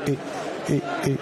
No. Okay.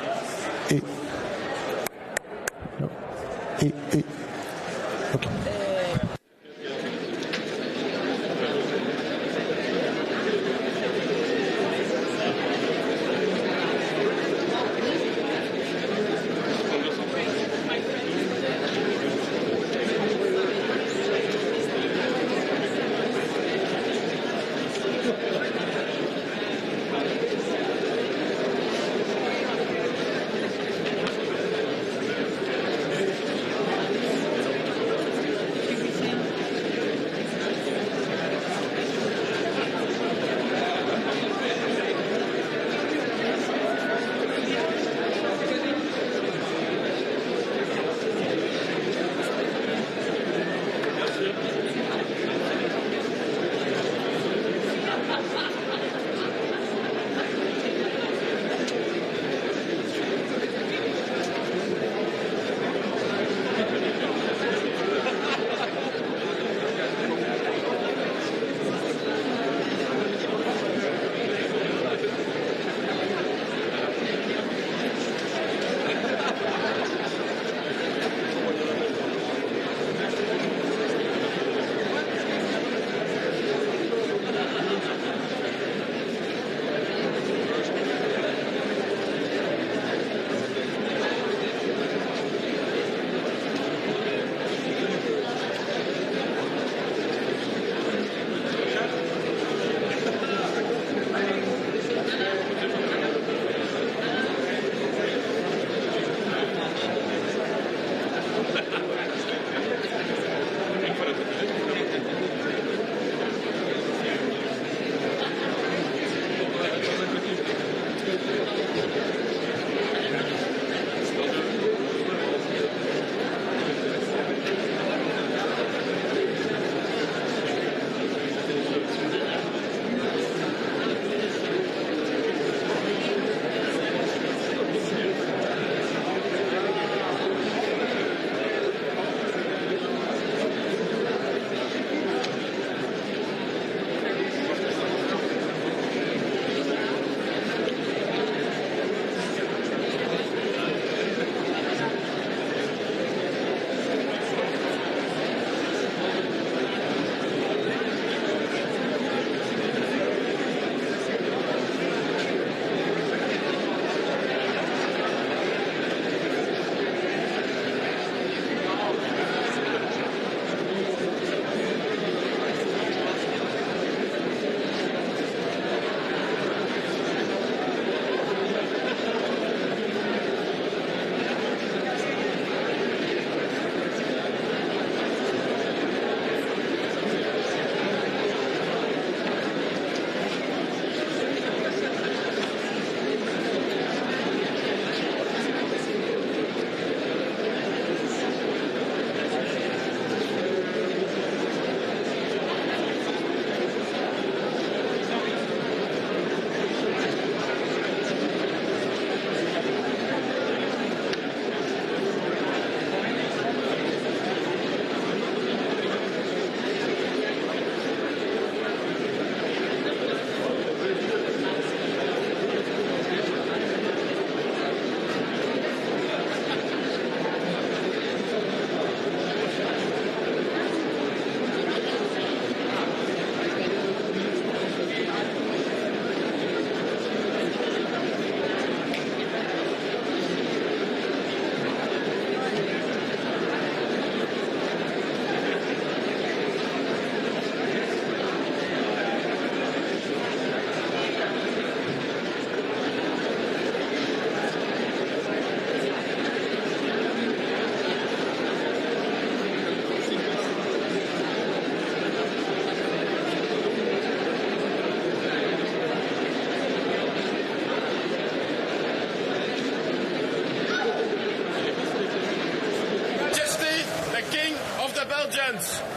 Belgians.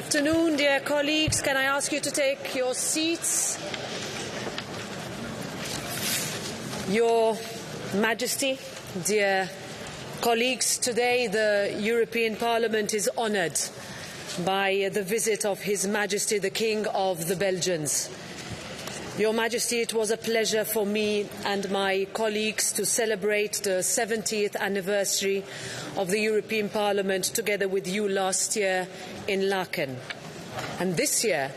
afternoon, dear colleagues. Can I ask you to take your seats? Your Majesty, dear colleagues, today the European Parliament is honoured by the visit of His Majesty the King of the Belgians. Your Majesty, it was a pleasure for me and my colleagues to celebrate the 70th anniversary of the European Parliament together with you last year in Laeken. And this year,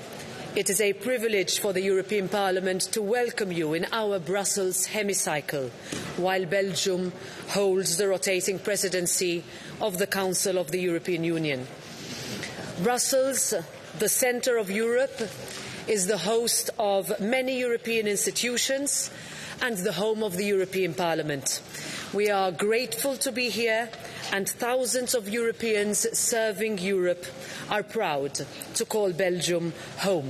it is a privilege for the European Parliament to welcome you in our Brussels hemicycle, while Belgium holds the rotating presidency of the Council of the European Union. Brussels, the centre of Europe, is the host of many European institutions and the home of the European Parliament. We are grateful to be here, and thousands of Europeans serving Europe are proud to call Belgium home.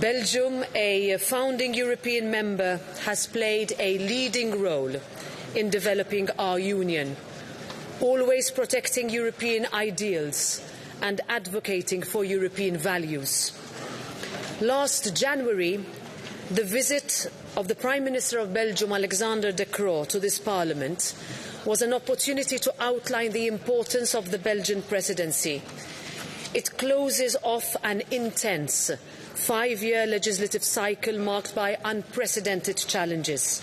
Belgium, a founding European member, has played a leading role in developing our union, always protecting European ideals and advocating for European values. Last January, the visit of the Prime Minister of Belgium, Alexander De Croo, to this Parliament was an opportunity to outline the importance of the Belgian presidency. It closes off an intense 5-year legislative cycle marked by unprecedented challenges.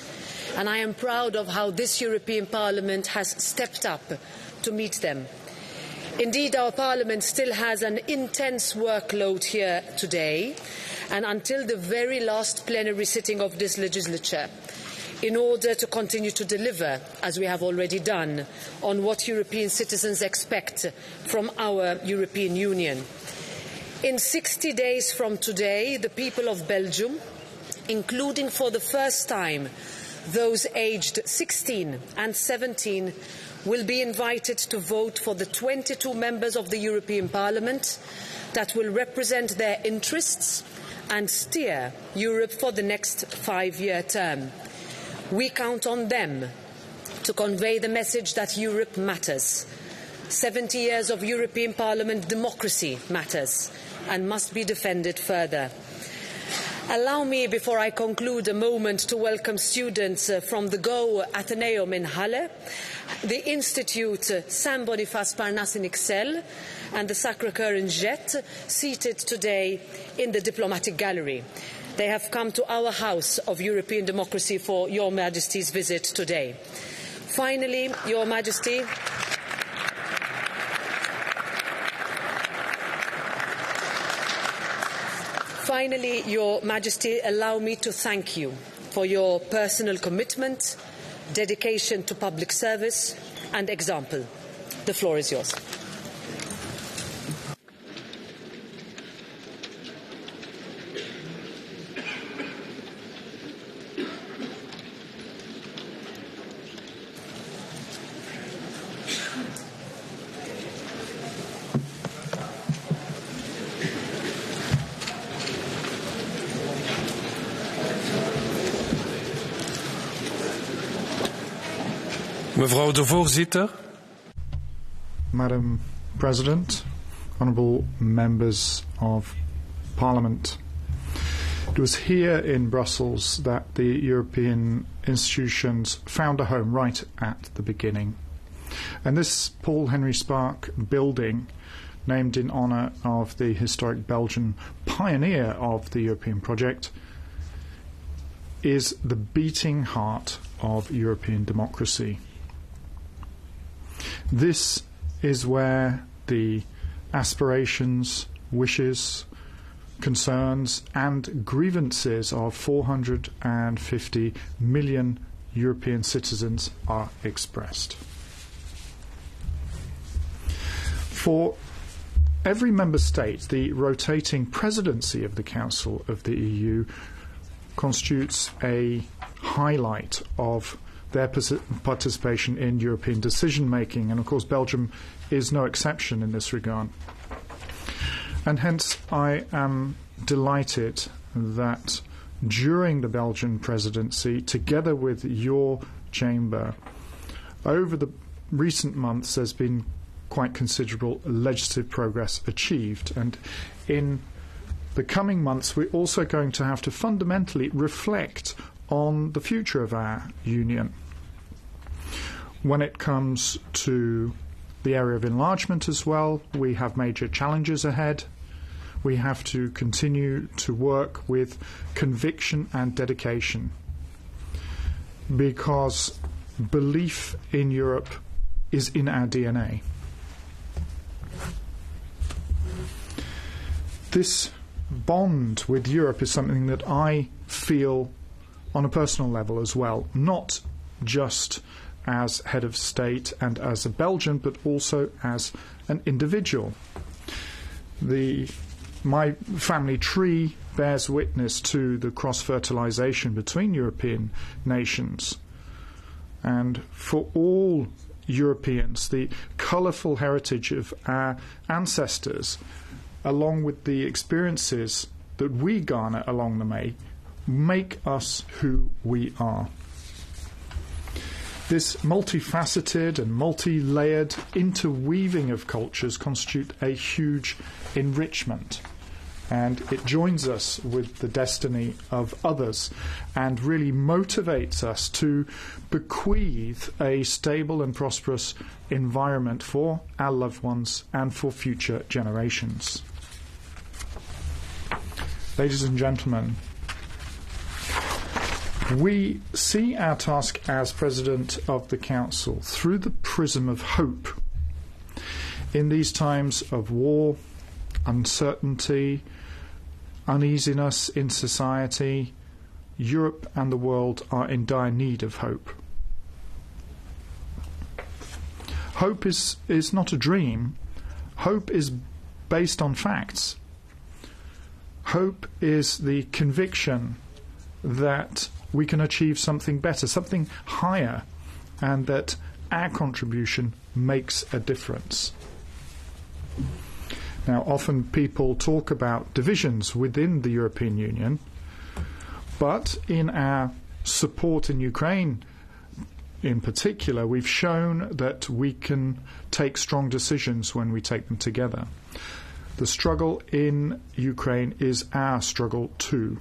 And I am proud of how this European Parliament has stepped up to meet them. Indeed, our Parliament still has an intense workload here today and until the very last plenary sitting of this legislature, in order to continue to deliver, as we have already done, on what European citizens expect from our European Union. In 60 days from today, the people of Belgium, including for the first time those aged 16 and 17, will be invited to vote for the 22 members of the European Parliament that will represent their interests and steer Europe for the next 5-year term. We count on them to convey the message that Europe matters. 70 years of European Parliament democracy matters and must be defended further. Allow me, before I conclude, a moment to welcome students from the Go Atheneum in Halle, the Institute Saint Boniface Parnasse in Ixelles, and the Sacré-Cœur in Jette, seated today in the Diplomatic Gallery. They have come to our House of European Democracy for Your Majesty's visit today. Finally, Your Majesty, Your Majesty, allow me to thank you for your personal commitment, dedication to public service and example. The floor is yours. Mevrouw de voorzitter. Madam President, honourable members of Parliament. It was here in Brussels that the European institutions found a home right at the beginning. And this Paul Henry Spaak building, named in honour of the historic Belgian pioneer of the European project, is the beating heart of European democracy. This is where the aspirations, wishes, concerns and grievances of 450 million European citizens are expressed. For every member state, the rotating presidency of the Council of the EU constitutes a highlight of their participation in European decision-making, and of course Belgium is no exception in this regard. And hence I am delighted that during the Belgian presidency, together with your chamber, over the recent months there's been quite considerable legislative progress achieved. And in the coming months, we're also going to have to fundamentally reflect on the future of our union. When it comes to the area of enlargement as well, we have major challenges ahead. We have to continue to work with conviction and dedication, because belief in Europe is in our DNA. This bond with Europe is something that I feel on a personal level as well, not just as head of state and as a Belgian, but also as an individual. My family tree bears witness to the cross-fertilization between European nations. And for all Europeans, the colourful heritage of our ancestors, along with the experiences that we garner along the way, make us who we are. This multifaceted and multi-layered interweaving of cultures constitute a huge enrichment, and it joins us with the destiny of others and really motivates us to bequeath a stable and prosperous environment for our loved ones and for future generations. Ladies and gentlemen, we see our task as President of the Council through the prism of hope. In these times of war, uncertainty, uneasiness in society, Europe and the world are in dire need of hope. Hope is not a dream. Hope is based on facts. Hope is the conviction that we can achieve something better, something higher, and that our contribution makes a difference. Now, often people talk about divisions within the European Union, but in our support in Ukraine in particular, we've shown that we can take strong decisions when we take them together. The struggle in Ukraine is our struggle too.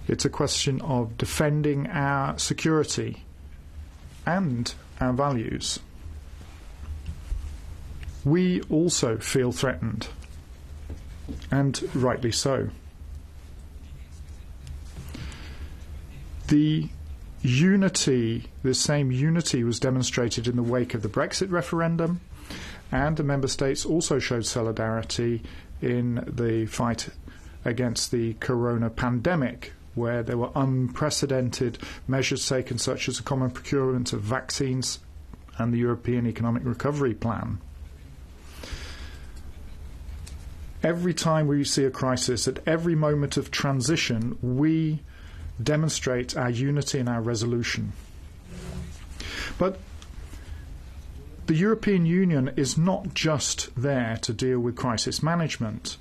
It's a question of defending our security and our values. We also feel threatened, and rightly so. The same unity was demonstrated in the wake of the Brexit referendum, and the member states also showed solidarity in the fight against the corona pandemic, where there were unprecedented measures taken, such as the common procurement of vaccines and the European Economic Recovery Plan. Every time we see a crisis, at every moment of transition, we demonstrate our unity and our resolution. But the European Union is not just there to deal with crisis management,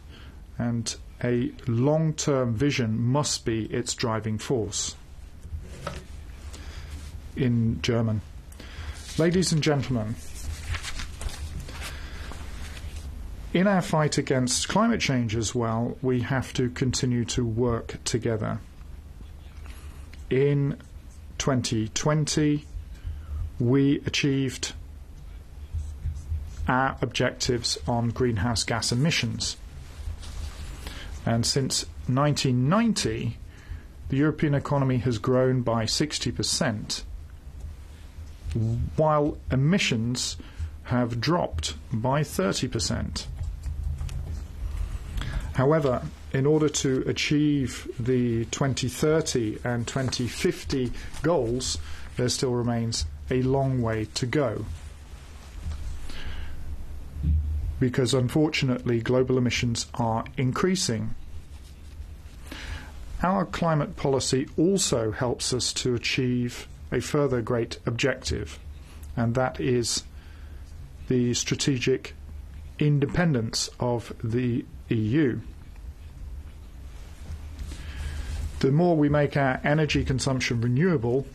and a long-term vision must be its driving force. In German. Ladies and gentlemen, in our fight against climate change as well, we have to continue to work together. In 2020, we achieved our objectives on greenhouse gas emissions. And since 1990, the European economy has grown by 60%, while emissions have dropped by 30%. However, in order to achieve the 2030 and 2050 goals, there still remains a long way to go. Because unfortunately, global emissions are increasing. Our climate policy also helps us to achieve a further great objective, and that is the strategic independence of the EU. The more we make our energy consumption renewable,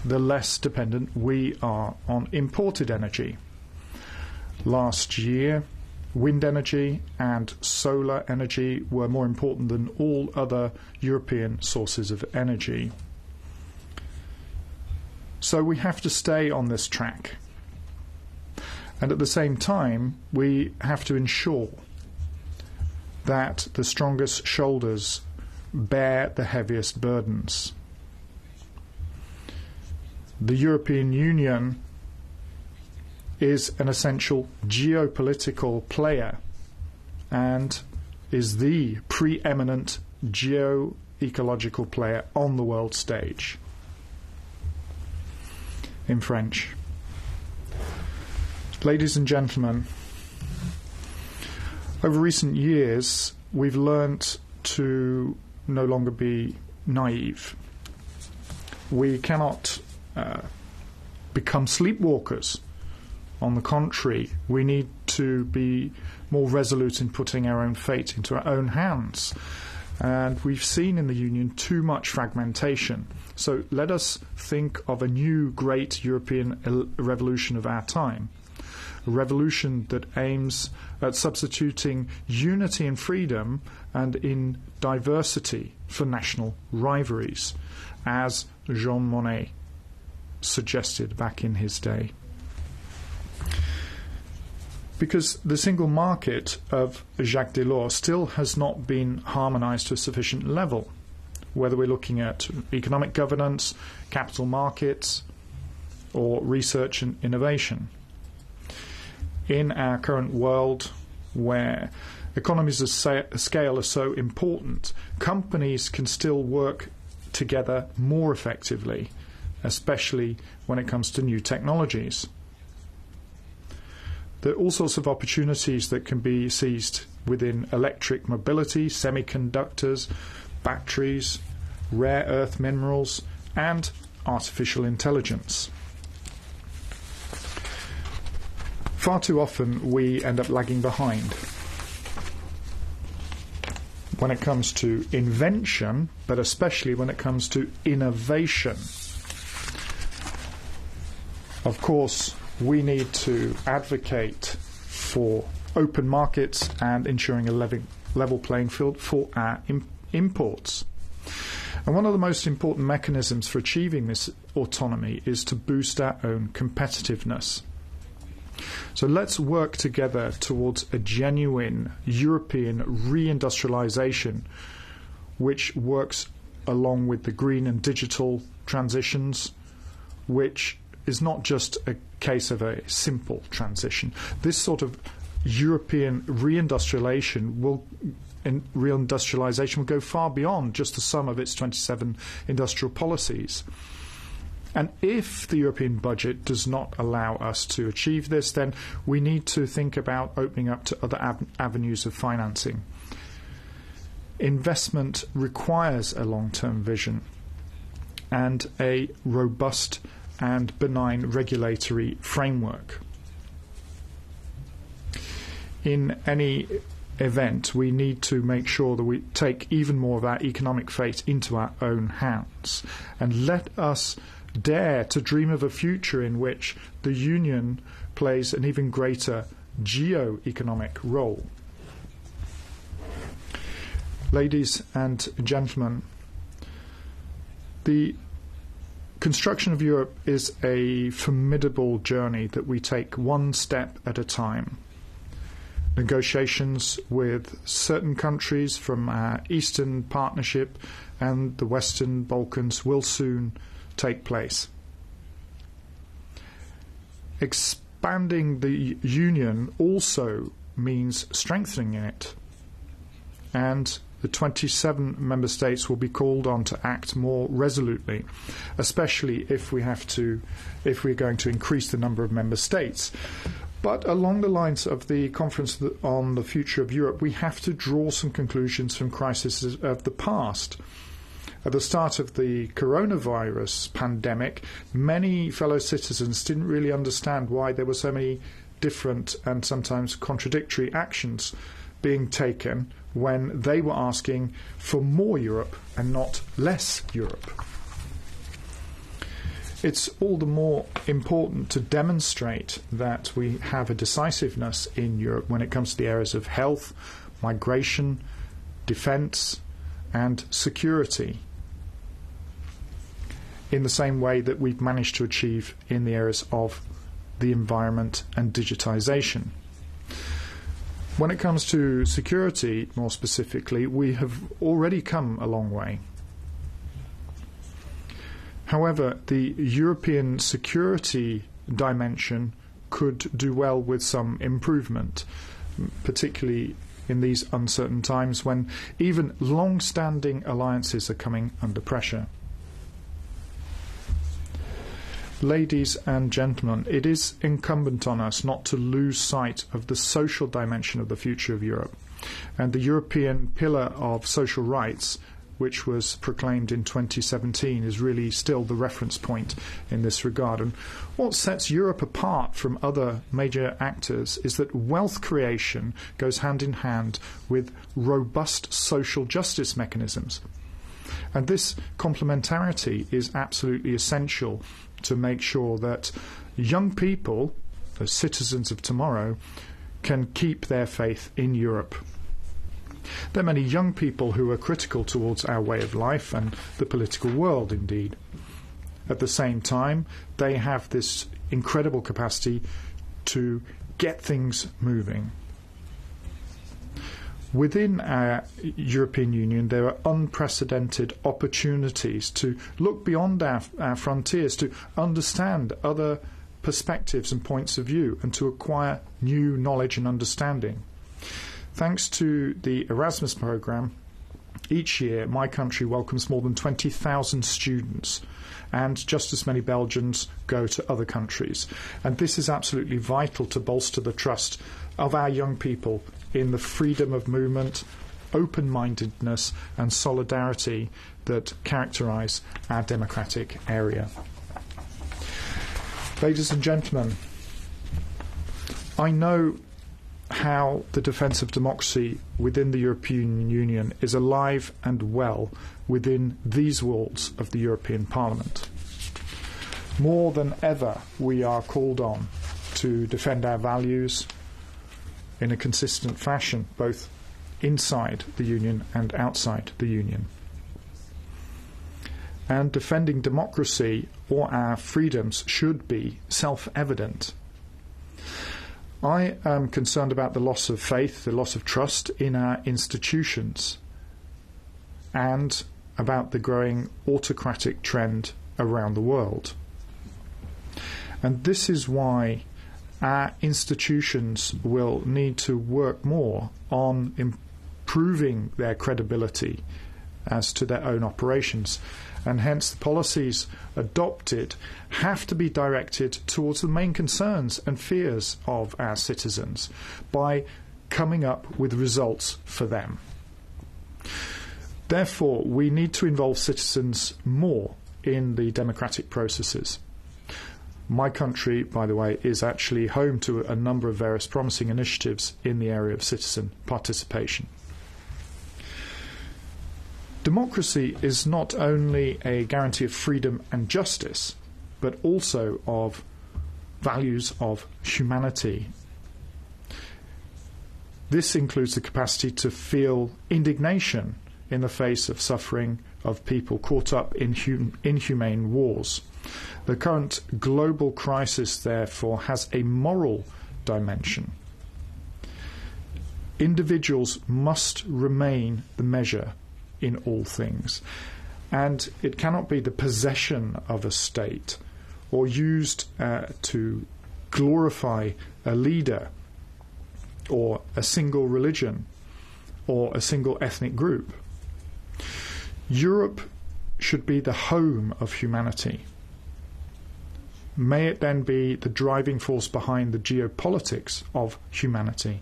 the less dependent we are on imported energy. last year, wind energy and solar energy were more important than all other European sources of energy. So we have to stay on this track. And at the same time, we have to ensure that the strongest shoulders bear the heaviest burdens. The European Union is an essential geopolitical player and is the preeminent geo-ecological player on the world stage. In French. Ladies and gentlemen, over recent years, we've learnt to no longer be naive. We cannot become sleepwalkers. On the contrary, we need to be more resolute in putting our own fate into our own hands. And we've seen in the Union too much fragmentation. So let us think of a new great European revolution of our time. A revolution that aims at substituting unity and freedom and in diversity for national rivalries, as Jean Monnet suggested back in his day. Because the single market of Jacques Delors still has not been harmonized to a sufficient level, whether we're looking at economic governance, capital markets, or research and innovation. In our current world, where economies of scale are so important, companies can still work together more effectively, especially when it comes to new technologies. There are all sorts of opportunities that can be seized within electric mobility, semiconductors, batteries, rare earth minerals, and artificial intelligence. Far too often we end up lagging behind when it comes to invention, but especially when it comes to innovation. Of course, we need to advocate for open markets and ensuring a level playing field for our imports. And one of the most important mechanisms for achieving this autonomy is to boost our own competitiveness. So let's work together towards a genuine European reindustrialization which works along with the green and digital transitions, which is not just a case of a simple transition. This sort of European reindustrialization will go far beyond just the sum of its 27 industrial policies. And if the European budget does not allow us to achieve this, then we need to think about opening up to other avenues of financing. Investment requires a long-term vision and a robust and benign regulatory framework. In any event, we need to make sure that we take even more of our economic fate into our own hands, and let us dare to dream of a future in which the Union plays an even greater geo-economic role. Ladies and gentlemen, the construction of Europe is a formidable journey that we take one step at a time. Negotiations with certain countries from our Eastern Partnership and the Western Balkans will soon take place. Expanding the Union also means strengthening it, and the 27 member states will be called on to act more resolutely, especially if we're going to increase the number of member states. But along the lines of the Conference on the Future of Europe, we have to draw some conclusions from crises of the past. At the start of the coronavirus pandemic, many fellow citizens didn't really understand why there were so many different and sometimes contradictory actions being taken when they were asking for more Europe and not less Europe. it's all the more important to demonstrate that we have a decisiveness in Europe when it comes to the areas of health, migration, defence and security, in the same way that we've managed to achieve in the areas of the environment and digitisation. When it comes to security, more specifically, we have already come a long way. However, the European security dimension could do well with some improvement, particularly in these uncertain times when even long-standing alliances are coming under pressure. Ladies and gentlemen, it is incumbent on us not to lose sight of the social dimension of the future of Europe. And the European Pillar of Social Rights, which was proclaimed in 2017, is really still the reference point in this regard. And what sets Europe apart from other major actors is that wealth creation goes hand in hand with robust social justice mechanisms. And this complementarity is absolutely essential to make sure that young people, the citizens of tomorrow, can keep their faith in Europe. There are many young people who are critical towards our way of life and the political world, indeed. At the same time, they have this incredible capacity to get things moving. Within our European Union, there are unprecedented opportunities to look beyond our frontiers, to understand other perspectives and points of view, and to acquire new knowledge and understanding. Thanks to the Erasmus programme, each year my country welcomes more than 20,000 students, and just as many Belgians go to other countries. And this is absolutely vital to bolster the trust of our young people in the freedom of movement, open-mindedness and solidarity that characterise our democratic area. Ladies and gentlemen, I know how the defence of democracy within the European Union is alive and well within these walls of the European Parliament. More than ever, we are called on to defend our values in a consistent fashion, both inside the Union and outside the Union. And defending democracy or our freedoms should be self-evident. I am concerned about the loss of faith, the loss of trust in our institutions, and about the growing autocratic trend around the world. And this is why our institutions will need to work more on improving their credibility as to their own operations, and hence the policies adopted have to be directed towards the main concerns and fears of our citizens by coming up with results for them. Therefore, we need to involve citizens more in the democratic processes. My country, by the way, is actually home to a number of various promising initiatives in the area of citizen participation. Democracy is not only a guarantee of freedom and justice, but also of values of humanity. This includes the capacity to feel indignation in the face of suffering of people caught up in inhumane wars. The current global crisis, therefore, has a moral dimension. Individuals must remain the measure in all things, and it cannot be the possession of a state or used to glorify a leader or a single religion or a single ethnic group. Europe should be the home of humanity. May it then be the driving force behind the geopolitics of humanity.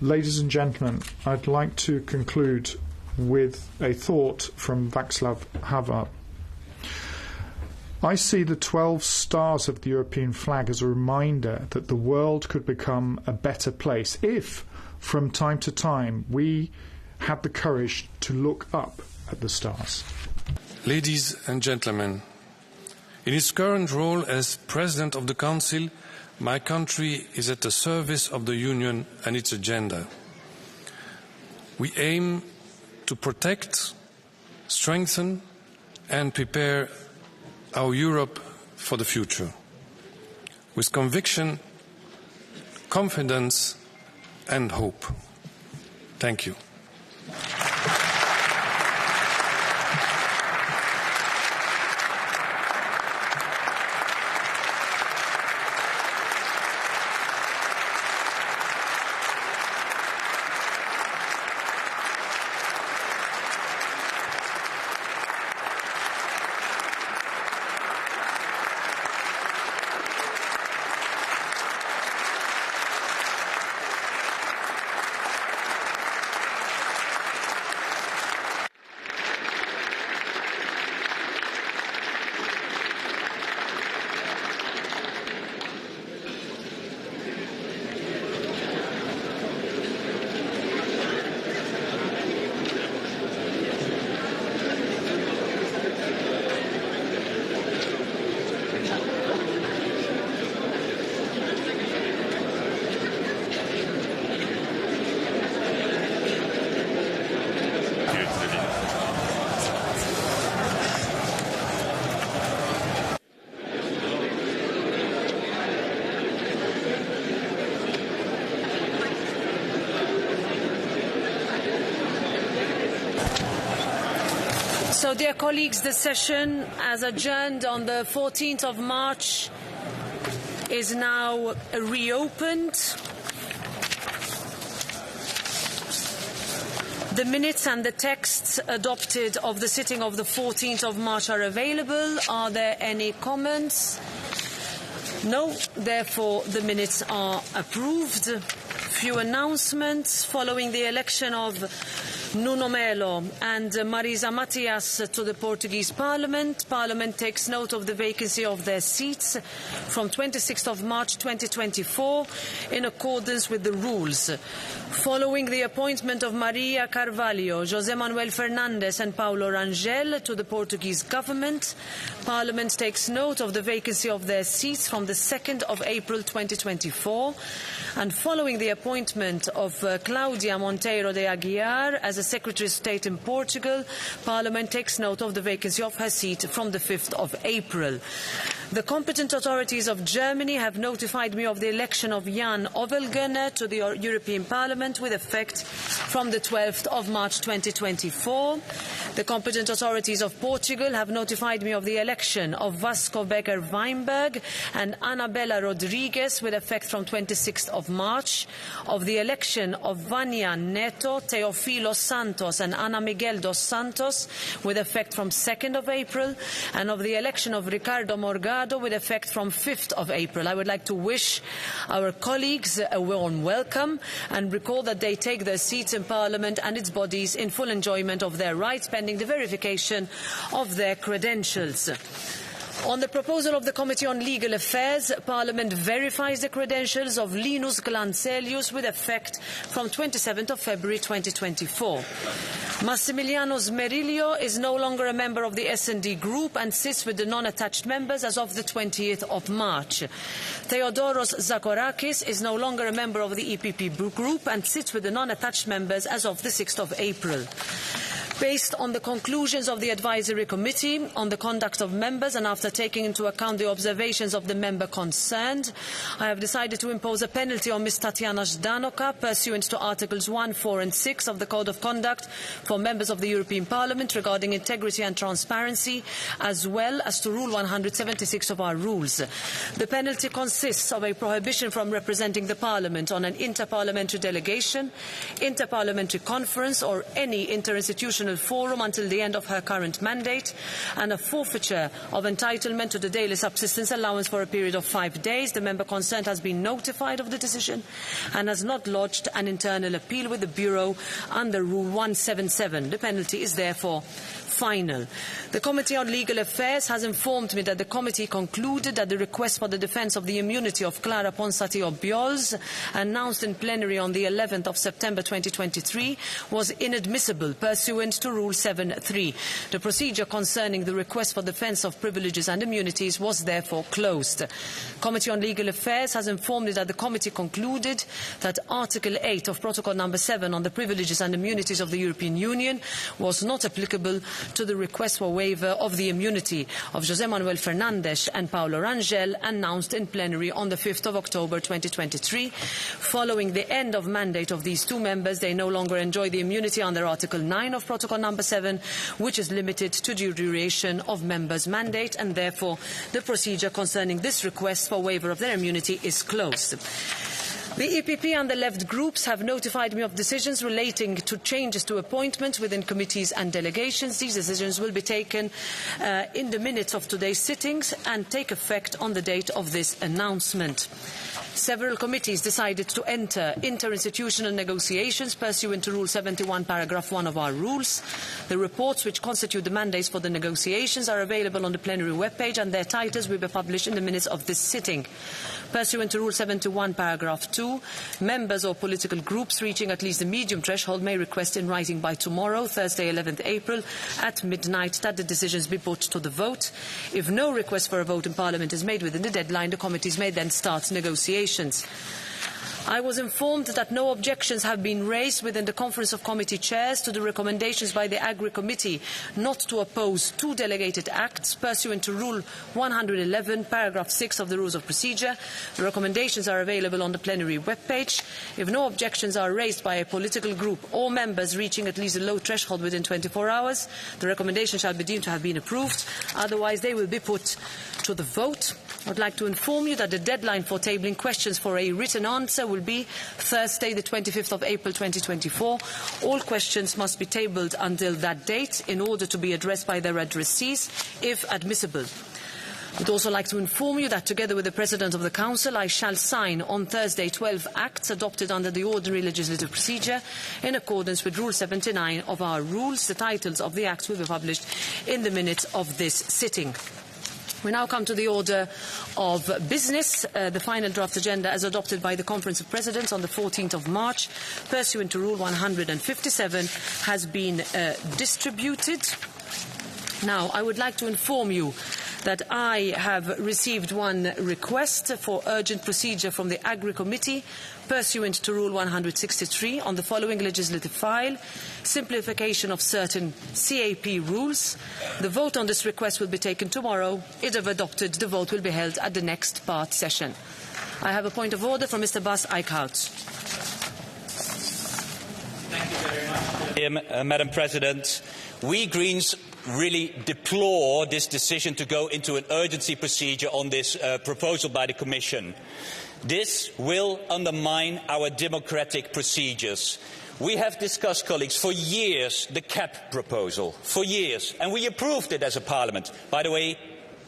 Ladies and gentlemen, I'd like to conclude with a thought from Václav Havel. I see the 12 stars of the European flag as a reminder that the world could become a better place if, from time to time, we had the courage to look up at the stars. ladies and gentlemen, in its current role as President of the Council, my country is at the service of the Union and its agenda. We aim to protect, strengthen and prepare our Europe for the future, with conviction, confidence and hope. Thank you. So, dear colleagues, the session, as adjourned on the 14th of March, is now reopened. The minutes and the texts adopted of the sitting of the 14th of March are available. Are there any comments? No. Therefore, the minutes are approved. Few announcements. Following the election of Nuno Melo and Marisa Matias to the Portuguese Parliament, Parliament takes note of the vacancy of their seats from 26th of March 2024 in accordance with the rules. Following the appointment of Maria Carvalho, José Manuel Fernandes and Paulo Rangel to the Portuguese government, Parliament takes note of the vacancy of their seats from the 2nd of April 2024. And following the appointment of Cláudia Monteiro de Aguiar as a Secretary of State in Portugal, Parliament takes note of the vacancy of her seat from the 5th of April. The competent authorities of Germany have notified me of the election of Jan Ovelgene to the European Parliament with effect from the 12th of March 2024. The competent authorities of Portugal have notified me of the election of Vasco Becker Weinberg and Anabela Rodrigues with effect from 26th of March, of the election of Vania Neto, Teofilo Santos and Ana Miguel dos Santos with effect from 2nd of April, and of the election of Ricardo Morgado with effect from 5th of April. I would like to wish our colleagues a warm welcome and recall that they take their seats in Parliament and its bodies in full enjoyment of their rights pending the verification of their credentials. On the proposal of the Committee on Legal Affairs, Parliament verifies the credentials of Linus Glancelius with effect from 27th of February 2024. Massimiliano Smerillo is no longer a member of the S&D Group and sits with the non-attached members as of the 20th of March. Theodoros Zagorakis is no longer a member of the EPP Group and sits with the non-attached members as of the 6th of April. Based on the conclusions of the Advisory Committee on the conduct of members and after taking into account the observations of the member concerned, I have decided to impose a penalty on Ms. Tatiana Ždanoka pursuant to Articles 1, 4 and 6 of the Code of Conduct for members of the European Parliament regarding integrity and transparency, as well as to Rule 176 of our rules. The penalty consists of a prohibition from representing the Parliament on an interparliamentary delegation, interparliamentary conference or any interinstitutional forum until the end of her current mandate, and a forfeiture of entitlement to the daily subsistence allowance for a period of 5 days. The member concerned has been notified of the decision and has not lodged an internal appeal with the Bureau under Rule 177. The penalty is therefore final. The Committee on Legal Affairs has informed me that the committee concluded that the request for the defence of the immunity of Clara Ponsati-Obiols, announced in plenary on the 11th of September 2023, was inadmissible pursuant to Rule 7.3. The procedure concerning the request for defence of privileges and immunities was therefore closed. Committee on Legal Affairs has informed me that the committee concluded that Article 8 of Protocol number 7 on the privileges and immunities of the European Union was not applicable to the request for waiver of the immunity of José Manuel Fernandes and Paulo Rangel, announced in plenary on the 5th of October 2023. Following the end of mandate of these two members, they no longer enjoy the immunity under Article 9 of Protocol number 7, which is limited to the duration of members' mandate, and therefore the procedure concerning this request for waiver of their immunity is closed. The EPP and the left groups have notified me of decisions relating to changes to appointment within committees and delegations. These decisions will be taken in the minutes of today's sittings and take effect on the date of this announcement. Several committees decided to enter interinstitutional negotiations pursuant to Rule 71, paragraph 1 of our rules. The reports which constitute the mandates for the negotiations are available on the plenary webpage, and their titles will be published in the minutes of this sitting. Pursuant to Rule 71, paragraph 2, members or political groups reaching at least the medium threshold may request in writing by tomorrow, Thursday 11th April, at midnight, that the decisions be put to the vote. If no request for a vote in Parliament is made within the deadline, the committees may then start negotiations. I was informed that no objections have been raised within the Conference of Committee Chairs to the recommendations by the Agri Committee not to oppose two delegated acts pursuant to Rule 111, paragraph 6 of the Rules of Procedure. The recommendations are available on the plenary webpage. If no objections are raised by a political group or members reaching at least a low threshold within 24 hours, the recommendation shall be deemed to have been approved. Otherwise, they will be put to the vote. I would like to inform you that the deadline for tabling questions for a written answer will be Thursday, the 25th of April 2024. All questions must be tabled until that date in order to be addressed by their addressees, if admissible. I would also like to inform you that together with the President of the Council, I shall sign on Thursday 12 acts adopted under the ordinary legislative procedure in accordance with Rule 79 of our rules. The titles of the acts will be published in the minutes of this sitting. We now come to the order of business. The final draft agenda, as adopted by the Conference of Presidents on the 14th of March, pursuant to Rule 157, has been distributed. Now, I would like to inform you that I have received one request for urgent procedure from the Agri Committee pursuant to Rule 163 on the following legislative file: simplification of certain CAP rules. The vote on this request will be taken tomorrow. If adopted, the vote will be held at the next part session. I have a point of order from Mr. Bas Eickhout. Thank you very much, Madam President. We Greens really deplore this decision to go into an urgency procedure on this proposal by the Commission. This will undermine our democratic procedures. We have discussed, colleagues, for years the CAP proposal, for years, and we approved it as a Parliament. By the way,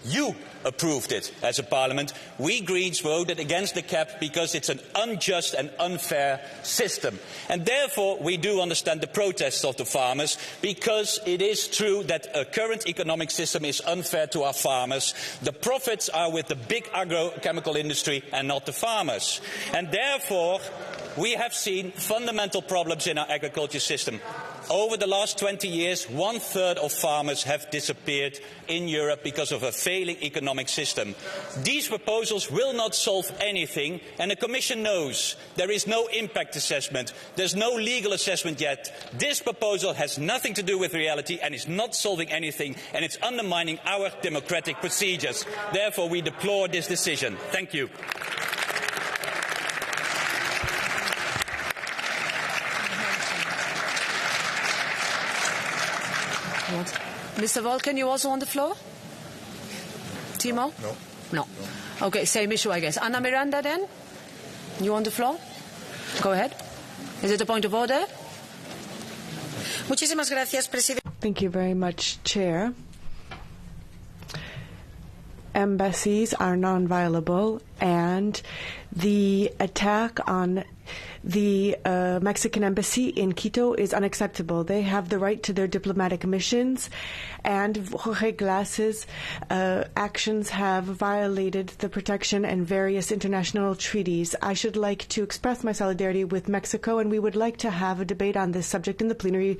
you approved it as a Parliament. We Greens voted against the CAP because it's an unjust and unfair system. And therefore we do understand the protests of the farmers, because it is true that a current economic system is unfair to our farmers. The profits are with the big agrochemical industry and not the farmers. And therefore we have seen fundamental problems in our agriculture system. Over the last 20 years, 1/3 of farmers have disappeared in Europe because of a failing economic system. These proposals will not solve anything, and the Commission knows there is no impact assessment. There's no legal assessment yet. This proposal has nothing to do with reality and is not solving anything, and it's undermining our democratic procedures. Therefore, we deplore this decision. Thank you. Mr. Volken, you also on the floor? Timo? No. Okay, same issue, I guess. Anna Miranda, then? You on the floor? Go ahead. Is it a point of order? Muchísimas gracias, Presidente. Thank you very much, Chair. Embassies are non-violable, and the attack on the Mexican embassy in Quito is unacceptable. They have the right to their diplomatic missions, and Jorge Glas's actions have violated the protection and various international treaties. I should like to express my solidarity with Mexico, and we would like to have a debate on this subject in the plenary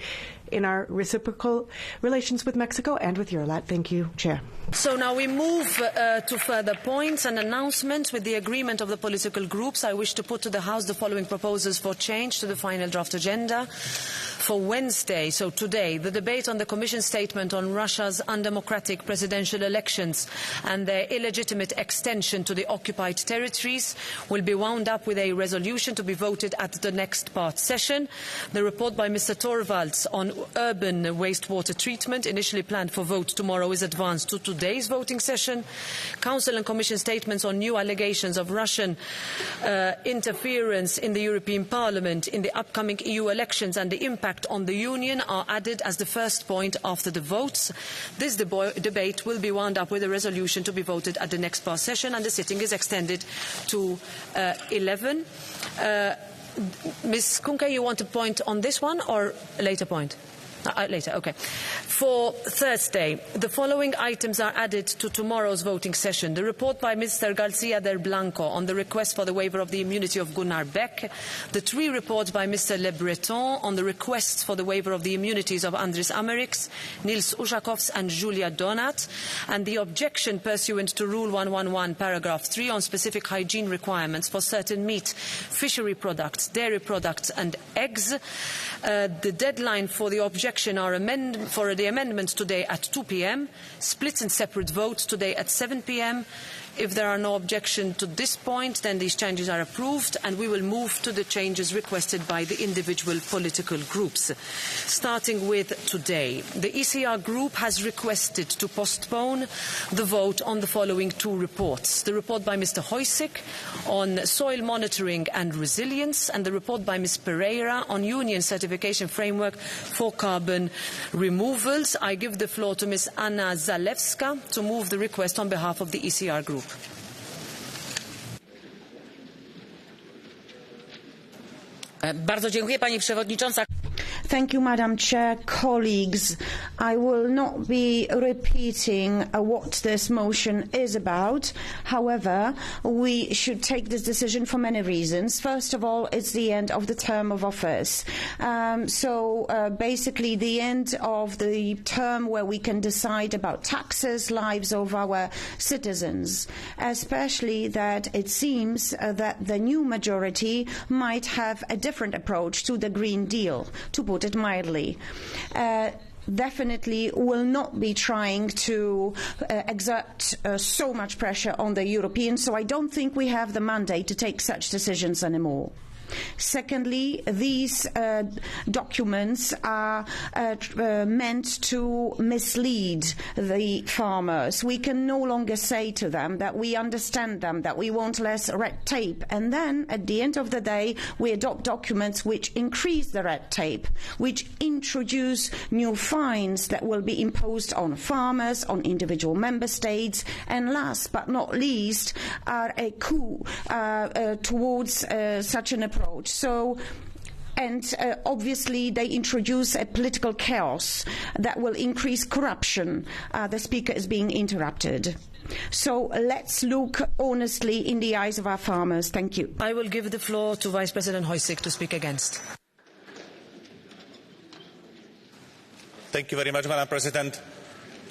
in our reciprocal relations with Mexico and with Eurolat. Thank you, Chair. So now we move to further points and announcements. With the agreement of the political groups, I wish to put to the House the following proposals for change to the final draft agenda. For Wednesday, so today, the debate on the Commission statement on Russia's undemocratic presidential elections and their illegitimate extension to the occupied territories will be wound up with a resolution to be voted at the next part session. The report by Mr. Torvalds on urban wastewater treatment, initially planned for vote tomorrow, is advanced to today's voting session. Council and Commission statements on new allegations of Russian interference in the European Parliament in the upcoming EU elections and the impact on the Union are added as the first point after the votes. This debate will be wound up with a resolution to be voted at the next part session, and the sitting is extended to 11. Ms. Kunke, you want a point on this one or a later point? Later, okay. For Thursday, the following items are added to tomorrow's voting session. The report by Mr. Garcia del Blanco on the request for the waiver of the immunity of Gunnar Beck, the three reports by Mr. Le Breton on the requests for the waiver of the immunities of Andris Ameriks, Nils Ushakovs and Julia Donat, and the objection pursuant to Rule 111, paragraph 3 on specific hygiene requirements for certain meat, fishery products, dairy products and eggs. The deadline for the objection for the amendments today at 2 p.m, split and separate votes today at 7 p.m. If there are no objections to this point, then these changes are approved, and we will move to the changes requested by the individual political groups. Starting with today, the ECR group has requested to postpone the vote on the following two reports. The report by Mr. Hojsik on soil monitoring and resilience, and the report by Ms. Pereira on Union certification framework for carbon removals. I give the floor to Ms. Anna Zalewska to move the request on behalf of the ECR group. Bardzo dziękuję, pani przewodnicząca. Thank you, Madam Chair. Colleagues, I will not be repeating what this motion is about. However, we should take this decision for many reasons. First of all, it's the end of the term of office. Basically the end of the term where we can decide about taxes, lives of our citizens, especially that it seems that the new majority might have a different approach to the Green Deal, to put it mildly. Definitely will not be trying to exert so much pressure on the Europeans, so I don't think we have the mandate to take such decisions anymore. Secondly, these documents are meant to mislead the farmers. We can no longer say to them that we understand them, that we want less red tape, and then at the end of the day we adopt documents which increase the red tape, which introduce new fines that will be imposed on farmers, on individual member states, and last but not least are a coup towards such an approach. Obviously they introduce a political chaos that will increase corruption. The speaker is being interrupted. So let's look honestly in the eyes of our farmers. Thank you. I will give the floor to Vice President Hojsik to speak against. Thank you very much, Madam President.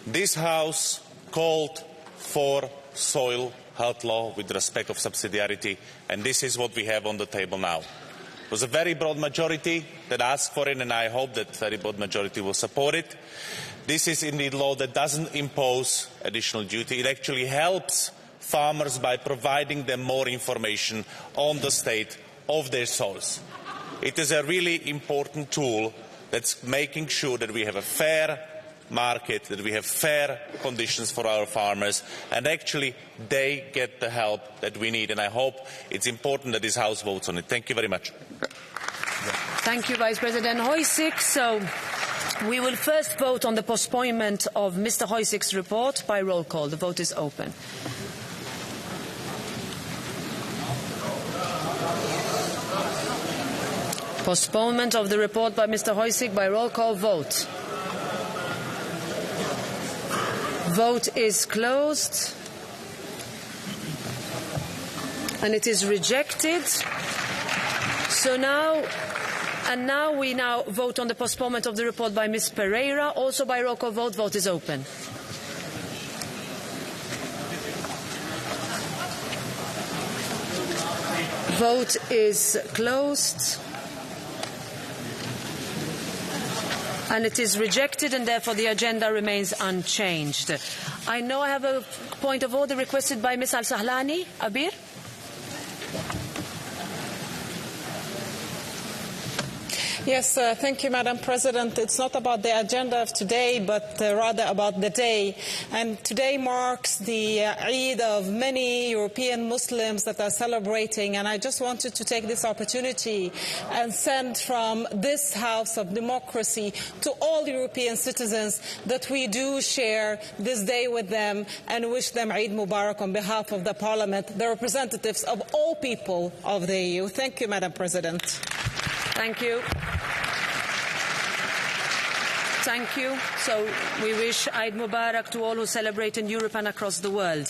This House called for soil health law with respect of subsidiarity, and this is what we have on the table now. It was a very broad majority that asked for it, and I hope that very broad majority will support it. This is indeed law that doesn't impose additional duty. It actually helps farmers by providing them more information on the state of their soils. It is a really important tool that's making sure that we have a fair market, that we have fair conditions for our farmers, and actually they get the help that we need, and I hope it's important that this House votes on it. Thank you very much. Thank you, Vice President Hojsik. So we will first vote on the postponement of Mr. Hojsik's report by roll call. The vote is open. Postponement of the report by Mr. Heusig by roll call vote. Vote is closed. And it is rejected. So now we vote on the postponement of the report by Ms. Pereira, also by roll call vote. Vote is open. Vote is closed. And it is rejected, and therefore the agenda remains unchanged. I know I have a point of order requested by Ms. Al-Sahlani. Abir? Yes, thank you, Madam President. It's not about the agenda of today, but rather about the day. And today marks the Eid of many European Muslims that are celebrating. And I just wanted to take this opportunity and send from this House of Democracy to all European citizens that we do share this day with them and wish them Eid Mubarak on behalf of the Parliament, the representatives of all people of the EU. Thank you, Madam President. Thank you. Thank you. So we wish Eid Mubarak to all who celebrate in Europe and across the world.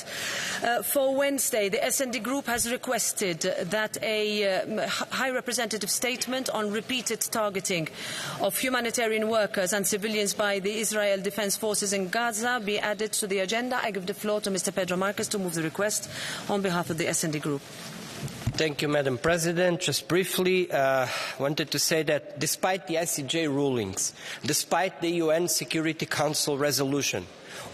For Wednesday, the S&D Group has requested that a High Representative statement on repeated targeting of humanitarian workers and civilians by the Israel Defense Forces in Gaza be added to the agenda. I give the floor to Mr. Pedro Marques to move the request on behalf of the S&D Group. Thank you, Madam President. Just briefly, wanted to say that despite the ICJ rulings, despite the UN Security Council resolution,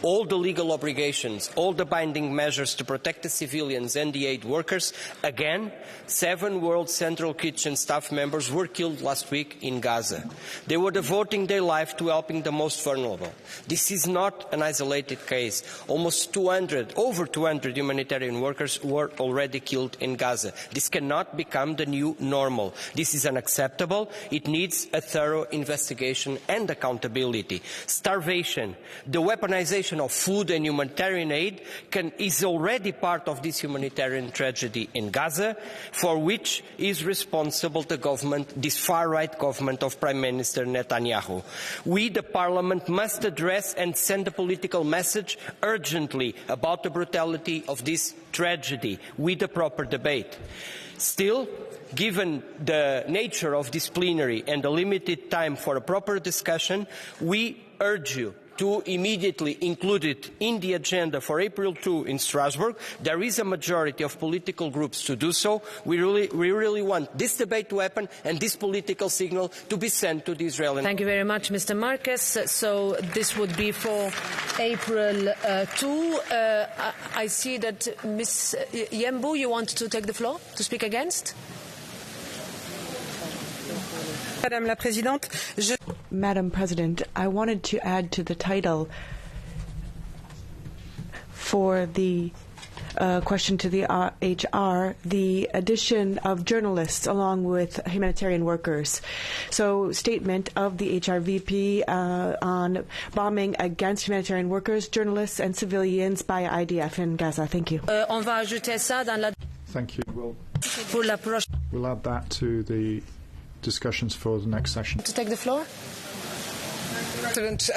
all the legal obligations, all the binding measures to protect the civilians and the aid workers, again, 7 World Central Kitchen staff members were killed last week in Gaza. They were devoting their life to helping the most vulnerable. This is not an isolated case. Almost over 200 humanitarian workers were already killed in Gaza. This cannot become the new normal. This is unacceptable. It needs a thorough investigation and accountability. Starvation, the weaponization of food and humanitarian aid is already part of this humanitarian tragedy in Gaza, for which is responsible the government, this far-right government of Prime Minister Netanyahu. We, the Parliament, must address and send a political message urgently about the brutality of this tragedy with a proper debate. Still, given the nature of this plenary and the limited time for a proper discussion, we urge you to immediately include it in the agenda for April 2 in Strasbourg. There is a majority of political groups to do so. We really want this debate to happen and this political signal to be sent to the Israeli. Thank you very much, Mr. Marques. So this would be for April 2. I see that Ms. Yembu, you want to take the floor to speak against? Madam President, I wanted to add to the title for the question to the HR, the addition of journalists along with humanitarian workers. So, statement of the HR VP on bombing against humanitarian workers, journalists and civilians by IDF in Gaza. Thank you. Thank you. We'll add that to the discussions for the next session. To take the floor? President,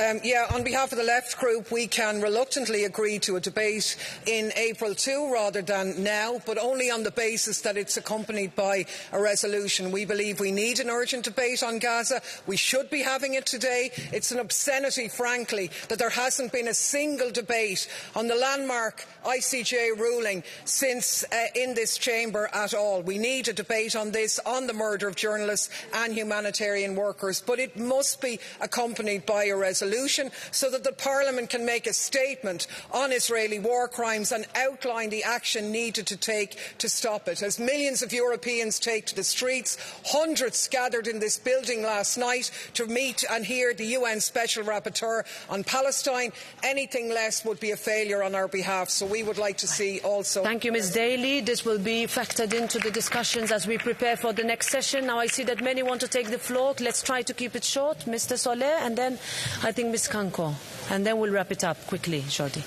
on behalf of the Left Group, we can reluctantly agree to a debate in April 2 rather than now, but only on the basis that it's accompanied by a resolution. We believe we need an urgent debate on Gaza. We should be having it today. It's an obscenity, frankly, that there hasn't been a single debate on the landmark ICJ ruling since in this chamber at all. We need a debate on this, on the murder of journalists and humanitarian workers, but it must be accompanied by a resolution so that the Parliament can make a statement on Israeli war crimes and outline the action needed to take to stop it. As millions of Europeans take to the streets, hundreds gathered in this building last night to meet and hear the UN Special Rapporteur on Palestine. Anything less would be a failure on our behalf, so we would like to see also... Thank you, Ms. Daly. This will be factored into the discussions as we prepare for the next session. Now I see that many want to take the floor. Let's try to keep it short. Mr. Soler, and then I think Ms. Kanko. And then we'll wrap it up quickly, Jordi.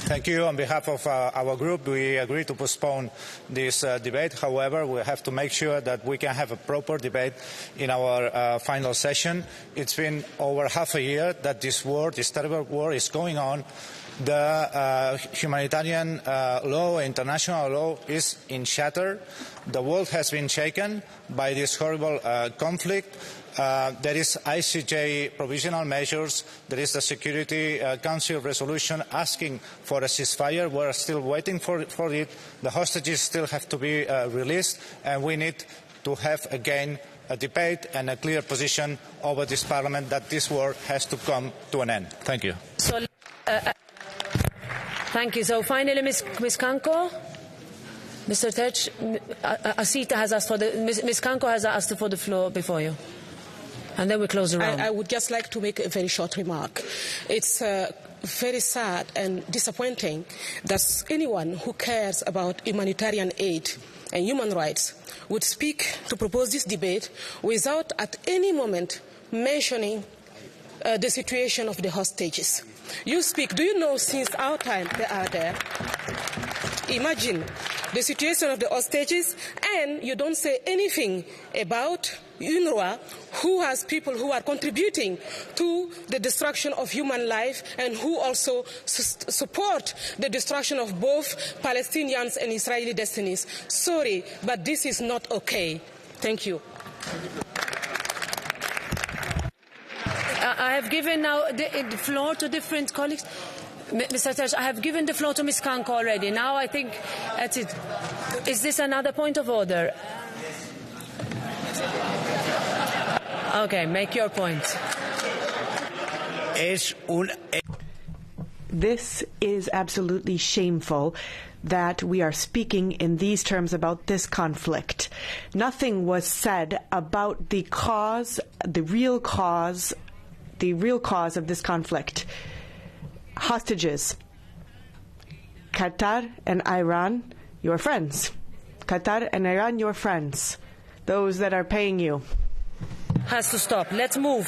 Thank you. On behalf of our group, we agree to postpone this debate. However, we have to make sure that we can have a proper debate in our final session. It's been over half a year that this war, this terrible war, is going on. The humanitarian law, international law, is in shatter. The world has been shaken by this horrible conflict. There is ICJ provisional measures. There is the Security Council resolution asking for a ceasefire. We are still waiting for it. The hostages still have to be released, and we need to have again a debate and a clear position over this Parliament that this war has to come to an end. Thank you. Thank you. So finally, Ms. Kanko, Mr. Terch, Asita has asked for Ms. Kanko has asked for the floor before you. And then we close the round. I would just like to make a very short remark. It's very sad and disappointing that anyone who cares about humanitarian aid and human rights would speak to propose this debate without at any moment mentioning the situation of the hostages. You speak, do you know since our time they are there? Imagine the situation of the hostages, and you don't say anything about UNRWA, who has people who are contributing to the destruction of human life and who also support the destruction of both Palestinians and Israeli destinies. Sorry, but this is not okay. Thank you. I have given now the floor to different colleagues. Mr. Terch, I have given the floor to Ms. Kanko already. Now I think that's it. Is this another point of order? Okay, make your point. This is absolutely shameful that we are speaking in these terms about this conflict. Nothing was said about the cause, the real cause of this conflict. Hostages. Qatar and Iran, your friends. Qatar and Iran, your friends. Those that are paying you. Has to stop. Let's move.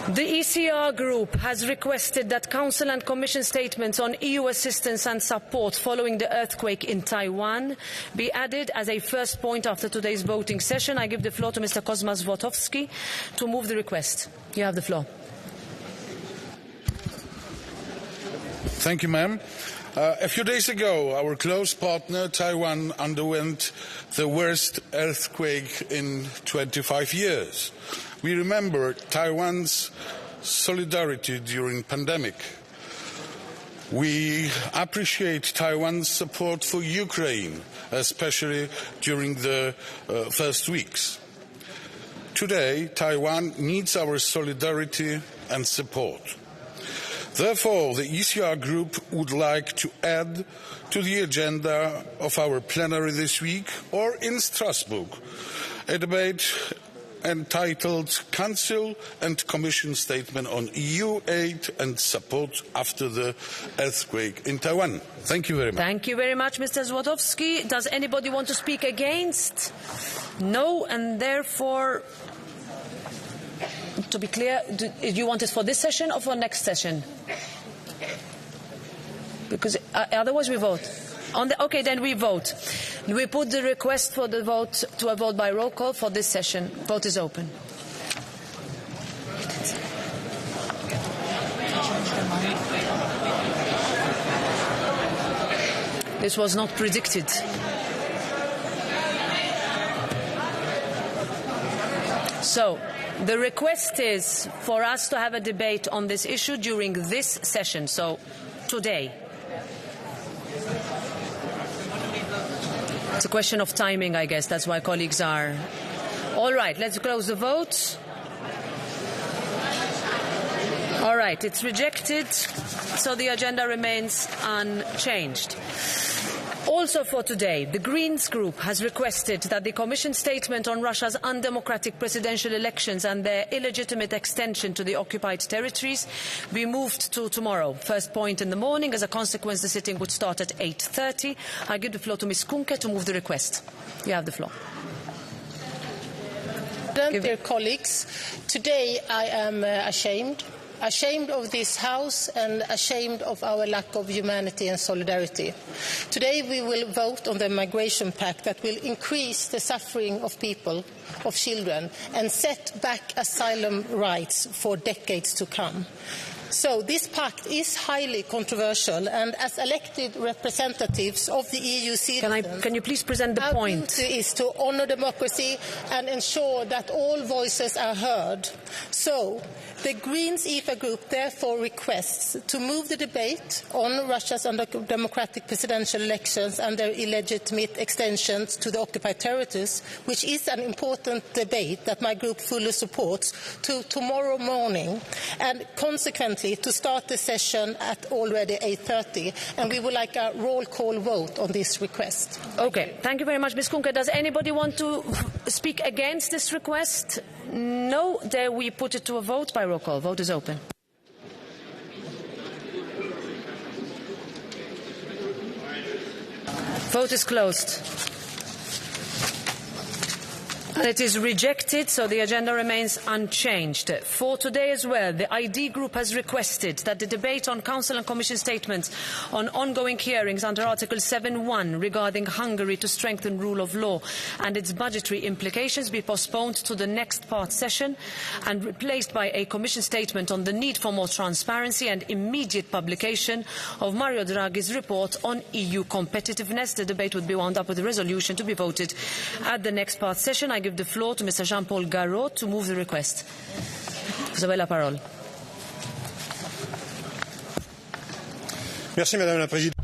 The ECR group has requested that Council and Commission statements on EU assistance and support following the earthquake in Taiwan be added as a first point after today's voting session. I give the floor to Mr. Kosmas Złotowski to move the request. You have the floor. Thank you, ma'am. A few days ago, our close partner, Taiwan, underwent the worst earthquake in 25 years. We remember Taiwan's solidarity during the pandemic. We appreciate Taiwan's support for Ukraine, especially during the first weeks. Today, Taiwan needs our solidarity and support. Therefore, the ECR group would like to add to the agenda of our plenary this week, or in Strasbourg, a debate entitled Council and Commission Statement on EU Aid and Support After the Earthquake in Taiwan. Thank you very much. Thank you very much, Mr. Złotowski. Does anybody want to speak against? No, and therefore, to be clear, do you want it for this session or for next session? Because otherwise we vote. Okay, then we vote. We put the request for the vote to a vote by roll call for this session. Vote is open. This was not predicted. So, the request is for us to have a debate on this issue during this session, so today. It's a question of timing, I guess. That's why colleagues are. All right, let's close the vote. All right, it's rejected, so the agenda remains unchanged. Also for today, the Greens group has requested that the Commission statement on Russia's undemocratic presidential elections and their illegitimate extension to the occupied territories be moved to tomorrow. First point in the morning. As a consequence, the sitting would start at 8:30. I give the floor to Ms. Kunke to move the request. You have the floor. Dear colleagues, today I am ashamed ashamed of this House and ashamed of our lack of humanity and solidarity. Today we will vote on the migration pact that will increase the suffering of people, of children, and set back asylum rights for decades to come. So this pact is highly controversial, and as elected representatives of the EU citizens, can you please present the point? Our duty is to honour democracy and ensure that all voices are heard. So the Greens EFA Group therefore requests to move the debate on Russia's undemocratic presidential elections and their illegitimate extensions to the occupied territories, which is an important debate that my group fully supports, to tomorrow morning, and consequently to start the session at already 8:30. And we would like a roll call vote on this request. Okay, thank you very much, Ms. Kunke. Does anybody want to speak against this request? No. There we put it to a vote by roll call. Vote is open. Vote is closed. And it is rejected, so the agenda remains unchanged. For today as well, the ID Group has requested that the debate on Council and Commission statements on ongoing hearings under Article 7.1 regarding Hungary to strengthen rule of law and its budgetary implications be postponed to the next part session and replaced by a Commission statement on the need for more transparency and immediate publication of Mario Draghi's report on EU competitiveness. The debate would be wound up with a resolution to be voted at the next part session. I give the floor to Mr. Jean-Paul Garot to move the request. Vous avez la parole. Merci, Madame la Présidente.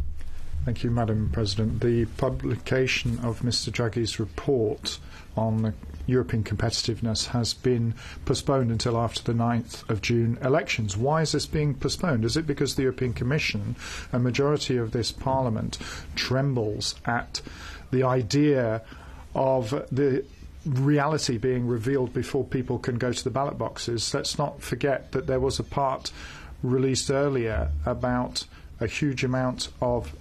Thank you, Madam President. The publication of Mr. Draghi's report on European competitiveness has been postponed until after the 9th of June elections. Why is this being postponed? Is it because the European Commission, a majority of this Parliament, trembles at the idea of the reality being revealed before people can go to the ballot boxes? Let's not forget that there was a part released earlier about a huge amount of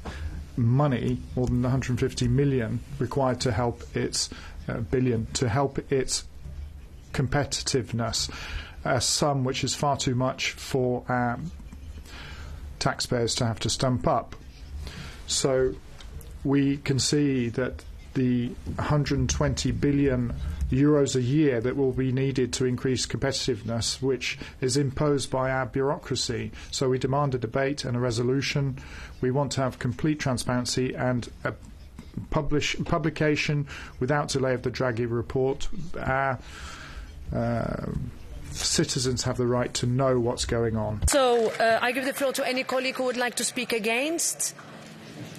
money, more than 150 million, required to help its billion, to help its competitiveness, a sum which is far too much for our taxpayers to have to stump up. So we can see that the 120 billion euros a year that will be needed to increase competitiveness, which is imposed by our bureaucracy. So we demand a debate and a resolution. We want to have complete transparency and a publication without delay of the Draghi report. Our citizens have the right to know what's going on. So I give the floor to any colleague who would like to speak against.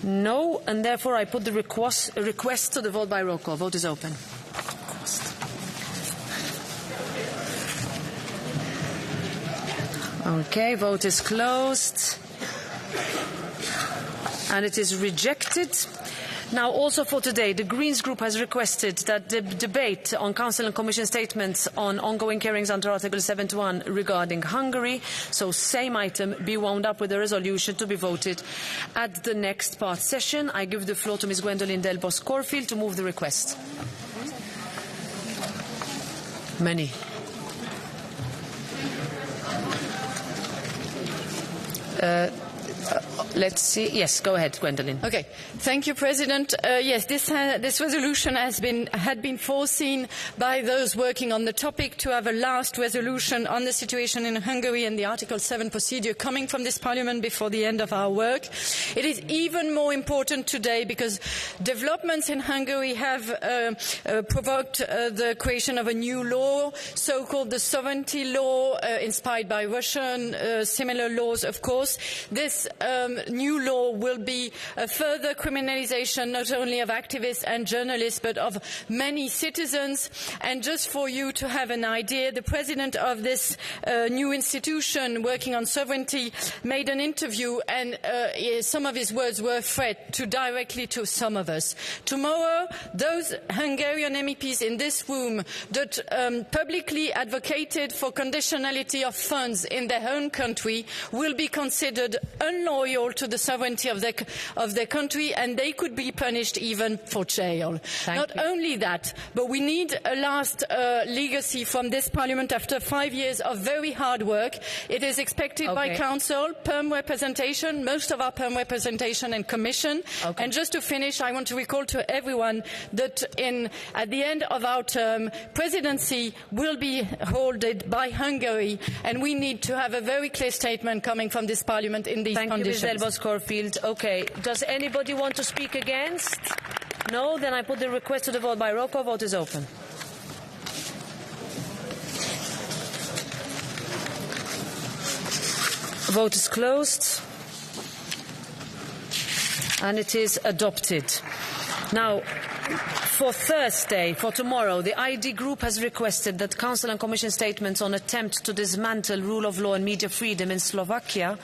No, and therefore I put the request to the vote by roll call. Vote is open. Okay, vote is closed. And it is rejected. Now, also for today, the Greens Group has requested that the debate on Council and Commission statements on ongoing hearings under Article 7.1 regarding Hungary, so same item, be wound up with a resolution to be voted at the next part session. I give the floor to Ms. Gwendoline Delbos-Corfield to move the request. Many. Let's see. Yes, go ahead, Gwendoline. Okay. Thank you, President. Yes, this resolution had been foreseen by those working on the topic to have a last resolution on the situation in Hungary and the Article 7 procedure coming from this Parliament before the end of our work. It is even more important today because developments in Hungary have provoked the creation of a new law, so-called the sovereignty law, inspired by Russian similar laws, of course. This new law will be a further criminalisation not only of activists and journalists but of many citizens. And just for you to have an idea, the president of this new institution working on sovereignty made an interview, and some of his words were a threat directly to some of us. Tomorrow, those Hungarian MEPs in this room that publicly advocated for conditionality of funds in their own country will be considered unloyal fall to the sovereignty of their country, and they could be punished even for jail. Not only that, but we need a last legacy from this Parliament after 5 years of very hard work. It is expected by Council, perm representation, most of our perm representation and Commission. And just to finish, I want to recall to everyone that at the end of our term, presidency will be held by Hungary, and we need to have a very clear statement coming from this Parliament in these conditions. Thank you, Ms. Delbos-Corfield. Okay, does anybody want to speak against? No? Then I put the request to the vote by roll call. Vote is open. Vote is closed. And it is adopted. Now, for Thursday, for tomorrow, the ID Group has requested that Council and Commission statements on attempt to dismantle rule of law and media freedom in Slovakia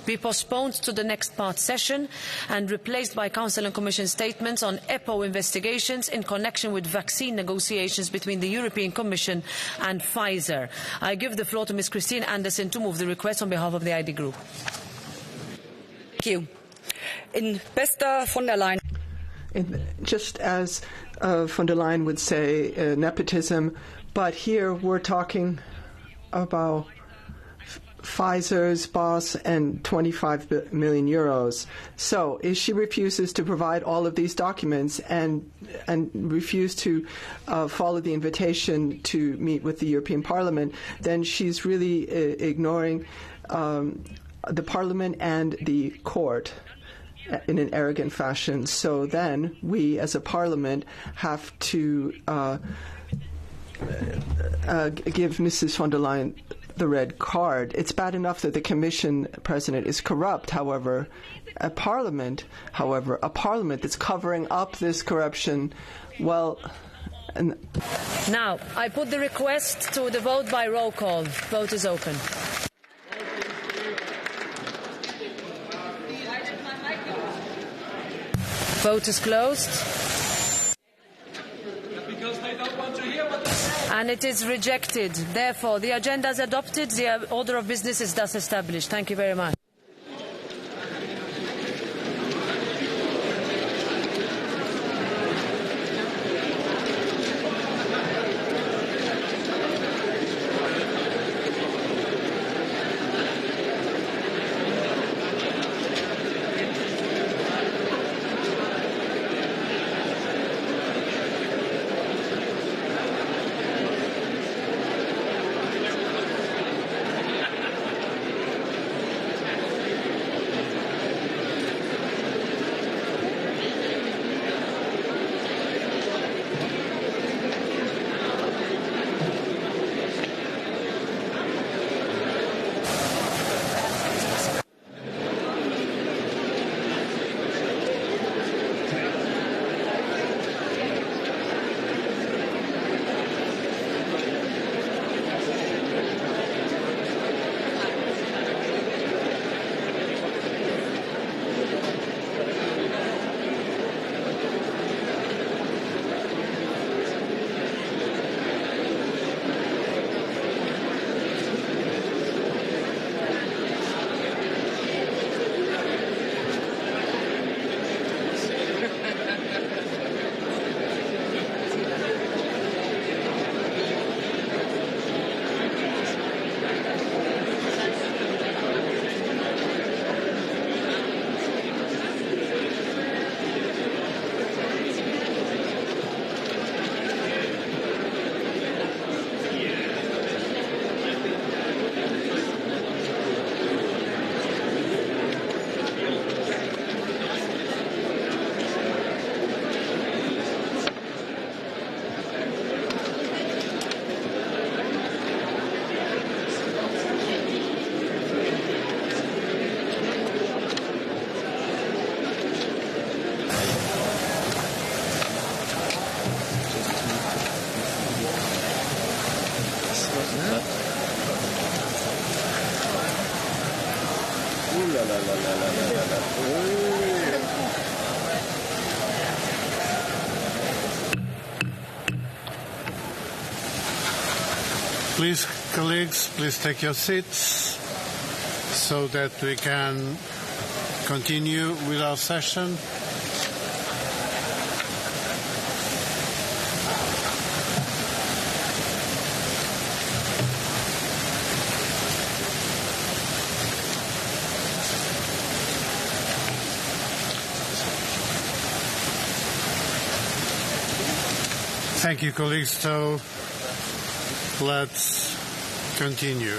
be postponed to the next part session and replaced by Council and Commission statements on EPO investigations in connection with vaccine negotiations between the European Commission and Pfizer. I give the floor to Ms. Christine Anderson to move the request on behalf of the ID Group. Thank you. In bester von der Leyen. Just as von der Leyen would say, nepotism, but here we're talking about Pfizer's boss and 25 million euros. So if she refuses to provide all of these documents and refuse to follow the invitation to meet with the European Parliament, then she's really ignoring the Parliament and the court in an arrogant fashion. So then we as a parliament have to give Mrs. von der Leyen the red card. It's bad enough that the Commission president is corrupt. However, a parliament that's covering up this corruption, well... Now, I put the request to the vote by roll call. Vote is open. Vote is closed. And it is rejected. Therefore, the agenda is adopted. The order of business is thus established. Thank you very much. Please, colleagues, please take your seats so that we can continue with our session. Thank you, colleagues. So let's continue.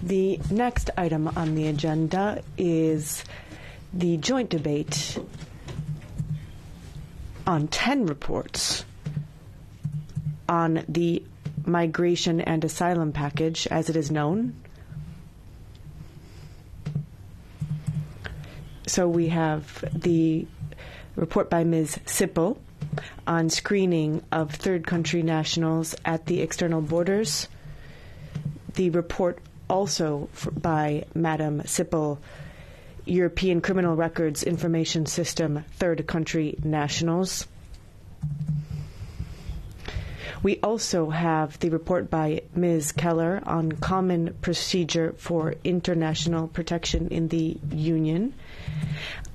The next item on the agenda is the joint debate on 10 reports on the migration and asylum package, as it is known. So we have the report by Ms. Sippel on screening of third country nationals at the external borders. The report also by Madam Sippel, European Criminal Records Information System, third country nationals. We also have the report by Ms. Keller on common procedure for international protection in the Union.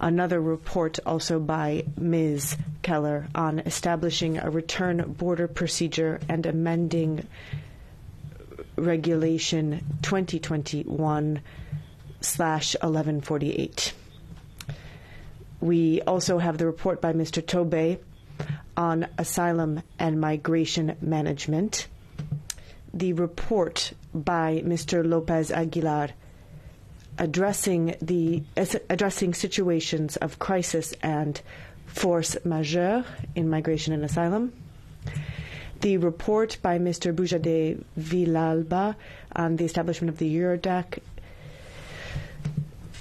Another report also by Ms. Keller on establishing a return border procedure and amending Regulation 2021/1148. We also have the report by Mr. Tobey on asylum and migration management. The report by Mr. Lopez Aguilar addressing situations of crisis and force majeure in migration and asylum. The report by Mr. Boujade Villalba on the establishment of the Eurodac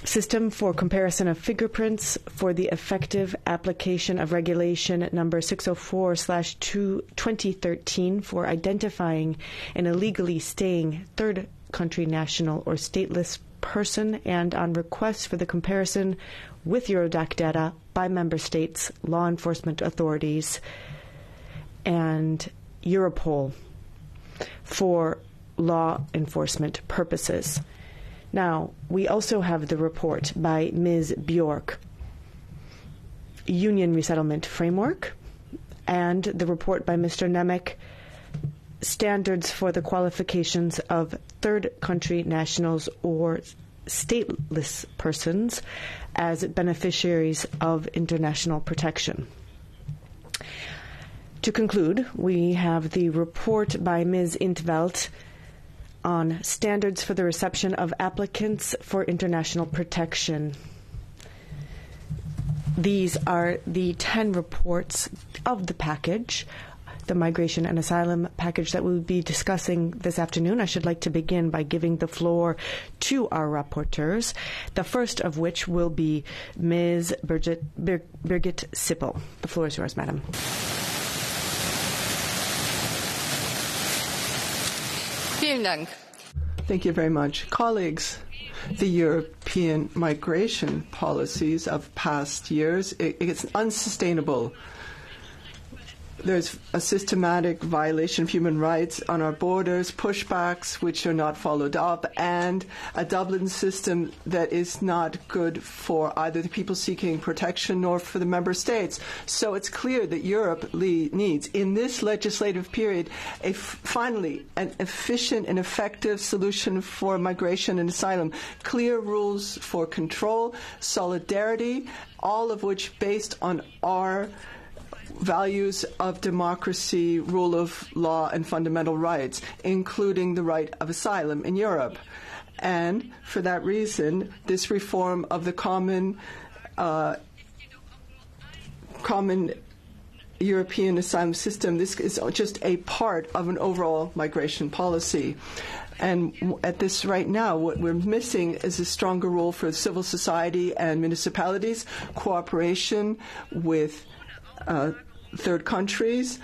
system for comparison of fingerprints for the effective application of regulation number 604/2013 for identifying an illegally staying third country national or stateless person, and on requests for the comparison with Eurodac data by member states, law enforcement authorities, and Europol for law enforcement purposes. Now, we also have the report by Ms. Bjork, Union Resettlement Framework, and the report by Mr. Nemec, Standards for the Qualifications of Third Country Nationals or Stateless Persons as Beneficiaries of International Protection. To conclude, we have the report by Ms. Intveld on standards for the reception of applicants for international protection. These are the 10 reports of the package, the migration and asylum package that we'll be discussing this afternoon. I should like to begin by giving the floor to our rapporteurs, the first of which will be Ms. Birgit Sippel. The floor is yours, Madam. Thank you very much. Colleagues, the European migration policies of past years, it's unsustainable. There's a systematic violation of human rights on our borders, pushbacks which are not followed up, and a Dublin system that is not good for either the people seeking protection nor for the member states. So it's clear that Europe needs, in this legislative period, finally an efficient and effective solution for migration and asylum, clear rules for control, solidarity, all of which based on our values of democracy, rule of law, and fundamental rights, including the right of asylum in Europe. And for that reason, this reform of the common European asylum system, this is just a part of an overall migration policy. And at this right now, what we're missing is a stronger role for civil society and municipalities, cooperation with third countries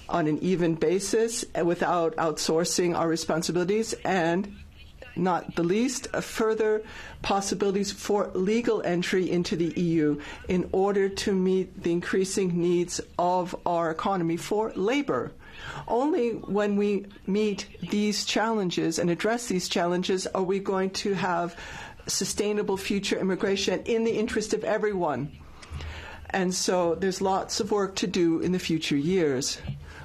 on an even basis without outsourcing our responsibilities, and not the least, further possibilities for legal entry into the EU in order to meet the increasing needs of our economy for labor. Only when we meet these challenges and address these challenges are we going to have sustainable future immigration in the interest of everyone. And so there's lots of work to do in the future years.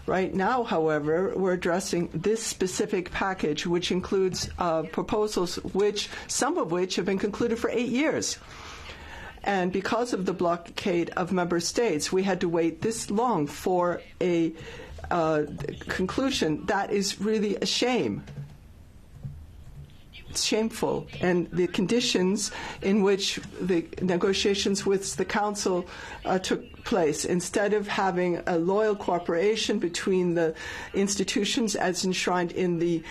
Right now, however, we're addressing this specific package, which includes proposals, some of which have been concluded for 8 years. And because of the blockade of member states, we had to wait this long for a conclusion. That is really a shame. It's shameful. And the conditions in which the negotiations with the Council took place, instead of having a loyal cooperation between the institutions as enshrined in the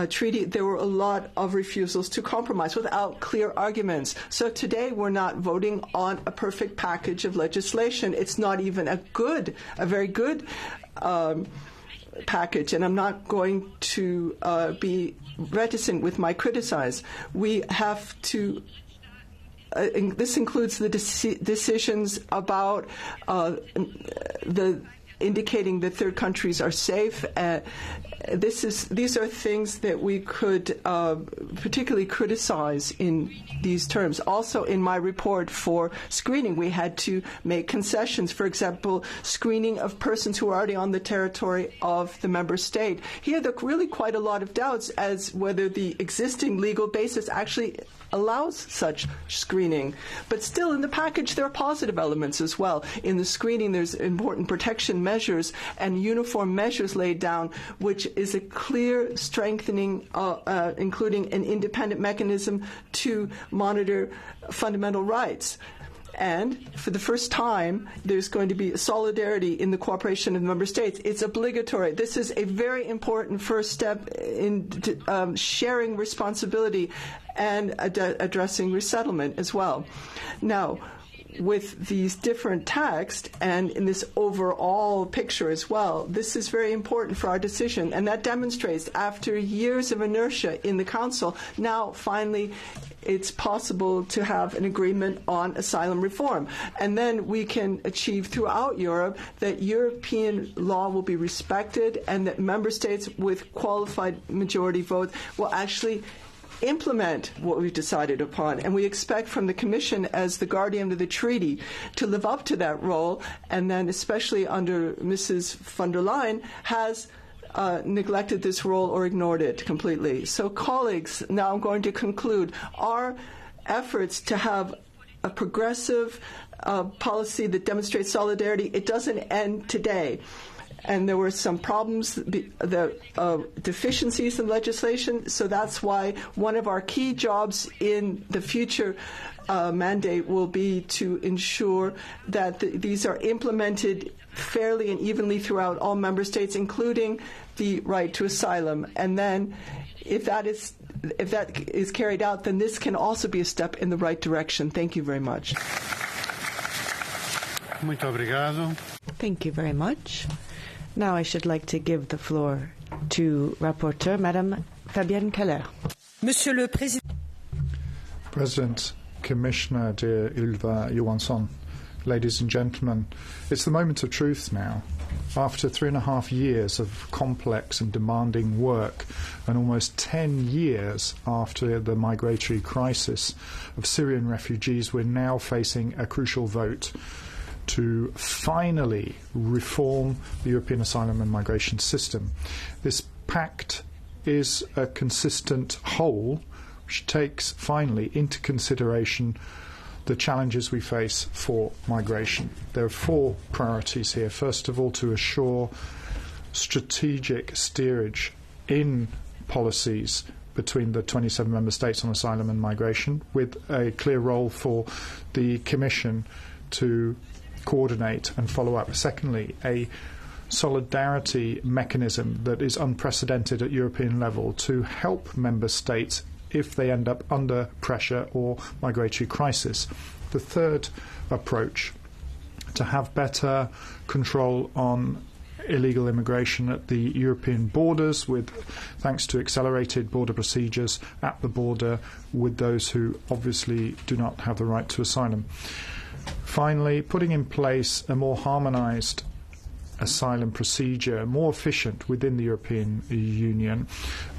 treaty, there were a lot of refusals to compromise without clear arguments. So today we're not voting on a perfect package of legislation. It's not even a very good package, and I'm not going to be reticent with my criticize. We have to this includes the decisions about indicating that third countries are safe. These are things that we could particularly criticize in these terms. Also, in my report for screening, we had to make concessions. For example, screening of persons who are already on the territory of the member state. Here, there are really quite a lot of doubts as whether the existing legal basis actually allows such screening. But still, in the package, there are positive elements as well. In the screening, there's important protection measures and uniform measures laid down, which is a clear strengthening, including an independent mechanism to monitor fundamental rights. And for the first time, there's going to be solidarity in the cooperation of the member states. It's obligatory. This is a very important first step in sharing responsibility and addressing resettlement as well. Now, with these different texts and in this overall picture as well, this is very important for our decision. And that demonstrates, after years of inertia in the Council, now finally it's possible to have an agreement on asylum reform. And then we can achieve throughout Europe that European law will be respected and that member states with qualified majority vote will actually implement what we've decided upon. And we expect from the Commission, as the guardian of the treaty, to live up to that role, and then especially under Mrs. von der Leyen, has neglected this role or ignored it completely. So, colleagues, now I'm going to conclude. Our efforts to have a progressive policy that demonstrates solidarity, it doesn't end today. And there were some problems, deficiencies in legislation, so that's why one of our key jobs in the future mandate will be to ensure that these are implemented fairly and evenly throughout all member states, including the right to asylum. And then if that is carried out, then this can also be a step in the right direction. Thank you very much. Muito obrigado. Thank you very much. Now I should like to give the floor to Rapporteur, Madame Fabienne Keller. Monsieur le Président. President, Commissioner, dear Ylva Johansson, ladies and gentlemen, it's the moment of truth now. After 3.5 years of complex and demanding work, and almost 10 years after the migratory crisis of Syrian refugees, we're now facing a crucial vote to finally reform the European asylum and migration system. This pact is a consistent whole which takes finally into consideration the challenges we face for migration. There are 4 priorities here. First of all, to assure strategic steerage in policies between the 27 member states on asylum and migration, with a clear role for the Commission to coordinate and follow up. Secondly, a solidarity mechanism that is unprecedented at European level to help member states if they end up under pressure or migratory crisis. The third approach, to have better control on illegal immigration at the European borders, thanks to accelerated border procedures at the border with those who obviously do not have the right to asylum. Finally, putting in place a more harmonised asylum procedure, more efficient within the European Union,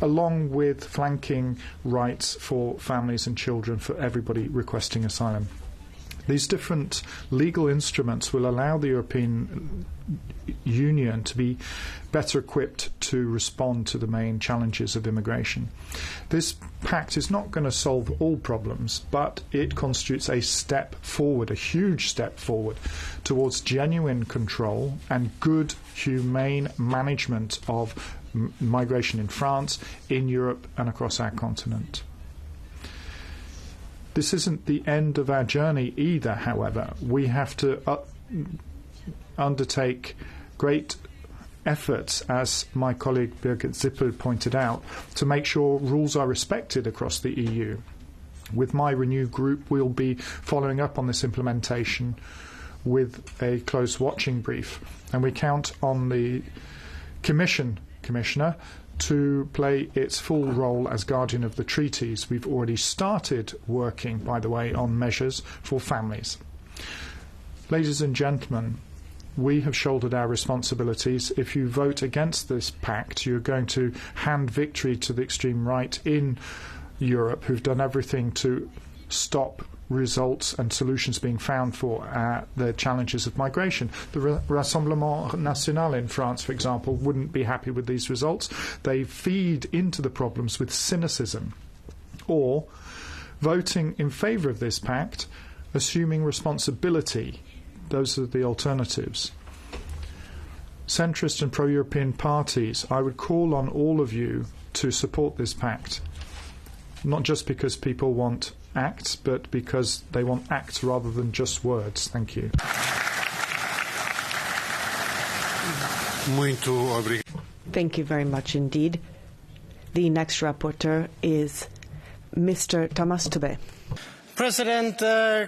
along with flanking rights for families and children for everybody requesting asylum. These different legal instruments will allow the European Union to be better equipped to respond to the main challenges of immigration. This pact is not going to solve all problems, but it constitutes a step forward, a huge step forward, towards genuine control and good, humane management of migration in France, in Europe and across our continent. This isn't the end of our journey either, however. We have to undertake great efforts, as my colleague Birgit Zippel pointed out, to make sure rules are respected across the EU. With my Renew group, we'll be following up on this implementation with a close watching brief, and we count on the Commissioner to play its full role as guardian of the treaties. We've already started working, by the way, on measures for families. Ladies and gentlemen, we have shouldered our responsibilities. If you vote against this pact, you're going to hand victory to the extreme right in Europe, who've done everything to stop results and solutions being found for the challenges of migration. The Rassemblement National in France, for example, wouldn't be happy with these results. They feed into the problems with cynicism. Or voting in favour of this pact, assuming responsibility. Those are the alternatives. Centrist and pro-European parties, I would call on all of you to support this pact, not just because people want acts, but because they want acts rather than just words. Thank you. Thank you very much indeed. The next rapporteur is Mr. Thomas Tobe. President,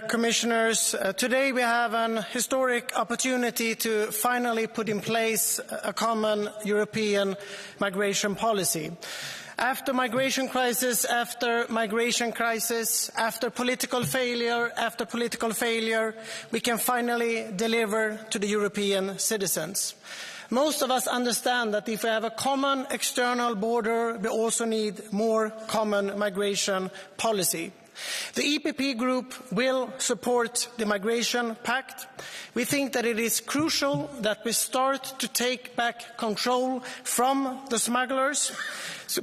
Commissioners, today we have an historic opportunity to finally put in place a common European migration policy. After migration crisis, after migration crisis, after political failure, we can finally deliver to the European citizens. Most of us understand that if we have a common external border, we also need more common migration policy. The EPP Group will support the Migration Pact. We think that it is crucial that we start to take back control from the smugglers,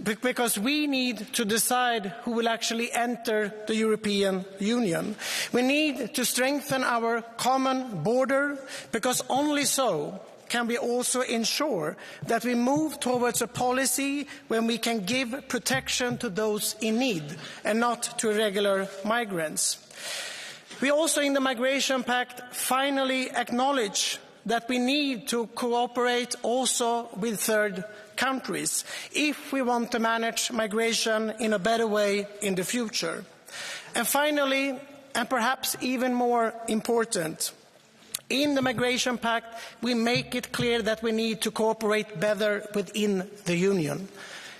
because we need to decide who will actually enter the European Union. We need to strengthen our common border, because only so can we also ensure that we move towards a policy when we can give protection to those in need and not to irregular migrants. We also, in the Migration Pact, finally acknowledge that we need to cooperate also with third countries if we want to manage migration in a better way in the future. And finally, and perhaps even more important, in the Migration Pact, we make it clear that we need to cooperate better within the Union.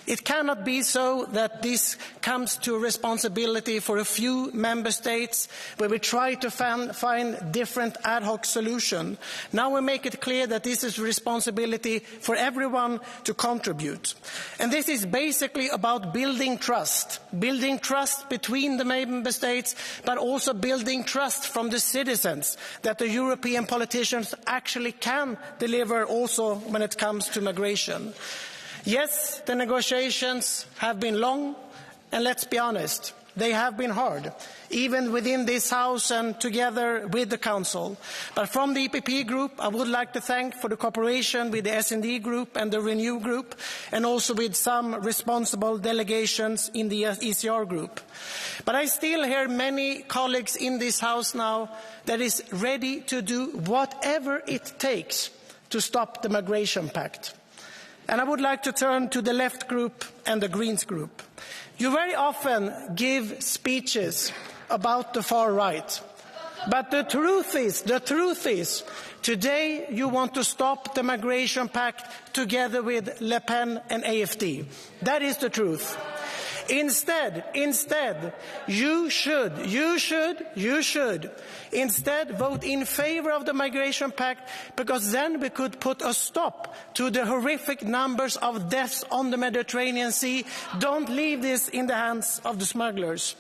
It cannot be so that this comes to responsibility for a few member states where we try to find different ad hoc solutions. Now we make it clear that this is a responsibility for everyone to contribute. And this is basically about building trust between the member states, but also building trust from the citizens that the European politicians actually can deliver also when it comes to migration. Yes, the negotiations have been long, and let's be honest, they have been hard, even within this House and together with the Council. But from the EPP Group, I would like to thank for the cooperation with the S&D Group and the Renew Group, and also with some responsible delegations in the ECR Group. But I still hear many colleagues in this House now that is ready to do whatever it takes to stop the Migration Pact. And I would like to turn to the Left Group and the Greens Group. You very often give speeches about the far right. But the truth is, today you want to stop the migration pact together with Le Pen and AfD. That is the truth. Instead, you should instead vote in favor of the migration pact, because then we could put a stop to the horrific numbers of deaths on the Mediterranean Sea. Don't leave this in the hands of the smugglers.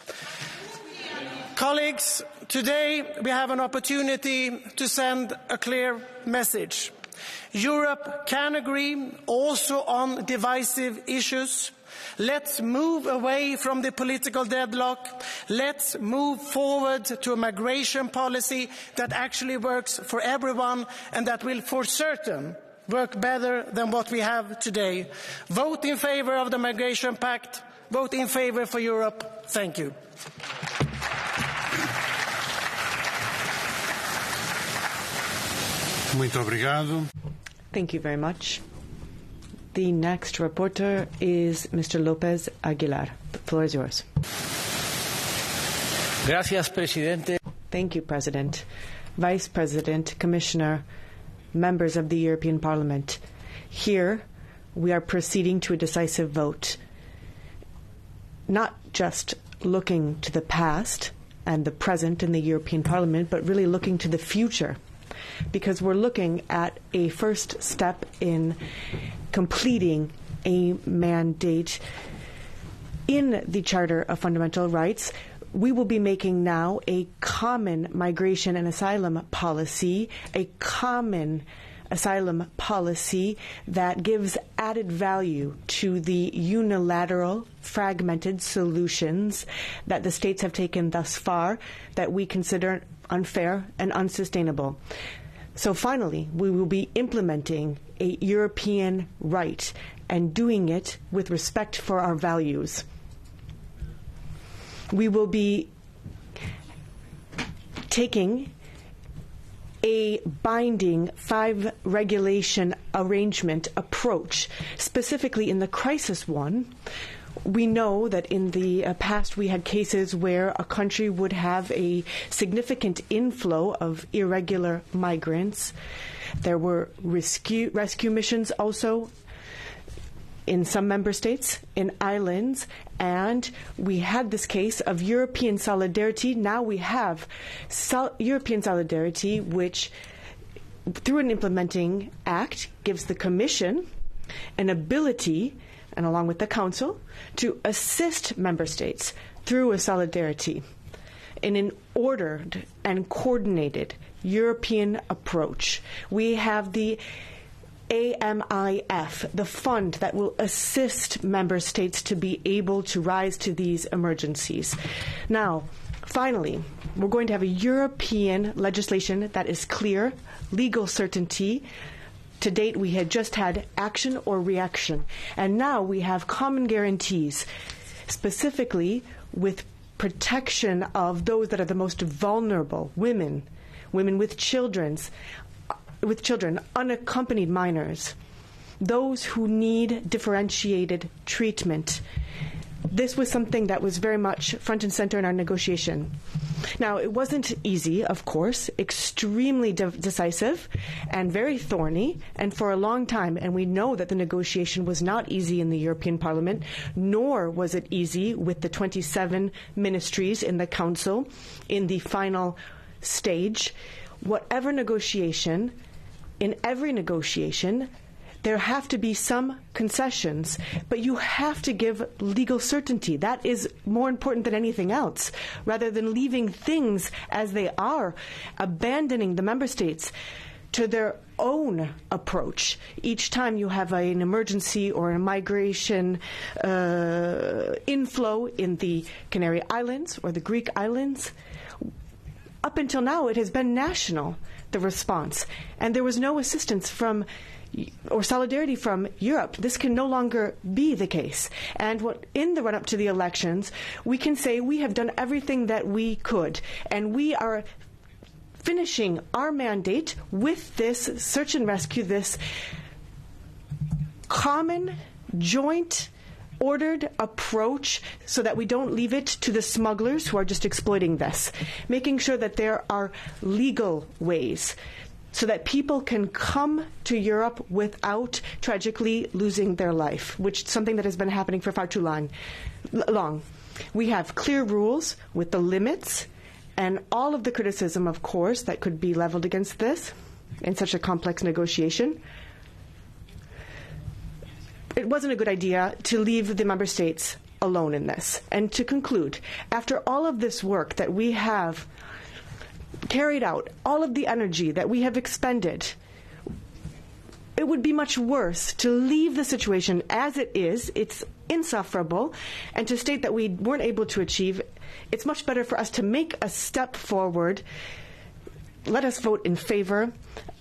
Colleagues, today we have an opportunity to send a clear message. Europe can agree also on divisive issues. Let's move away from the political deadlock. Let's move forward to a migration policy that actually works for everyone and that will for certain work better than what we have today. Vote in favor of the migration pact. Vote in favor for Europe. Thank you. Muito obrigado. Thank you very much. The next reporter is Mr. López Aguilar. The floor is yours. Gracias, Presidente. Thank you, President. Vice President, Commissioner, members of the European Parliament. Here, we are proceeding to a decisive vote. Not just looking to the past and the present in the European Parliament, but really looking to the future. Because we're looking at a first step in completing a mandate in the Charter of Fundamental Rights. We will be making now a common migration and asylum policy, a common asylum policy that gives added value to the unilateral, fragmented solutions that the states have taken thus far that we consider unfair and unsustainable. So finally, we will be implementing a European right and doing it with respect for our values. We will be taking a binding 5-regulation arrangement approach, specifically in the crisis one. We know that in the past we had cases where a country would have a significant inflow of irregular migrants. There were rescue missions also in some member states, in islands, and we had this case of European solidarity. Now we have European solidarity, which, through an implementing act, gives the Commission an ability, and along with the Council, to assist member states through a solidarity in an ordered and coordinated European approach. We have the AMIF, the fund that will assist member states to be able to rise to these emergencies. Now, finally, we're going to have a European legislation that is clear, legal certainty. To date, we had just had action or reaction, and now we have common guarantees, specifically with protection of those that are the most vulnerable, women with children, unaccompanied minors, those who need differentiated treatment. This was something that was very much front and center in our negotiation. Now, it wasn't easy, of course, extremely decisive and very thorny, and for a long time, and we know that the negotiation was not easy in the European Parliament, nor was it easy with the 27 ministries in the Council in the final stage. Whatever negotiation, in every negotiation, there have to be some concessions, but you have to give legal certainty. That is more important than anything else, rather than leaving things as they are, abandoning the member states to their own approach. Each time you have an emergency or a migration inflow in the Canary Islands or the Greek islands, up until now it has been national, the response, and there was no assistance from or solidarity from Europe. This can no longer be the case. And in the run-up to the elections, we can say we have done everything that we could, and we are finishing our mandate with this search and rescue, this common, joint ordered approach so that we don't leave it to the smugglers who are just exploiting this, making sure that there are legal ways so that people can come to Europe without tragically losing their life, which is something that has been happening for far too long. We have clear rules with the limits and all of the criticism, of course, that could be leveled against this in such a complex negotiation. It wasn't a good idea to leave the member states alone in this. And to conclude, after all of this work that we have carried out, all of the energy that we have expended, it would be much worse to leave the situation as it is. It's insufferable. And to state that we weren't able to achieve, it's much better for us to make a step forward. Let us vote in favor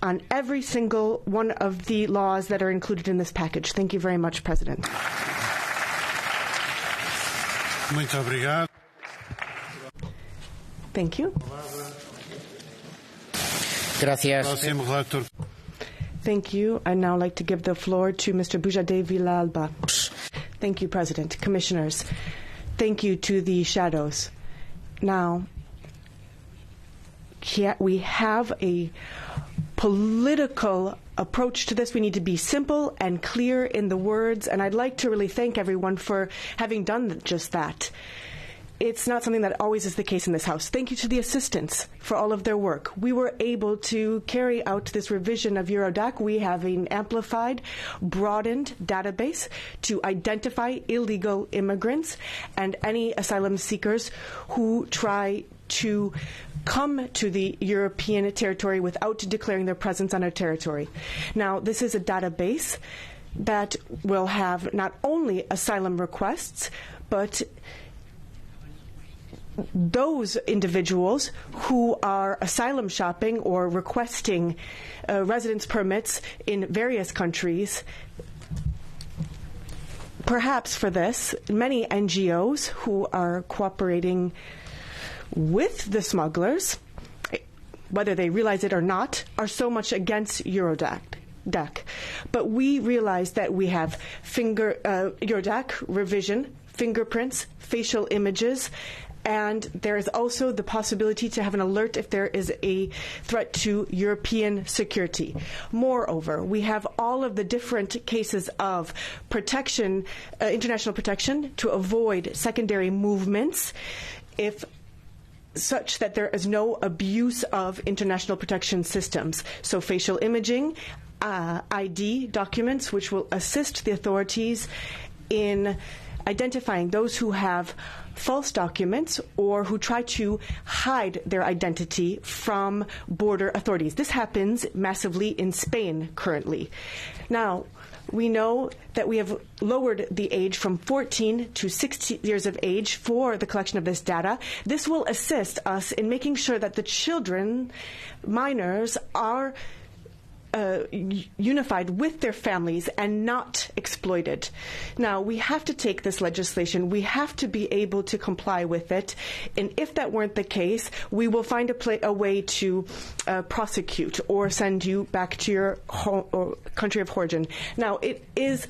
on every single one of the laws that are included in this package. Thank you very much, President. Muito obrigado. Thank you. Gracias. Thank you. I'd now like to give the floor to Mr. Bujade Villalba. Thank you, President. Commissioners, thank you to the shadows. Now, we have a political approach to this. We need to be simple and clear in the words, and I'd like to really thank everyone for having done just that. It's not something that always is the case in this House. Thank you to the assistants for all of their work. We were able to carry out this revision of Eurodac. We have an amplified, broadened database to identify illegal immigrants and any asylum seekers who try to come to the European territory without declaring their presence on our territory. Now, this is a database that will have not only asylum requests, but those individuals who are asylum shopping or requesting residence permits in various countries. Perhaps for this, many NGOs who are cooperating with the smugglers, whether they realize it or not, are so much against Eurodac. But we realize that we have Eurodac revision, fingerprints, facial images, and there is also the possibility to have an alert if there is a threat to European security. Moreover, we have all of the different cases of protection, international protection, to avoid secondary movements, if such that there is no abuse of international protection systems. So facial imaging, ID documents, which will assist the authorities in identifying those who have false documents or who try to hide their identity from border authorities. This happens massively in Spain currently. Now, we know that we have lowered the age from 14 to 60 years of age for the collection of this data. This will assist us in making sure that the children, minors, are unified with their families and not exploited. Now, we have to take this legislation. We have to be able to comply with it. And if that weren't the case, we will find a way to prosecute or send you back to your home or country of origin. Now, it is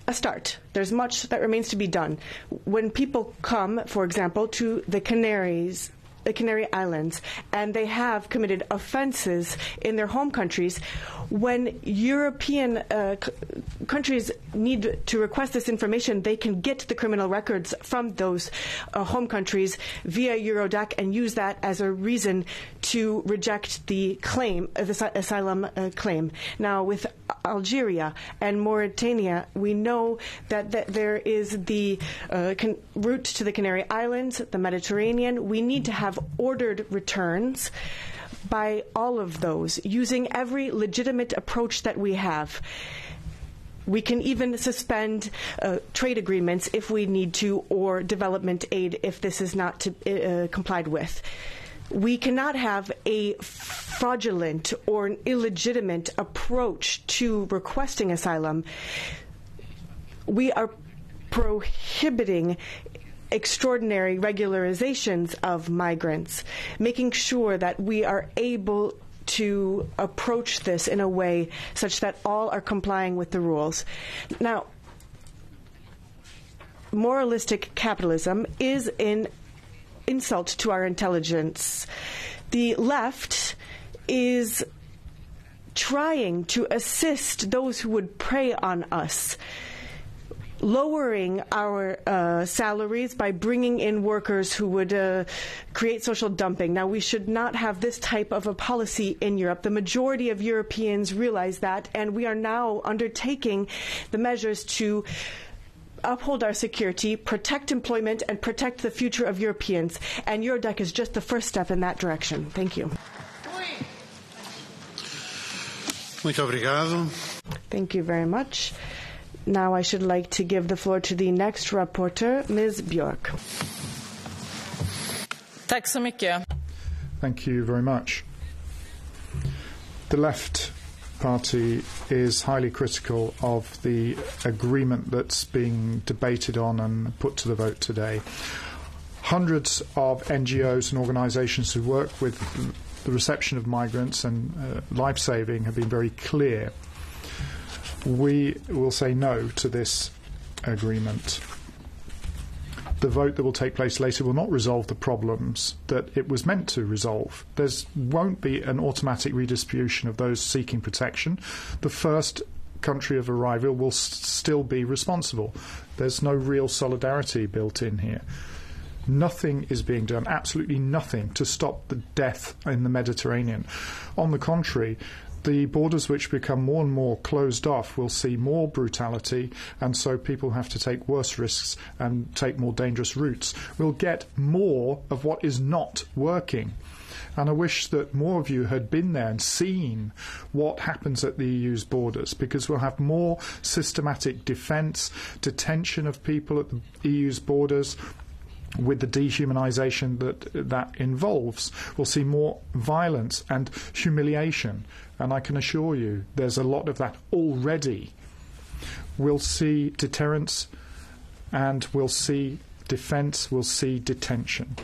a start. There's much that remains to be done. When people come, for example, to the Canary Islands, and they have committed offenses in their home countries, when European countries need to request this information, they can get the criminal records from those home countries via Eurodac and use that as a reason to reject the claim, the asylum claim. Now, with Algeria and Mauritania, we know that there is the route to the Canary Islands, the Mediterranean. We need to have ordered returns by all of those, using every legitimate approach that we have. We can even suspend trade agreements if we need to, or development aid if this is not complied with. We cannot have a fraudulent or an illegitimate approach to requesting asylum. We are prohibiting extraordinary regularizations of migrants, making sure that we are able to approach this in a way such that all are complying with the rules. Now, moralistic capitalism is an insult to our intelligence. The left is trying to assist those who would prey on us, lowering our salaries by bringing in workers who would create social dumping. Now, we should not have this type of a policy in Europe. The majority of Europeans realize that, and we are now undertaking the measures to uphold our security, protect employment, and protect the future of Europeans. And Eurodac is just the first step in that direction. Thank you. Muito obrigado. Thank you very much. Now I should like to give the floor to the next rapporteur, Ms. Björk. Tack så mycket. Thank you very much. The Left Party is highly critical of the agreement that's being debated on and put to the vote today. Hundreds of NGOs and organisations who work with the reception of migrants and life-saving have been very clear. We will say no to this agreement. The vote that will take place later will not resolve the problems that it was meant to resolve. There won't be an automatic redistribution of those seeking protection. The first country of arrival will still be responsible. There's no real solidarity built in here. Nothing is being done, absolutely nothing, to stop the death in the Mediterranean. On the contrary, the borders which become more and more closed off will see more brutality, and so people have to take worse risks and take more dangerous routes. We'll get more of what is not working. And I wish that more of you had been there and seen what happens at the EU's borders, because we'll have more systematic defence, detention of people at the EU's borders, with the dehumanisation that involves. We'll see more violence and humiliation, and I can assure you there's a lot of that already. We'll see deterrence, and we'll see defence, we'll see detention.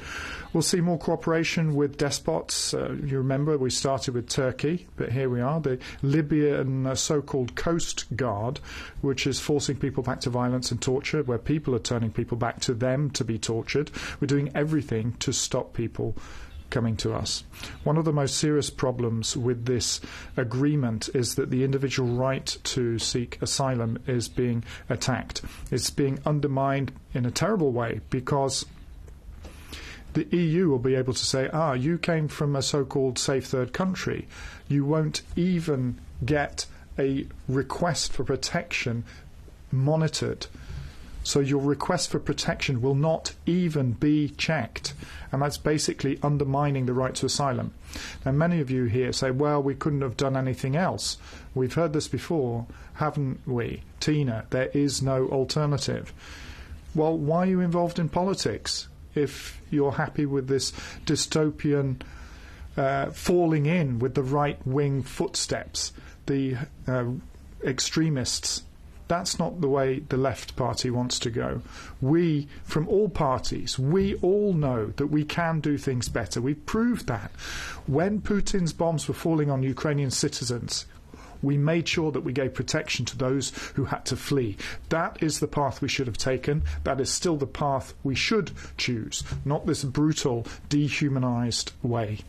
We'll see more cooperation with despots. You remember we started with Turkey, but here we are, the Libyan so-called Coast Guard, which is forcing people back to violence and torture, where people are turning people back to them to be tortured. We're doing everything to stop people coming to us. One of the most serious problems with this agreement is that the individual right to seek asylum is being attacked. It's being undermined in a terrible way, because the EU will be able to say, you came from a so-called safe third country. You won't even get a request for protection monitored. So your request for protection will not even be checked. And that's basically undermining the right to asylum. Now, many of you here say, well, we couldn't have done anything else. We've heard this before, haven't we? Tina, there is no alternative. Well, why are you involved in politics if you're happy with this dystopian falling in with the right-wing footsteps, the extremists? That's not the way the Left Party wants to go. We, from all parties, we all know that we can do things better. We've proved that. When Putin's bombs were falling on Ukrainian citizens, we made sure that we gave protection to those who had to flee. That is the path we should have taken. That is still the path we should choose, not this brutal, dehumanised way.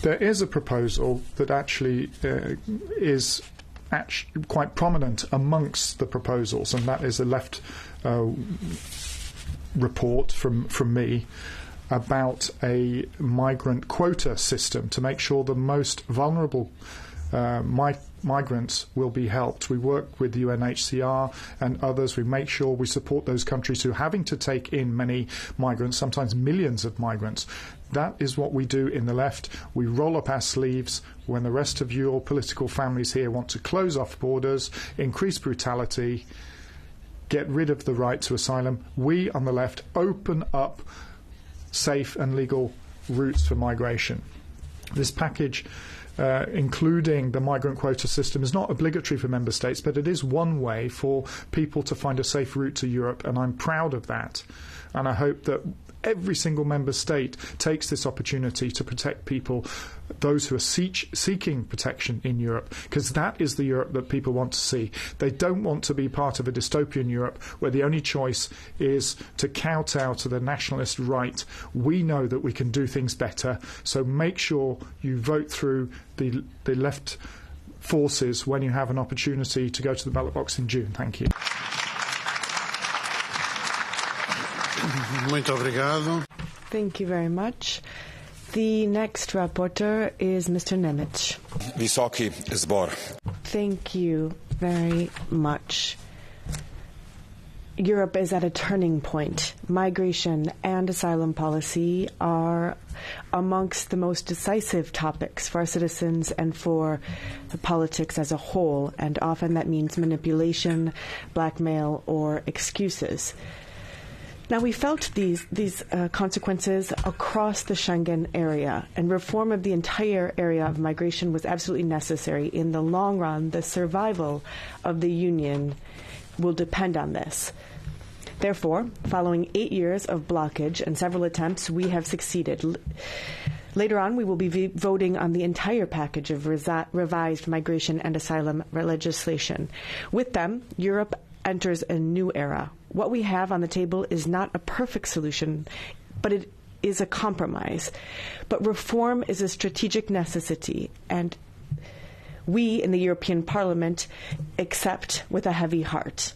There is a proposal that actually is quite prominent amongst the proposals, and that is a Left report from me about a migrant quota system to make sure the most vulnerable migrants will be helped. We work with UNHCR and others. We make sure we support those countries who are having to take in many migrants, sometimes millions of migrants. That is what we do in the Left. We roll up our sleeves when the rest of your political families here want to close off borders, increase brutality, get rid of the right to asylum. We on the Left open up safe and legal routes for migration. This package, including the migrant quota system, is not obligatory for member states, but it is one way for people to find a safe route to Europe, and I'm proud of that. And I hope that every single member state takes this opportunity to protect people, those who are seeking protection in Europe, because that is the Europe that people want to see. They don't want to be part of a dystopian Europe where the only choice is to kowtow to the nationalist right. We know that we can do things better, so make sure you vote through the left forces when you have an opportunity to go to the ballot box in June. Thank you. Muito obrigado. Thank you very much. The next rapporteur is Mr. Nemec. Wysoki Zbor. Thank you very much. Europe is at a turning point. Migration and asylum policy are amongst the most decisive topics for our citizens and for politics as a whole, and often that means manipulation, blackmail, or excuses. Now, we felt these consequences across the Schengen area, and reform of the entire area of migration was absolutely necessary. In the long run, the survival of the Union will depend on this. Therefore, following 8 years of blockage and several attempts, we have succeeded. Later on, we will be voting on the entire package of revised migration and asylum legislation. With them, Europe enters a new era. What we have on the table is not a perfect solution, but it is a compromise. But reform is a strategic necessity, and we in the European Parliament accept with a heavy heart.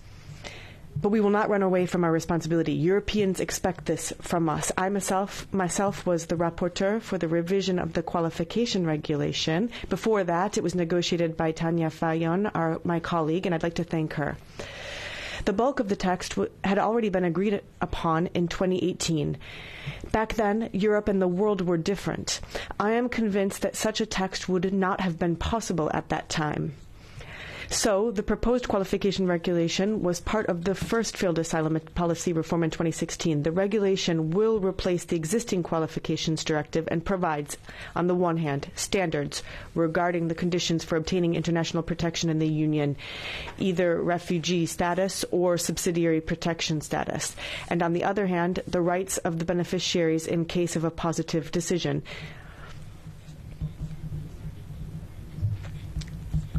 But we will not run away from our responsibility. Europeans expect this from us. I myself was the rapporteur for the revision of the qualification regulation. Before that, it was negotiated by Tanja Fajon, my colleague, and I'd like to thank her. The bulk of the text had already been agreed upon in 2018. Back then, Europe and the world were different. I am convinced that such a text would not have been possible at that time. So, the proposed qualification regulation was part of the first failed asylum policy reform in 2016. The regulation will replace the existing qualifications directive and provides, on the one hand, standards regarding the conditions for obtaining international protection in the Union, either refugee status or subsidiary protection status, and on the other hand, the rights of the beneficiaries in case of a positive decision.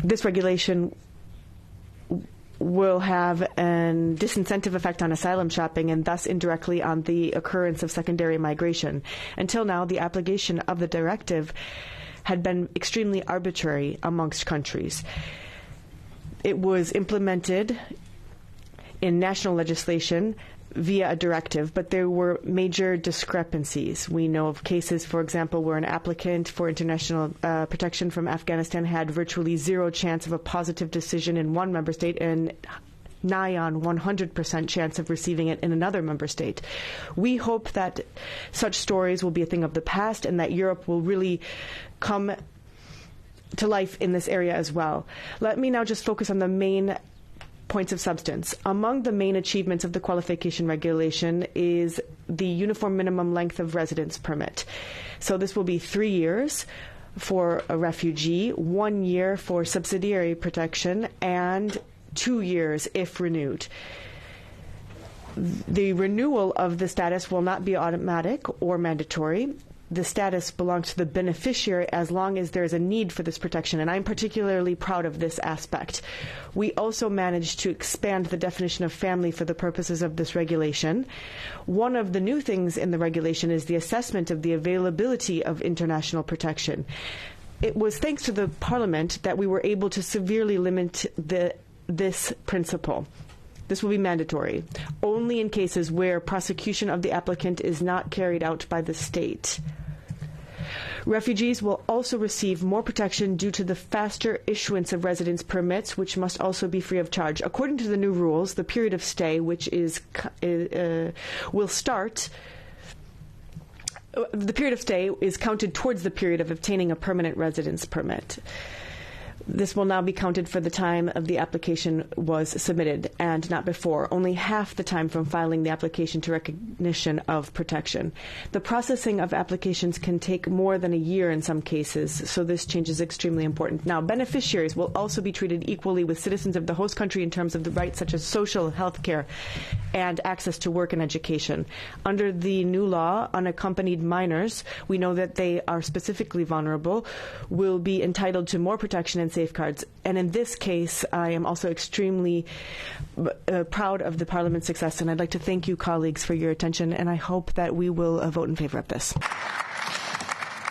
This regulation will have a disincentive effect on asylum shopping and thus indirectly on the occurrence of secondary migration. Until now, the application of the directive had been extremely arbitrary amongst countries. It was implemented in national legislation via a directive, but there were major discrepancies. We know of cases, for example, where an applicant for international protection from Afghanistan had virtually zero chance of a positive decision in one member state and nigh on 100% chance of receiving it in another member state. We hope that such stories will be a thing of the past and that Europe will really come to life in this area as well. Let me now just focus on the main points of substance. Among the main achievements of the qualification regulation is the uniform minimum length of residence permit. So this will be 3 years for a refugee, 1 year for subsidiary protection, and 2 years if renewed. The renewal of the status will not be automatic or mandatory. The status belongs to the beneficiary as long as there is a need for this protection, and I'm particularly proud of this aspect. We also managed to expand the definition of family for the purposes of this regulation. One of the new things in the regulation is the assessment of the availability of international protection. It was thanks to the Parliament that we were able to severely limit this principle. This will be mandatory, only in cases where prosecution of the applicant is not carried out by the state. Refugees will also receive more protection due to the faster issuance of residence permits, which must also be free of charge. According to the new rules, the period of stay, which will start. The period of stay is counted towards the period of obtaining a permanent residence permit. This will now be counted for the time of the application was submitted and not before, only half the time from filing the application to recognition of protection. The processing of applications can take more than a year in some cases, so this change is extremely important. Now, beneficiaries will also be treated equally with citizens of the host country in terms of the rights such as social, health care, and access to work and education. Under the new law, unaccompanied minors, we know that they are specifically vulnerable, will be entitled to more protection and safeguards. And in this case, I am also extremely proud of the Parliament's success, and I'd like to thank you, colleagues, for your attention, and I hope that we will vote in favor of this.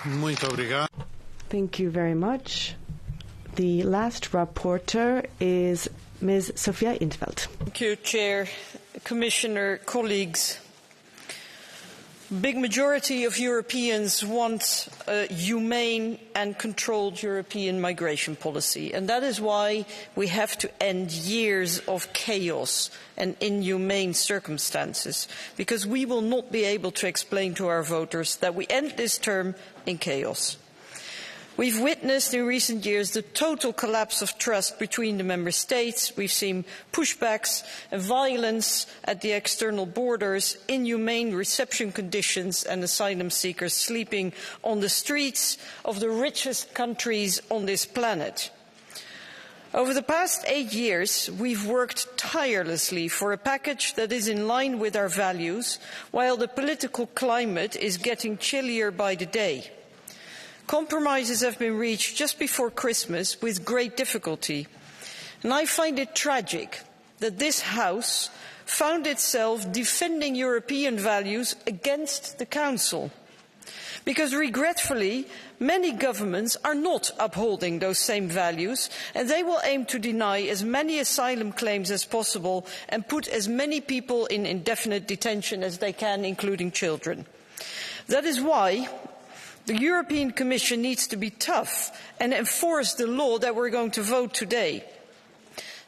Muito obrigado. Thank you very much. The last rapporteur is Ms. Sofia in 't Veld. Thank you, Chair, Commissioner, colleagues. Big majority of Europeans want a humane and controlled European migration policy, and that is why we have to end years of chaos and inhumane circumstances, because we will not be able to explain to our voters that we end this term in chaos. We've witnessed in recent years the total collapse of trust between the member states. We've seen pushbacks and violence at the external borders, inhumane reception conditions and asylum seekers sleeping on the streets of the richest countries on this planet. Over the past 8 years, we've worked tirelessly for a package that is in line with our values, while the political climate is getting chillier by the day. Compromises have been reached just before Christmas with great difficulty. And I find it tragic that this House found itself defending European values against the Council. Because regretfully, many governments are not upholding those same values, and they will aim to deny as many asylum claims as possible and put as many people in indefinite detention as they can, including children. That is why the European Commission needs to be tough and enforce the law that we're going to vote today.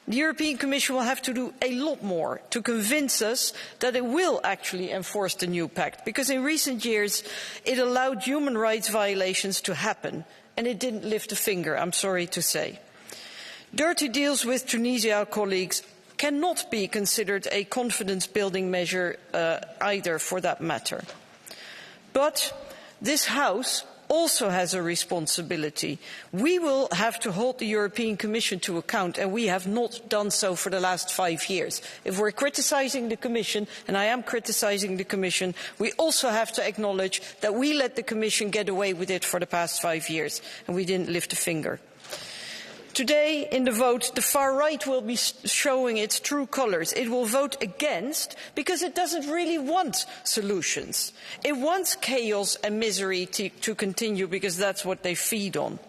The European Commission will have to do a lot more to convince us that it will actually enforce the new pact, because in recent years it allowed human rights violations to happen and it didn't lift a finger, I'm sorry to say. Dirty deals with Tunisia, colleagues, cannot be considered a confidence-building measure either, for that matter. But this House also has a responsibility. We will have to hold the European Commission to account, and we have not done so for the last 5 years. If we're criticising the Commission, and I am criticising the Commission, we also have to acknowledge that we let the Commission get away with it for the past 5 years, and we didn't lift a finger. Today, in the vote, the far right will be showing its true colours. It will vote against because it doesn't really want solutions. It wants chaos and misery to continue because that's what they feed on.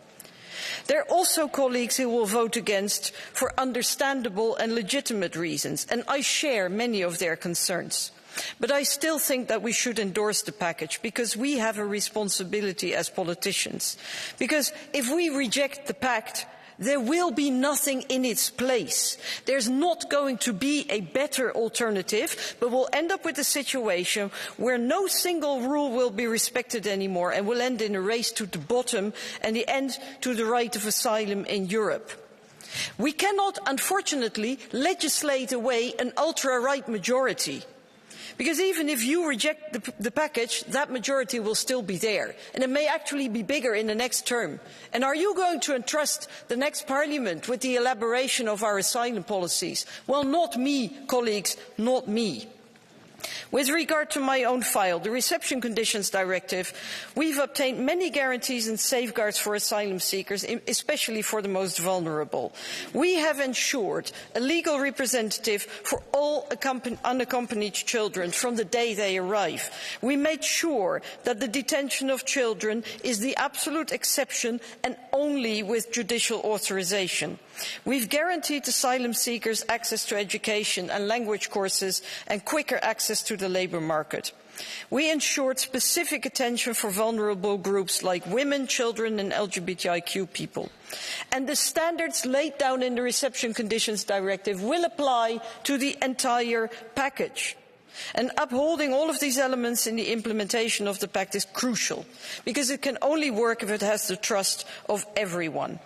There are also colleagues who will vote against for understandable and legitimate reasons, and I share many of their concerns. But I still think that we should endorse the package because we have a responsibility as politicians. Because if we reject the pact, there will be nothing in its place. There's not going to be a better alternative, but we'll end up with a situation where no single rule will be respected anymore, and we'll end in a race to the bottom and the end to the right of asylum in Europe. We cannot, unfortunately, legislate away an ultra-right majority. Because even if you reject the package, that majority will still be there. And it may actually be bigger in the next term. And are you going to entrust the next parliament with the elaboration of our asylum policies? Well, not me, colleagues, not me. With regard to my own file, the Reception Conditions Directive, we've obtained many guarantees and safeguards for asylum seekers, especially for the most vulnerable. We have ensured a legal representative for all unaccompanied children from the day they arrive. We made sure that the detention of children is the absolute exception and only with judicial authorization. We've guaranteed asylum seekers access to education and language courses and quicker access to the labour market. We ensured specific attention for vulnerable groups like women, children and LGBTIQ people. And the standards laid down in the Reception Conditions Directive will apply to the entire package. And upholding all of these elements in the implementation of the pact is crucial, because it can only work if it has the trust of everyone.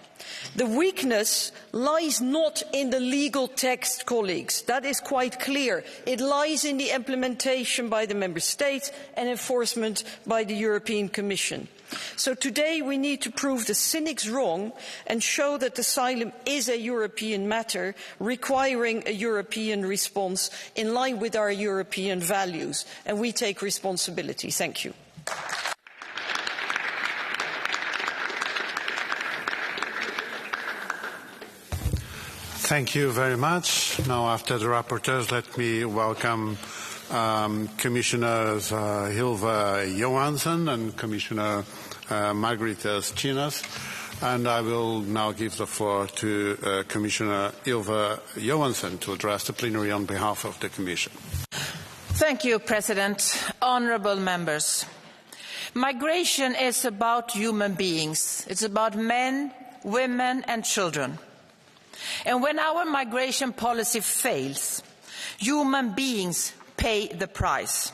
The weakness lies not in the legal text, colleagues. That is quite clear. It lies in the implementation by the Member States and enforcement by the European Commission. So today we need to prove the cynics wrong and show that asylum is a European matter, requiring a European response in line with our European values. And we take responsibility. Thank you. Thank you very much. Now, after the rapporteurs, let me welcome Commissioners Hilva Johansson and Commissioner Margrethe Schinas. And I will now give the floor to Commissioner Hilva Johansson to address the plenary on behalf of the Commission. Thank you, President. Honourable members. Migration is about human beings. It's about men, women and children. And when our migration policy fails, human beings pay the price.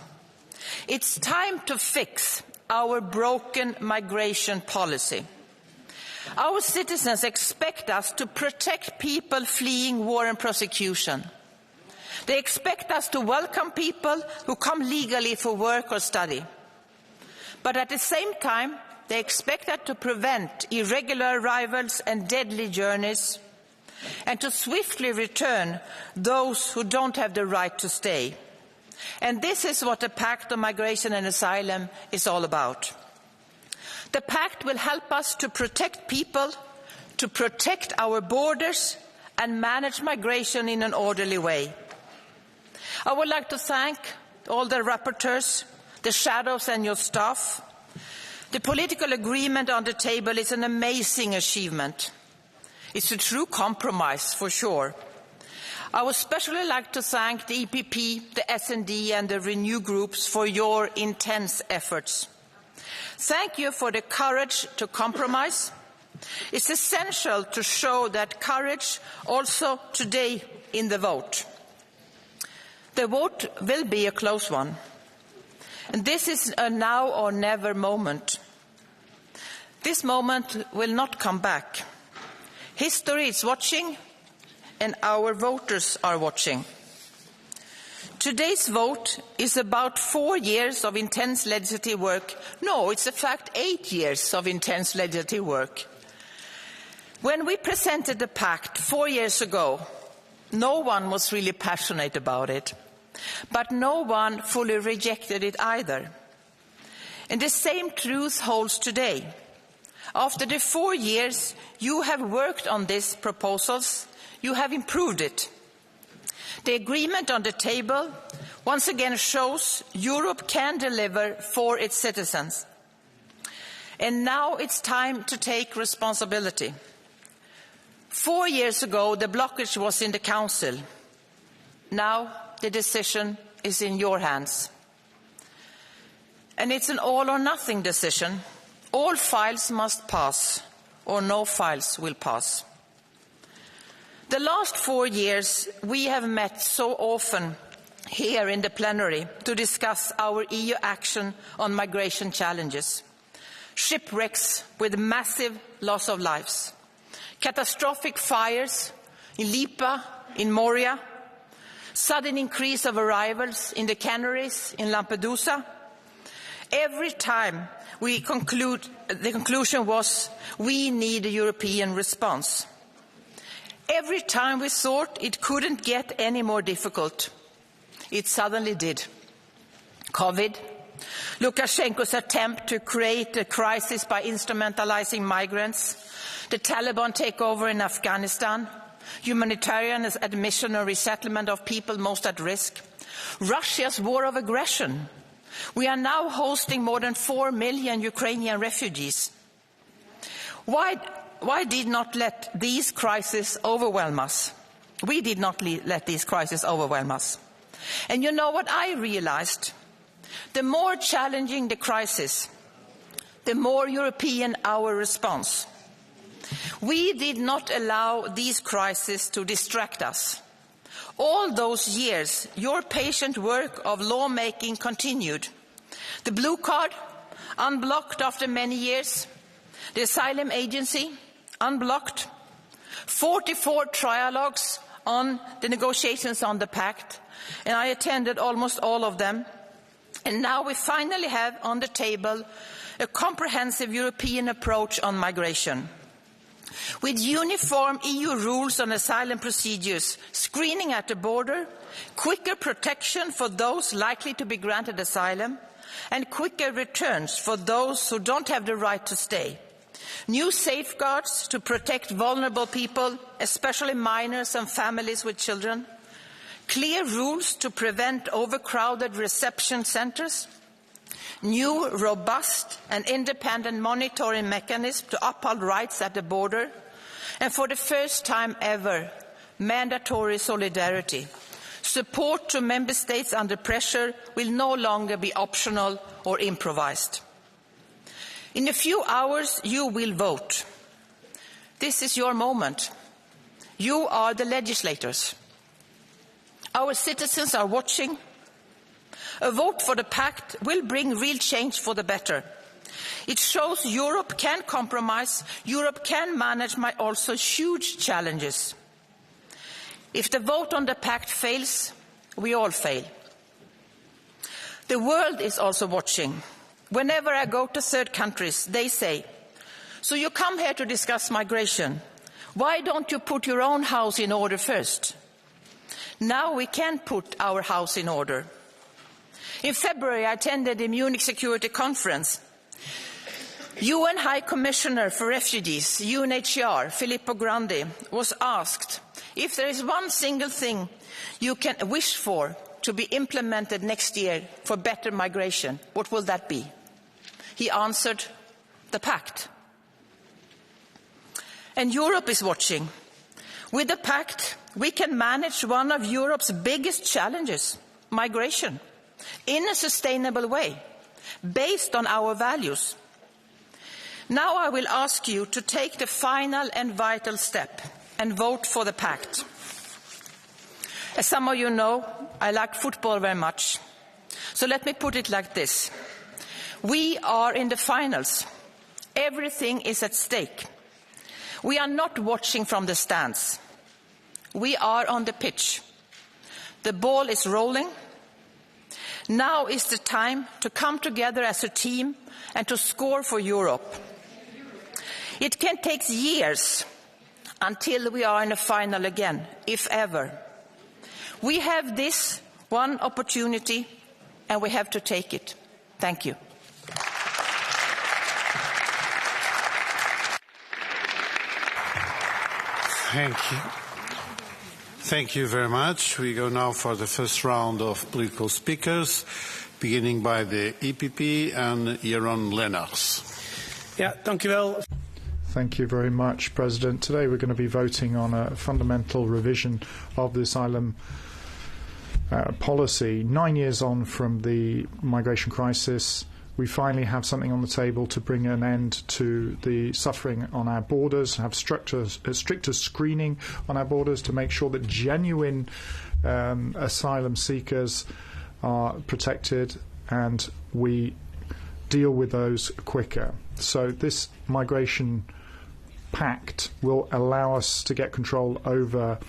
It's time to fix our broken migration policy. Our citizens expect us to protect people fleeing war and persecution. They expect us to welcome people who come legally for work or study. But at the same time, they expect us to prevent irregular arrivals and deadly journeys, and to swiftly return those who don't have the right to stay. And this is what the Pact on Migration and Asylum is all about. The Pact will help us to protect people, to protect our borders and manage migration in an orderly way. I would like to thank all the rapporteurs, the shadows and your staff. The political agreement on the table is an amazing achievement. It's a true compromise, for sure. I would especially like to thank the EPP, the S&D and the Renew groups for your intense efforts. Thank you for the courage to compromise. It's essential to show that courage also today in the vote. The vote will be a close one. And this is a now or never moment. This moment will not come back. History is watching, and our voters are watching. Today's vote is about 4 years of intense legislative work. No, it's in fact 8 years of intense legislative work. When we presented the pact 4 years ago, no one was really passionate about it, but no one fully rejected it either. And the same truth holds today. After the 4 years you have worked on these proposals, you have improved it. The agreement on the table once again shows Europe can deliver for its citizens. And now it's time to take responsibility. 4 years ago, the blockage was in the Council. Now the decision is in your hands. And it's an all or nothing decision. All files must pass, or no files will pass. The last 4 years, we have met so often here in the plenary to discuss our EU action on migration challenges. Shipwrecks with massive loss of lives. Catastrophic fires in Lipa, in Moria. Sudden increase of arrivals in the Canaries, in Lampedusa. Every time the conclusion was we need a European response. Every time we thought it couldn't get any more difficult, it suddenly did. COVID, Lukashenko's attempt to create a crisis by instrumentalizing migrants, the Taliban takeover in Afghanistan, humanitarian admission or resettlement of people most at risk, Russia's war of aggression. We are now hosting more than 4 million Ukrainian refugees. Why did not let these crises overwhelm us? We did not let these crises overwhelm us. And you know what I realized? The more challenging the crisis, the more European our response. We did not allow these crises to distract us. All those years, your patient work of lawmaking continued. The blue card, unblocked after many years. The Asylum Agency, unblocked. 44 trialogues on the negotiations on the pact, and I attended almost all of them. And now we finally have on the table a comprehensive European approach on migration. With uniform EU rules on asylum procedures, screening at the border, quicker protection for those likely to be granted asylum, and quicker returns for those who don't have the right to stay. New safeguards to protect vulnerable people, especially minors and families with children. Clear rules to prevent overcrowded reception centres. New, robust and independent monitoring mechanism to uphold rights at the border. And for the first time ever, mandatory solidarity. Support to member states under pressure will no longer be optional or improvised. In a few hours, you will vote. This is your moment. You are the legislators. Our citizens are watching. A vote for the pact will bring real change for the better. It shows Europe can compromise, Europe can manage also huge challenges. If the vote on the pact fails, we all fail. The world is also watching. Whenever I go to third countries, they say, "So you come here to discuss migration. Why don't you put your own house in order first?" Now we can put our house in order. In February, I attended the Munich Security Conference. UN High Commissioner for Refugees, UNHCR, Philippe was asked if there is one single thing you can wish for to be implemented next year for better migration, what will that be? He answered, the pact. And Europe is watching. With the pact, we can manage one of Europe's biggest challenges, migration, in a sustainable way, based on our values. Now I will ask you to take the final and vital step and vote for the pact. As some of you know, I like football very much. So let me put it like this. We are in the finals. Everything is at stake. We are not watching from the stands. We are on the pitch. The ball is rolling. Now is the time to come together as a team and to score for Europe. It can take years until we are in a final again, if ever. We have this one opportunity and we have to take it. Thank you. Thank you. Thank you very much. We go now for the first round of political speakers, beginning by the EPP and Jeroen Lenners. Ja, dank u wel. Thank you very much, President. Today we're going to be voting on a fundamental revision of the asylum policy. 9 years on from the migration crisis, we finally have something on the table to bring an end to the suffering on our borders, have stricter screening on our borders to make sure that genuine asylum seekers are protected and we deal with those quicker. So this migration pact will allow us to get control over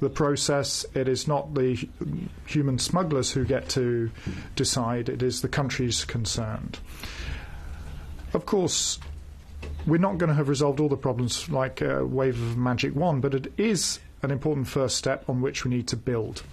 the process. It is not the human smugglers who get to decide, it is the countries concerned. Of course, we're not going to have resolved all the problems like a wave of a magic wand, but it is an important first step on which we need to build.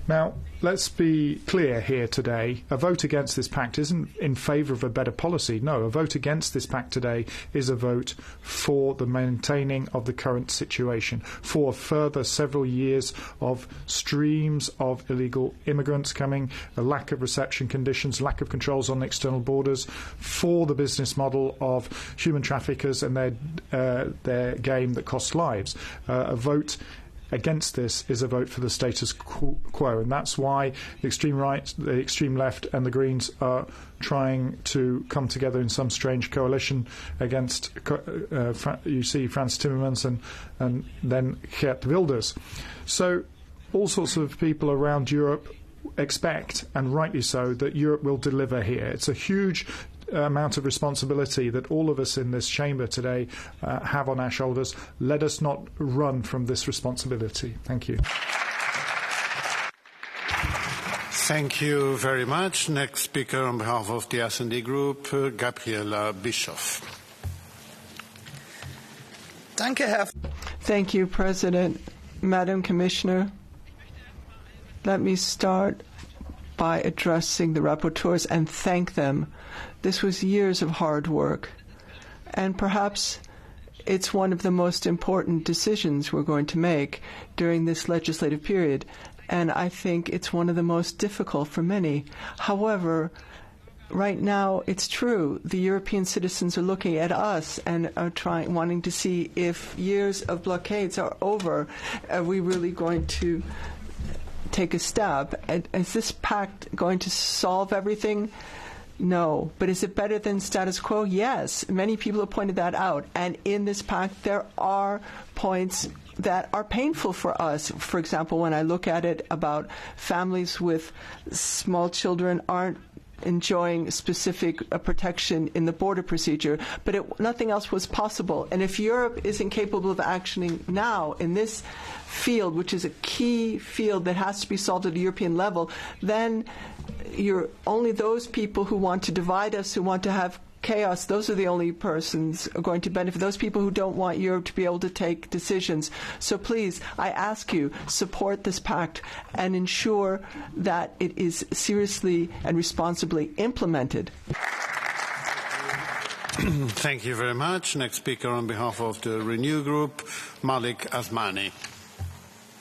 Now, let's be clear here today. A vote against this pact isn't in favour of a better policy. No, a vote against this pact today is a vote for the maintaining of the current situation, for a further several years of streams of illegal immigrants coming, a lack of reception conditions, lack of controls on external borders, for the business model of human traffickers and their game that costs lives. A vote against this is a vote for the status quo. And that's why the extreme right, the extreme left and the Greens are trying to come together in some strange coalition against, you see, Frans Timmermans and then Geert Wilders. So all sorts of people around Europe expect, and rightly so, that Europe will deliver here. It's a huge amount of responsibility that all of us in this chamber today have on our shoulders. Let us not run from this responsibility. Thank you. Thank you very much. Next speaker on behalf of the S&D Group, Gabriela Bischoff. Thank you, President. Madam Commissioner, let me start by addressing the rapporteurs and thank them. This was years of hard work, and perhaps it's one of the most important decisions we're going to make during this legislative period, and I think it's one of the most difficult for many. However, right now, it's true. The European citizens are looking at us and are wanting to see if years of blockades are over. Are we really going to take a stab? Is this pact going to solve everything? No. But is it better than status quo? Yes. Many people have pointed that out. And in this pact, there are points that are painful for us. For example, when I look at it about families with small children aren't enjoying specific protection in the border procedure, but nothing else was possible. And if Europe isn't capable of actioning now in this field, which is a key field that has to be solved at a European level, then you're only those people who want to divide us, who want to have chaos, those are the only persons who are going to benefit, those people who don't want Europe to be able to take decisions. So please, I ask you, support this pact and ensure that it is seriously and responsibly implemented. Thank you very much. Next speaker on behalf of the Renew Group, Malik Asmani.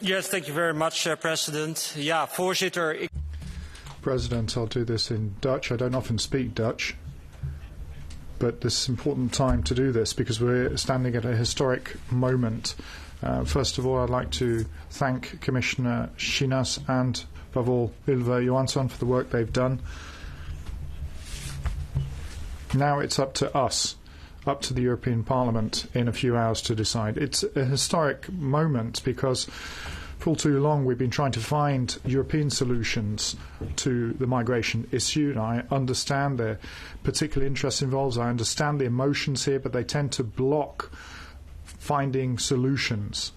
Yes, thank you very much, President. Ja, voorzitter. President, I'll do this in Dutch. I don't often speak Dutch, but this is an important time to do this because we're standing at a historic moment. First of all, I'd like to thank Commissioner Schinas and, above all, Ylva Johansson for the work they've done. Now it's up to us, up to the European Parliament in a few hours to decide. It's a historic moment because for all too long we've been trying to find European solutions to the migration issue, and I understand the particular interests involved. I understand the emotions here, but they tend to block finding solutions.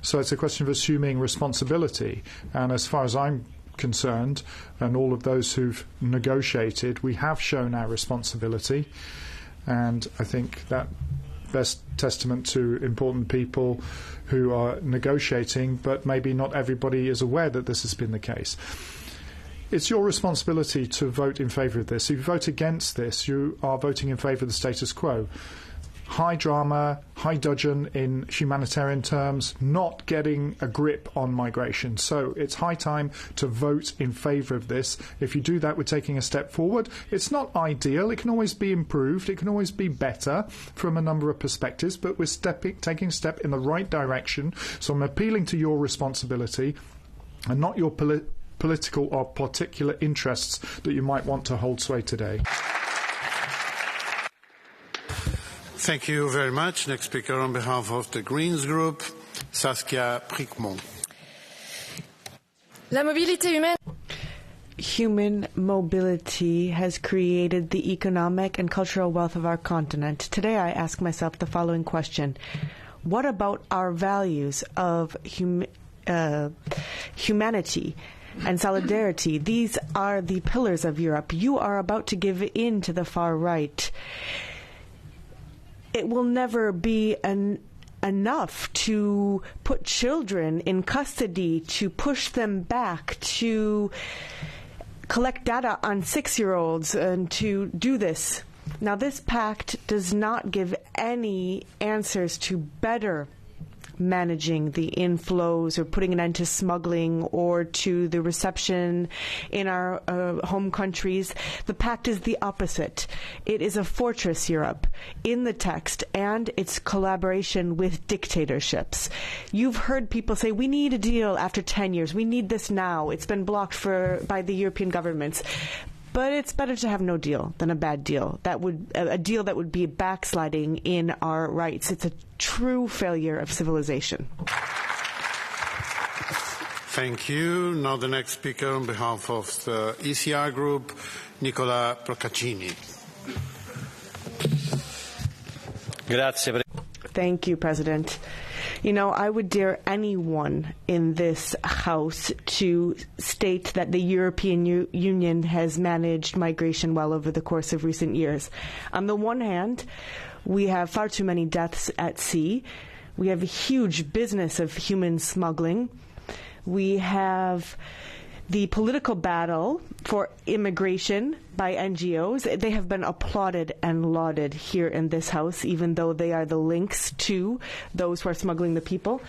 So it's a question of assuming responsibility, and as far as I'm concerned, and all of those who've negotiated, we have shown our responsibility, and I think that best testament to important people who are negotiating, but maybe not everybody is aware that this has been the case. It's your responsibility to vote in favour of this. If you vote against this, you are voting in favour of the status quo. High drama, high dudgeon in humanitarian terms, not getting a grip on migration. So it's high time to vote in favour of this. If you do that, we're taking a step forward. It's not ideal. It can always be improved. It can always be better from a number of perspectives, but we're taking a step in the right direction. So I'm appealing to your responsibility and not your political or particular interests that you might want to hold sway today. Thank you very much. Next speaker on behalf of the Greens Group, Saskia Prickmont. La mobilité humaine. Human mobility has created the economic and cultural wealth of our continent. Today I ask myself the following question. What about our values of humanity and solidarity? These are the pillars of Europe. You are about to give in to the far right. It will never be enough to put children in custody, to push them back, to collect data on 6-year-olds, and to do this. Now, this pact does not give any answers to better managing the inflows or putting an end to smuggling or to the reception in our home countries. The pact is the opposite. It is a fortress Europe in the text, and it's collaboration with dictatorships. You've heard people say, we need a deal after 10 years. We need this now. It's been blocked by the European governments. But it's better to have no deal than a bad deal. A deal that would be backsliding in our rights. It's a true failure of civilization. Thank you. Now the next speaker on behalf of the ECR group, Nicola Procaccini. Grazie. Thank you, President. You know, I would dare anyone in this House to state that the European Union has managed migration well over the course of recent years. On the one hand, we have far too many deaths at sea. We have a huge business of human smuggling. We have the political battle for immigration by NGOs. They have been applauded and lauded here in this House, even though they are the links to those who are smuggling the people.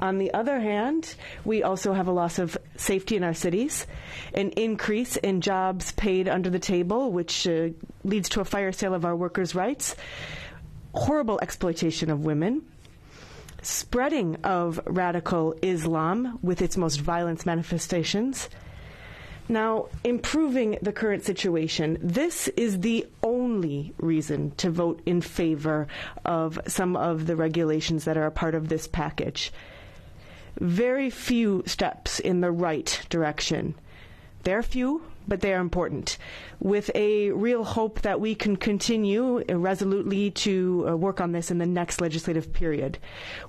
On the other hand, we also have a loss of safety in our cities, an increase in jobs paid under the table, which leads to a fire sale of our workers' rights, horrible exploitation of women, spreading of radical Islam with its most violent manifestations. Now, improving the current situation, this is the only reason to vote in favor of some of the regulations that are a part of this package. Very few steps in the right direction. They're few, but they are important, with a real hope that we can continue resolutely to work on this in the next legislative period.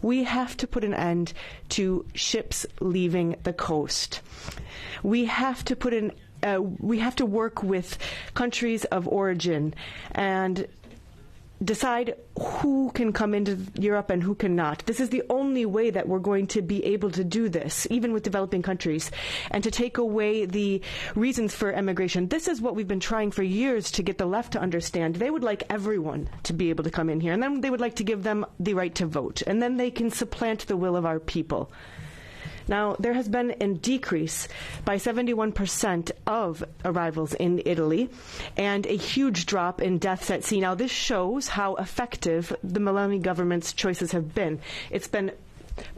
We have to put an end to ships leaving the coast. We have to work with countries of origin and decide who can come into Europe and who cannot. This is the only way that we're going to be able to do this, even with developing countries, and to take away the reasons for emigration. This is what we've been trying for years to get the left to understand. They would like everyone to be able to come in here, and then they would like to give them the right to vote, and then they can supplant the will of our people. Now, there has been a decrease by 71% of arrivals in Italy and a huge drop in deaths at sea. Now, this shows how effective the Meloni government's choices have been. It's been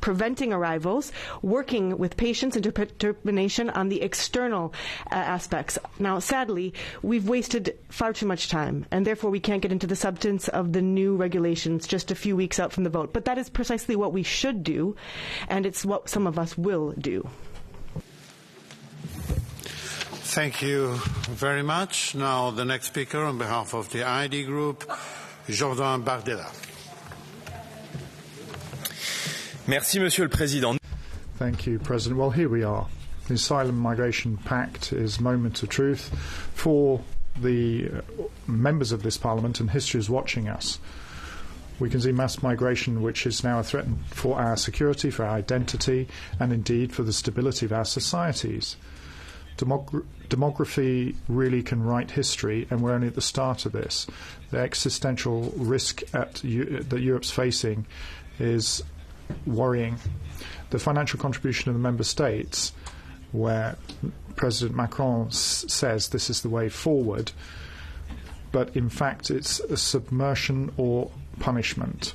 preventing arrivals, working with patience and determination on the external aspects. Now, sadly, we've wasted far too much time, and therefore we can't get into the substance of the new regulations just a few weeks out from the vote. But that is precisely what we should do, and it's what some of us will do. Thank you very much. Now the next speaker on behalf of the ID group, Jordan Bardella. Merci, Monsieur le Président. Thank you, President. Well, here we are. The Asylum Migration Pact is moment of truth for the members of this Parliament, and history is watching us. We can see mass migration, which is now a threat for our security, for our identity, and indeed for the stability of our societies. Demography really can write history, and we're only at the start of this. The existential risk that Europe's facing is worrying. The financial contribution of the member states, where President Macron says this is the way forward, but in fact it's a submersion or punishment.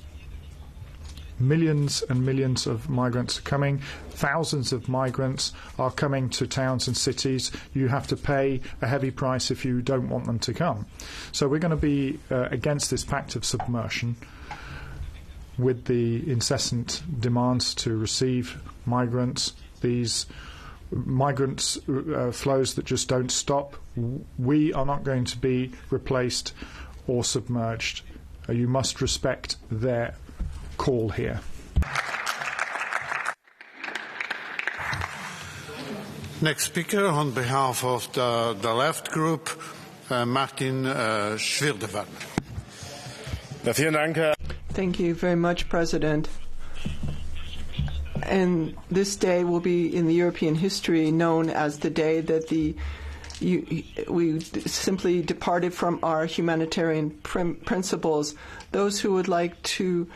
Millions and millions of migrants are coming. Thousands of migrants are coming to towns and cities. You have to pay a heavy price if you don't want them to come. So we're going to be against this pact of submersion, with the incessant demands to receive migrants, these migrants flows that just don't stop. We are not going to be replaced or submerged. You must respect their call here. Next speaker on behalf of the left group, Martin Schwirdewan. Vielen Dank. Thank you very much, President. And this day will be in the European history known as the day that we simply departed from our humanitarian principles. Those who would like to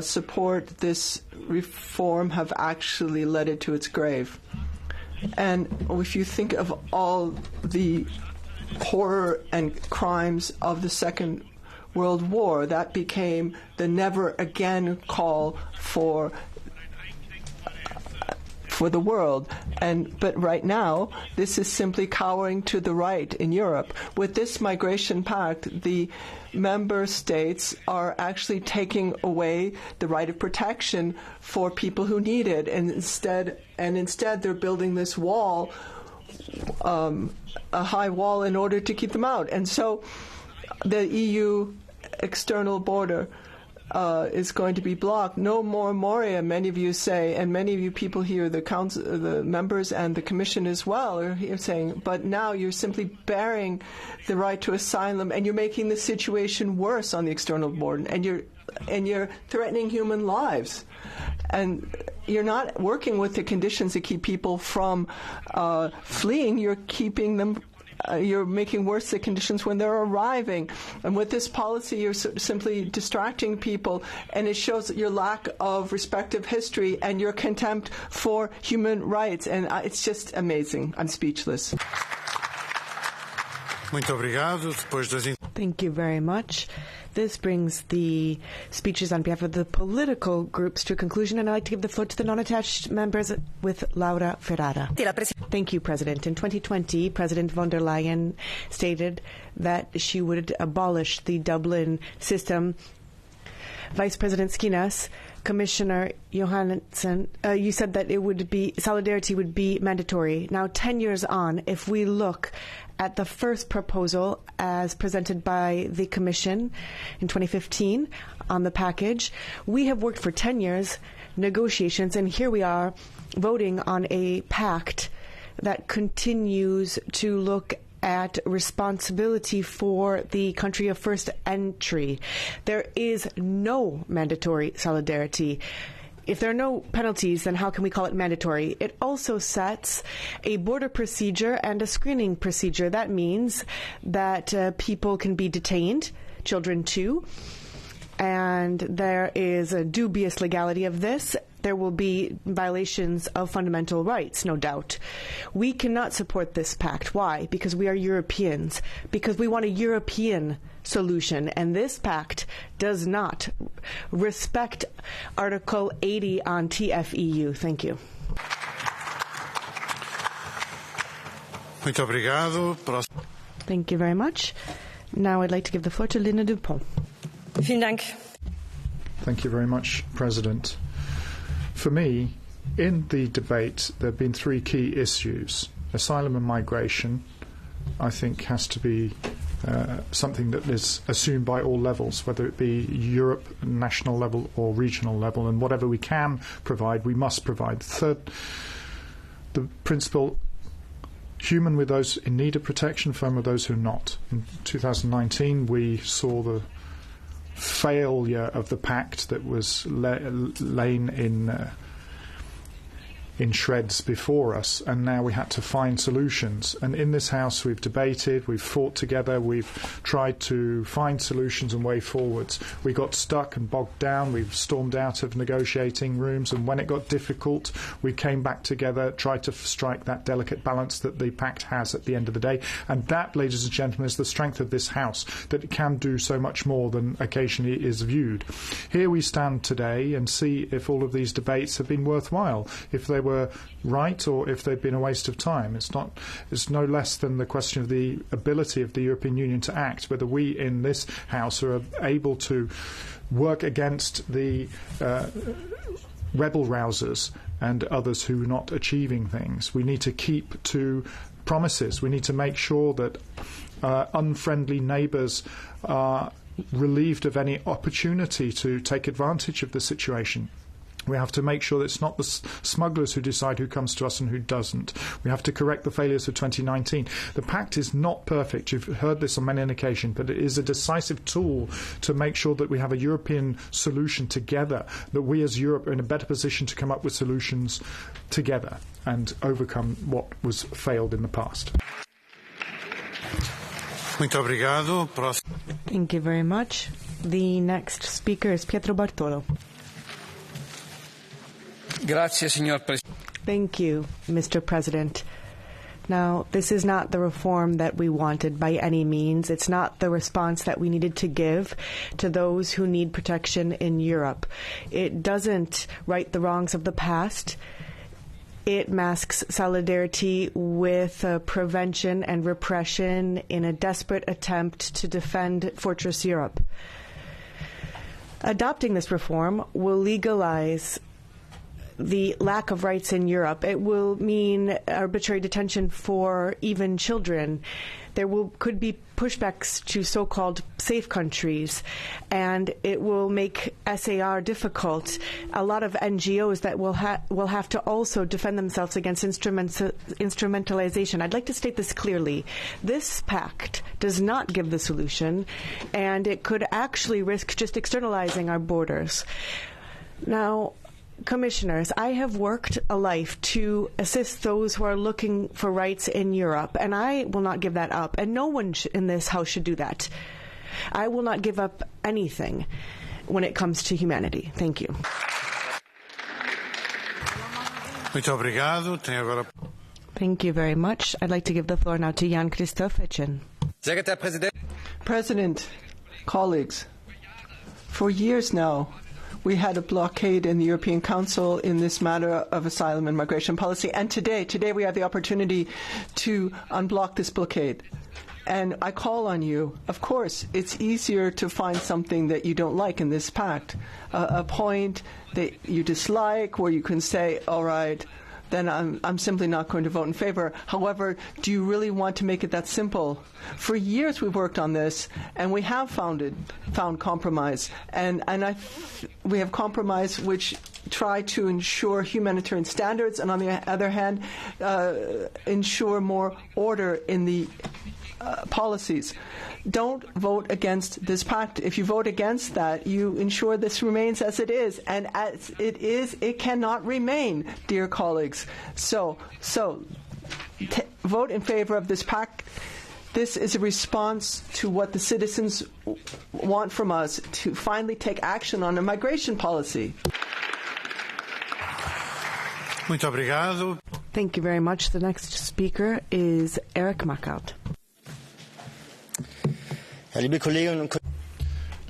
support this reform have actually led it to its grave. And if you think of all the horror and crimes of the Second World War, that became the never again call for the world. But right now, this is simply cowering to the right in Europe. With this migration pact, the member states are actually taking away the right of protection for people who need it, and instead they're building this wall, a high wall, in order to keep them out. And so the EU external border is going to be blocked. No more Moria, many of you say, and many of you people here, the council, the members and the Commission as well, are here saying, but now you're simply bearing the right to asylum, and you're making the situation worse on the external border, and you're threatening human lives. And you're not working with the conditions that keep people from fleeing. You're keeping them. You're making worse the conditions when they're arriving. And with this policy, you're simply distracting people, and it shows your lack of respect of history and your contempt for human rights. And it's just amazing. I'm speechless. Thank you very much. This brings the speeches on behalf of the political groups to a conclusion, and I'd like to give the floor to the non-attached members with Laura Ferrara. Thank you, President. In 2020, President von der Leyen stated that she would abolish the Dublin system. Vice President Skinas, Commissioner Johansson, you said that solidarity would be mandatory. Now, 10 years on, if we look at the first proposal as presented by the Commission in 2015 on the package, we have worked for 10 years, negotiations, and here we are voting on a pact that continues to look at responsibility for the country of first entry. There is no mandatory solidarity. If there are no penalties, then how can we call it mandatory? It also sets a border procedure and a screening procedure. That means that people can be detained, children too, and there is a dubious legality of this. There will be violations of fundamental rights, no doubt. We cannot support this pact. Why? Because we are Europeans. Because we want a European solution. And this pact does not respect Article 80 on TFEU. Thank you. Thank you very much. Now I'd like to give the floor to Lina Dupont. Vielen Dank. Thank you very much, President. For me, in the debate, there have been three key issues. Asylum and migration, I think, has to be something that is assumed by all levels, whether it be Europe, national level or regional level, and whatever we can provide, we must provide. Third, the principle, human with those in need of protection, firm with those who are not. In 2019, we saw the failure of the pact that was lain in shreds before us, and now we had to find solutions. And in this House we've debated, we've fought together, we've tried to find solutions and way forwards. We got stuck and bogged down, we've stormed out of negotiating rooms, and when it got difficult we came back together, tried to strike that delicate balance that the pact has at the end of the day. And that, ladies and gentlemen, is the strength of this House, that it can do so much more than occasionally is viewed. Here we stand today and see if all of these debates have been worthwhile, if they were right or if they've been a waste of time. It's no less than the question of the ability of the European Union to act, whether we in this House are able to work against the rebel rousers and others who are not achieving things. We need to keep to promises. We need to make sure that unfriendly neighbours are relieved of any opportunity to take advantage of the situation. We have to make sure that it's not the smugglers who decide who comes to us and who doesn't. We have to correct the failures of 2019. The pact is not perfect. You've heard this on many an occasion, but it is a decisive tool to make sure that we have a European solution together, that we as Europe are in a better position to come up with solutions together and overcome what was failed in the past. Muito obrigado. Thank you very much. The next speaker is Pietro Bartolo. Grazie, signor Presidente. Thank you, Mr. President. Now, this is not the reform that we wanted by any means. It's not the response that we needed to give to those who need protection in Europe. It doesn't right the wrongs of the past. It masks solidarity with prevention and repression in a desperate attempt to defend Fortress Europe. Adopting this reform will legalize the lack of rights in Europe. It will mean arbitrary detention for even children. There could be pushbacks to so-called safe countries, and it will make SAR difficult. A lot of NGOs that will have to also defend themselves against instrumentalization. I'd like to state this clearly. This pact does not give the solution, and it could actually risk just externalizing our borders. Now, Commissioners, I have worked a life to assist those who are looking for rights in Europe, and I will not give that up, and no one in this House should do that. I will not give up anything when it comes to humanity. Thank you. Muito obrigado. Thank you very much. I'd like to give the floor now to Jan Christoph Etchen. President, colleagues, for years now, we had a blockade in the European Council in this matter of asylum and migration policy. And today we have the opportunity to unblock this blockade. And I call on you. Of course, it's easier to find something that you don't like in this pact, a point that you dislike where you can say, all right, then I'm simply not going to vote in favor. However, do you really want to make it that simple? For years we've worked on this, and we have found compromise. And we have compromise which try to ensure humanitarian standards, and on the other hand, ensure more order in the policies. Don't vote against this pact. If you vote against that, you ensure this remains as it is. And as it is, it cannot remain, dear colleagues. So vote in favor of this pact. This is a response to what the citizens want from us, to finally take action on a migration policy. Muito obrigado. Thank you very much. The next speaker is Eric Mackhout.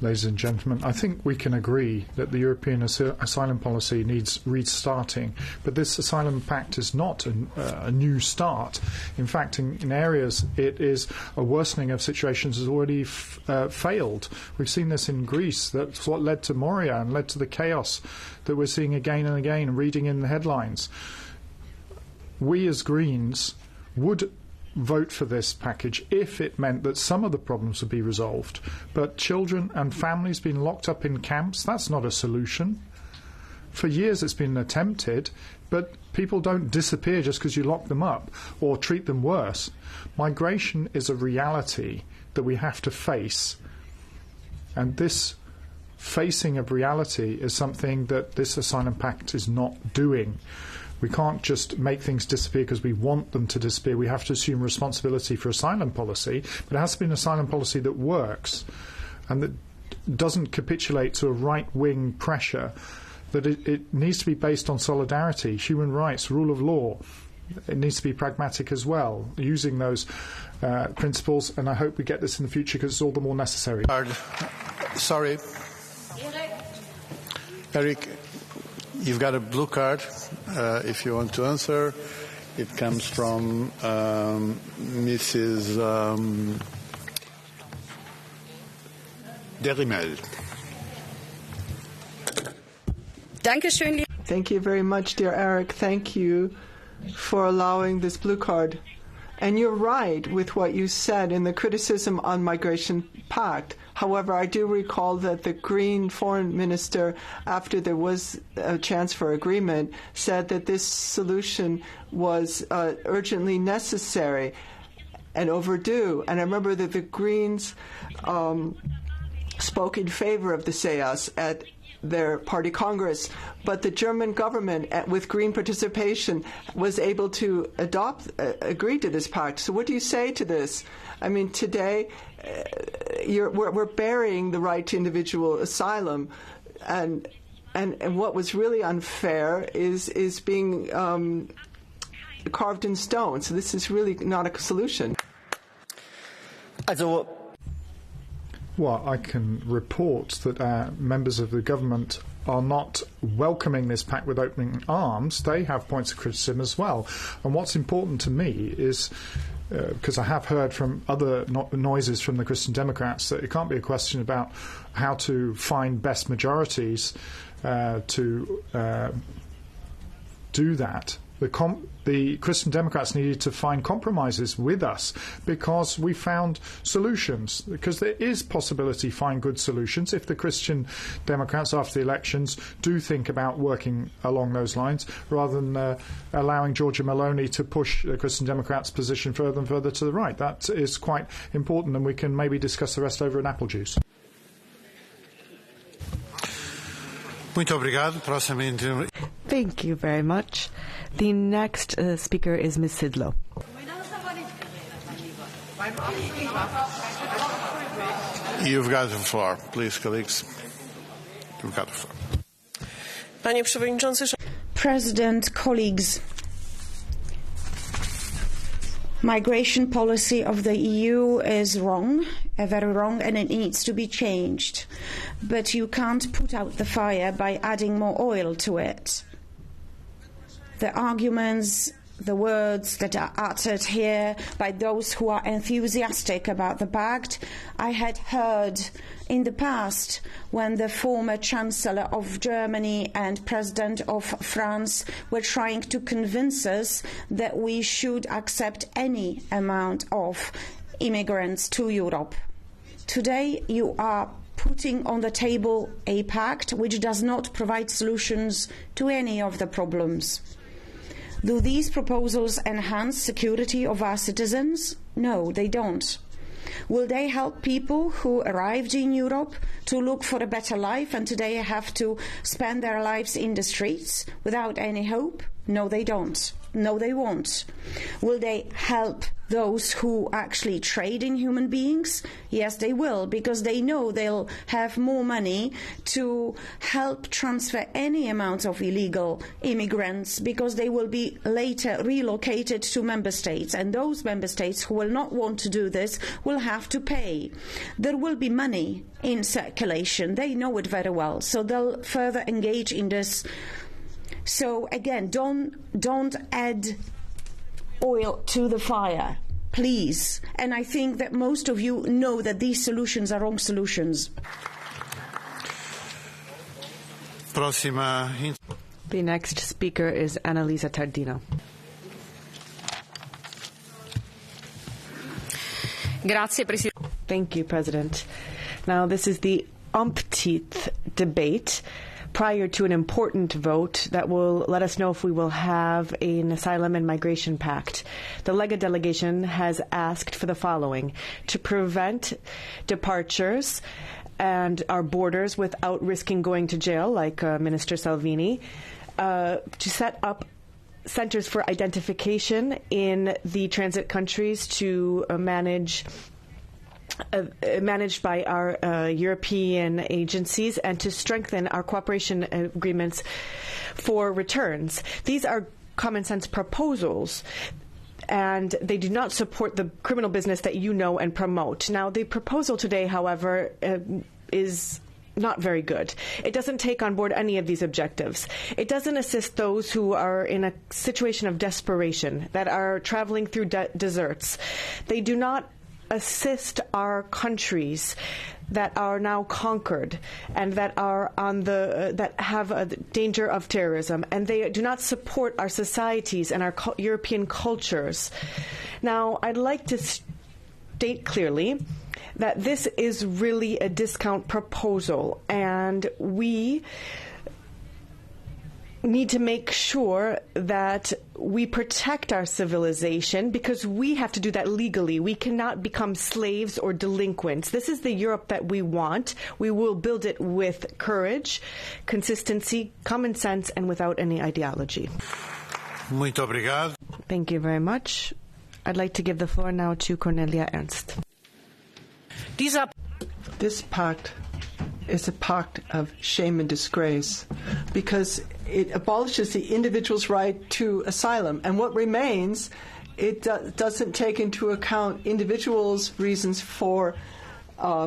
Ladies and gentlemen, I think we can agree that the European asylum policy needs restarting, but this asylum pact is not a new start. In fact, in areas it is a worsening of situations has already failed. We've seen this in Greece. That's what led to Moria and led to the chaos that we're seeing again and again, reading in the headlines. We as Greens would vote for this package if it meant that some of the problems would be resolved. But children and families being locked up in camps, that's not a solution. For years it's been attempted, but people don't disappear just because you lock them up or treat them worse. Migration is a reality that we have to face. And this facing of reality is something that this asylum pact is not doing. We can't just make things disappear because we want them to disappear. We have to assume responsibility for asylum policy, but it has to be an asylum policy that works and that doesn't capitulate to a right-wing pressure, that it needs to be based on solidarity, human rights, rule of law. It needs to be pragmatic as well, using those principles, and I hope we get this in the future because it's all the more necessary. Sorry. Eric, you've got a blue card. If you want to answer, it comes from Mrs. Derimel. Thank you very much, dear Eric. Thank you for allowing this blue card. And you're right with what you said in the criticism on migration pact. However, I do recall that the Green foreign minister, after there was a chance for agreement, said that this solution was urgently necessary and overdue. And I remember that the Greens spoke in favor of the CEST at their party congress, but the German government, with Green participation, was able to agree to this pact. So what do you say to this? I mean, today we're burying the right to individual asylum, and what was really unfair is being carved in stone. So this is really not a solution. Well, I can report that members of the government are not welcoming this pact with open arms. They have points of criticism as well. And what's important to me is, because I have heard from other noises from the Christian Democrats, that it can't be a question about how to find best majorities to do that. The Christian Democrats needed to find compromises with us because we found solutions, because there is possibility to find good solutions if the Christian Democrats after the elections do think about working along those lines rather than allowing Giorgia Meloni to push the Christian Democrats' position further and further to the right. That is quite important, and we can maybe discuss the rest over an apple juice. Thank you very much. The next speaker is Ms. Sidlow. You've got the floor, please, colleagues. You've got the floor. President, colleagues, migration policy of the EU is wrong, very wrong, and it needs to be changed. But you can't put out the fire by adding more oil to it. The arguments, the words that are uttered here by those who are enthusiastic about the pact, I had heard in the past when the former Chancellor of Germany and President of France were trying to convince us that we should accept any amount of immigrants to Europe. Today you are putting on the table a pact which does not provide solutions to any of the problems. Do these proposals enhance security of our citizens? No, they don't. Will they help people who arrived in Europe to look for a better life and today have to spend their lives in the streets without any hope? No, they don't. No, they won't. Will they help those who actually trade in human beings? Yes, they will, because they know they'll have more money to help transfer any amount of illegal immigrants, because they will be later relocated to member states, and those member states who will not want to do this will have to pay. There will be money in circulation. They know it very well, so they'll further engage in this. So again, don't add oil to the fire, please. And I think that most of you know that these solutions are wrong solutions. The next speaker is Annalisa Tardino. Thank you, President. Now, this is the umpteenth debate prior to an important vote that will let us know if we will have an asylum and migration pact. The Lega delegation has asked for the following: to prevent departures and our borders without risking going to jail, like Minister Salvini, to set up centers for identification in the transit countries to managed by our European agencies, and to strengthen our cooperation agreements for returns. These are common sense proposals, and they do not support the criminal business that you know and promote. Now, the proposal today, however, is not very good. It doesn't take on board any of these objectives. It doesn't assist those who are in a situation of desperation, that are traveling through deserts. They do not assist our countries that are now conquered and that are on that have a danger of terrorism, and they do not support our societies and our European cultures. Now, I'd like to state clearly that this is really a discount proposal, and we need to make sure that we protect our civilization, because we have to do that legally. We cannot become slaves or delinquents. This is the Europe that we want. We will build it with courage, consistency, common sense, and without any ideology. Muito obrigado. Thank you very much. I'd like to give the floor now to Cornelia Ernst. This pact is a pact of shame and disgrace because it abolishes the individual's right to asylum. And what remains, it doesn't take into account individuals' reasons for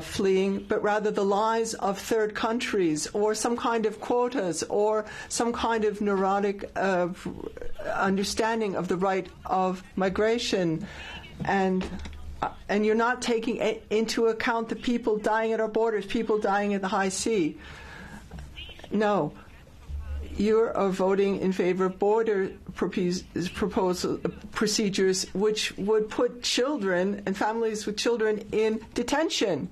fleeing, but rather the lies of third countries or some kind of quotas or some kind of neurotic understanding of the right of migration. And you're not taking into account the people dying at our borders, people dying at the high sea. No. You are voting in favor of border procedures which would put children and families with children in detention.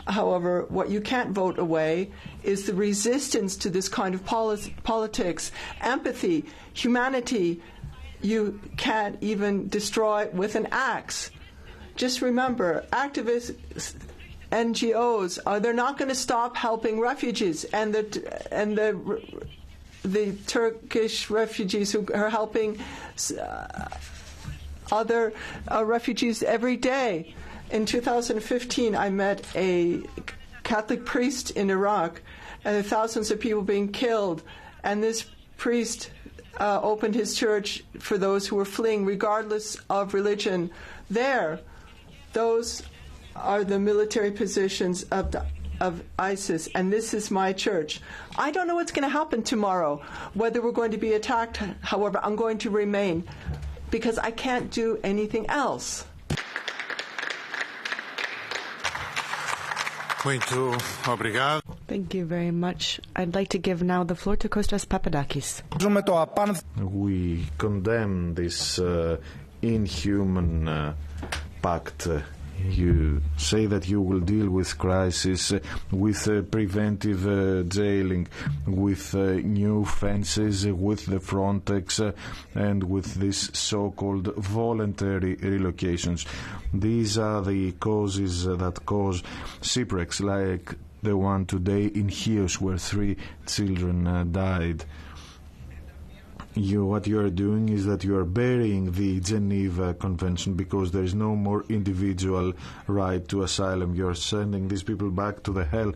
However, what you can't vote away is the resistance to this kind of politics, empathy, humanity. You can't even destroy with an axe. Just remember, activists, NGOs, they're not going to stop helping refugees, and the Turkish refugees who are helping other refugees every day. In 2015, I met a Catholic priest in Iraq, and there are thousands of people being killed, and this priest opened his church for those who were fleeing, regardless of religion. Those are the military positions of ISIS, and this is my church. I don't know what's going to happen tomorrow, whether we're going to be attacked. However, I'm going to remain, because I can't do anything else. Muito obrigado. Thank you very much. I'd like to give now the floor to Kostas Papadakis. We condemn this inhuman pact. You say that you will deal with crisis with preventive jailing, with new fences, with the Frontex, and with these so-called voluntary relocations. These are the causes that cause shipwrecks like the one today in Chios, where 3 children died. What you are doing is that you are burying the Geneva Convention, because there is no more individual right to asylum. You are sending these people back to the hell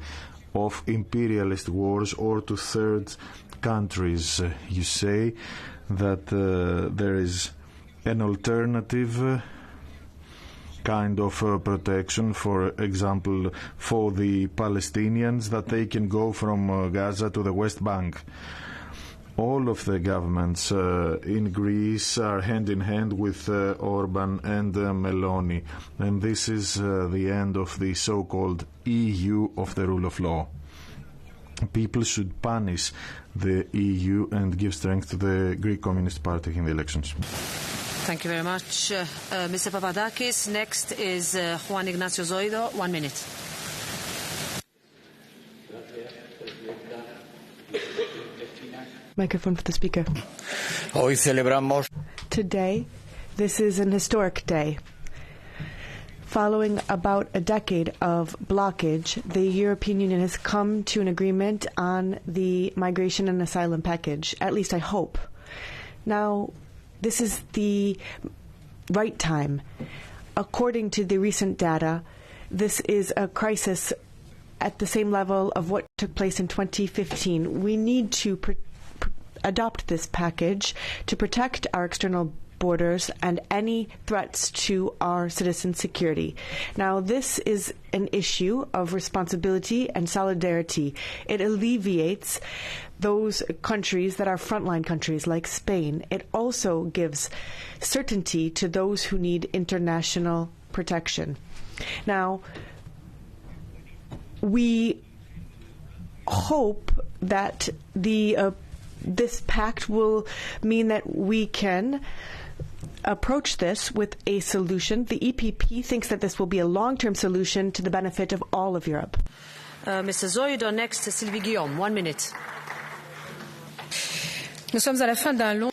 of imperialist wars or to third countries. You say that there is an alternative kind of protection, for example, for the Palestinians, that they can go from Gaza to the West Bank. All of the governments in Greece are hand in hand with Orban and Meloni, and this is the end of the so-called EU of the rule of law. People should punish the EU and give strength to the Greek Communist Party in the elections. Thank you very much, Mr. Papadakis. Next is Juan Ignacio Zoido. 1 minute. Microphone for the speaker. Hoy celebramos. Today, this is an historic day. Following about a decade of blockage, the European Union has come to an agreement on the migration and asylum package. At least I hope. Now, this is the right time. According to the recent data, this is a crisis at the same level of what took place in 2015. We need to adopt this package to protect our external borders and any threats to our citizens' security. Now, this is an issue of responsibility and solidarity. It alleviates those countries that are frontline countries like Spain. It also gives certainty to those who need international protection. Now, we hope that this pact will mean that we can approach this with a solution. The EPP thinks that this will be a long-term solution to the benefit of all of Europe. Mr. Zoido, next, Sylvie Guillaume. 1 minute. Nous sommes à la fin d'un long...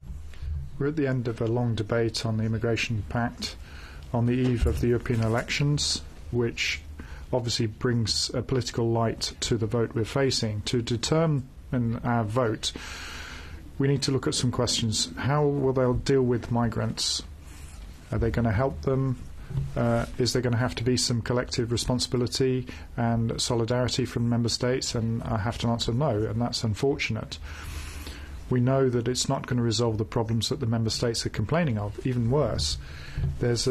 We're at the end of a long debate on the Immigration Pact on the eve of the European elections, which obviously brings a political light to the vote we're facing. To determine our vote, we need to look at some questions. How will they deal with migrants? Are they going to help them? Is there going to have to be some collective responsibility and solidarity from member states? And I have to answer no, and that's unfortunate. We know that it's not going to resolve the problems that the member states are complaining of. Even worse, there's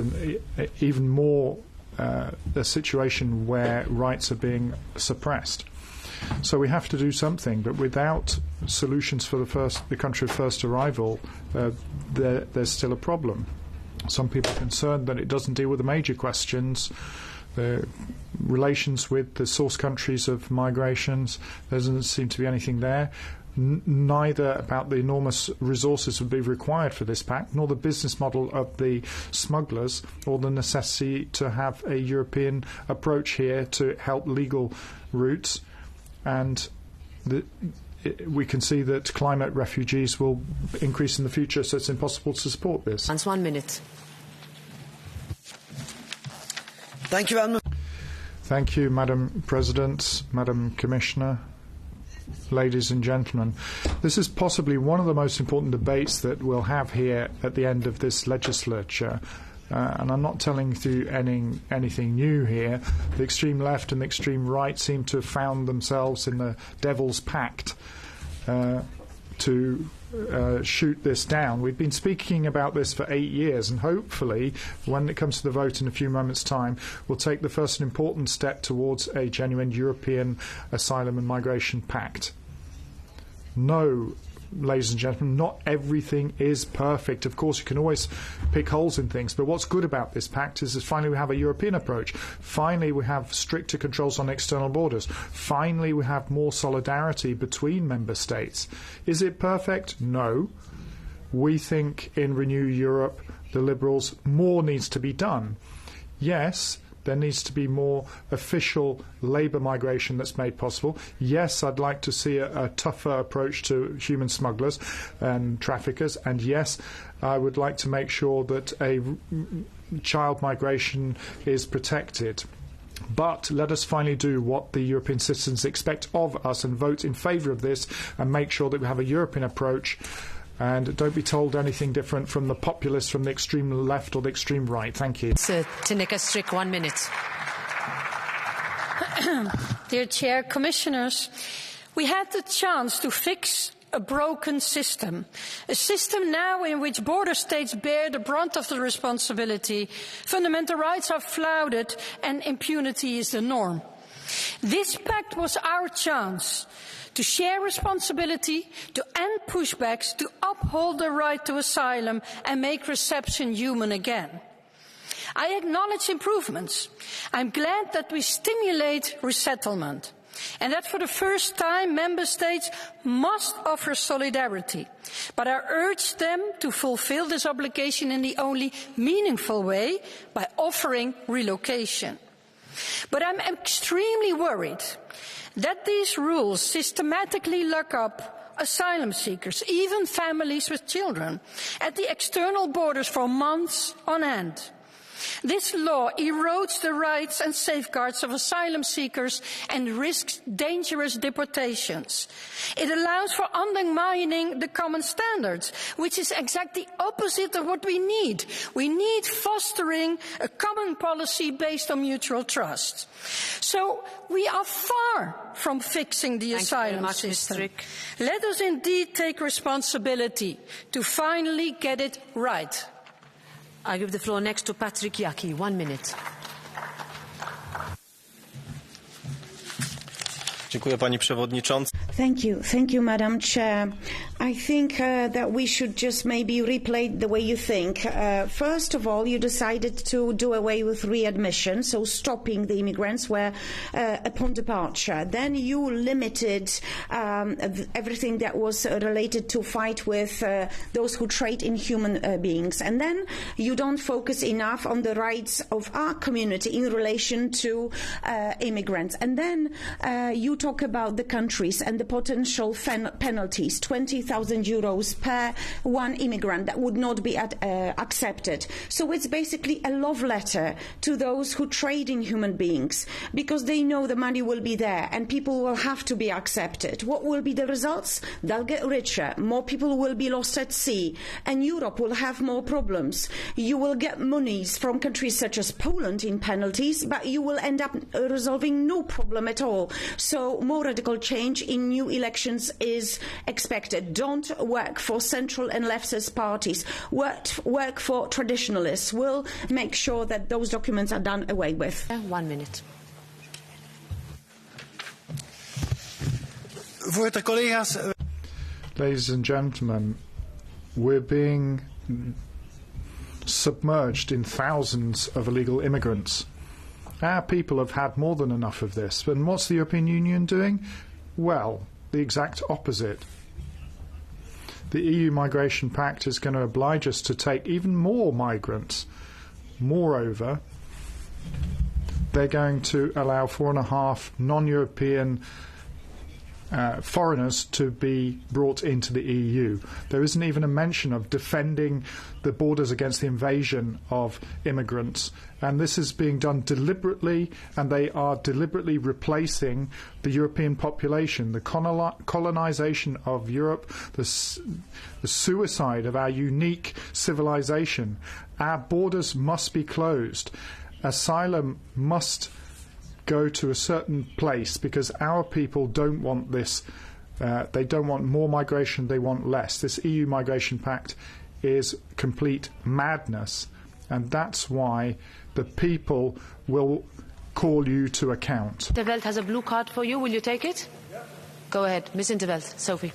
even more a situation where rights are being suppressed. So we have to do something, but without solutions for the country of first arrival, there's still a problem. Some people are concerned that it doesn't deal with the major questions, the relations with the source countries of migrations. There doesn't seem to be anything there. Neither about the enormous resources would be required for this pact, nor the business model of the smugglers, or the necessity to have a European approach here to help legal routes. And we can see that climate refugees will increase in the future, so it's impossible to support this. That's 1 minute. Thank you, Thank you, Madam President, Madam Commissioner. Ladies and gentlemen, this is possibly one of the most important debates that we'll have here at the end of this legislature. And I'm not telling you anything new here. The extreme left and the extreme right seem to have found themselves in the devil's pact to shoot this down. We've been speaking about this for 8 years, and hopefully, when it comes to the vote in a few moments' time, we'll take the first important step towards a genuine European Asylum and Migration Pact. No, ladies and gentlemen, not everything is perfect. Of course, you can always pick holes in things, but what's good about this pact is that finally we have a European approach. Finally, we have stricter controls on external borders. Finally, we have more solidarity between member states. Is it perfect? No. We think in Renew Europe, the Liberals, more needs to be done. Yes, there needs to be more official labour migration that's made possible. Yes, I'd like to see a tougher approach to human smugglers and traffickers. And yes, I would like to make sure that a child migration is protected. But let us finally do what the European citizens expect of us and vote in favour of this and make sure that we have a European approach. And don't be told anything different from the populists from the extreme left or the extreme right. Thank you. Tineke Strik, 1 minute. Dear Chair, Commissioners, we had the chance to fix a broken system. A system now in which border states bear the brunt of the responsibility, fundamental rights are flouted, and impunity is the norm. This pact was our chance to share responsibility, to end pushbacks, to uphold the right to asylum and make reception human again. I acknowledge improvements. I'm glad that we stimulate resettlement and that for the first time member states must offer solidarity. But I urge them to fulfill this obligation in the only meaningful way, by offering relocation. But I'm extremely worried that these rules systematically lock up asylum seekers, even families with children, at the external borders for months on end. This law erodes the rights and safeguards of asylum seekers and risks dangerous deportations. It allows for undermining the common standards, which is exactly opposite of what we need. We need fostering a common policy based on mutual trust. So we are far from fixing the asylum system. Let us indeed take responsibility to finally get it right. I give the floor next to Patrick Jaki. 1 minute. Dziękuję, pani przewodnicząca. Thank you, Madam Chair. I think that we should just maybe replay the way you think. First of all, you decided to do away with readmission, so stopping the immigrants upon departure. Then you limited everything that was related to fight with those who trade in human beings. And then you don't focus enough on the rights of our community in relation to immigrants. And then you talk about the countries and the the potential penalties, 20,000 euros per one immigrant, that would not be accepted. So it's basically a love letter to those who trade in human beings, because they know the money will be there and people will have to be accepted. What will be the results? They'll get richer, more people will be lost at sea, and Europe will have more problems. You will get monies from countries such as Poland in penalties, but you will end up resolving no problem at all. So more radical change in new elections is expected. Don't work for central and leftist parties. Work for traditionalists. We'll make sure that those documents are done away with. 1 minute. Ladies and gentlemen, we're being submerged in thousands of illegal immigrants. Our people have had more than enough of this. And what's the European Union doing? Well, the exact opposite. The EU Migration Pact is going to oblige us to take even more migrants. Moreover, they're going to allow 4.5 non-European foreigners to be brought into the EU. There isn't even a mention of defending the borders against the invasion of immigrants. And this is being done deliberately, and they are deliberately replacing the European population. The colonization of Europe, the suicide of our unique civilization. Our borders must be closed. Asylum must go to a certain place, because our people don't want this. They don't want more migration, they want less. This EU Migration Pact is complete madness, and that's why the people will call you to account. Intervelt has a blue card for you. Will you take it? Yeah. Go ahead. Ms. Intervelt. Sophie.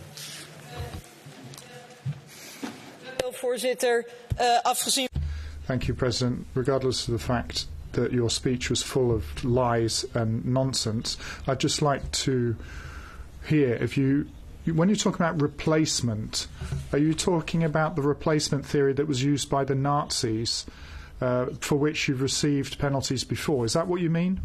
Thank you, President. Regardless of the fact that your speech was full of lies and nonsense, I'd just like to hear, when you talk about replacement, are you talking about the replacement theory that was used by the Nazis, for which you've received penalties before? Is that what you mean?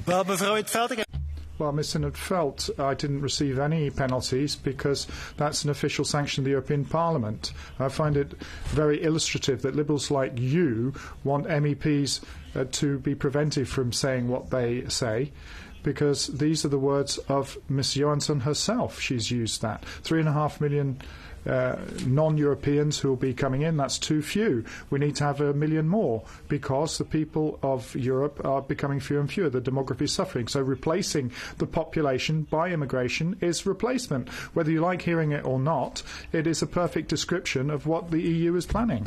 Well, Ms. In't-Veld, I didn't receive any penalties because that's an official sanction of the European Parliament. I find it very illustrative that liberals like you want MEPs to be prevented from saying what they say, because these are the words of Ms. Johansson herself. She's used that. 3.5 million non-Europeans who will be coming in, that's too few. We need to have 1 million more, because the people of Europe are becoming fewer and fewer. The demography is suffering. So replacing the population by immigration is replacement. Whether you like hearing it or not, it is a perfect description of what the EU is planning.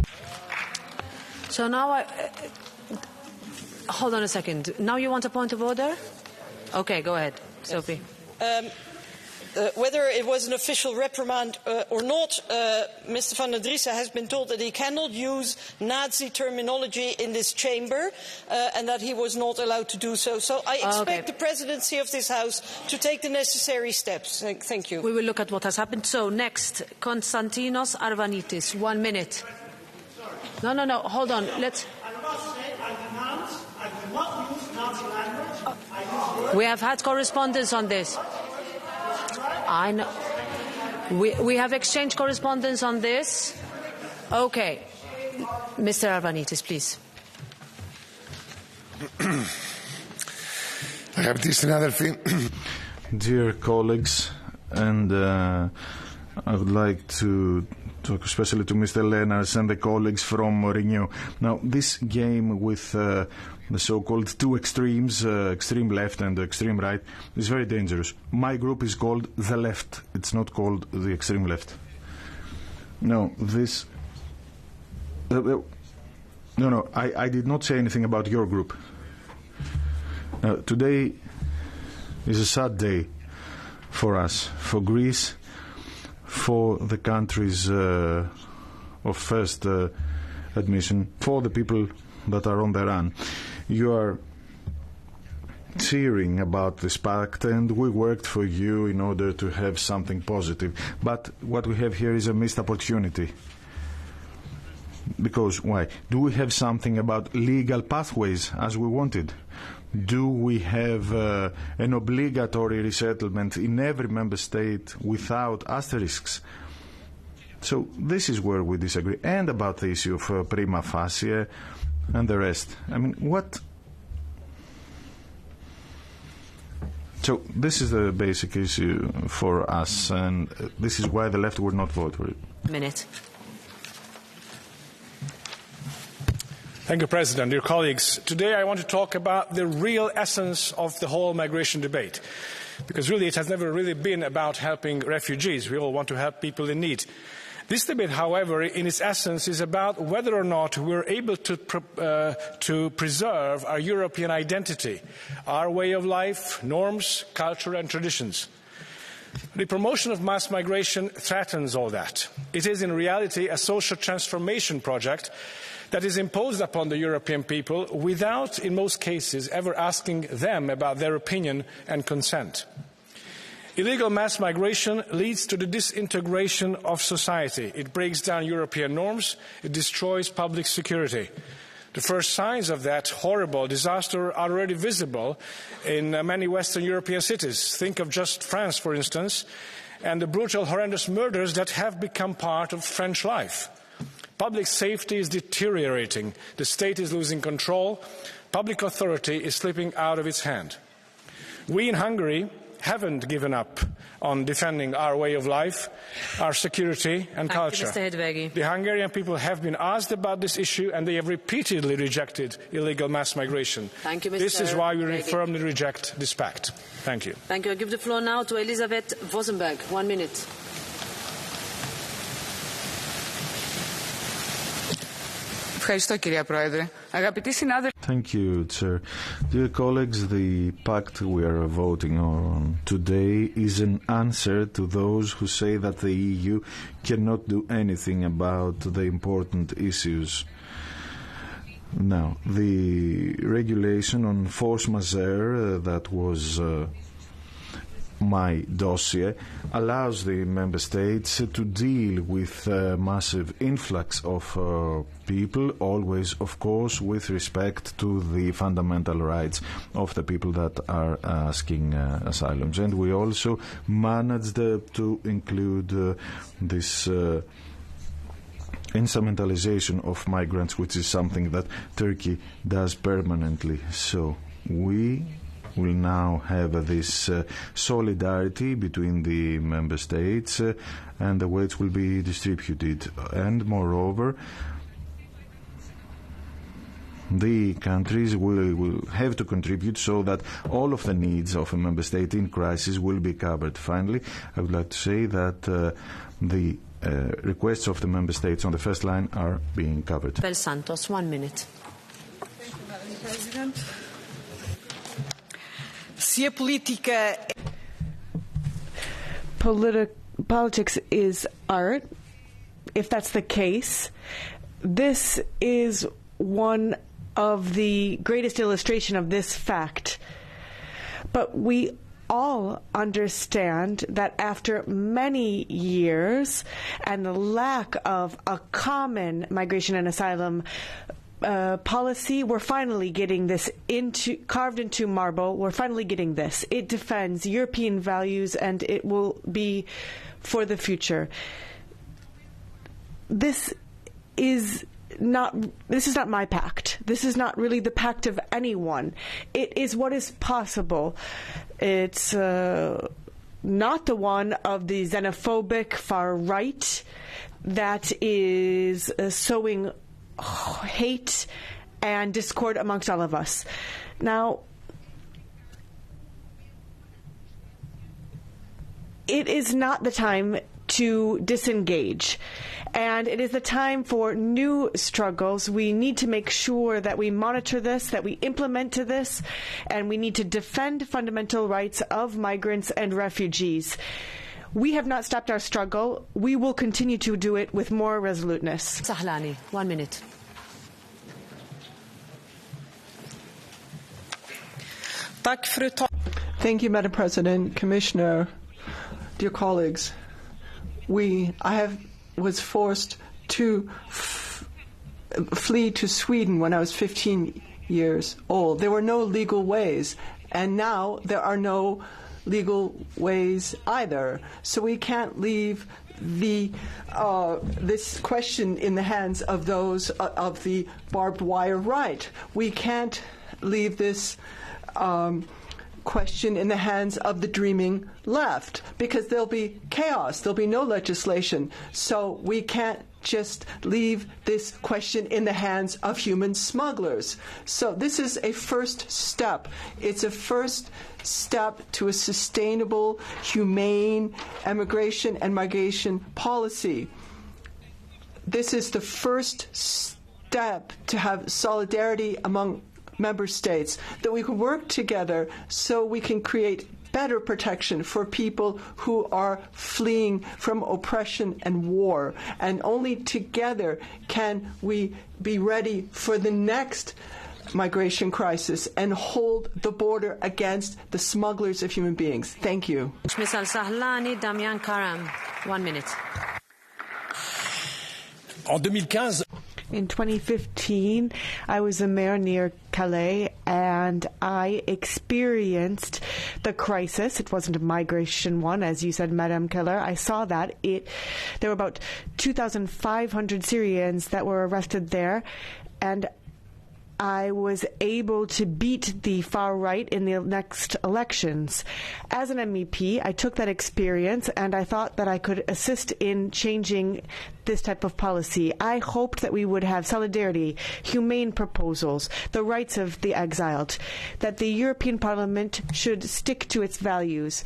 So now hold on a second. Now you want a point of order? Okay, go ahead, Sophie. Whether it was an official reprimand or not, Mr. van der Driessen has been told that he cannot use Nazi terminology in this chamber, and that he was not allowed to do so. So I expect the presidency of this House to take the necessary steps. Thank you. We will look at what has happened. So next, Konstantinos Arvanitis, 1 minute. No, hold on. Let's. We have had correspondence on this. I know. We have exchanged correspondence on this. Okay. Mr. Arvanitis, please. Dear colleagues, and I would like to talk especially to Mr. Lennars and the colleagues from Renew. Now, this game with the so-called two extremes, extreme left and extreme right, is very dangerous. My group is called the left. It's not called the extreme left. No, this... No, I did not say anything about your group. Today is a sad day for us, for Greece, for the countries of first admission, for the people that are on the run. You are cheering about this pact, and we worked for you in order to have something positive. But what we have here is a missed opportunity. Because why? Do we have something about legal pathways as we wanted? Do we have an obligatory resettlement in every member state without asterisks? So this is where we disagree. And about the issue of prima facie and the rest. I mean, what? So this is the basic issue for us, and this is why the left would not vote for it. Minute. Thank you, President. Dear colleagues, today I want to talk about the real essence of the whole migration debate, because really it has never really been about helping refugees. We all want to help people in need. This debate, however, in its essence is about whether or not we're able to preserve our European identity, our way of life, norms, culture and traditions. The promotion of mass migration threatens all that. It is in reality a social transformation project that is imposed upon the European people without, in most cases, ever asking them about their opinion and consent. Illegal mass migration leads to the disintegration of society. It breaks down European norms. It destroys public security. The first signs of that horrible disaster are already visible in many Western European cities. Think of just France, for instance, and the brutal, horrendous murders that have become part of French life. Public safety is deteriorating. The state is losing control. Public authority is slipping out of its hand. We in Hungary haven't given up on defending our way of life, our security and culture. The Hungarian people have been asked about this issue and they have repeatedly rejected illegal mass migration. Thank you, Mr. This is why we firmly reject this pact. Thank you. Thank you. I give the floor now to Elisabeth Vosenberg. 1 minute. Thank you, Chair. Dear colleagues, the pact we are voting on today is an answer to those who say that the EU cannot do anything about the important issues. Now, the regulation on force majeure that was my dossier allows the member states to deal with massive influx of people, always, of course, with respect to the fundamental rights of the people that are asking asylums. And we also managed to include this instrumentalization of migrants, which is something that Turkey does permanently. So we will now have this solidarity between the member states and the way it will be distributed. And moreover, the countries will have to contribute so that all of the needs of a member state in crisis will be covered. Finally, I would like to say that the requests of the member states on the first line are being covered. Bel Santos, 1 minute. Thank you, Madam President. Politics is art. If that's the case, this is one of the greatest illustration of this fact. But we all understand that after many years and the lack of a common migration and asylum policy, we're finally getting this carved into marble. We're finally getting this. It defends European values and it will be for the future. This is not my pact. This is not really the pact of anyone. It is what is possible. It's not the one of the xenophobic far right that is sowing hate and discord amongst all of us. Now, it is not the time to disengage, and it is the time for new struggles. We need to make sure that we monitor this, that we implement to this, and we need to defend fundamental rights of migrants and refugees. We have not stopped our struggle. We will continue to do it with more resoluteness. Sahlani, 1 minute. Thank you, Madam President, Commissioner, dear colleagues. I was forced to flee to Sweden when I was 15 years old. There were no legal ways, and now there are no legal ways either. So we can't leave this question in the hands of those of the barbed wire right. We can't leave this question in the hands of the dreaming left, because there'll be chaos. There'll be no legislation. So we can't just leave this question in the hands of human smugglers. So this is a first step. It's a first step to a sustainable, humane immigration and migration policy. This is the first step to have solidarity among member states, that we can work together so we can create better protection for people who are fleeing from oppression and war. And only together can we be ready for the next migration crisis and hold the border against the smugglers of human beings. Thank you. Misal Sahlani, Damian Karam, 1 minute. En 2015, in 2015, I was a mayor near Calais, and I experienced the crisis. It wasn't a migration one, as you said, Madame Keller. I saw that. There were about 2,500 Syrians that were arrested there, and I was able to beat the far right in the next elections. As an MEP, I took that experience and I thought that I could assist in changing this type of policy. I hoped that we would have solidarity, humane proposals, the rights of the exiled, that the European Parliament should stick to its values.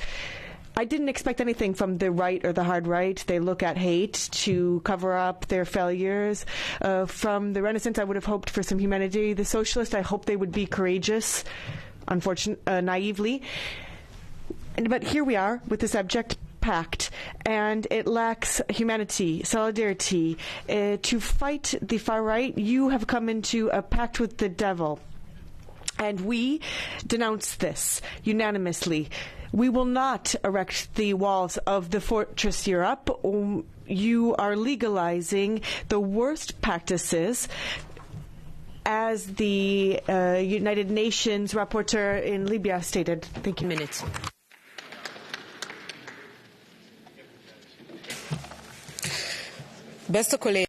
I didn't expect anything from the right or the hard right. They look at hate to cover up their failures. From the Renaissance, I would have hoped for some humanity. The socialists, I hope they would be courageous, naively. But here we are with this abject pact, and it lacks humanity, solidarity. To fight the far right, you have come into a pact with the devil. And we denounce this unanimously. We will not erect the walls of the Fortress Europe. You are legalizing the worst practices, as the United Nations rapporteur in Libya stated. Thank you. Minutes. Beste colleague.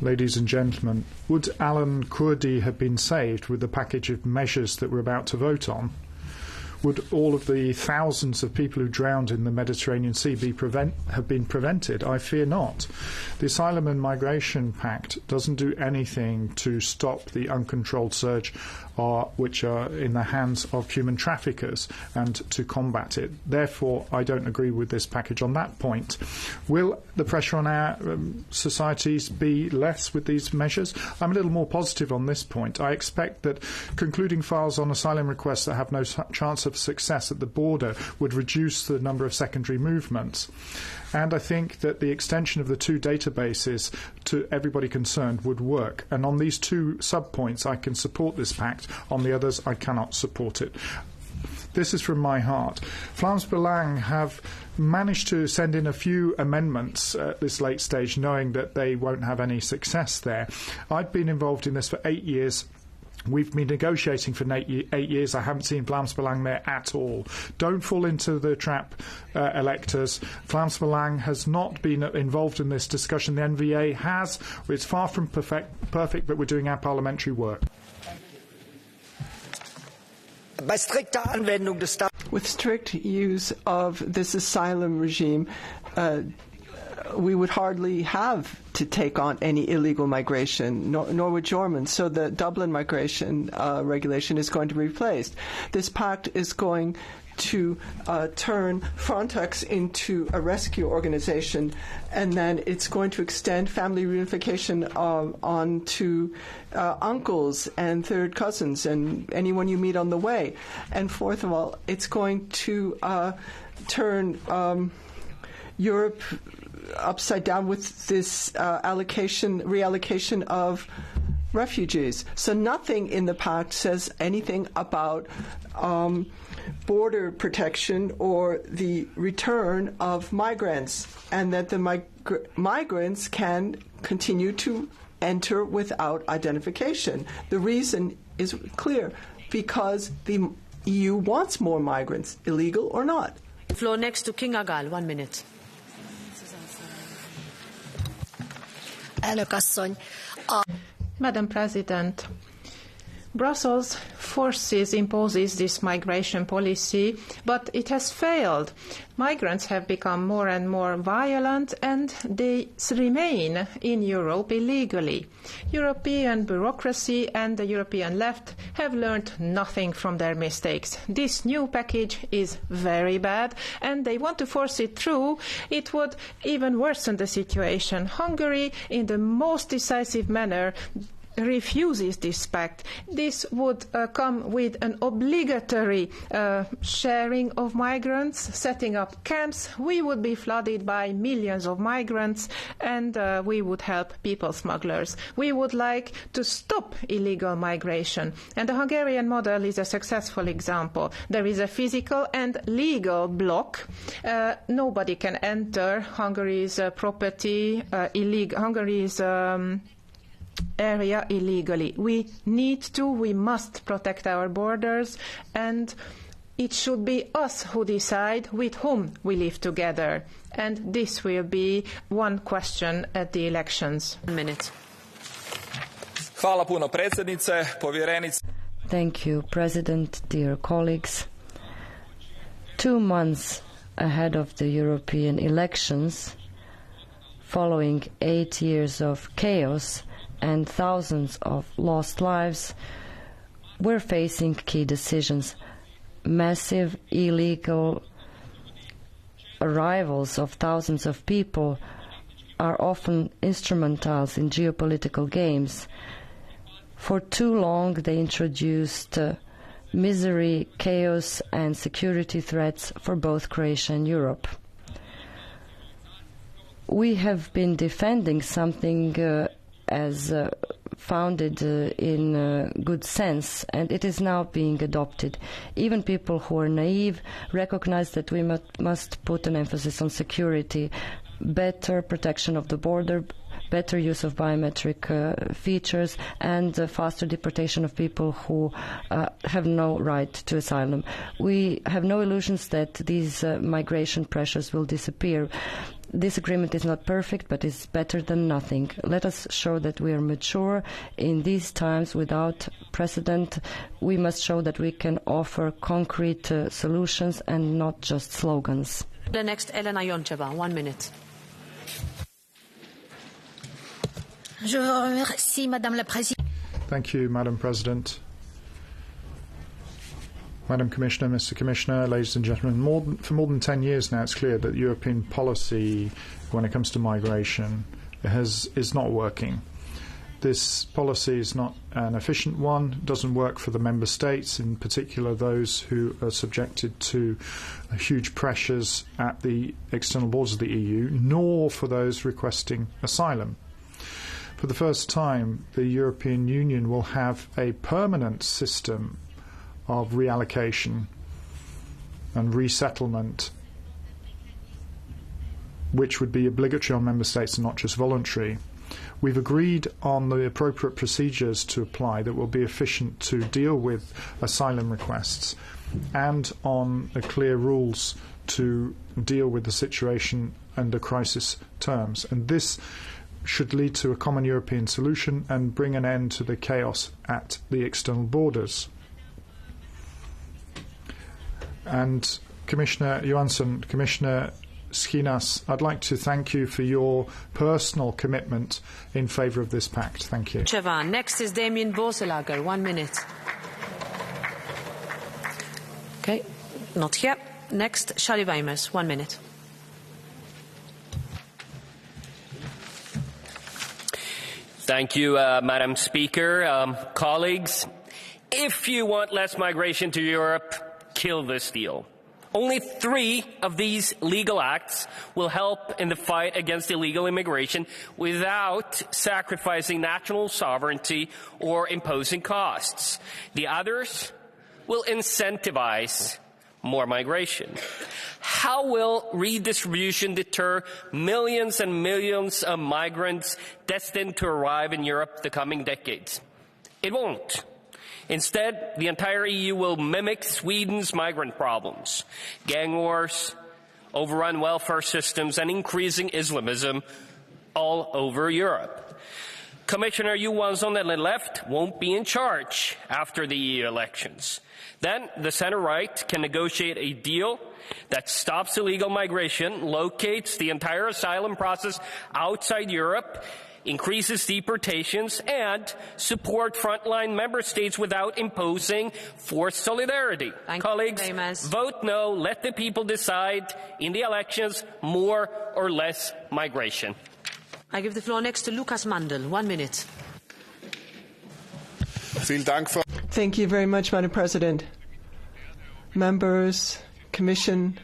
Ladies and gentlemen, would Alan Kurdi have been saved with the package of measures that we're about to vote on? Would all of the thousands of people who drowned in the Mediterranean Sea have been prevented? I fear not. The Asylum and Migration Pact doesn't do anything to stop the uncontrolled surge which are in the hands of human traffickers and to combat it. Therefore, I don't agree with this package on that point. Will the pressure on our societies be less with these measures? I'm a little more positive on this point. I expect that concluding files on asylum requests that have no chance of success at the border would reduce the number of secondary movements. And I think that the extension of the two databases to everybody concerned would work. And on these two sub-points, I can support this pact. On the others, I cannot support it. This is from my heart. Vlaams Belang have managed to send in a few amendments at this late stage, knowing that they won't have any success there. I've been involved in this for 8 years. We've been negotiating for 8 years. I haven't seen Vlaams Belang there at all. Don't fall into the trap, electors. Vlaams Belang has not been involved in this discussion. The NVA has. It's far from perfect, but we're doing our parliamentary work. With strict use of this asylum regime, we would hardly have to take on any illegal migration, nor would Germans. So the Dublin migration regulation is going to be replaced. This pact is going to turn Frontex into a rescue organization, and then it's going to extend family reunification on to uncles and third cousins and anyone you meet on the way. And fourth of all, it's going to turn Europe upside down with this reallocation of refugees. So nothing in the pact says anything about border protection or the return of migrants, and that the migrants can continue to enter without identification. The reason is clear, because the EU wants more migrants, illegal or not. Floor next to King Agal, 1 minute. Madam President, Brussels imposes this migration policy, but it has failed. Migrants have become more and more violent, and they remain in Europe illegally. European bureaucracy and the European left have learned nothing from their mistakes. This new package is very bad, and they want to force it through. It would even worsen the situation. Hungary, in the most decisive manner, refuses this pact. This would come with an obligatory sharing of migrants, setting up camps. We would be flooded by millions of migrants, and we would help people smugglers. We would like to stop illegal migration, and the Hungarian model is a successful example. There is a physical and legal block. Nobody can enter Hungary's property, Hungary's area illegally. We must protect our borders, and it should be us who decide with whom we live together. And this will be one question at the elections. 1 minute. Hvala puno predsjednice, povjerenice. Thank you, President, dear colleagues. 2 months ahead of the European elections, following 8 years of chaos and thousands of lost lives, we're facing key decisions. Massive illegal arrivals of thousands of people are often instrumentals in geopolitical games. For too long, they introduced misery, chaos, and security threats for both Croatia and Europe. We have been defending something as founded in good sense, and it is now being adopted. Even people who are naive recognize that we must put an emphasis on security, better protection of the border, better use of biometric features, and faster deportation of people who have no right to asylum. We have no illusions that these migration pressures will disappear. This agreement is not perfect, but is better than nothing. Let us show that we are mature in these times without precedent. We must show that we can offer concrete solutions and not just slogans. The next, Elena Yoncheva, 1 minute. Thank you, Madam President. Madam Commissioner, Mr. Commissioner, ladies and gentlemen, for more than 10 years now, it's clear that European policy, when it comes to migration, is not working. This policy is not an efficient one, doesn't work for the member states, in particular those who are subjected to huge pressures at the external borders of the EU, nor for those requesting asylum. For the first time, the European Union will have a permanent system of reallocation and resettlement, which would be obligatory on member states and not just voluntary. We've agreed on the appropriate procedures to apply that will be efficient to deal with asylum requests, and on clear rules to deal with the situation under crisis terms. And this should lead to a common European solution and bring an end to the chaos at the external borders. And Commissioner Johansson, Commissioner Skinas, I'd like to thank you for your personal commitment in favour of this pact. Thank you. Next is Damien Borselager, 1 minute. Okay, not here. Next, Shali Weimers, 1 minute. Thank you, Madam Speaker. Colleagues, if you want less migration to Europe, kill this deal. Only 3 of these legal acts will help in the fight against illegal immigration without sacrificing national sovereignty or imposing costs. The others will incentivize more migration. How will redistribution deter millions and millions of migrants destined to arrive in Europe the coming decades? It won't. Instead, the entire EU will mimic Sweden's migrant problems: gang wars, overrun welfare systems, and increasing Islamism all over Europe. Commissioner Johansson and the left won't be in charge after the EU elections. Then the center-right can negotiate a deal that stops illegal migration, locates the entire asylum process outside Europe, increases deportations, and support frontline member states without imposing forced solidarity. Colleagues, vote no, let the people decide in the elections, more or less migration. I give the floor next to Lucas Mandel. 1 minute. Thank you very much, Madam President. Members, Commission,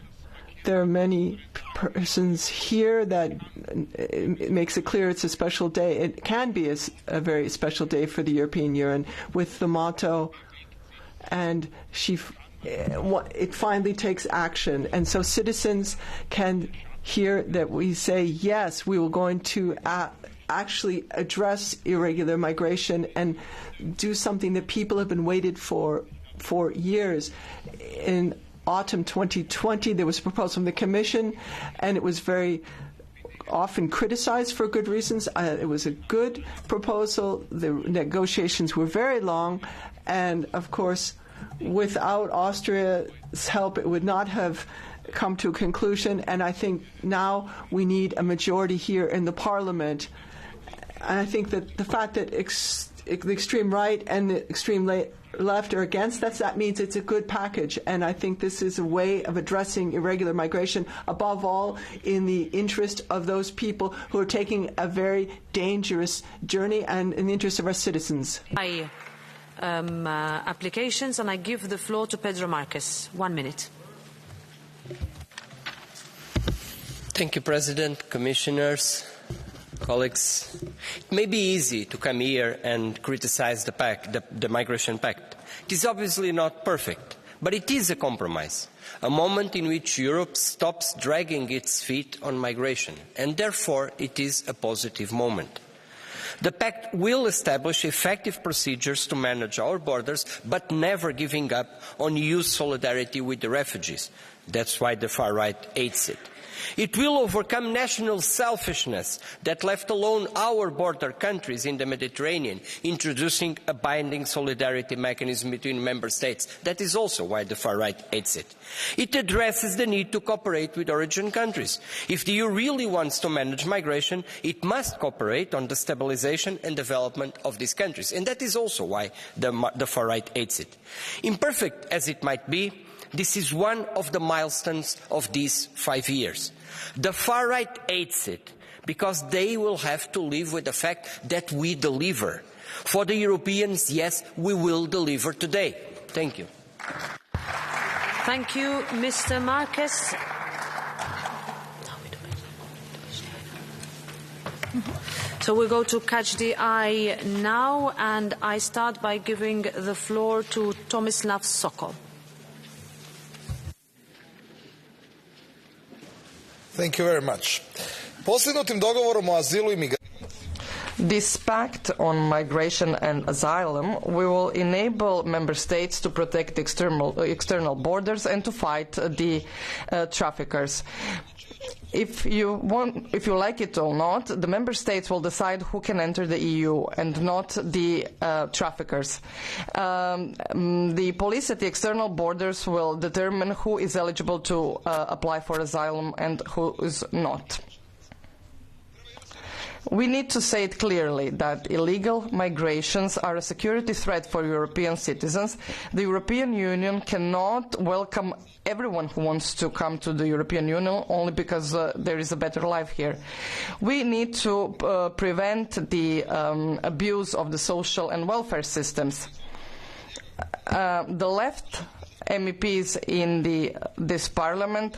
there are many persons here that it makes it clear it's a special day. It can be a very special day for the European Union with the motto, and it finally takes action. And so citizens can hear that we say, yes, we were going to actually address irregular migration and do something that people have been waiting for years. In autumn 2020, there was a proposal from the Commission, and it was very often criticized for good reasons. It was a good proposal. The negotiations were very long, and of course, without Austria's help, it would not have come to a conclusion. And I think now we need a majority here in the Parliament. And I think that the fact that the extreme right and the extreme left are against that means it's a good package. And I think this is a way of addressing irregular migration, above all in the interest of those people who are taking a very dangerous journey and in the interest of our citizens. Applications, and I give the floor to Pedro Marques. 1 minute. Thank you, President, Commissioners, colleagues. It may be easy to come here and criticize the Migration Pact. It is obviously not perfect, but it is a compromise, a moment in which Europe stops dragging its feet on migration, and therefore it is a positive moment. The pact will establish effective procedures to manage our borders, but never giving up on EU solidarity with the refugees. That's why the far right hates it. It will overcome national selfishness that left alone our border countries in the Mediterranean, introducing a binding solidarity mechanism between member states. That is also why the far right hates it. It addresses the need to cooperate with origin countries. If the EU really wants to manage migration, it must cooperate on the stabilisation and development of these countries. And that is also why the far right hates it. Imperfect as it might be, this is one of the milestones of these 5 years. The far right hates it because they will have to live with the fact that we deliver. For the Europeans, yes, we will deliver today. Thank you. Thank you, Mr. Marques. So we'll go to Catch the Eye now, and I start by giving the floor to Tomislav Sokol. Thank you very much. Postignutim dogovorom o azilu i migraciji. This pact on migration and asylum will enable member states to protect external borders and to fight the traffickers. If you like it or not, the member states will decide who can enter the EU and not the traffickers. The police at the external borders will determine who is eligible to apply for asylum and who is not. We need to say it clearly that illegal migrations are a security threat for European citizens. The European Union cannot welcome everyone who wants to come to the European Union only because there is a better life here. We need to prevent the abuse of the social and welfare systems. The left MEPs in this parliament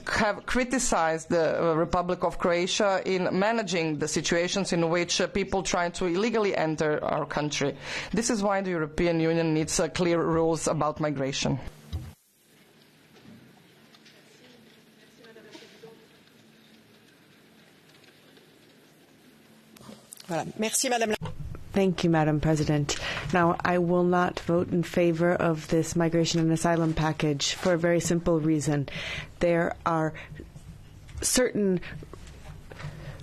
have criticized the Republic of Croatia in managing the situations in which people try to illegally enter our country. This is why the European Union needs clear rules about migration. Voilà. Merci, Madame la... Thank you, Madam President. Now, I will not vote in favor of this migration and asylum package for a very simple reason. There are certain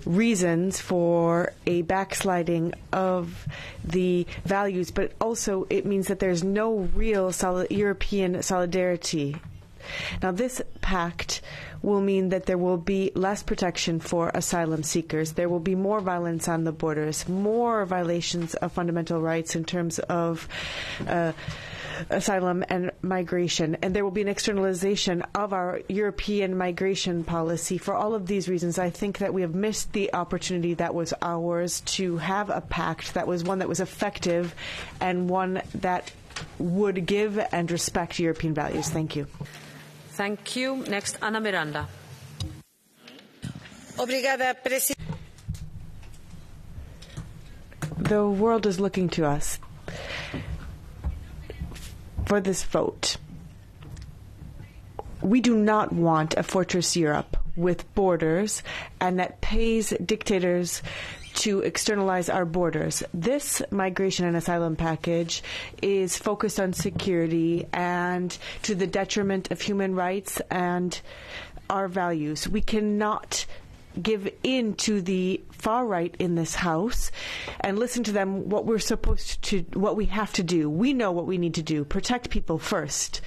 reasons for a backsliding of the values, but also it means that there's no real European solidarity. Now, this pact will mean that there will be less protection for asylum seekers. There will be more violence on the borders, more violations of fundamental rights in terms of asylum and migration, and there will be an externalization of our European migration policy. For all of these reasons, I think that we have missed the opportunity that was ours to have a pact that was one that was effective and one that would give and respect European values. Thank you. Thank you. Next, Ana Miranda. The world is looking to us for this vote. We do not want a fortress Europe with borders and that pays dictators to externalize our borders. This migration and asylum package is focused on security and to the detriment of human rights and our values. We cannot give in to the far right in this house and listen to them what we have to do. We know what we need to do. Protect people first.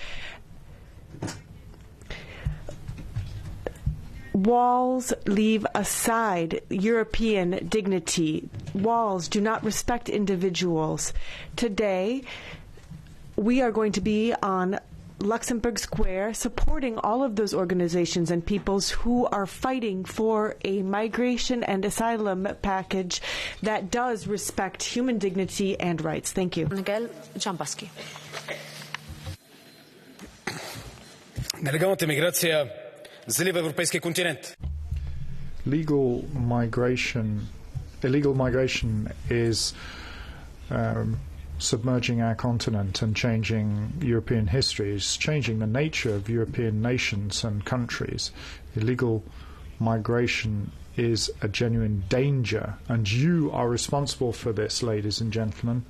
Walls leave aside European dignity. Walls do not respect individuals. Today, we are going to be on Luxembourg Square supporting all of those organizations and peoples who are fighting for a migration and asylum package that does respect human dignity and rights. Thank you. Nelegalna migracja zliva europejski kontinent. Illegal migration is submerging our continent and changing European histories, changing the nature of European nations and countries. Illegal migration is a genuine danger, and you are responsible for this, ladies and gentlemen.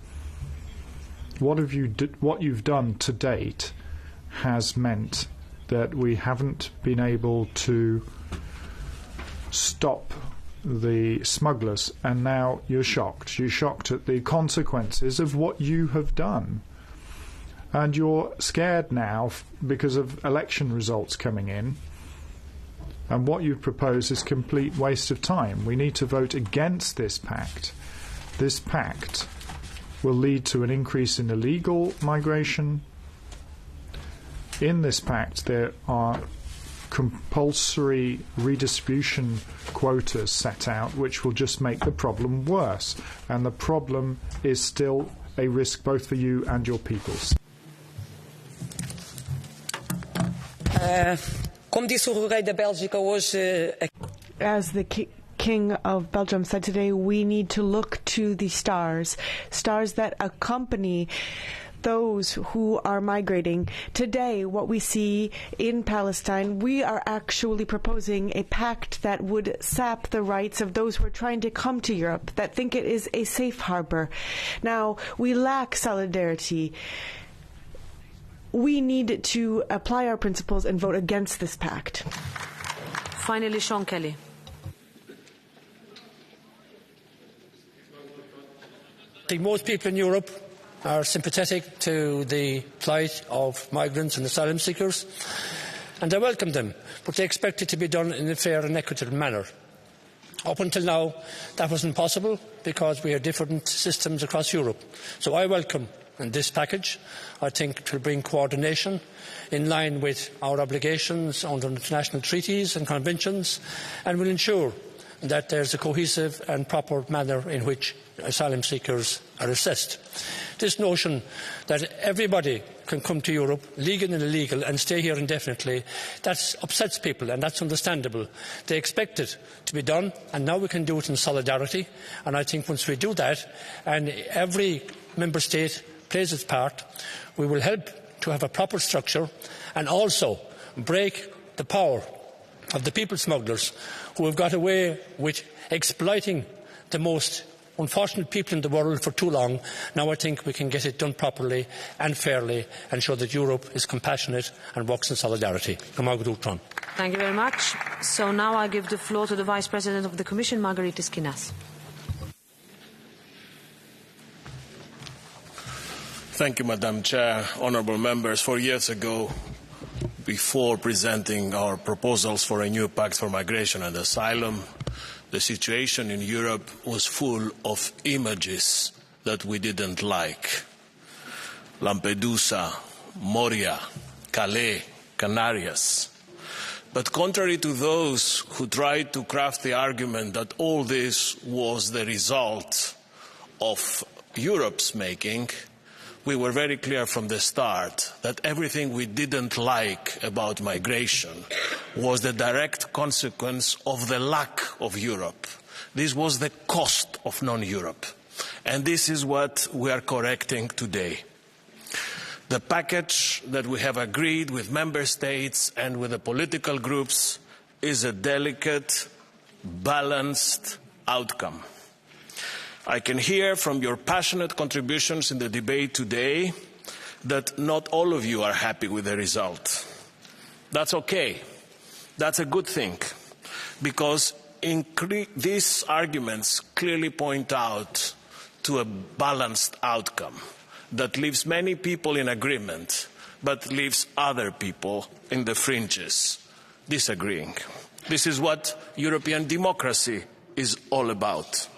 What you've done to date has meant that we haven't been able to stop the smugglers, and now you're shocked. You're shocked at the consequences of what you have done. And you're scared now because of election results coming in. And what you've proposed is complete waste of time. We need to vote against this pact. This pact will lead to an increase in illegal migration. In this pact, there are compulsory redistribution quotas set out, which will just make the problem worse. And the problem is still a risk both for you and your peoples. As the King of Belgium said today, we need to look to the stars that accompany those who are migrating. Today, what we see in Palestine, we are actually proposing a pact that would sap the rights of those who are trying to come to Europe, that think it is a safe harbor. Now, we lack solidarity. We need to apply our principles and vote against this pact. Finally, Sean Kelly. I think most people in Europe are sympathetic to the plight of migrants and asylum seekers, and I welcome them, but they expect it to be done in a fair and equitable manner. Up until now, that wasn't possible because we have different systems across Europe. So I welcome this package. I think it will bring coordination in line with our obligations under international treaties and conventions, and will ensure that there's a cohesive and proper manner in which asylum seekers are assessed. This notion that everybody can come to Europe, legal and illegal, and stay here indefinitely, that upsets people, and that's understandable. They expect it to be done, and now we can do it in solidarity. And I think once we do that, and every member state plays its part, we will help to have a proper structure and also break the power of the people smugglers who have got away with exploiting the most unfortunate people in the world for too long. Now I think we can get it done properly and fairly and show that Europe is compassionate and works in solidarity. Thank you very much. So now I give the floor to the Vice President of the Commission, Margaritis Schinas. Thank you, Madam Chair. Honourable members, 4 years ago, before presenting our proposals for a new pact for migration and asylum, the situation in Europe was full of images that we didn't like. Lampedusa, Moria, Calais, Canarias. But contrary to those who tried to craft the argument that all this was the result of Europe's making, we were very clear from the start that everything we didn't like about migration was the direct consequence of the lack of Europe. This was the cost of non-Europe. And this is what we are correcting today. The package that we have agreed with member states and with the political groups is a delicate, balanced outcome. I can hear from your passionate contributions in the debate today that not all of you are happy with the result. That's okay. That's a good thing, because these arguments clearly point out to a balanced outcome that leaves many people in agreement, but leaves other people in the fringes disagreeing. This is what European democracy is all about.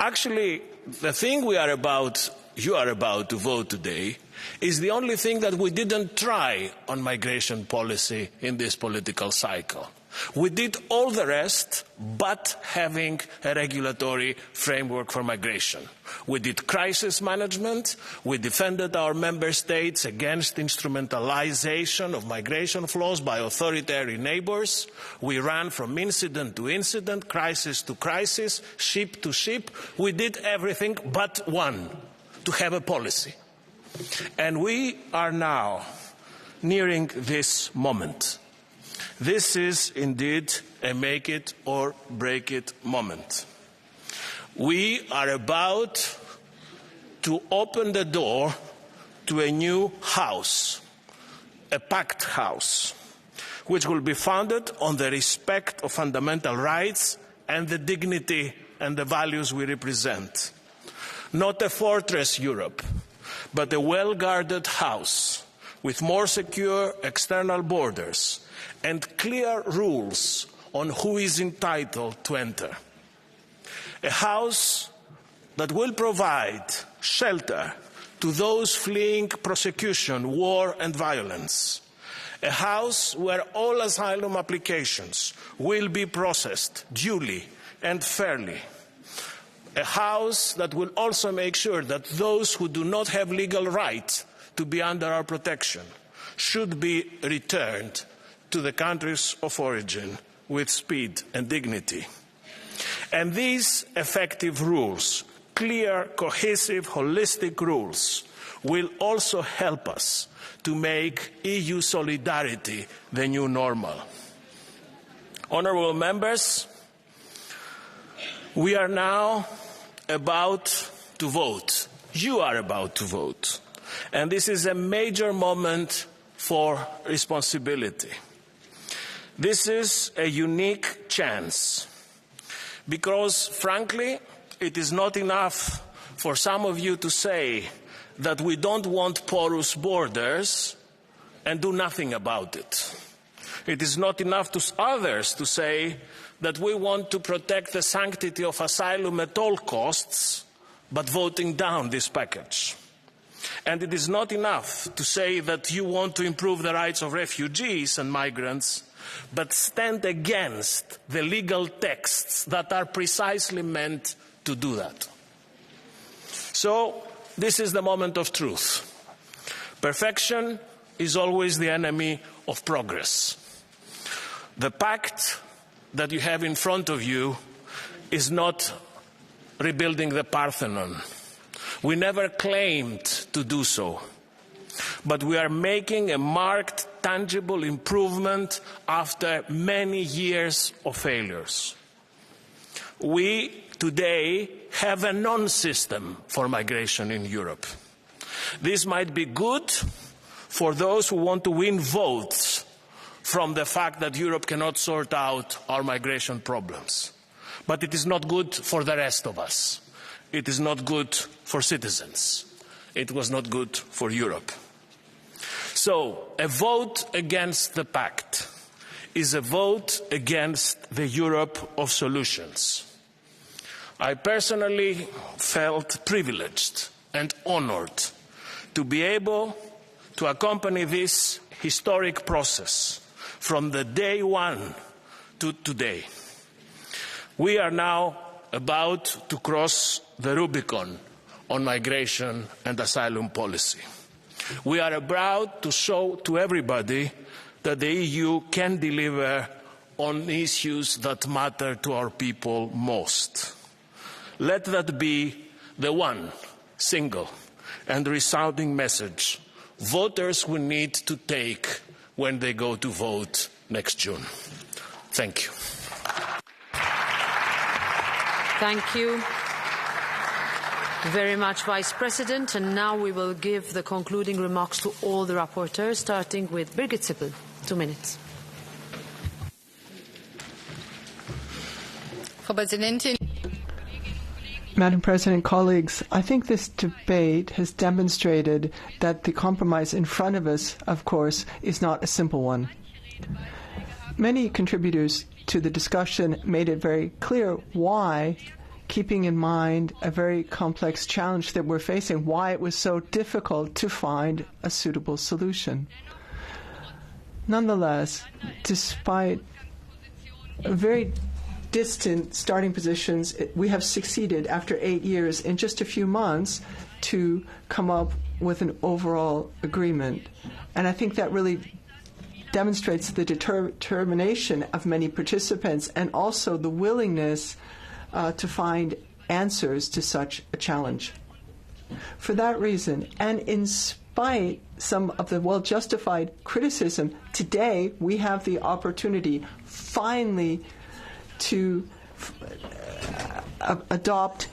Actually, the thing you are about to vote today is the only thing that we didn't try on migration policy in this political cycle. We did all the rest but having a regulatory framework for migration. We did crisis management, we defended our member states against instrumentalization of migration flows by authoritarian neighbours. We ran from incident to incident, crisis to crisis, ship to ship. We did everything but one, to have a policy. And we are now nearing this moment. This is indeed a make it or break it moment. We are about to open the door to a new house, a packed house, which will be founded on the respect of fundamental rights and the dignity and the values we represent. Not a fortress Europe, but a well-guarded house with more secure external borders and clear rules on who is entitled to enter. A house that will provide shelter to those fleeing persecution, war and violence. A house where all asylum applications will be processed duly and fairly. A house that will also make sure that those who do not have legal right to be under our protection should be returned to the countries of origin with speed and dignity. And these effective rules, clear, cohesive, holistic rules, will also help us to make EU solidarity the new normal. Honourable members, we are now about to vote. You are about to vote. And this is a major moment for responsibility. This is a unique chance because, frankly, it is not enough for some of you to say that we don't want porous borders and do nothing about it. It is not enough to others to say that we want to protect the sanctity of asylum at all costs, but voting down this package. And it is not enough to say that you want to improve the rights of refugees and migrants, but stand against the legal texts that are precisely meant to do that. So, this is the moment of truth. Perfection is always the enemy of progress. The pact that you have in front of you is not rebuilding the Parthenon. We never claimed to do so. But we are making a marked, tangible improvement after many years of failures. We today have a non-system for migration in Europe. This might be good for those who want to win votes from the fact that Europe cannot sort out our migration problems. But it is not good for the rest of us. It is not good for citizens. It was not good for Europe. So, a vote against the pact is a vote against the Europe of solutions. I personally felt privileged and honored to be able to accompany this historic process from the day one to today. We are now about to cross the Rubicon on migration and asylum policy. We are about to show to everybody that the EU can deliver on issues that matter to our people most. Let that be the one, single, and resounding message voters will need to take when they go to vote next June. Thank you. Thank you very much, Vice President. And now we will give the concluding remarks to all the rapporteurs, starting with Birgit Sippel. 2 minutes. Frau Präsidentin. Madam President, colleagues, I think this debate has demonstrated that the compromise in front of us, of course, is not a simple one. Many contributors to the discussion made it very clear why, keeping in mind a very complex challenge that we're facing, why it was so difficult to find a suitable solution. Nonetheless, despite very distant starting positions, we have succeeded after 8 years in just a few months to come up with an overall agreement. And I think that really demonstrates the determination of many participants and also the willingness to find answers to such a challenge. For that reason, and in spite some of the well-justified criticism, today we have the opportunity finally to adopt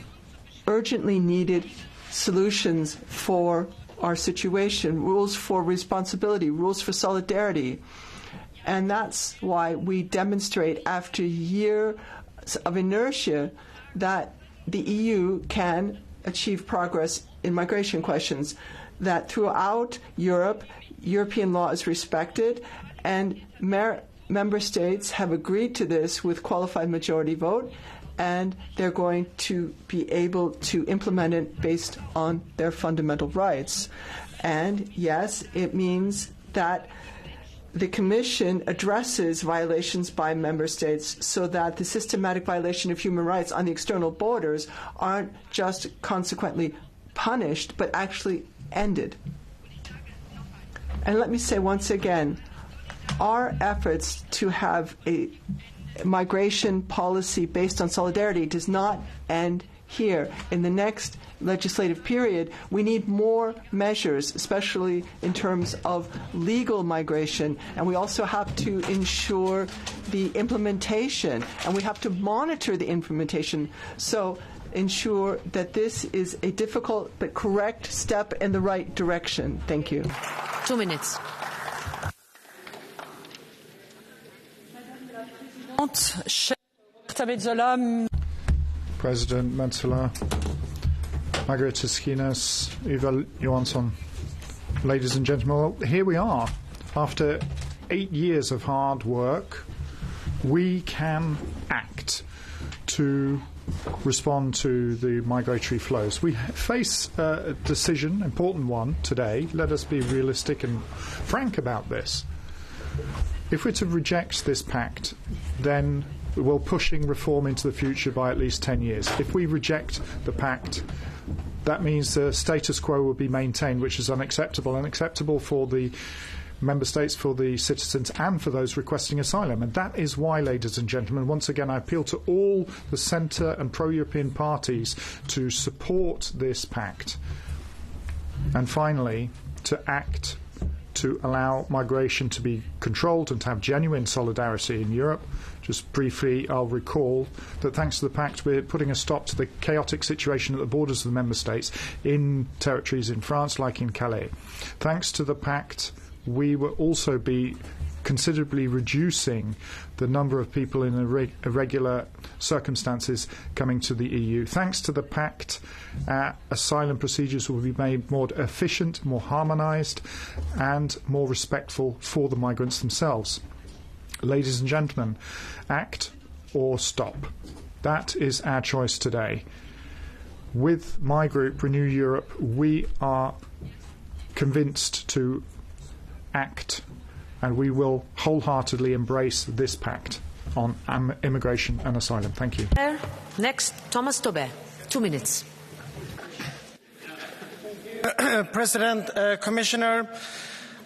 urgently needed solutions for our situation, rules for responsibility, rules for solidarity. And that's why we demonstrate after years of inertia that the EU can achieve progress in migration questions, that throughout Europe, European law is respected, and member states have agreed to this with qualified majority vote, and they're going to be able to implement it based on their fundamental rights. And yes, it means that the Commission addresses violations by member states so that the systematic violation of human rights on the external borders aren't just consequently punished, but actually ended. And let me say once again, our efforts to have a migration policy based on solidarity does not end here. In the next legislative period, we need more measures, especially in terms of legal migration, and we also have to ensure the implementation, and we have to monitor the implementation, so ensure that this is a difficult but correct step in the right direction. Thank you. 2 minutes. President Metsola, Margareta Skinas, Eva Johansson, ladies and gentlemen, well, here we are. After 8 years of hard work, we can act to respond to the migratory flows. We face a decision, important one, today. Let us be realistic and frank about this. If we're to reject this pact, then we're pushing reform into the future by at least 10 years. If we reject the pact, that means the status quo will be maintained, which is unacceptable for the member states, for the citizens, and for those requesting asylum. And that is why, ladies and gentlemen, once again, I appeal to all the centre and pro-European parties to support this pact. And finally, to act to allow migration to be controlled and to have genuine solidarity in Europe. Just briefly, I'll recall that thanks to the pact, we're putting a stop to the chaotic situation at the borders of the member states in territories in France, like in Calais. Thanks to the pact, we will also be considerably reducing the number of people in irregular circumstances coming to the EU. Thanks to the pact, asylum procedures will be made more efficient, more harmonised, and more respectful for the migrants themselves. Ladies and gentlemen, act or stop. That is our choice today. With my group, Renew Europe, we are convinced to act, and we will wholeheartedly embrace this pact on immigration and asylum. Thank you. Next, Thomas Tobé. 2 minutes. President, Commissioner,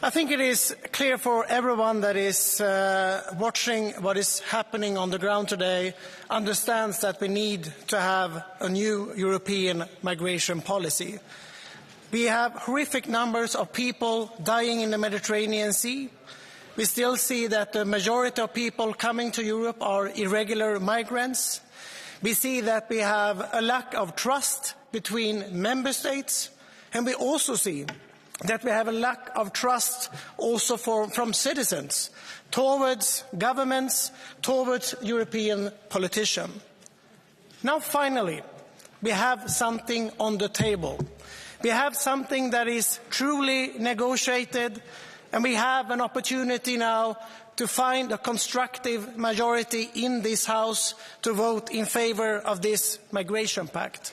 I think it is clear for everyone that is watching what is happening on the ground today, understands that we need to have a new European migration policy. We have horrific numbers of people dying in the Mediterranean Sea. We still see that the majority of people coming to Europe are irregular migrants. We see that we have a lack of trust between member states, and we also see that we have a lack of trust also from citizens towards governments, towards European politicians. Now finally, we have something on the table. We have something that is truly negotiated, and we have an opportunity now to find a constructive majority in this House to vote in favour of this migration pact.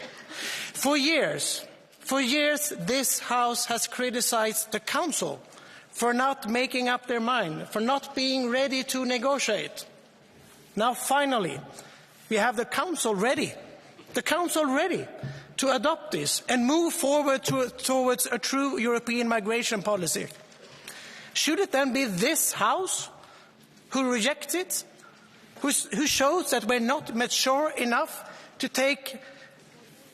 For years, this House has criticised the Council for not making up their mind, for not being ready to negotiate. Now finally, we have the Council ready to adopt this and move forward towards a true European migration policy. Should it then be this House who rejects it, who shows that we're not mature enough to take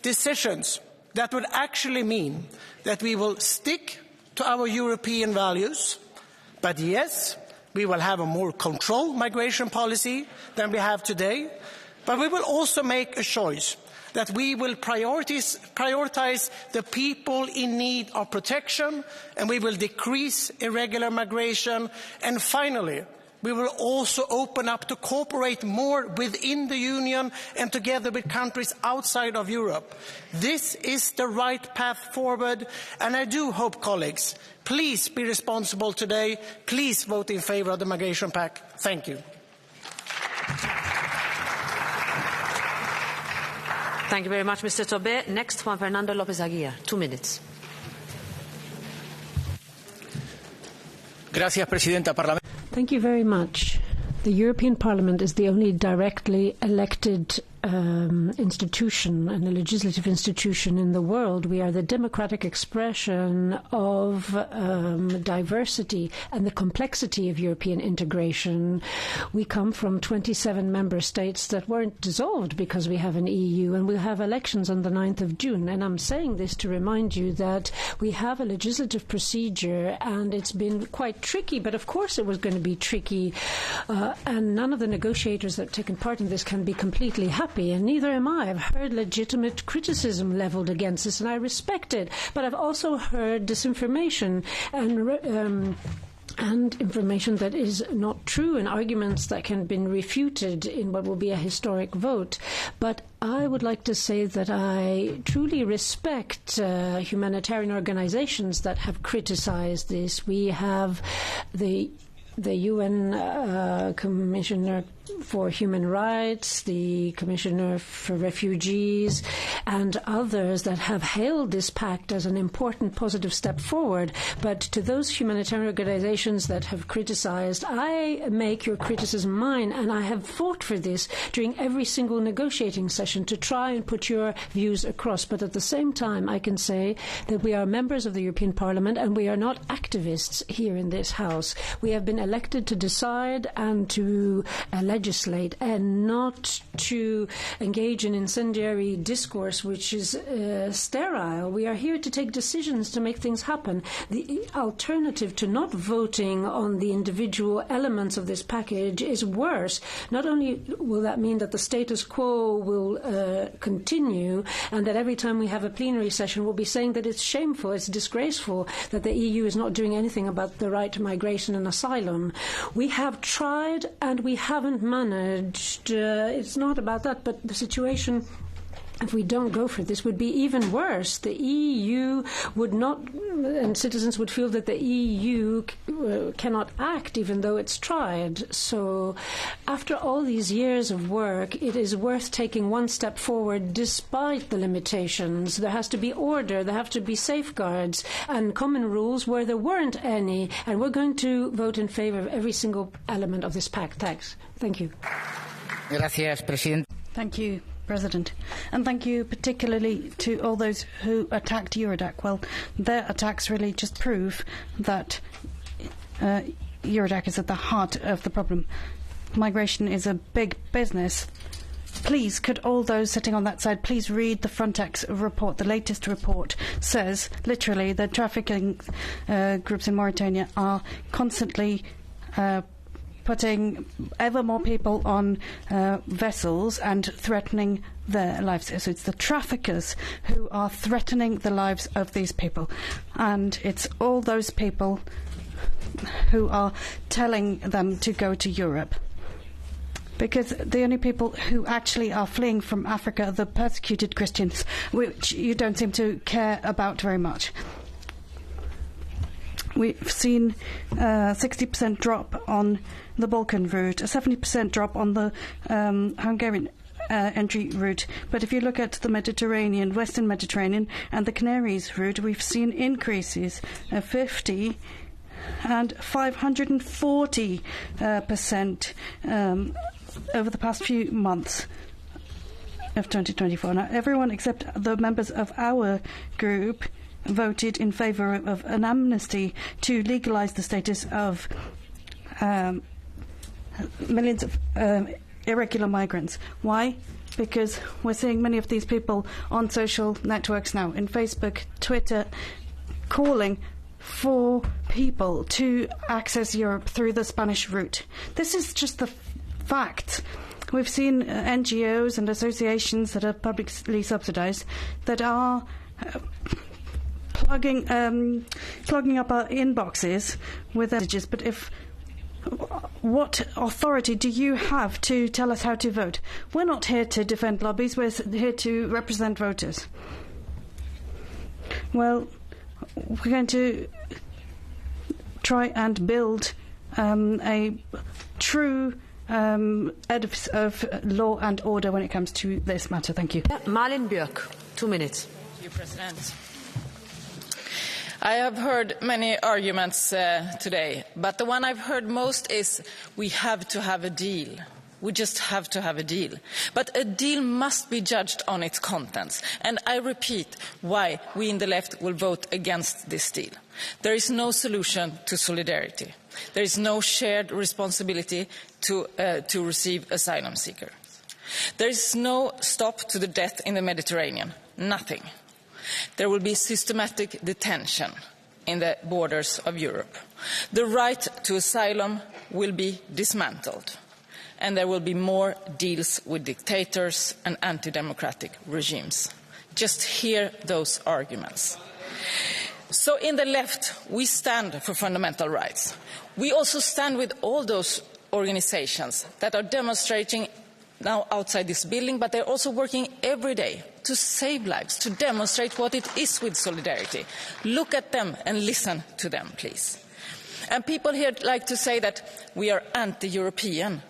decisions that would actually mean that we will stick to our European values, but yes, we will have a more controlled migration policy than we have today, but we will also make a choice that we will prioritize the people in need of protection, and we will decrease irregular migration. And finally, we will also open up to cooperate more within the Union and together with countries outside of Europe. This is the right path forward, and I do hope, colleagues, please be responsible today. Please vote in favour of the Migration Pact. Thank you. Thank you very much, Mr. Tobé. Next, Juan Fernando López Aguilar. 2 minutes. Gracias, Presidenta. Thank you very much. The European Parliament is the only directly elected institution and a legislative institution in the world. We are the democratic expression of diversity and the complexity of European integration. We come from 27 member states that weren't dissolved because we have an EU, and we'll have elections on the 9th of June. And I'm saying this to remind you that we have a legislative procedure, and it's been quite tricky, but of course it was going to be tricky, and none of the negotiators that have taken part in this can be completely happy. And neither am I. I've heard legitimate criticism leveled against this, and I respect it. But I've also heard disinformation and information that is not true, and arguments that can be refuted in what will be a historic vote. But I would like to say that I truly respect humanitarian organizations that have criticized this. We have the UN Commissioner for Human Rights, the Commissioner for Refugees, and others that have hailed this pact as an important positive step forward. But to those humanitarian organizations that have criticized, I make your criticism mine, and I have fought for this during every single negotiating session to try and put your views across. But at the same time, I can say that we are members of the European Parliament, and we are not activists here in this House. We have been elected to decide and to elect legislate and not to engage in incendiary discourse which is sterile. We are here to take decisions to make things happen. The alternative to not voting on the individual elements of this package is worse. Not only will that mean that the status quo will continue and that every time we have a plenary session we'll be saying that it's shameful, it's disgraceful that the EU is not doing anything about the right to migration and asylum. We have tried and we haven't managed. It's not about that, but the situation, if we don't go for this, would be even worse. The EU would not, and citizens would feel that the EU cannot act even though it's tried. So after all these years of work, it is worth taking one step forward despite the limitations. There has to be order, there have to be safeguards and common rules where there weren't any, and we're going to vote in favor of every single element of this pact. Thanks. Thank you. Gracias, Presidente. Thank you, President. And thank you particularly to all those who attacked Eurodac. Well, their attacks really just prove that Eurodac is at the heart of the problem. Migration is a big business. Please, could all those sitting on that side please read the Frontex report. The latest report says, literally, the trafficking groups in Mauritania are constantly putting ever more people on vessels and threatening their lives. So it's the traffickers who are threatening the lives of these people. And it's all those people who are telling them to go to Europe. Because the only people who actually are fleeing from Africa are the persecuted Christians, which you don't seem to care about very much. We've seen a 60% drop on the Balkan route, a 70% drop on the Hungarian entry route. But if you look at the Mediterranean, Western Mediterranean, and the Canaries route, we've seen increases of 50 and 540% over the past few months of 2024. Now, everyone except the members of our group voted in favour of an amnesty to legalise the status of millions of irregular migrants. Why? Because we're seeing many of these people on social networks now, in Facebook, Twitter, calling for people to access Europe through the Spanish route. This is just the fact. We've seen NGOs and associations that are publicly subsidised that are clogging up our inboxes with messages. But what authority do you have to tell us how to vote? We're not here to defend lobbies, we're here to represent voters. Well, we're going to try and build a true edifice of law and order when it comes to this matter. Thank you. Malin Björk, 2 minutes. Thank you, President. I have heard many arguments today, but the one I've heard most is we have to have a deal. We just have to have a deal. But a deal must be judged on its contents. And I repeat why we in the left will vote against this deal. There is no solution to solidarity. There is no shared responsibility to receive asylum seekers. There is no stop to the death in the Mediterranean. Nothing. There will be systematic detention in the borders of Europe. The right to asylum will be dismantled. And there will be more deals with dictators and anti-democratic regimes. Just hear those arguments. So in the left, we stand for fundamental rights. We also stand with all those organizations that are demonstrating now outside this building, but they're also working every day to save lives, to demonstrate what it is with solidarity. Look at them and listen to them, please. And people here like to say that we are anti-European.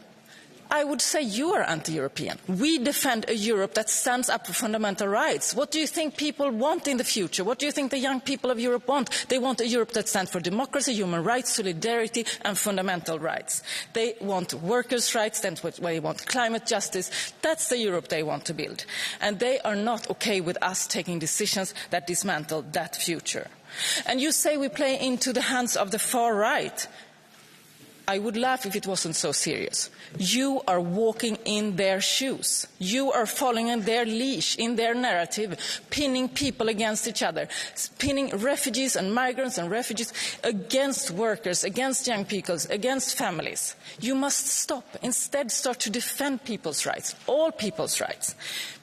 I would say you are anti-European. We defend a Europe that stands up for fundamental rights. What do you think people want in the future? What do you think the young people of Europe want? They want a Europe that stands for democracy, human rights, solidarity and fundamental rights. They want workers' rights, that's what they want, climate justice. That's the Europe they want to build. And they are not okay with us taking decisions that dismantle that future. And you say we play into the hands of the far right. I would laugh if it wasn't so serious. You are walking in their shoes. You are following in their leash, in their narrative, pinning people against each other, pinning refugees and migrants and refugees against workers, against young people, against families. You must stop. Instead, start to defend people's rights, all people's rights,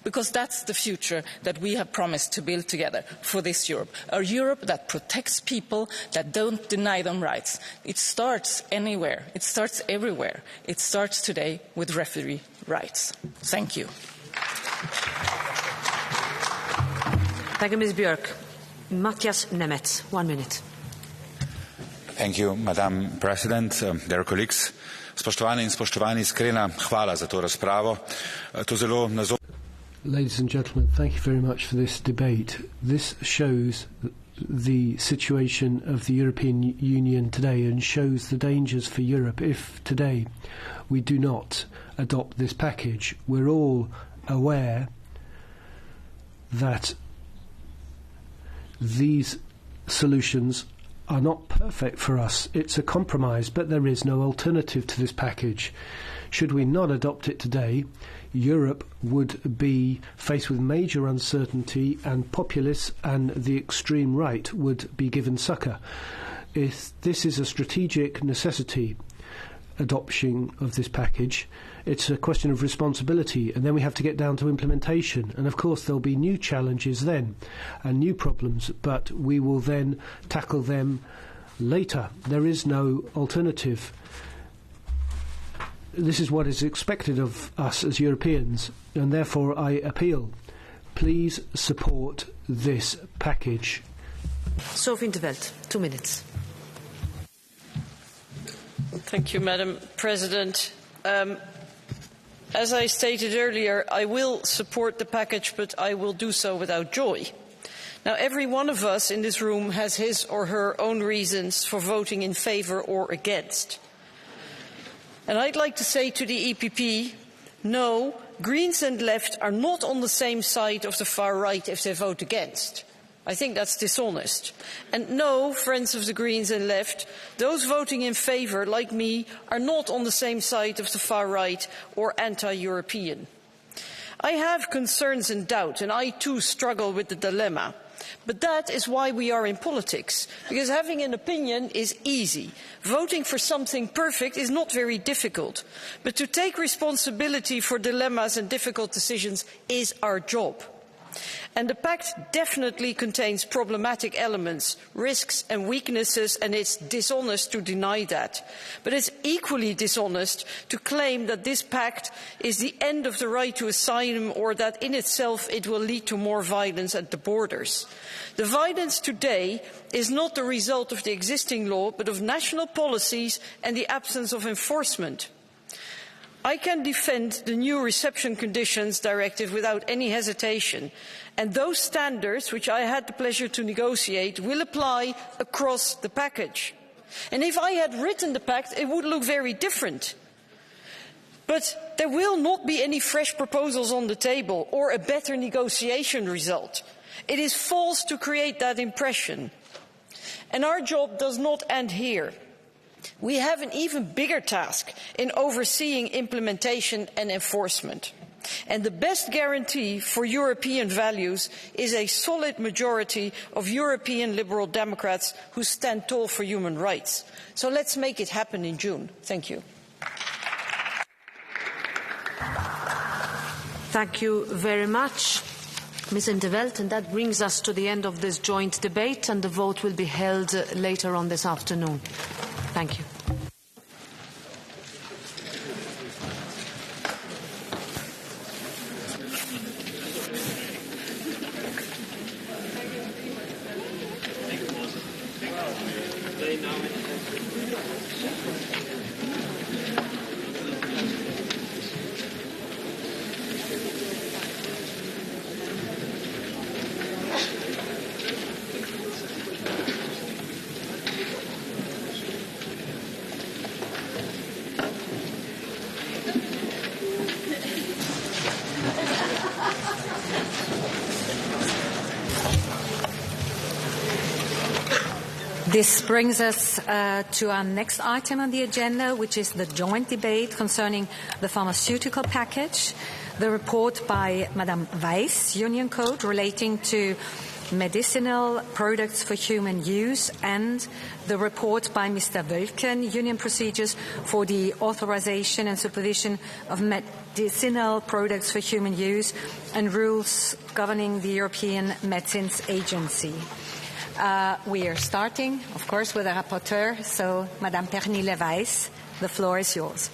because that's the future that we have promised to build together for this Europe, a Europe that protects people, that don't deny them rights. It starts anywhere. It starts everywhere. It starts today with refugee rights. Thank you. Thank you, Ms. Björk. Matthias Nemeth, 1 minute. Thank you, Madam President, dear colleagues. Spoštovani in spoštovani, iskrena hvala za to razpravo. To zelo Ladies and gentlemen, thank you very much for this debate. This shows the situation of the European Union today and shows the dangers for Europe if today we do not adopt this package. We're all aware that these solutions are not perfect for us. It's a compromise, but there is no alternative to this package. Should we not adopt it today, Europe would be faced with major uncertainty, and populists and the extreme right would be given succor. This is a strategic necessity, adoption of this package. It's a question of responsibility, and then we have to get down to implementation. And of course there'll be new challenges then and new problems, but we will then tackle them later. There is no alternative. This is what is expected of us as Europeans, and therefore I appeal, please support this package. Sophie in 't Veld, 2 minutes. Thank you, Madam President. As I stated earlier, I will support the package, but I will do so without joy. Now, every one of us in this room has his or her own reasons for voting in favour or against. And I'd like to say to the EPP, no, Greens and Left are not on the same side of the far right if they vote against. I think that's dishonest. And no, friends of the Greens and Left, those voting in favour, like me, are not on the same side of the far right or anti-European. I have concerns and doubt, and I too struggle with the dilemma. But that is why we are in politics, because having an opinion is easy. Voting for something perfect is not very difficult. But to take responsibility for dilemmas and difficult decisions is our job. And the pact definitely contains problematic elements, risks and weaknesses, and it's dishonest to deny that. But it's equally dishonest to claim that this pact is the end of the right to asylum, or that in itself it will lead to more violence at the borders. The violence today is not the result of the existing law, but of national policies and the absence of enforcement. I can defend the new Reception Conditions Directive without any hesitation, and those standards, which I had the pleasure to negotiate, will apply across the package. And if I had written the pact, it would look very different. But there will not be any fresh proposals on the table or a better negotiation result. It is false to create that impression. And our job does not end here. We have an even bigger task in overseeing implementation and enforcement. And the best guarantee for European values is a solid majority of European Liberal Democrats who stand tall for human rights. So let's make it happen in June. Thank you. Thank you very much, Ms. in 't Veld. And that brings us to the end of this joint debate, and the vote will be held later on this afternoon. Thank you. This brings us to our next item on the agenda, which is the joint debate concerning the pharmaceutical package, the report by Madame Weiss, Union Code, relating to medicinal products for human use, and the report by Mr. Wölken, Union Procedures for the authorization and supervision of medicinal products for human use and rules governing the European Medicines Agency. We are starting, of course, with the rapporteur, so Madame Pernille-Weiss, the floor is yours.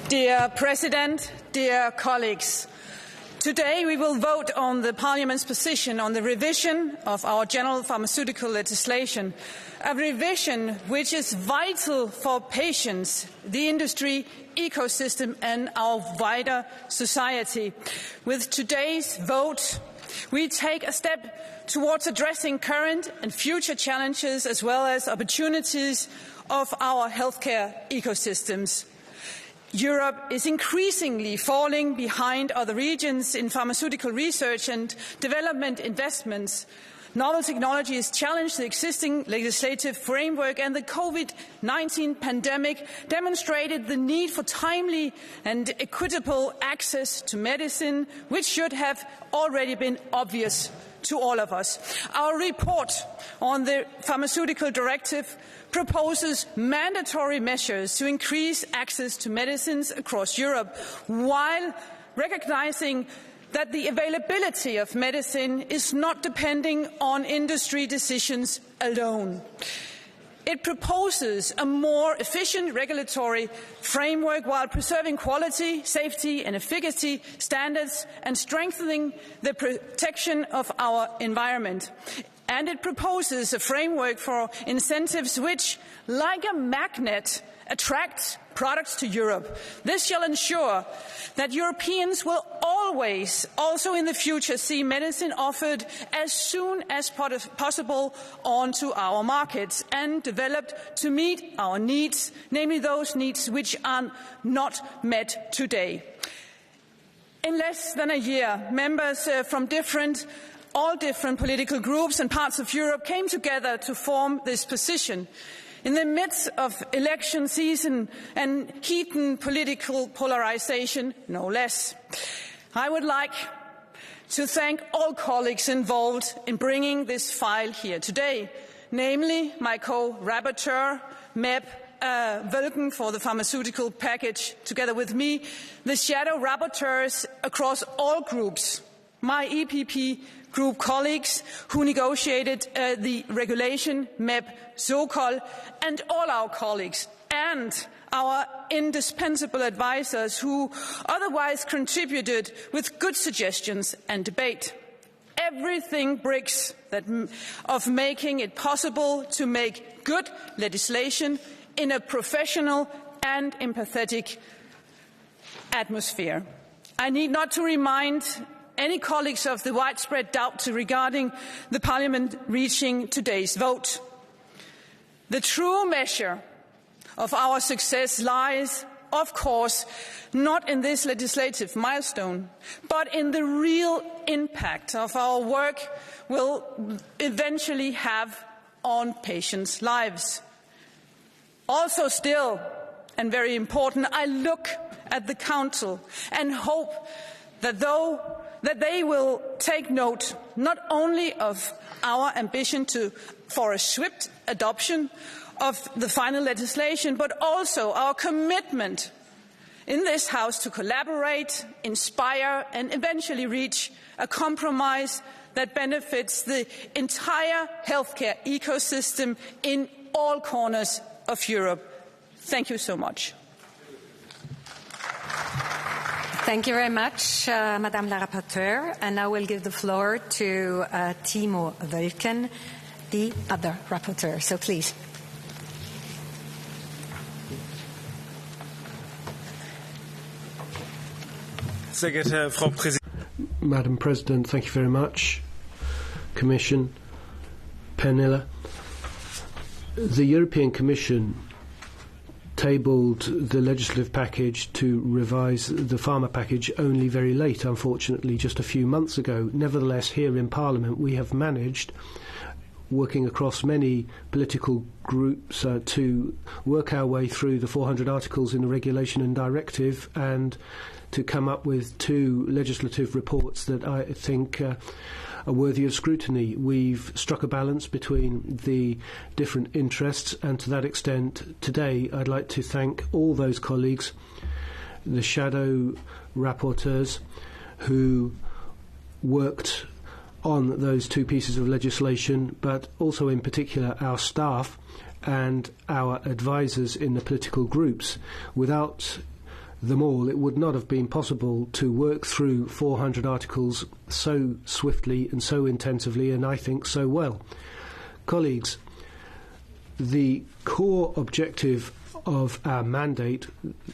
Dear President, dear colleagues, today we will vote on the Parliament's position on the revision of our general pharmaceutical legislation, a revision which is vital for patients, the industry, ecosystem and our wider society. With today's vote, we take a step towards addressing current and future challenges as well as opportunities of our healthcare ecosystems. Europe is increasingly falling behind other regions in pharmaceutical research and development investments. Novel technologies challenge the existing legislative framework, and the COVID-19 pandemic demonstrated the need for timely and equitable access to medicine, which should have already been obvious to all of us. Our report on the Pharmaceutical Directive proposes mandatory measures to increase access to medicines across Europe, while recognizing that the availability of medicine is not depending on industry decisions alone. It proposes a more efficient regulatory framework while preserving quality, safety and efficacy standards and strengthening the protection of our environment. And it proposes a framework for incentives which, like a magnet, attract products to Europe. This shall ensure that Europeans will always, also in the future, see medicine offered as soon as possible onto our markets and developed to meet our needs, namely those needs which are not met today. In less than a year, members from all different political groups and parts of Europe came together to form this position. In the midst of election season and heated political polarization, no less, I would like to thank all colleagues involved in bringing this file here today, namely my co-rapporteur, MEP Wölken for the pharmaceutical package, together with me, the shadow rapporteurs across all groups, my EPP group colleagues who negotiated the regulation, MEP Sokol, and all our colleagues, and our indispensable advisers who otherwise contributed with good suggestions and debate. Everything brings of making it possible to make good legislation in a professional and empathetic atmosphere. I need not to remind any colleagues of the widespread doubt regarding the Parliament reaching today's vote. The true measure of our success lies, of course, not in this legislative milestone, but in the real impact of our work will eventually have on patients' lives. Also still, and very important, I look at the Council and hope that they will take note not only of our ambition for a swift adoption of the final legislation, but also our commitment in this House to collaborate, inspire and eventually reach a compromise that benefits the entire healthcare ecosystem in all corners of Europe. Thank you so much. Thank you very much, Madame la Rapporteure. And I will give the floor to Timo Wölken, the other rapporteur. So please. Madam President, thank you very much. Commission, Pernille. The European Commission tabled the legislative package to revise the pharma package only very late, unfortunately, just a few months ago. Nevertheless, here in Parliament, we have managed, working across many political groups, to work our way through the 400 articles in the regulation and directive and to come up with 2 legislative reports that I think are worthy of scrutiny. We've struck a balance between the different interests, and to that extent, today I'd like to thank all those colleagues, the shadow rapporteurs, who worked on those 2 pieces of legislation, but also in particular our staff and our advisors in the political groups. Without them all, it would not have been possible to work through 400 articles so swiftly and so intensively, and I think so well. Colleagues, the core objective of our mandate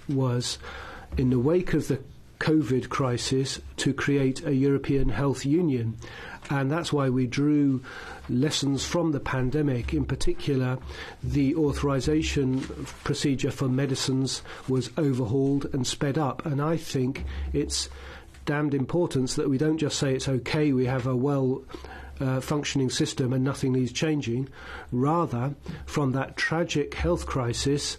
was, in the wake of the COVID crisis, to create a European health union. And that's why we drew lessons from the pandemic. In particular, the authorization procedure for medicines was overhauled and sped up. And I think it's damned important that we don't just say it's okay, we have a functioning system and nothing needs changing. Rather, from that tragic health crisis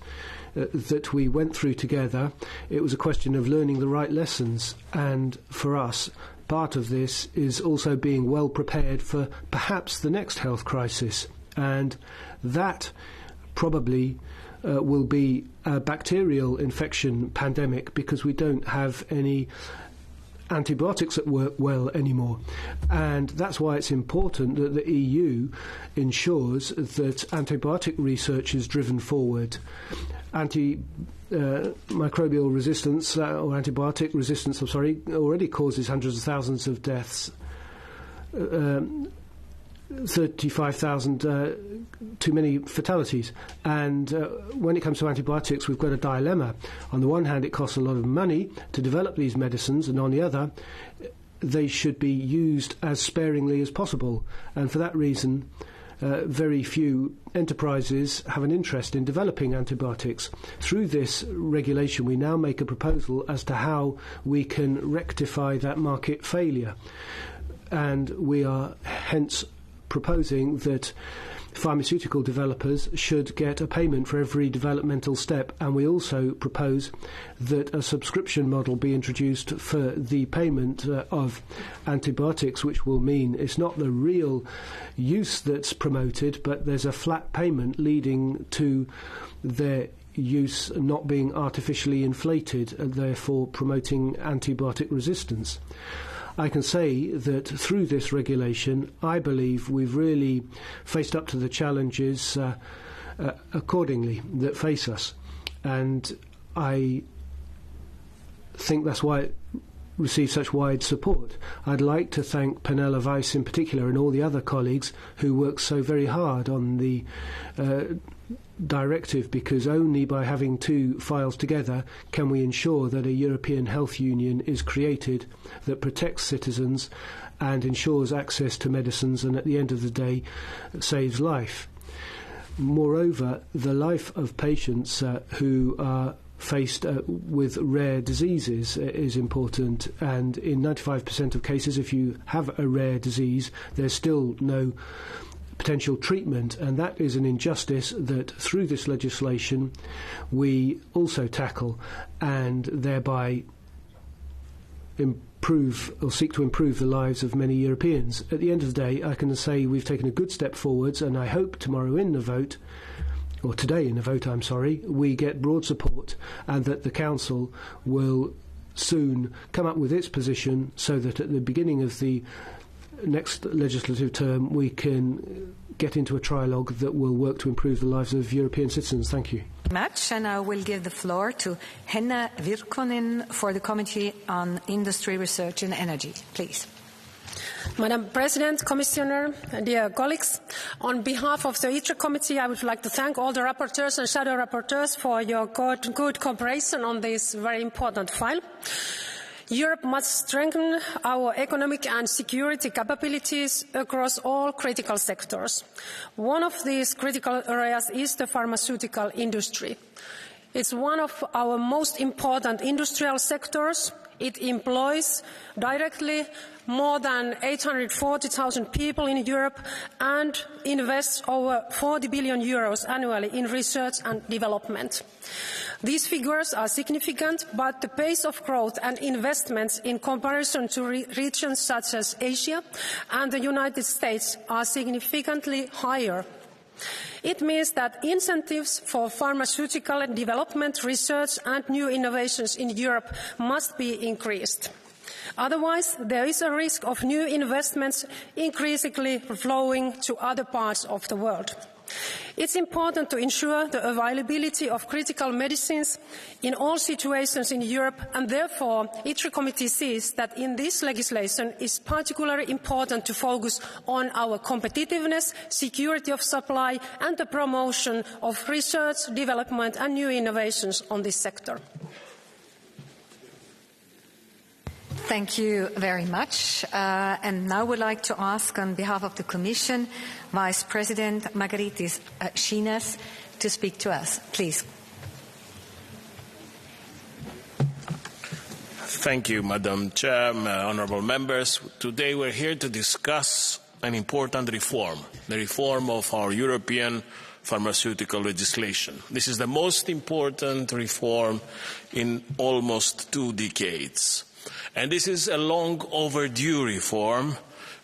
that we went through together, it was a question of learning the right lessons. And for us, part of this is also being well prepared for perhaps the next health crisis. And that probably will be a bacterial infection pandemic, because we don't have any antibiotics that work well anymore. And that's why it's important that the EU ensures that antibiotic research is driven forward. Microbial resistance, or antibiotic resistance, already causes hundreds of thousands of deaths. 35,000 too many fatalities. And when it comes to antibiotics, we've got a dilemma. On the one hand, it costs a lot of money to develop these medicines, and on the other, they should be used as sparingly as possible. And for that reason, very few enterprises have an interest in developing antibiotics. Through this regulation, we now make a proposal as to how we can rectify that market failure. And we are hence proposing that pharmaceutical developers should get a payment for every developmental step, and we also propose that a subscription model be introduced for the payment of antibiotics, which will mean it's not the real use that's promoted, but there's a flat payment leading to their use not being artificially inflated, and therefore promoting antibiotic resistance. I can say that through this regulation, I believe we've really faced up to the challenges accordingly that face us. And I think that's why it received such wide support. I'd like to thank Penella Weiss in particular and all the other colleagues who worked so very hard on the directive, because only by having 2 files together can we ensure that a European health union is created that protects citizens and ensures access to medicines, and at the end of the day saves life. Moreover, the life of patients who are faced with rare diseases is important, and in 95% of cases, if you have a rare disease, there's still no potential treatment, and that is an injustice that through this legislation we also tackle, and thereby improve or seek to improve the lives of many Europeans. At the end of the day, I can say we've taken a good step forwards, and I hope tomorrow in the vote, or today in the vote, we get broad support, and that the Council will soon come up with its position so that at the beginning of the next legislative term we can get into a trilogue that will work to improve the lives of European citizens. Thank you. Much, and I will give the floor to Henna Virkkonen for the Committee on Industry, Research and Energy. Please. Madam President, Commissioner, dear colleagues, on behalf of the ITRE Committee, I would like to thank all the rapporteurs and shadow rapporteurs for your good cooperation on this very important file. Europe must strengthen our economic and security capabilities across all critical sectors. One of these critical areas is the pharmaceutical industry. It's one of our most important industrial sectors. It employs directly more than 840,000 people in Europe and invests over 40 billion euros annually in research and development. These figures are significant, but the pace of growth and investments in comparison to regions such as Asia and the United States are significantly higher. It means that incentives for pharmaceutical development, research and new innovations in Europe must be increased. Otherwise, there is a risk of new investments increasingly flowing to other parts of the world. It's important to ensure the availability of critical medicines in all situations in Europe, and therefore ITRE Committee sees that in this legislation it is particularly important to focus on our competitiveness, security of supply and the promotion of research, development and new innovations on this sector. Thank you very much. And now I would like to ask on behalf of the Commission, Vice President Margaritis Schinas to speak to us. Please. Thank you, Madam Chair, honourable members. Today we're here to discuss an important reform, the reform of our European pharmaceutical legislation. This is the most important reform in almost 2 decades. And this is a long overdue reform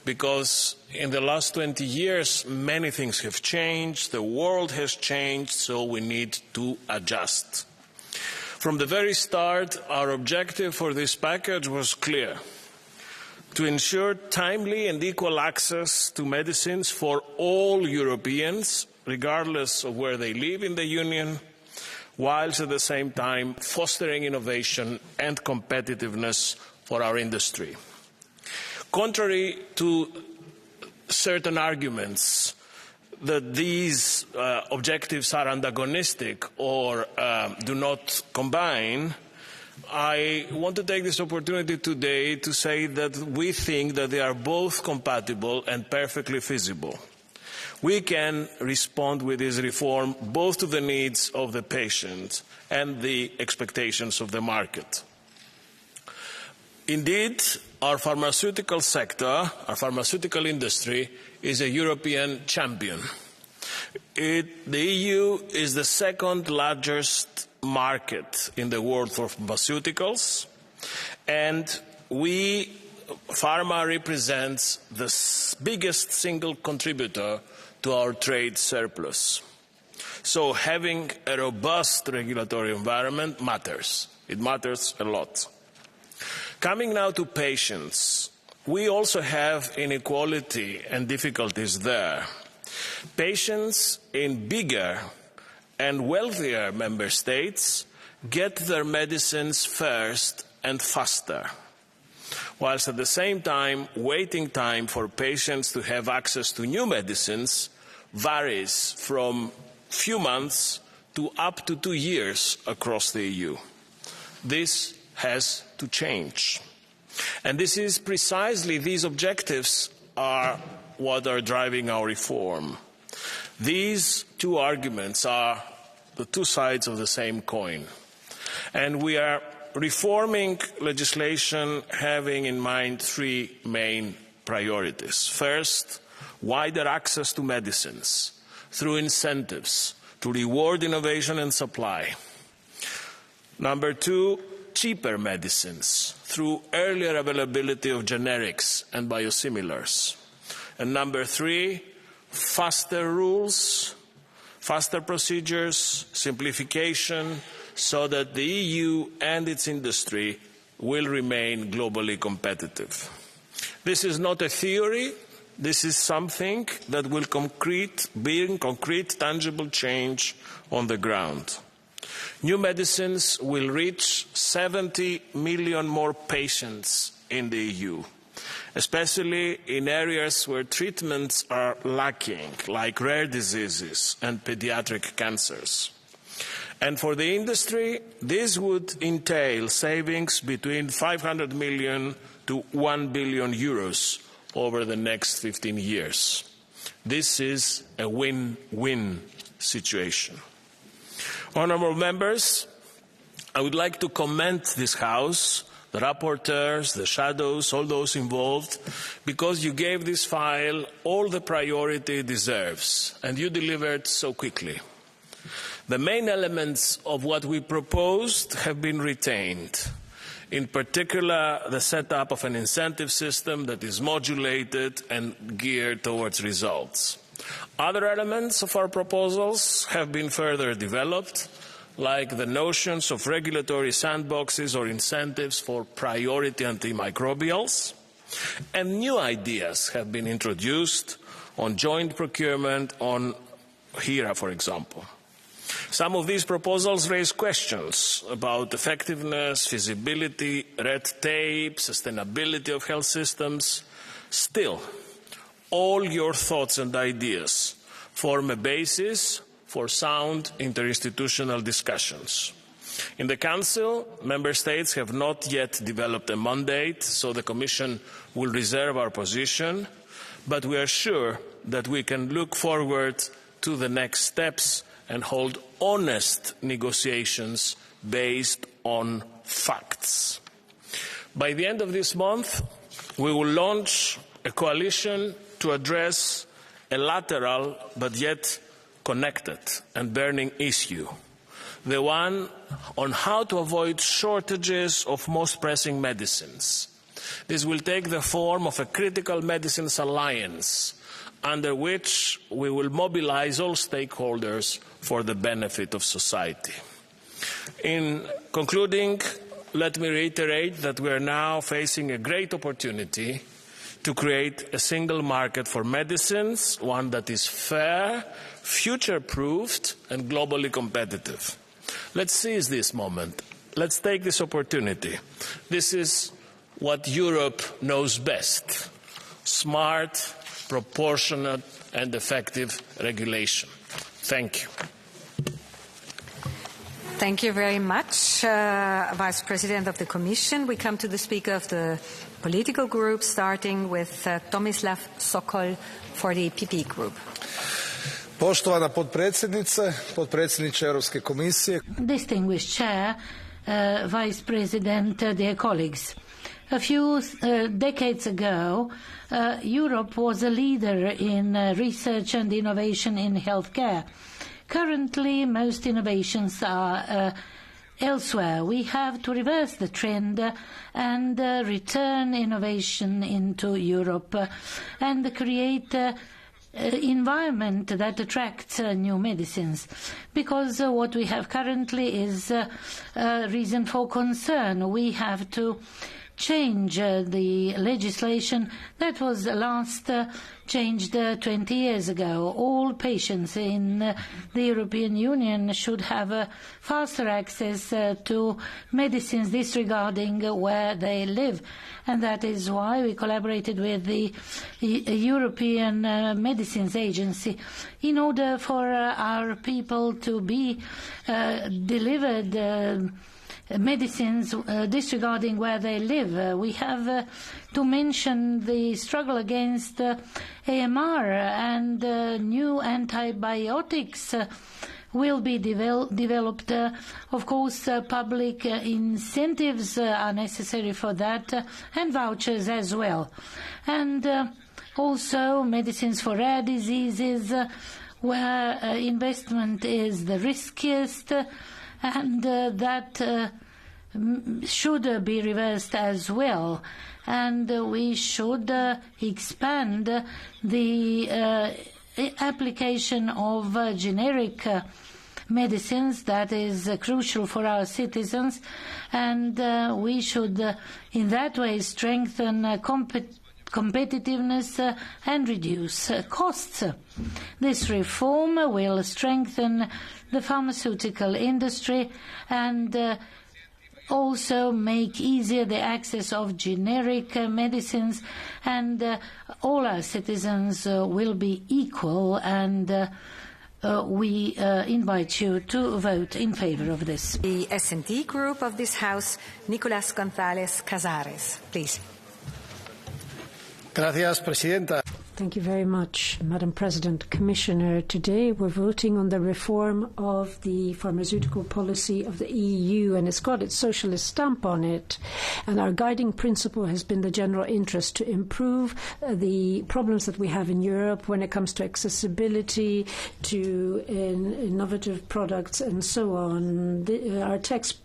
because in the last 20 years many things have changed, the world has changed, so we need to adjust. From the very start, our objective for this package was clear: to ensure timely and equal access to medicines for all Europeans, regardless of where they live in the Union, whilst at the same time fostering innovation and competitiveness for our industry. Contrary to certain arguments that these objectives are antagonistic or do not combine, I want to take this opportunity today to say that we think that they are both compatible and perfectly feasible. We can respond with this reform both to the needs of the patient and the expectations of the market. Indeed, our pharmaceutical sector, our pharmaceutical industry, is a European champion. The EU is the second largest market in the world for pharmaceuticals, and pharma represents the biggest single contributor to our trade surplus. So having a robust regulatory environment matters. It matters a lot. Coming now to patients, we also have inequality and difficulties there. Patients in bigger and wealthier member states get their medicines first and faster, whilst at the same time, waiting time for patients to have access to new medicines varies from few months to up to 2 years across the EU. This has to change. And this is precisely, these objectives are what are driving our reform. These 2 arguments are the 2 sides of the same coin. And we are reforming legislation having in mind 3 main priorities. First, wider access to medicines through incentives to reward innovation and supply. Number 2, cheaper medicines through earlier availability of generics and biosimilars. And number 3, faster rules, faster procedures, simplification, so that the EU and its industry will remain globally competitive. This is not a theory. This is something that will bring concrete, tangible change on the ground. New medicines will reach 70 million more patients in the EU, especially in areas where treatments are lacking, like rare diseases and pediatric cancers. And for the industry, this would entail savings between 500 million to 1 billion euros over the next 15 years. This is a win-win situation. Honourable members, I would like to commend this House, the rapporteurs, the shadows, all those involved, because you gave this file all the priority it deserves, and you delivered so quickly. The main elements of what we proposed have been retained. In particular, the setup of an incentive system that is modulated and geared towards results. Other elements of our proposals have been further developed, like the notions of regulatory sandboxes or incentives for priority antimicrobials, and new ideas have been introduced on joint procurement on HERA, for example. Some of these proposals raise questions about effectiveness, feasibility, red tape, sustainability of health systems. Still, all your thoughts and ideas form a basis for sound interinstitutional discussions. In the Council, Member States have not yet developed a mandate, so the Commission will reserve our position, but we are sure that we can look forward to the next steps and hold honest negotiations based on facts. By the end of this month, we will launch a coalition to address a lateral but yet connected and burning issue, the one on how to avoid shortages of most pressing medicines. This will take the form of a critical medicines alliance, under which we will mobilize all stakeholders for the benefit of society. In concluding, let me reiterate that we are now facing a great opportunity to create a single market for medicines, one that is fair, future-proofed, and globally competitive. Let's seize this moment. Let's take this opportunity. This is what Europe knows best: smart, proportionate and effective regulation. Thank you. Thank you very much, Vice President of the Commission. We come to the Speaker of the political group, starting with Tomislav Sokol for the EPP group. Poštovana potpredsjednice, potpredsjedniče Europske komisije. Distinguished Chair, Vice President, dear colleagues. A few decades ago, Europe was a leader in research and innovation in healthcare. Currently, most innovations are elsewhere. We have to reverse the trend and return innovation into Europe and create an environment that attracts new medicines, because what we have currently is a reason for concern. We have to change the legislation that was last changed 20 years ago. All patients in the European Union should have faster access to medicines disregarding where they live. And that is why we collaborated with the European Medicines Agency in order for our people to be delivered medicines disregarding where they live. We have to mention the struggle against AMR, and new antibiotics will be developed. Of course, public incentives are necessary for that, and vouchers as well. And also medicines for rare diseases, where investment is the riskiest, and that should be reversed as well. And we should expand the application of generic medicines. That is crucial for our citizens, and we should in that way strengthen competitiveness and reduce costs. This reform will strengthen the pharmaceutical industry and also make easier the access of generic medicines, and all our citizens will be equal, and we invite you to vote in favor of this. The S&D group of this House, Nicolás González Casares, please. Gracias, Presidenta. Thank you very much, Madam President. Commissioner, today we're voting on the reform of the pharmaceutical policy of the EU, and it's got its socialist stamp on it. And our guiding principle has been the general interest to improve the problems that we have in Europe when it comes to accessibility, to innovative products, and so on. Our text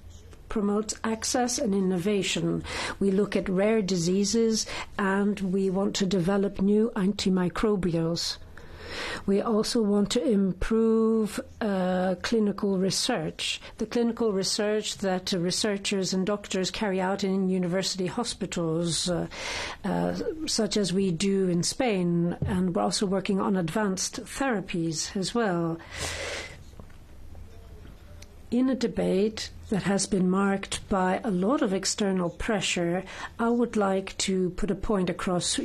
promotes access and innovation. We look at rare diseases and we want to develop new antimicrobials. We also want to improve clinical research. The clinical research that researchers and doctors carry out in university hospitals, such as we do in Spain, and we're also working on advanced therapies as well. In a debate that has been marked by a lot of external pressure, I would like to put a point across.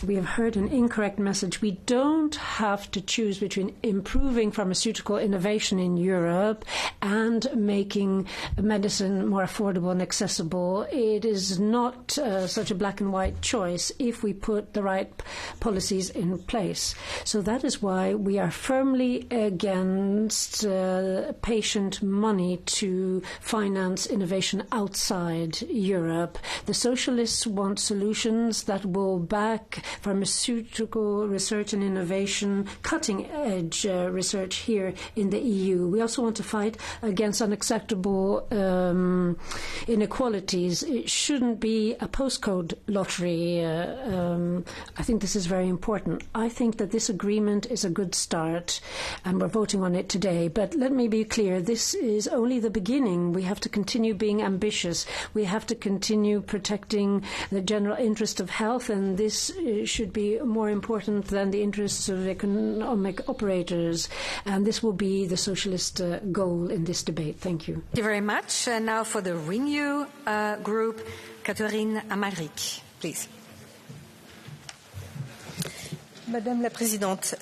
We have heard an incorrect message. We don't have to choose between improving pharmaceutical innovation in Europe and making medicine more affordable and accessible. It is not such a black and white choice if we put the right policies in place. So that is why we are firmly against patient money to finance innovation outside Europe. The socialists want solutions that will back pharmaceutical research and innovation, cutting-edge research here in the EU. We also want to fight against unacceptable inequalities. It shouldn't be a postcode lottery. I think this is very important. I think that this agreement is a good start, and we're voting on it today. But let me be clear, this is only the beginning. We have to continue being ambitious. We have to continue protecting the general interest of health, and this should be more important than the interests of economic operators. And this will be the socialist goal in this debate. Thank you. Thank you very much. And now for the Renew group, Catherine Amaric, please. Madame la Présidente.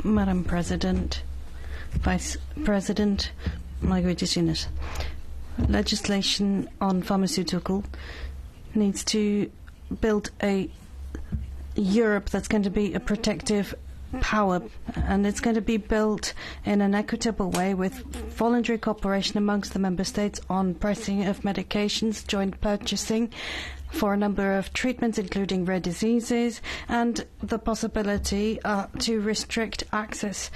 Madam President, Vice President, my greatest unit. Legislation on pharmaceutical needs to build a Europe that's going to be a protective power, and it's going to be built in an equitable way with voluntary cooperation amongst the member states on pricing of medications, joint purchasing for a number of treatments, including rare diseases, and the possibility to restrict access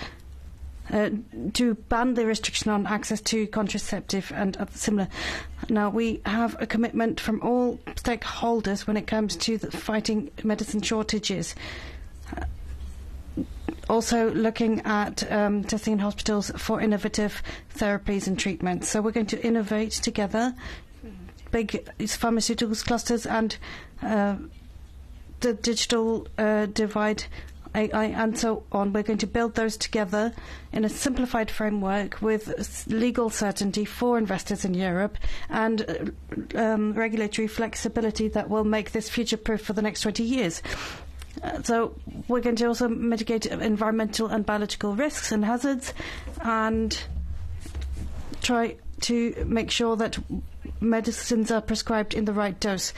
to ban the restriction on access to contraceptive and similar. Now, we have a commitment from all stakeholders when it comes to fighting medicine shortages. Also looking at testing in hospitals for innovative therapies and treatments. So we're going to innovate together, big pharmaceuticals clusters and the digital divide, AI, and so on. We're going to build those together in a simplified framework with legal certainty for investors in Europe and regulatory flexibility that will make this future-proof for the next 20 years. So we're going to also mitigate environmental and biological risks and hazards and try to make sure that medicines are prescribed in the right dose.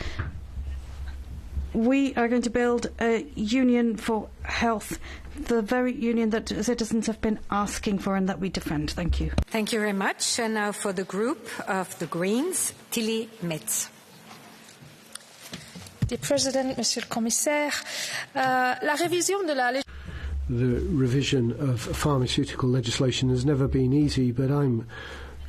We are going to build a union for health, the very union that citizens have been asking for and that we defend. Thank you. Thank you very much. And now for the group of the Greens, Tilly Metz. Dear President, Monsieur le Commissaire, la révision de la The revision of pharmaceutical legislation has never been easy, but I'm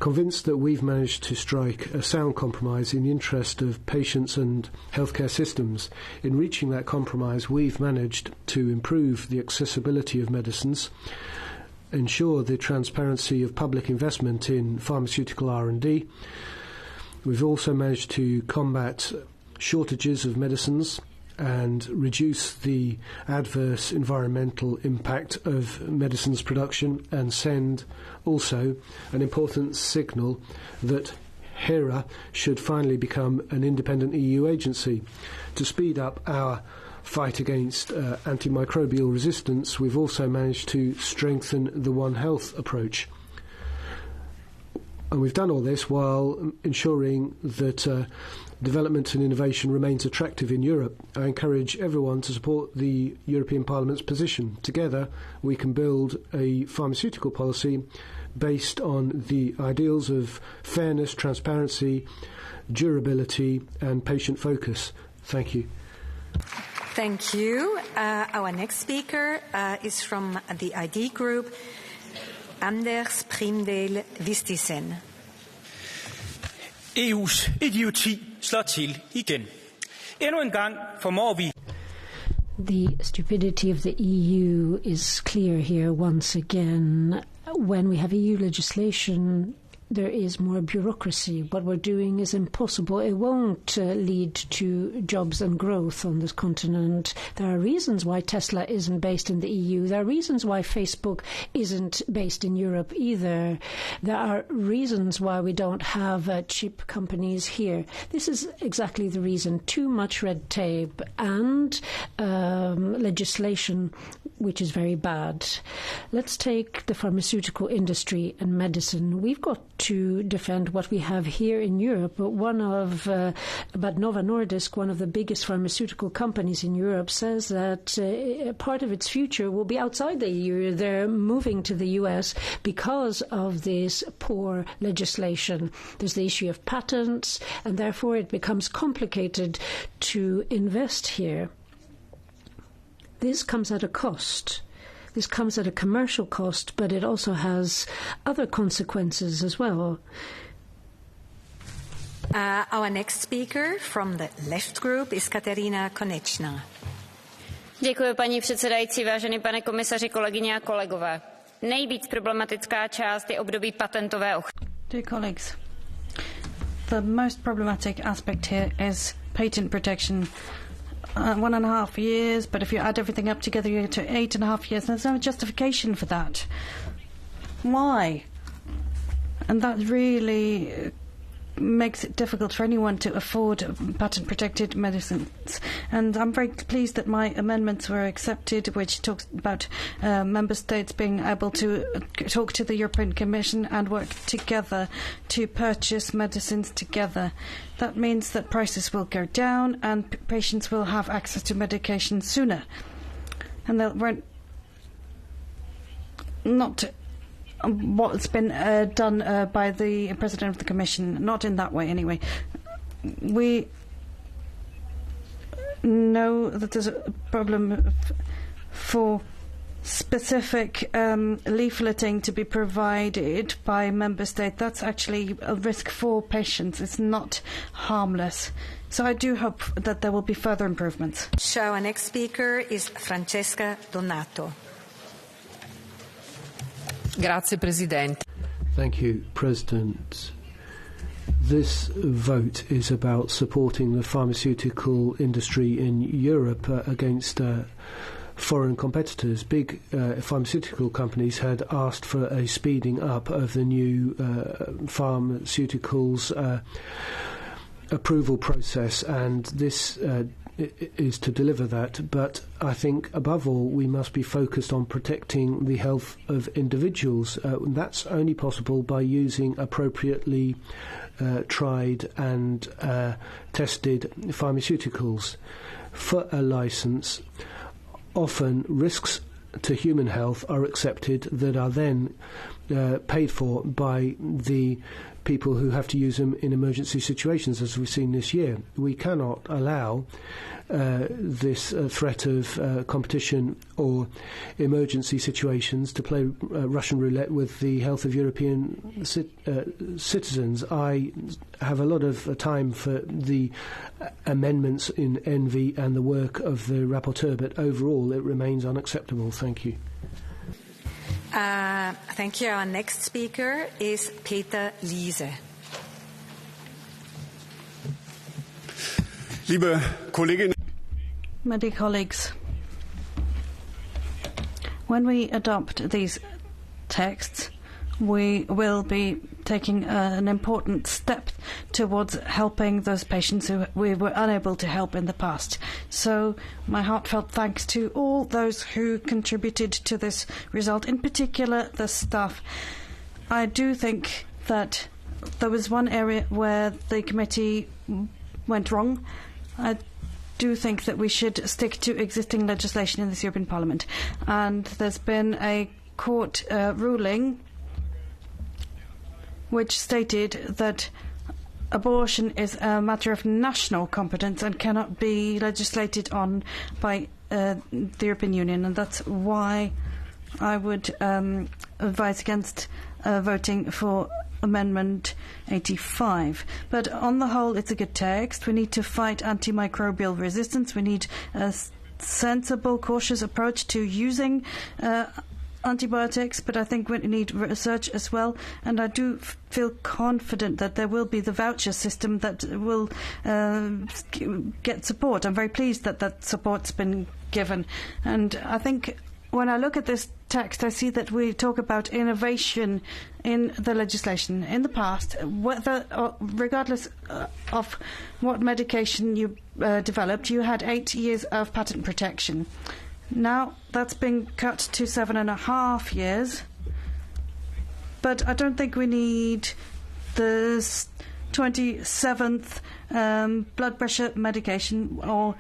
convinced that we've managed to strike a sound compromise in the interest of patients and healthcare systems. In reaching that compromise, we've managed to improve the accessibility of medicines, ensure the transparency of public investment in pharmaceutical R&D. We've also managed to combat shortages of medicines and reduce the adverse environmental impact of medicines production, and send also an important signal that HERA should finally become an independent EU agency. To speed up our fight against antimicrobial resistance, we've also managed to strengthen the One Health approach. And we've done all this while ensuring that development and innovation remains attractive in Europe. I encourage everyone to support the European Parliament's position. Together, we can build a pharmaceutical policy based on the ideals of fairness, transparency, durability and patient focus. Thank you. Thank you. Our next speaker is from the ID group, Anders Primdel Vistisen. EU's idioti slår til igen. Endnu en gang formår vi. The stupidity of the EU is clear here once again. When we have EU legislation, there is more bureaucracy. What we're doing is impossible. It won't lead to jobs and growth on this continent. There are reasons why Tesla isn't based in the EU. There are reasons why Facebook isn't based in Europe either. There are reasons why we don't have cheap companies here. This is exactly the reason. Too much red tape and legislation which is very bad. Let's take the pharmaceutical industry and medicine. We've got to defend what we have here in Europe. But but Novo Nordisk, one of the biggest pharmaceutical companies in Europe, says that part of its future will be outside the EU. They're moving to the US because of this poor legislation. There's the issue of patents, and therefore it becomes complicated to invest here. This comes at a cost. This comes at a commercial cost, but it also has other consequences as well. Our next speaker from the left group is Katerina Konečná. Děkuji, paní předsedající, vážený pane komisaři, kolegyně a kolegové. Nejvíc problematická část je období patentové ochrany. Dear colleagues, the most problematic aspect here is patent protection. 1.5 years, but if you add everything up together, you get to 8.5 years. There's no justification for that. Why? And that really makes it difficult for anyone to afford patent-protected medicines. And I'm very pleased that my amendments were accepted, which talks about member states being able to talk to the European Commission and work together to purchase medicines together. That means that prices will go down and patients will have access to medication sooner. And they'll not what's been done by the President of the Commission, not in that way anyway. We know that there's a problem for specific leafleting to be provided by member state. That's actually a risk for patients. It's not harmless. So I do hope that there will be further improvements. So our next speaker is Francesca Donato. Grazie, Presidente. Thank you, President. This vote is about supporting the pharmaceutical industry in Europe against foreign competitors. Big pharmaceutical companies had asked for a speeding up of the new pharmaceuticals approval process, and this is to deliver that. But I think above all we must be focused on protecting the health of individuals. That's only possible by using appropriately tried and tested pharmaceuticals. For a license, often risks to human health are accepted that are then paid for by the people who have to use them in emergency situations, as we've seen this year. We cannot allow this threat of competition or emergency situations to play Russian roulette with the health of European citizens. I have a lot of time for the amendments in Envy and the work of the rapporteur, but overall it remains unacceptable. Thank you. Thank you. Our next speaker is Peter Liese. Liebe Kolleginnen, my dear colleagues, when we adopt these texts, we will be taking an important step towards helping those patients who we were unable to help in the past. So my heartfelt thanks to all those who contributed to this result, in particular the staff. I do think that there was one area where the committee went wrong. I do think that we should stick to existing legislation in this European Parliament. And there's been a court ruling which stated that abortion is a matter of national competence and cannot be legislated on by the European Union. And that's why I would advise against voting for Amendment 85. But on the whole, it's a good text. We need to fight antimicrobial resistance. We need a sensible, cautious approach to using antibiotics, but I think we need research as well. And I do feel confident that there will be the voucher system that will get support. I'm very pleased that that support's been given. And I think when I look at this text, I see that we talk about innovation in the legislation. In the past, regardless of what medication you developed, you had 8 years of patent protection. Now that's been cut to 7.5 years. But I don't think we need the 27th blood pressure medication or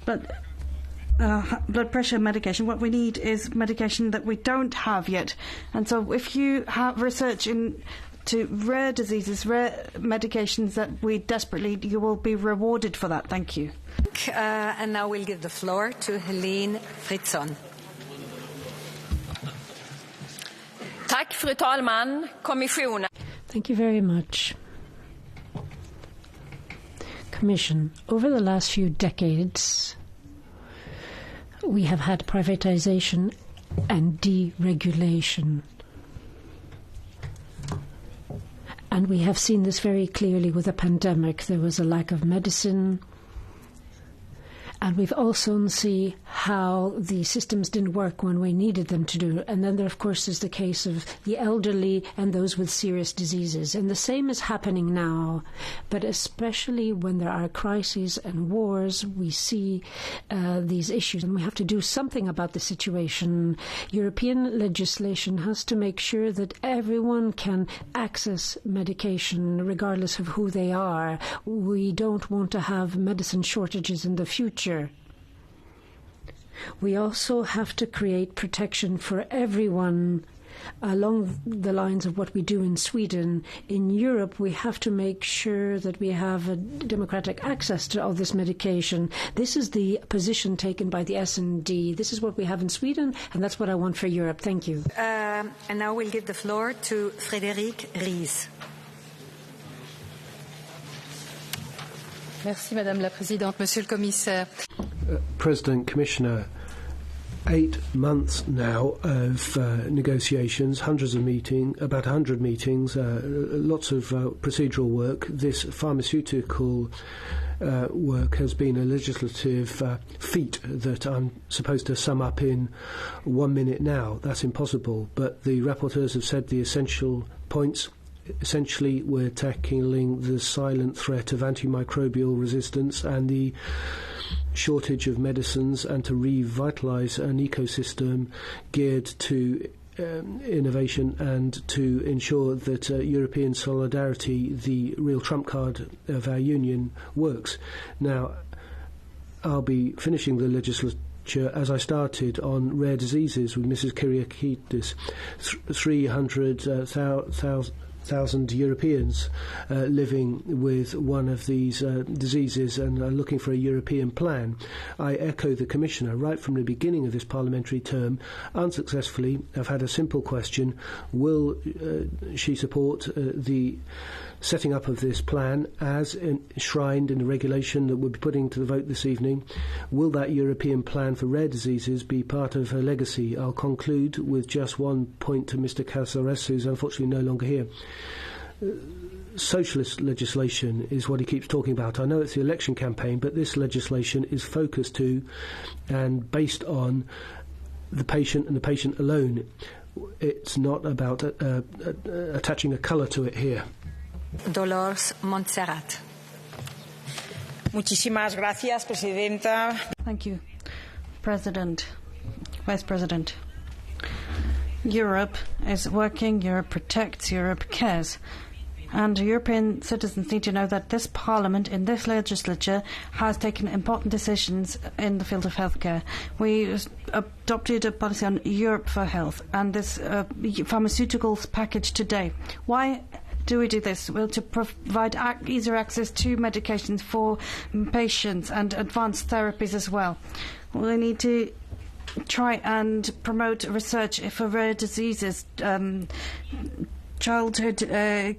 blood pressure medication. What we need is medication that we don't have yet. And so if you have research into rare diseases, rare medications that we desperately need, you will be rewarded for that. Thank you. And now we'll give the floor to Helene Fritzon. Tack, fru talman, kommissionen. Thank you very much. Commission, over the last few decades, we have had privatization and deregulation. And we have seen this very clearly with the pandemic. There was a lack of medicine. And we've also seen how the systems didn't work when we needed them to do. And then there, of course, is the case of the elderly and those with serious diseases. And the same is happening now. But especially when there are crises and wars, we see these issues. And we have to do something about the situation. European legislation has to make sure that everyone can access medication regardless of who they are. We don't want to have medicine shortages in the future. We also have to create protection for everyone along the lines of what we do in Sweden. In Europe, we have to make sure that we have a democratic access to all this medication. This is the position taken by the S&D. This is what we have in Sweden, and that's what I want for Europe. Thank you. And now we'll give the floor to Frédéric Ries. Merci, Madame la Présidente, Monsieur le Commissaire. President, Commissioner, 8 months now of negotiations, hundreds of meetings, about 100 meetings, lots of procedural work. This pharmaceutical work has been a legislative feat that I'm supposed to sum up in 1 minute now. That's impossible, but the rapporteurs have said the essential points. Essentially, we're tackling the silent threat of antimicrobial resistance and the shortage of medicines, and to revitalise an ecosystem geared to innovation and to ensure that European solidarity, the real trump card of our union, works. Now, I'll be finishing the legislature as I started on rare diseases with Mrs. Kyriakides. 300,000 Europeans living with one of these diseases and are looking for a European plan. I echo the Commissioner. Right from the beginning of this parliamentary term, unsuccessfully, I've had a simple question. Will she support the setting up of this plan as enshrined in the regulation that we'll be putting to the vote this evening? Will that European plan for rare diseases be part of her legacy? I'll conclude with just one point to Mr. Casares, who's unfortunately no longer here. Socialist legislation is what he keeps talking about. I know it's the election campaign, but this legislation is focused to and based on the patient and the patient alone. It's not about attaching a colour to it here. Dolores Montserrat. Muchísimas gracias, Presidenta. Thank you, President, Vice President. Europe is working, Europe protects, Europe cares. And European citizens need to know that this Parliament in this legislature has taken important decisions in the field of healthcare. We adopted a policy on Europe for health and this pharmaceuticals package today. Why do we do this? Well, to provide easier access to medications for patients and advanced therapies as well. We need to try and promote research for rare diseases, childhood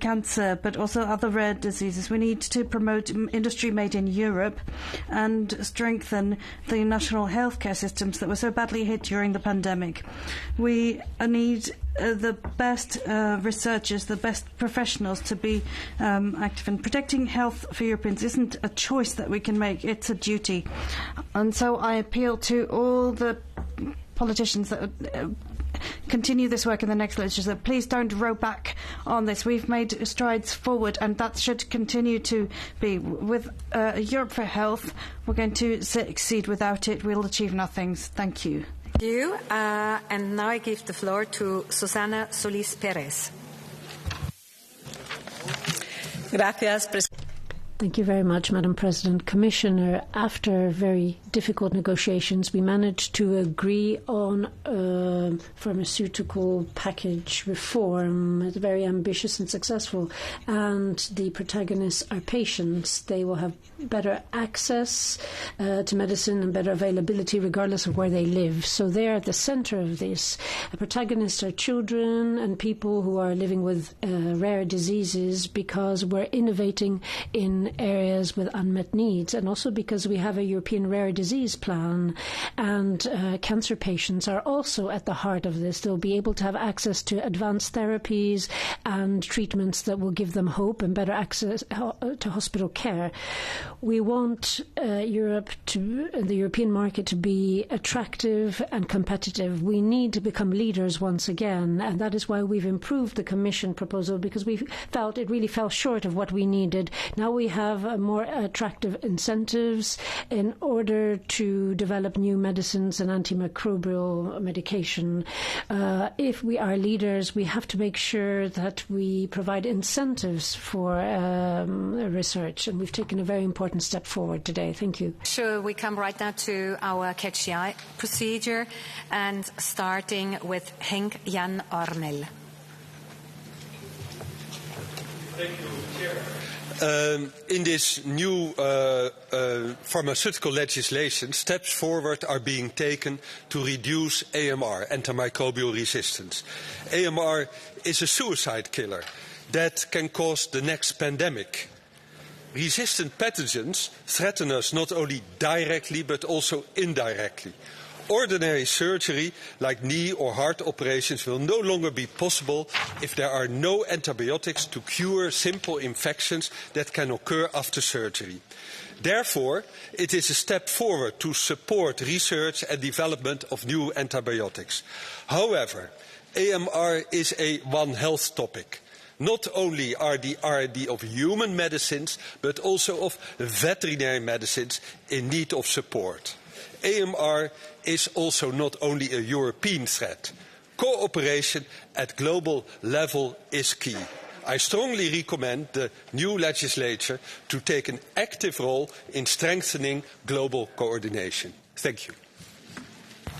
cancer, but also other rare diseases. We need to promote industry made in Europe and strengthen the national healthcare systems that were so badly hit during the pandemic. We need the best researchers, the best professionals to be active. And protecting health for Europeans isn't a choice that we can make, it's a duty. And so I appeal to all the politicians that continue this work in the next legislature. Please don't row back on this. We've made strides forward, and that should continue to be. With Europe for Health, we're going to succeed. Without it, we'll achieve nothing. Thank you. Thank you. And now I give the floor to Susana Solis Perez. Gracias, Thank you very much, Madam President. Commissioner, after very difficult negotiations, we managed to agree on a pharmaceutical package reform. It's very ambitious and successful. And the protagonists are patients. They will have better access to medicine and better availability regardless of where they live. So they are at the center of this. The protagonists are children and people who are living with rare diseases, because we're innovating in areas with unmet needs, and also because we have a European rare disease plan, and cancer patients are also at the heart of this. They'll be able to have access to advanced therapies and treatments that will give them hope and better access to hospital care. We want the European market to be attractive and competitive. We need to become leaders once again, and that is why we've improved the Commission proposal, because we felt it really fell short of what we needed. Now we have more attractive incentives in order to develop new medicines and antimicrobial medication. If we are leaders, we have to make sure that we provide incentives for research, and we've taken a very important step forward today. Thank you. Sure, we come right now to our catch the eye procedure, and starting with Henk Jan Ormel. Thank you, Chair. In this new pharmaceutical legislation, steps forward are being taken to reduce AMR, antimicrobial resistance. AMR is a suicide killer that can cause the next pandemic. Resistant pathogens threaten us not only directly but also indirectly. Ordinary surgery, like knee or heart operations, will no longer be possible if there are no antibiotics to cure simple infections that can occur after surgery. Therefore, it is a step forward to support research and development of new antibiotics. However, AMR is a One Health topic. Not only are the R&D of human medicines, but also of veterinary medicines in need of support. AMR is also not only a European threat. Cooperation at global level is key. I strongly recommend the new legislature to take an active role in strengthening global coordination. Thank you.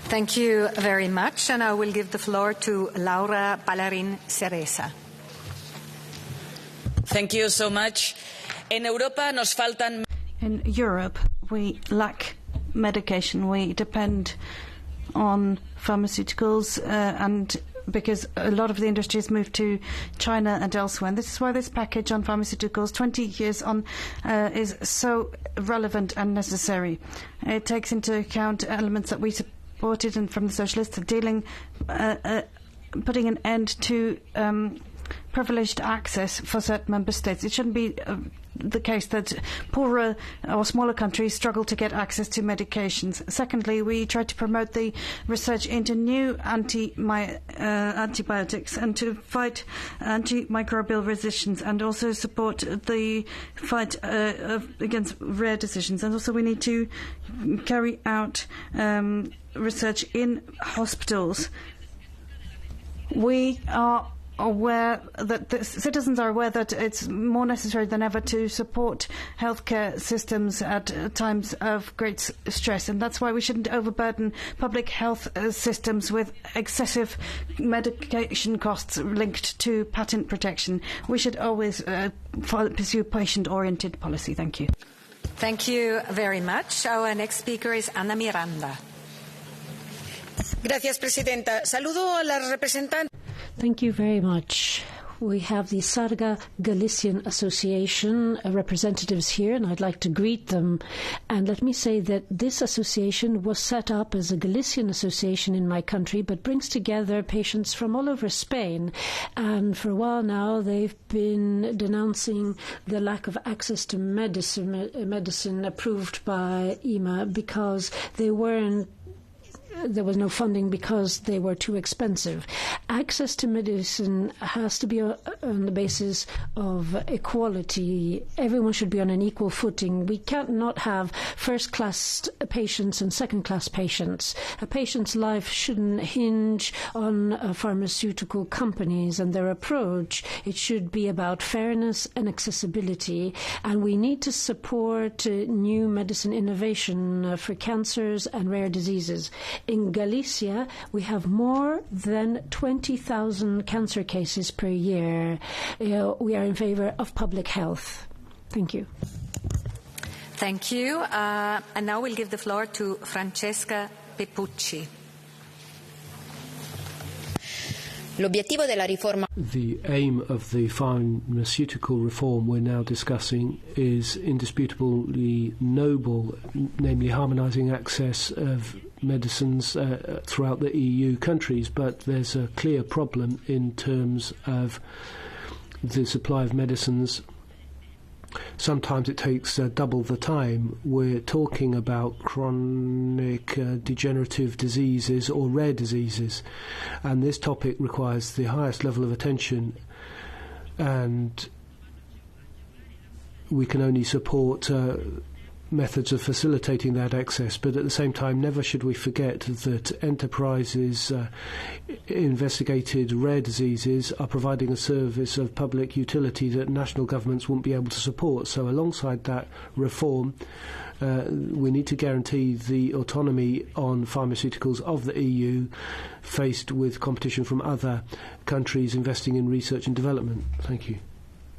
Thank you very much, and I will give the floor to Laura Ballarin Ceresa. Thank you so much. En Europa nos faltan. In Europe, we lack medication. We depend on pharmaceuticals and because a lot of the industry has moved to China and elsewhere. And this is why this package on pharmaceuticals, 20 years on, is so relevant and necessary. It takes into account elements that we supported and from the socialists, putting an end to privileged access for certain member states. It shouldn't be the case that poorer or smaller countries struggle to get access to medications. Secondly, we try to promote the research into new antibiotics and to fight antimicrobial resistance, and also support the fight against rare diseases. And also we need to carry out research in hospitals. We are aware that the citizens are aware that it's more necessary than ever to support healthcare systems at times of great stress, and that's why we shouldn't overburden public health systems with excessive medication costs linked to patent protection. We should always pursue patient-oriented policy. Thank you. Thank you very much. Our next speaker is Ana Miranda. Gracias, Presidenta. Saludo a la representante. Thank you very much. We have the Sarga Galician Association representatives here, and I'd like to greet them. And let me say that this association was set up as a Galician association in my country, but brings together patients from all over Spain. And for a while now, they've been denouncing the lack of access to medicine approved by EMA because there was no funding because they were too expensive. Access to medicine has to be on the basis of equality. Everyone should be on an equal footing. We can't not have first-class patients and second-class patients. A patient's life shouldn't hinge on pharmaceutical companies and their approach. It should be about fairness and accessibility. And we need to support new medicine innovation for cancers and rare diseases. In Galicia, we have more than 20,000 cancer cases per year. We are in favor of public health. Thank you. Thank you. And now we'll give the floor to Francesca Pepucci. L'obiettivo della riforma. The aim of the pharmaceutical reform we're now discussing is indisputably noble, namely harmonising access of medicines throughout the EU countries, but there's a clear problem in terms of the supply of medicines. Sometimes it takes double the time. We're talking about chronic degenerative diseases or rare diseases, and this topic requires the highest level of attention, and we can only support methods of facilitating that access, but at the same time never should we forget that enterprises investigated rare diseases are providing a service of public utility that national governments won't be able to support. So alongside that reform, we need to guarantee the autonomy on pharmaceuticals of the EU faced with competition from other countries investing in research and development. Thank you.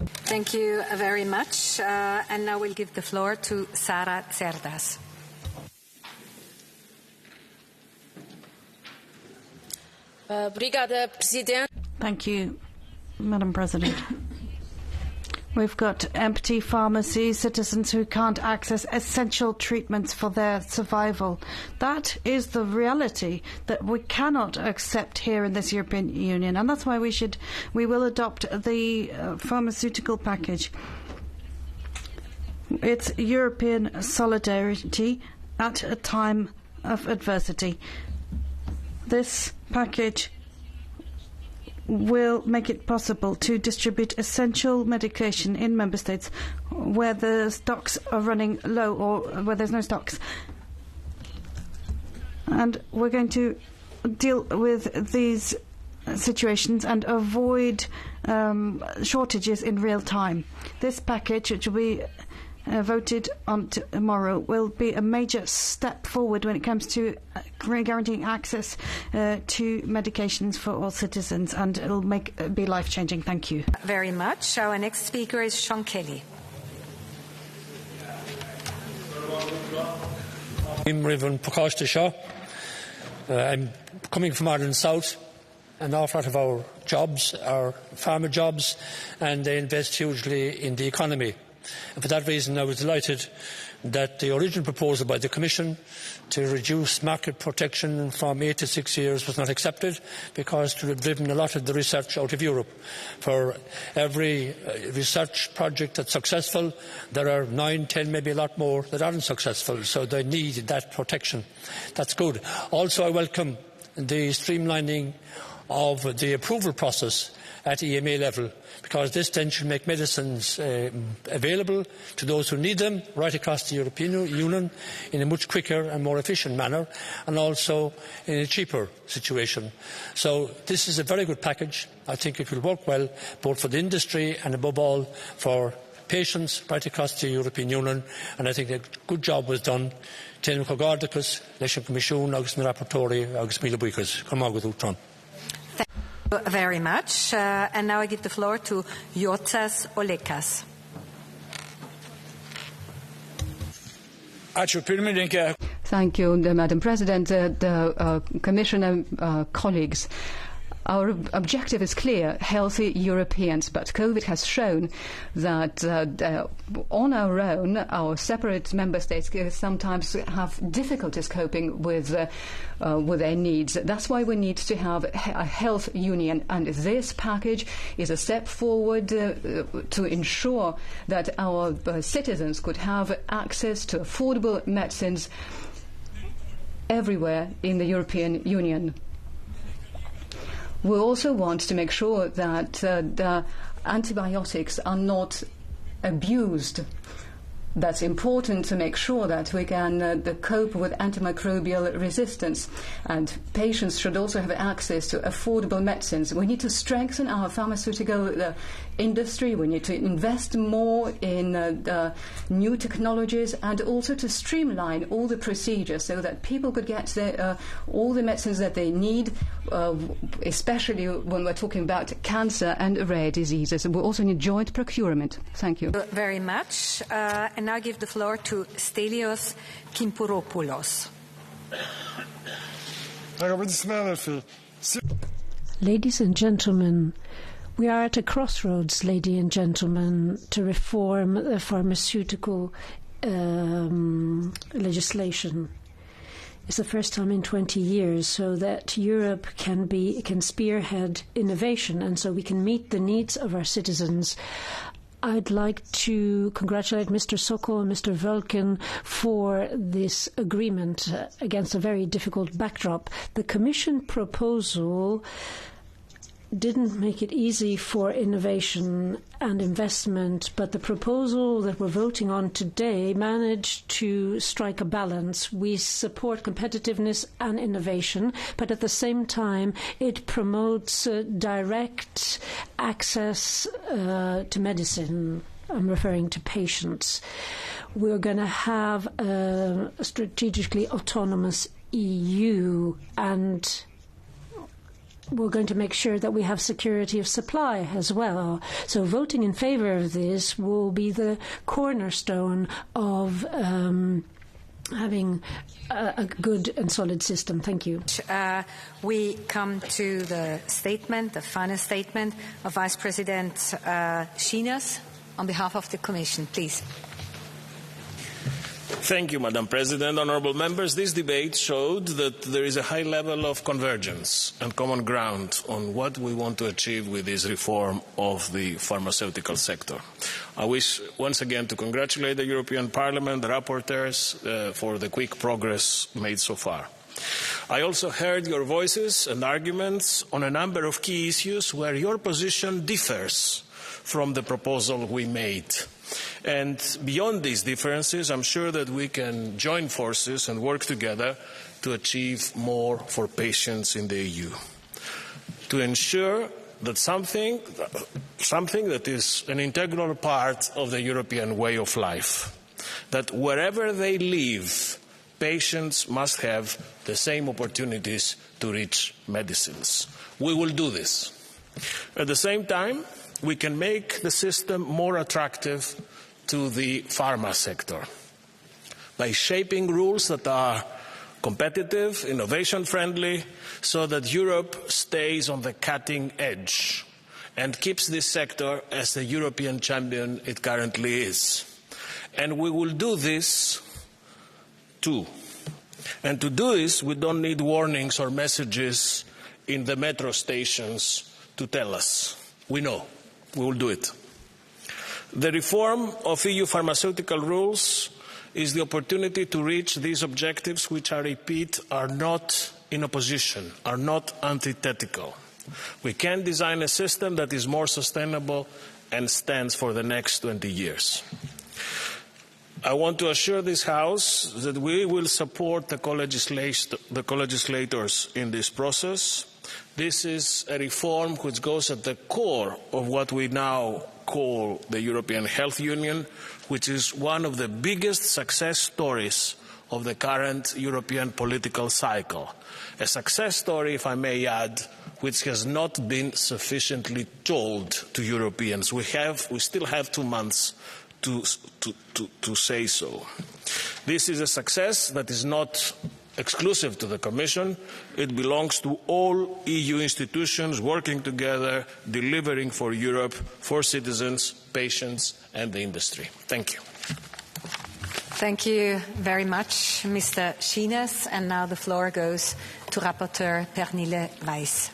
Thank you very much. And now we'll give the floor to Sara Cerdas. Thank you, Madam President. We've got empty pharmacies, citizens who can't access essential treatments for their survival. That is the reality that we cannot accept here in this European Union, and that's why we will adopt the pharmaceutical package. It's European solidarity at a time of adversity. This package will make it possible to distribute essential medication in member states where the stocks are running low or where there's no stocks. And we're going to deal with these situations and avoid shortages in real time. This package, which will be voted on tomorrow, will be a major step forward when it comes to guaranteeing access to medications for all citizens, and it will be life-changing. Thank you. Very much. Our next speaker is Sean Kelly. I'm Reverend Pakashta Shaw. I'm coming from Ireland South. An awful lot of our jobs are farmer jobs, and they invest hugely in the economy. And for that reason, I was delighted that the original proposal by the Commission to reduce market protection from 8 to 6 years was not accepted, because it would have driven a lot of the research out of Europe. For every research project that's successful, there are 9, 10, maybe a lot more that aren't successful, so they need that protection. That's good. Also, I welcome the streamlining of the approval process at EMA level, because this then should make medicines available to those who need them right across the European Union in a much quicker and more efficient manner, and also in a cheaper situation. So this is a very good package. I think it will work well both for the industry and above all for patients right across the European Union, and I think a good job was done. Thank you very much. And now I give the floor to Yotsas Olekas. Thank you, Madam President, Commissioner, colleagues. Our objective is clear, healthy Europeans, but COVID has shown that on our own, our separate member states sometimes have difficulties coping with their needs. That's why we need to have a health union, and this package is a step forward to ensure that our citizens could have access to affordable medicines everywhere in the European Union. We also want to make sure that the antibiotics are not abused. That's important to make sure that we can cope with antimicrobial resistance, and patients should also have access to affordable medicines. We need to strengthen our pharmaceutical industry. We need to invest more in new technologies, and also to streamline all the procedures so that people could get all the medicines that they need, especially when we're talking about cancer and rare diseases. We also need joint procurement. Thank you. Very much. And now I give the floor to Stelios Kimpuropoulos. Ladies and gentlemen, we are at a crossroads, ladies and gentlemen, to reform the pharmaceutical legislation. It's the first time in 20 years so that Europe can spearhead innovation, and so we can meet the needs of our citizens. I'd like to congratulate Mr. Sokol and Mr. Vulcan for this agreement against a very difficult backdrop. The Commission proposal didn't make it easy for innovation and investment, but the proposal that we're voting on today managed to strike a balance. We support competitiveness and innovation, but at the same time it promotes direct access to medicine. I'm referring to patients. We're going to have a strategically autonomous EU, and we're going to make sure that we have security of supply as well. So voting in favor of this will be the cornerstone of having a good and solid system. Thank you. We come to the statement, the final statement of Vice President Shinas on behalf of the Commission. Please. Thank you, Madam President. Honourable members, this debate showed that there is a high level of convergence and common ground on what we want to achieve with this reform of the pharmaceutical sector. I wish once again to congratulate the European Parliament, the rapporteurs, for the quick progress made so far. I also heard your voices and arguments on a number of key issues where your position differs from the proposal we made. And beyond these differences, I'm sure that we can join forces and work together to achieve more for patients in the EU, to ensure that something that is an integral part of the European way of life, that wherever they live, patients must have the same opportunities to reach medicines. We will do this. At the same time, we can make the system more attractive to the pharma sector by shaping rules that are competitive, innovation-friendly, so that Europe stays on the cutting edge and keeps this sector as the European champion it currently is. And we will do this too. And to do this, we don't need warnings or messages in the metro stations to tell us. We know. We will do it. The reform of EU pharmaceutical rules is the opportunity to reach these objectives, which, I repeat, are not in opposition, are not antithetical, We can design a system that is more sustainable and stands for the next 20 years. I want to assure this House that we will support the co-legislators in this process. This is a reform which goes at the core of what we now call the European Health Union, which is one of the biggest success stories of the current European political cycle. A success story, if I may add, which has not been sufficiently told to Europeans. We still have 2 months to say so. This is a success that is not exclusive to the Commission. It belongs to all EU institutions working together, delivering for Europe, for citizens, patients and the industry. Thank you. Thank you very much, Mr. Schinas. And now the floor goes to Rapporteur Pernille Weiss.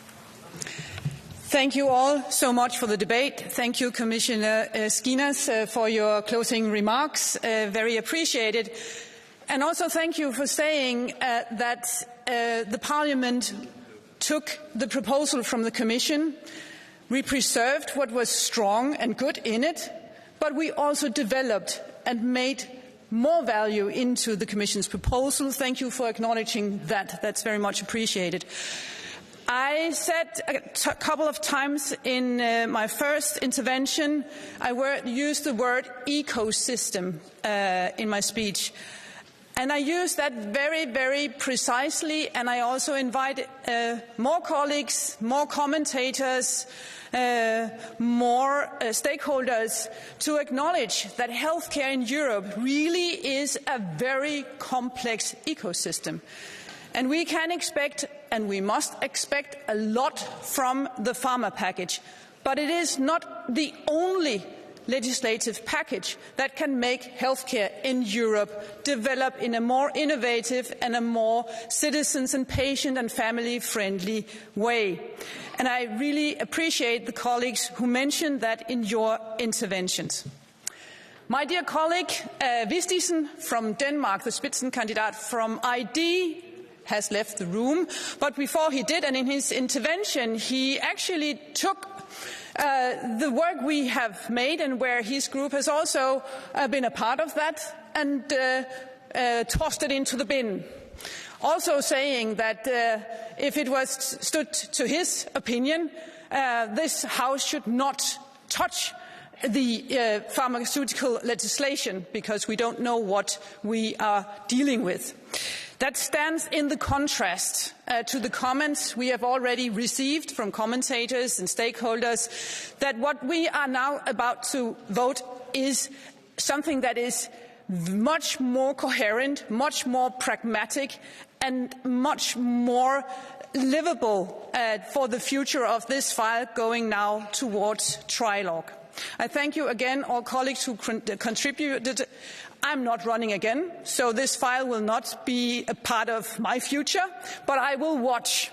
Thank you all so much for the debate. Thank you, Commissioner Schinas, for your closing remarks. Very appreciated. And also thank you for saying that the Parliament took the proposal from the Commission. We preserved what was strong and good in it, but we also developed and made more value into the Commission's proposal. Thank you for acknowledging that. That's very much appreciated. I said a couple of times in my first intervention, I used the word ecosystem in my speech. And I use that very, very precisely, and I also invite more colleagues, more commentators, more stakeholders to acknowledge that healthcare in Europe really is a very complex ecosystem. And we can expect, and we must expect, a lot from the pharma package. But it is not the only legislative package that can make healthcare in Europe develop in a more innovative and a more citizens and patient and family friendly way. And I really appreciate the colleagues who mentioned that in your interventions. My dear colleague Vistisen from Denmark, the Spitzenkandidat from ID, has left the room, but before he did, and in his intervention, he actually took the work we have made, and where his group has also been a part of that, and tossed it into the bin. Also saying that if it was stood to his opinion, this House should not touch the pharmaceutical legislation because we don't know what we are dealing with. That stands in the contrast to the comments we have already received from commentators and stakeholders that what we are now about to vote is something that is much more coherent, much more pragmatic and much more livable for the future of this file going now towards trilogue. I thank you again, all colleagues who contributed. I'm not running again, so this file will not be a part of my future, but I will watch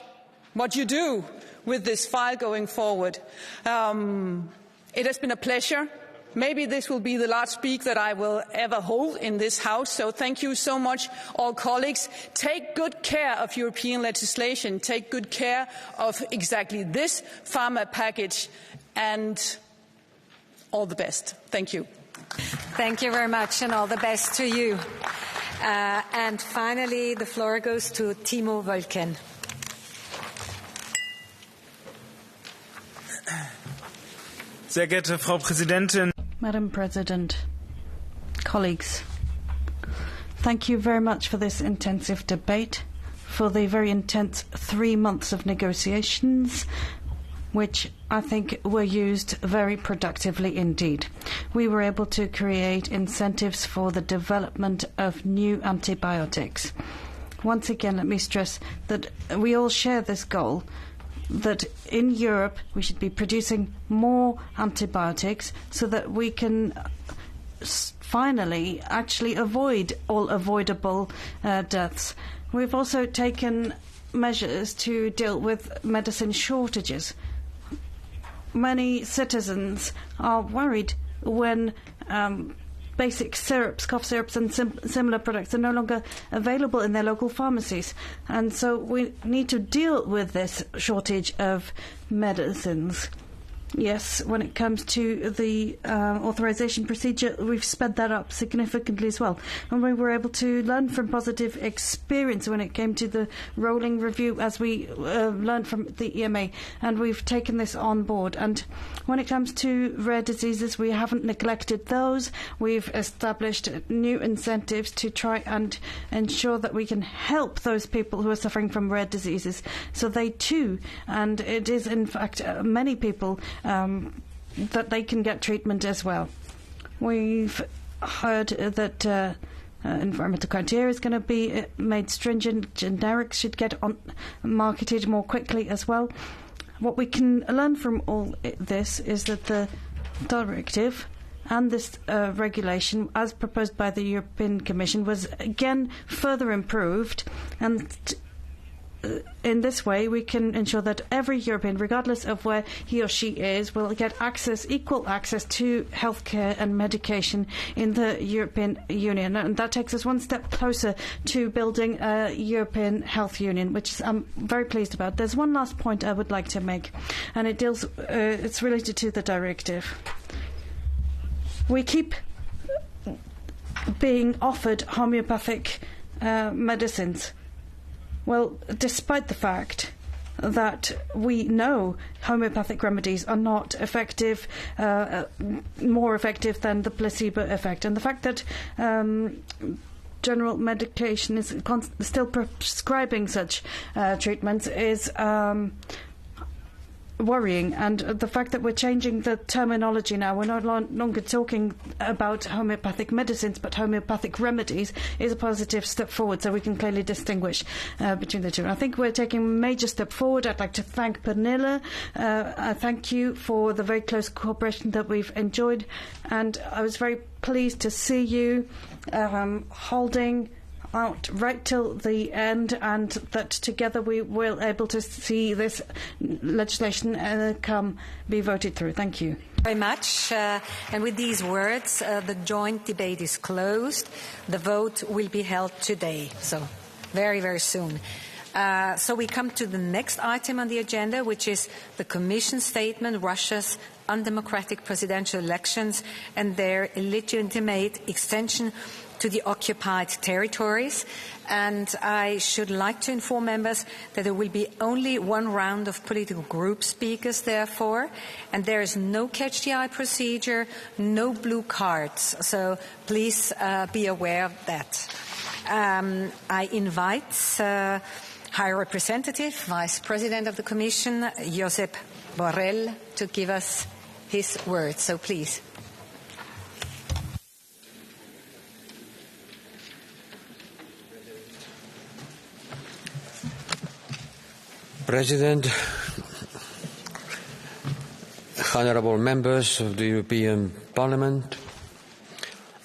what you do with this file going forward. It has been a pleasure. Maybe this will be the last speak that I will ever hold in this House, so thank you so much, all colleagues. Take good care of European legislation. Take good care of exactly this pharma package, and all the best. Thank you. Thank you very much, and all the best to you. And finally, the floor goes to Timo Wölken. Sehr geehrte Frau Präsidentin. Madam President, colleagues, thank you very much for this intensive debate, for the very intense 3 months of negotiations, which I think were used very productively indeed. We were able to create incentives for the development of new antibiotics. Once again, let me stress that we all share this goal, that in Europe we should be producing more antibiotics so that we can finally actually avoid all avoidable deaths. We've also taken measures to deal with medicine shortages. Many citizens are worried when basic syrups, cough syrups and similar products are no longer available in their local pharmacies. And so we need to deal with this shortage of medicines. Yes, when it comes to the authorization procedure, we've sped that up significantly as well. And we were able to learn from positive experience when it came to the rolling review, as we learned from the EMA, and we've taken this on board. And when it comes to rare diseases, we haven't neglected those. We've established new incentives to try and ensure that we can help those people who are suffering from rare diseases, so they too, and it is in fact many people, that they can get treatment as well. We've heard that environmental criteria is going to be made stringent. Generics should get marketed more quickly as well. What we can learn from all this is that the directive and this regulation, as proposed by the European Commission, was again further improved, and in this way we can ensure that every European, regardless of where he or she is, will get equal access to healthcare and medication in the European Union. And that takes us one step closer to building a European health union, which I'm very pleased about. There's one last point I would like to make, and it deals, it's related to the directive. We keep being offered homeopathic medicines. Well, despite the fact that we know homeopathic remedies are not effective, more effective than the placebo effect, and the fact that general medication is still prescribing such treatments is worrying, and the fact that we're changing the terminology now, we're no longer talking about homeopathic medicines but homeopathic remedies, is a positive step forward, so we can clearly distinguish between the two. I think we're taking a major step forward. I'd like to thank Pernille. I thank you for the very close cooperation that we've enjoyed, and I was very pleased to see you holding out right till the end, and that together we will able to see this legislation be voted through. Thank you very much. And with these words, the joint debate is closed. The vote will be held today, so very, very soon. So we come to the next item on the agenda, which is the Commission statement, Russia's undemocratic presidential elections and their illegitimate extension to the occupied territories. And I should like to inform members that there will be only one round of political group speakers, therefore, and there is no catch-the-eye procedure, no blue cards, so please be aware of that. I invite High Representative, Vice President of the Commission, Josep Borrell, to give us his words, so please. President, honourable members of the European Parliament,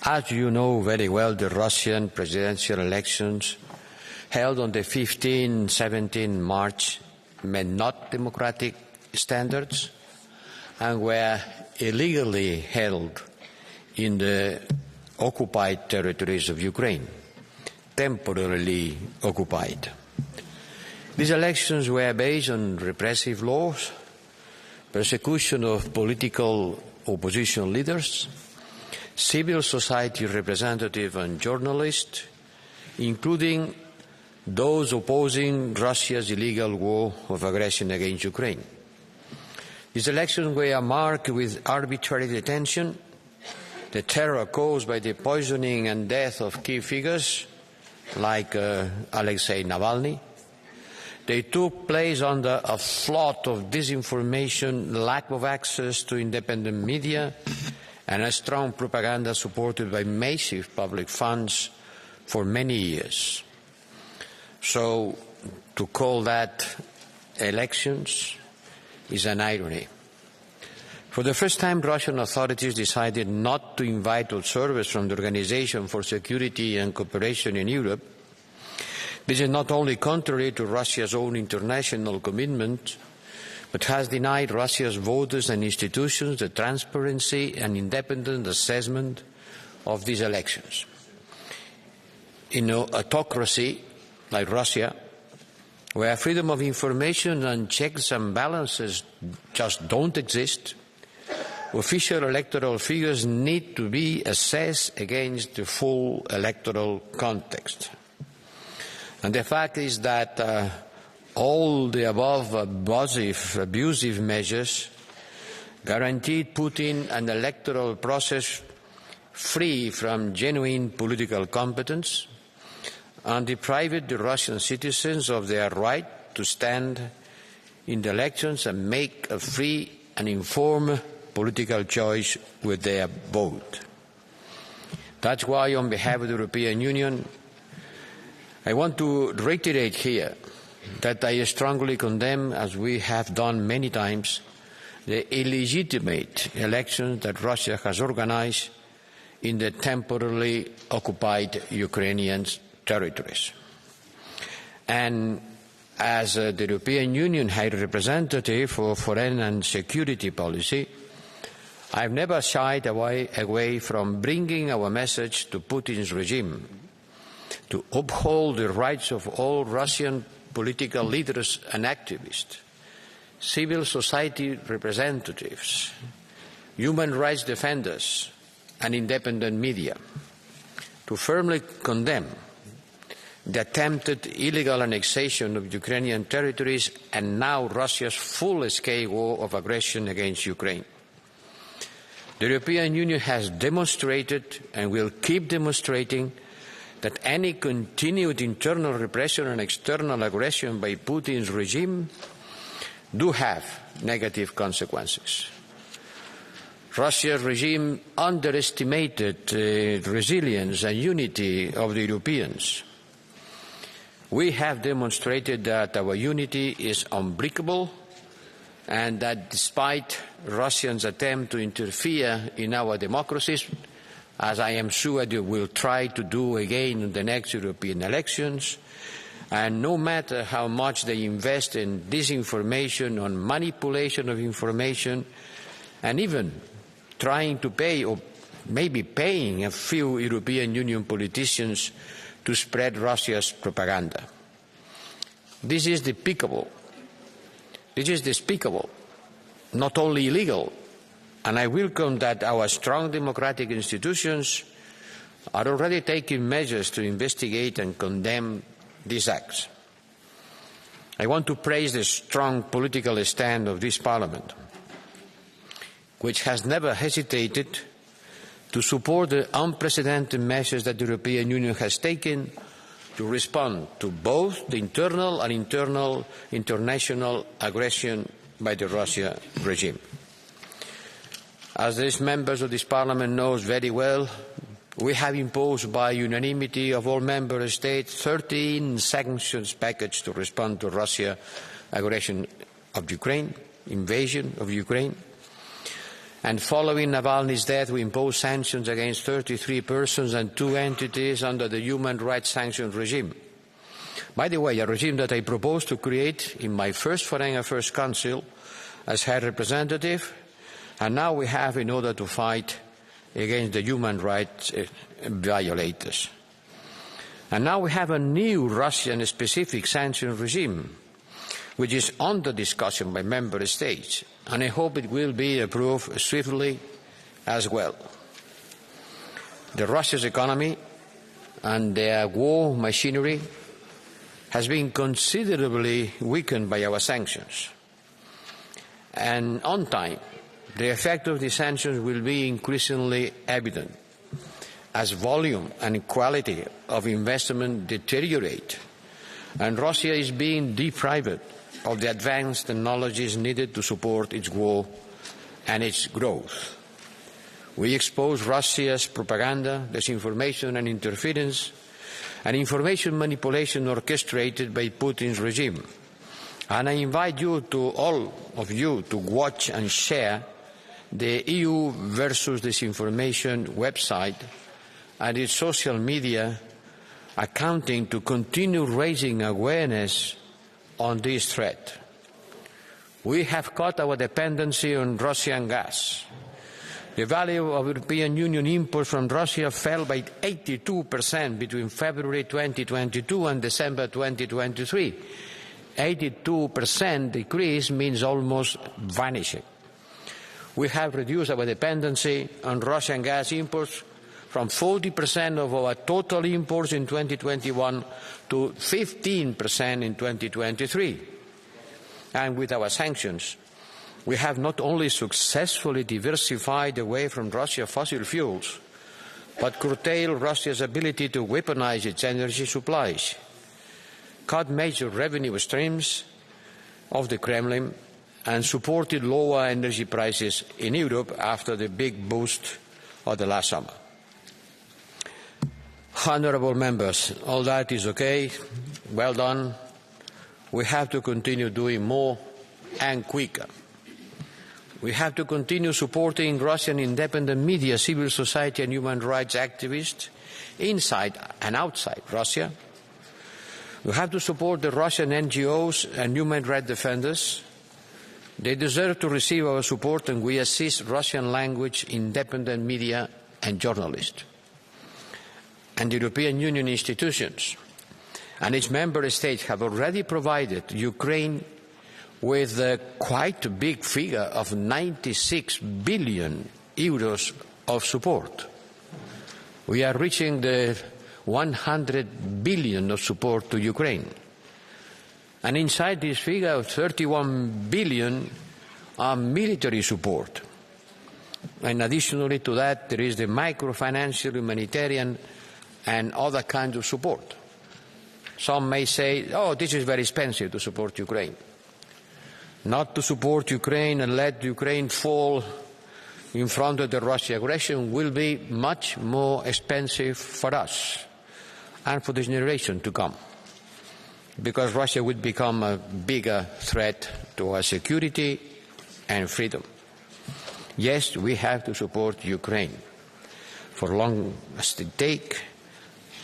as you know very well, the Russian presidential elections held on the 15-17 March met not democratic standards and were illegally held in the occupied territories of Ukraine, temporarily occupied. These elections were based on repressive laws, persecution of political opposition leaders, civil society representatives and journalists, including those opposing Russia's illegal war of aggression against Ukraine. These elections were marked with arbitrary detention, the terror caused by the poisoning and death of key figures like Alexei Navalny. They took place under a flood of disinformation, lack of access to independent media, and a strong propaganda supported by massive public funds for many years. So to call that elections is an irony. For the first time, Russian authorities decided not to invite observers from the Organization for Security and Cooperation in Europe. This is not only contrary to Russia's own international commitment, but has denied Russia's voters and institutions the transparency and independent assessment of these elections. In an autocracy like Russia, where freedom of information and checks and balances just don't exist, official electoral figures need to be assessed against the full electoral context. And the fact is that all the above abusive measures guaranteed Putin an electoral process free from genuine political competence and deprived the Russian citizens of their right to stand in the elections and make a free and informed political choice with their vote. That's why, on behalf of the European Union, I want to reiterate here that I strongly condemn, as we have done many times, the illegitimate elections that Russia has organized in the temporarily occupied Ukrainian territories. And as the European Union High Representative for Foreign and Security Policy, I have never shied away from bringing our message to Putin's regime to uphold the rights of all Russian political leaders and activists, civil society representatives, human rights defenders, and independent media, to firmly condemn the attempted illegal annexation of Ukrainian territories and now Russia's full-scale war of aggression against Ukraine. The European Union has demonstrated and will keep demonstrating that any continued internal repression and external aggression by Putin's regime do have negative consequences. Russia's regime underestimated the resilience and unity of the Europeans. We have demonstrated that our unity is unbreakable and that despite Russians' attempt to interfere in our democracies, as I am sure they will try to do again in the next European elections, and no matter how much they invest in disinformation, on manipulation of information, and even trying to pay or maybe paying a few European Union politicians to spread Russia's propaganda. This is despicable. This is despicable, not only illegal, and I welcome that our strong democratic institutions are already taking measures to investigate and condemn these acts. I want to praise the strong political stand of this Parliament, which has never hesitated to support the unprecedented measures that the European Union has taken to respond to both the internal and international aggression by the Russian regime. As these members of this Parliament know very well, we have imposed by unanimity of all member states 13 sanctions package to respond to Russia's aggression of Ukraine, invasion of Ukraine. And following Navalny's death, we imposed sanctions against 33 persons and 2 entities under the human rights sanctions regime. By the way, a regime that I proposed to create in my first Foreign Affairs Council as High Representative, and now we have in order to fight against the human rights violators. And now we have a new Russian-specific sanctions regime, which is under discussion by member states, and I hope it will be approved swiftly as well. The Russia's economy and their war machinery has been considerably weakened by our sanctions. And on time, the effect of these sanctions will be increasingly evident as volume and quality of investment deteriorate, and Russia is being deprived of the advanced technologies needed to support its war and its growth. We expose Russia's propaganda, disinformation and interference, and information manipulation orchestrated by Putin's regime. And I invite you to, all of you, to watch and share the EU versus Disinformation website and its social media accounting to continue raising awareness on this threat. We have cut our dependency on Russian gas. The value of European Union imports from Russia fell by 82% between February 2022 and December 2023. 82% decrease means almost vanishing. We have reduced our dependency on Russian gas imports from 40% of our total imports in 2021 to 15% in 2023. And with our sanctions, we have not only successfully diversified away from Russia's fossil fuels, but curtailed Russia's ability to weaponize its energy supplies, cut major revenue streams of the Kremlin, and supported lower energy prices in Europe after the big boost of the last summer. Honourable members, all that is okay, well done. We have to continue doing more and quicker. We have to continue supporting Russian independent media, civil society and human rights activists inside and outside Russia. We have to support the Russian NGOs and human rights defenders. They deserve to receive our support, and we assist Russian language independent media and journalists. And the European Union institutions and its member states have already provided Ukraine with a quite big figure of 96 billion euros of support. We are reaching the 100 billion of support to Ukraine. And inside this figure of 31 billion are military support. And additionally to that, there is the microfinancial, humanitarian and other kinds of support. Some may say, oh, this is very expensive to support Ukraine. Not to support Ukraine and let Ukraine fall in front of the Russian aggression will be much more expensive for us and for the generation to come, because Russia would become a bigger threat to our security and freedom. Yes, we have to support Ukraine for long as it takes,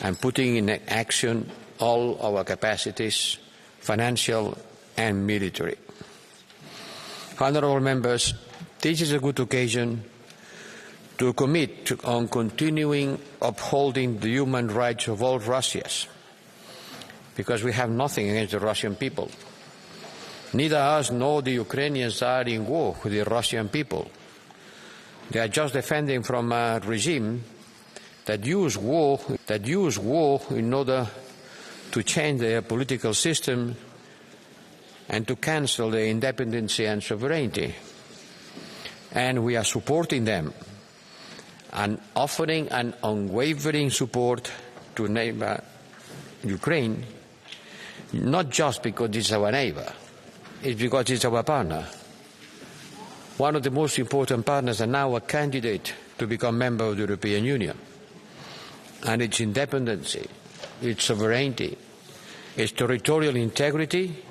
and putting in action all our capacities, financial and military. Honourable members, this is a good occasion to commit on continuing upholding the human rights of all Russians, because we have nothing against the Russian people. Neither us nor the Ukrainians are in war with the Russian people. They are just defending from a regime that use war in order to change their political system and to cancel their independence and sovereignty. And we are supporting them and offering an unwavering support to neighbor Ukraine, not just because it's our neighbor, it's because it's our partner. One of the most important partners, and now a candidate to become member of the European Union. And its independence, its sovereignty, its territorial integrity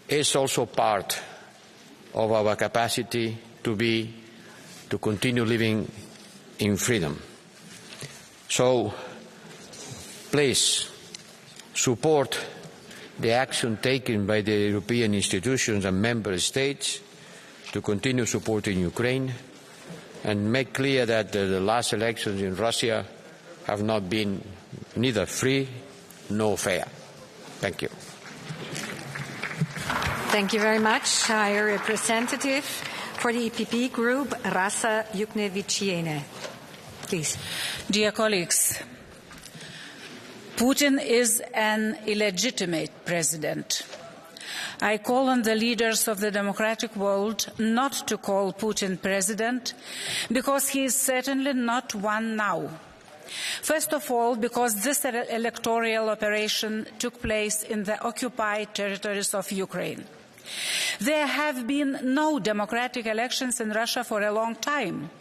is also part of our capacity to continue living in freedom. So please support the action taken by the European institutions and member states to continue supporting Ukraine, and make clear that the last elections in Russia have not been neither free nor fair. Thank you. Thank you very much, High Representative. For the EPP Group, Rasa Yuknevichiene. Please. Dear colleagues, Putin is an illegitimate president. I call on the leaders of the democratic world not to call Putin president, because he is certainly not one now. First of all, because this electoral operation took place in the occupied territories of Ukraine. There have been no democratic elections in Russia for a long time.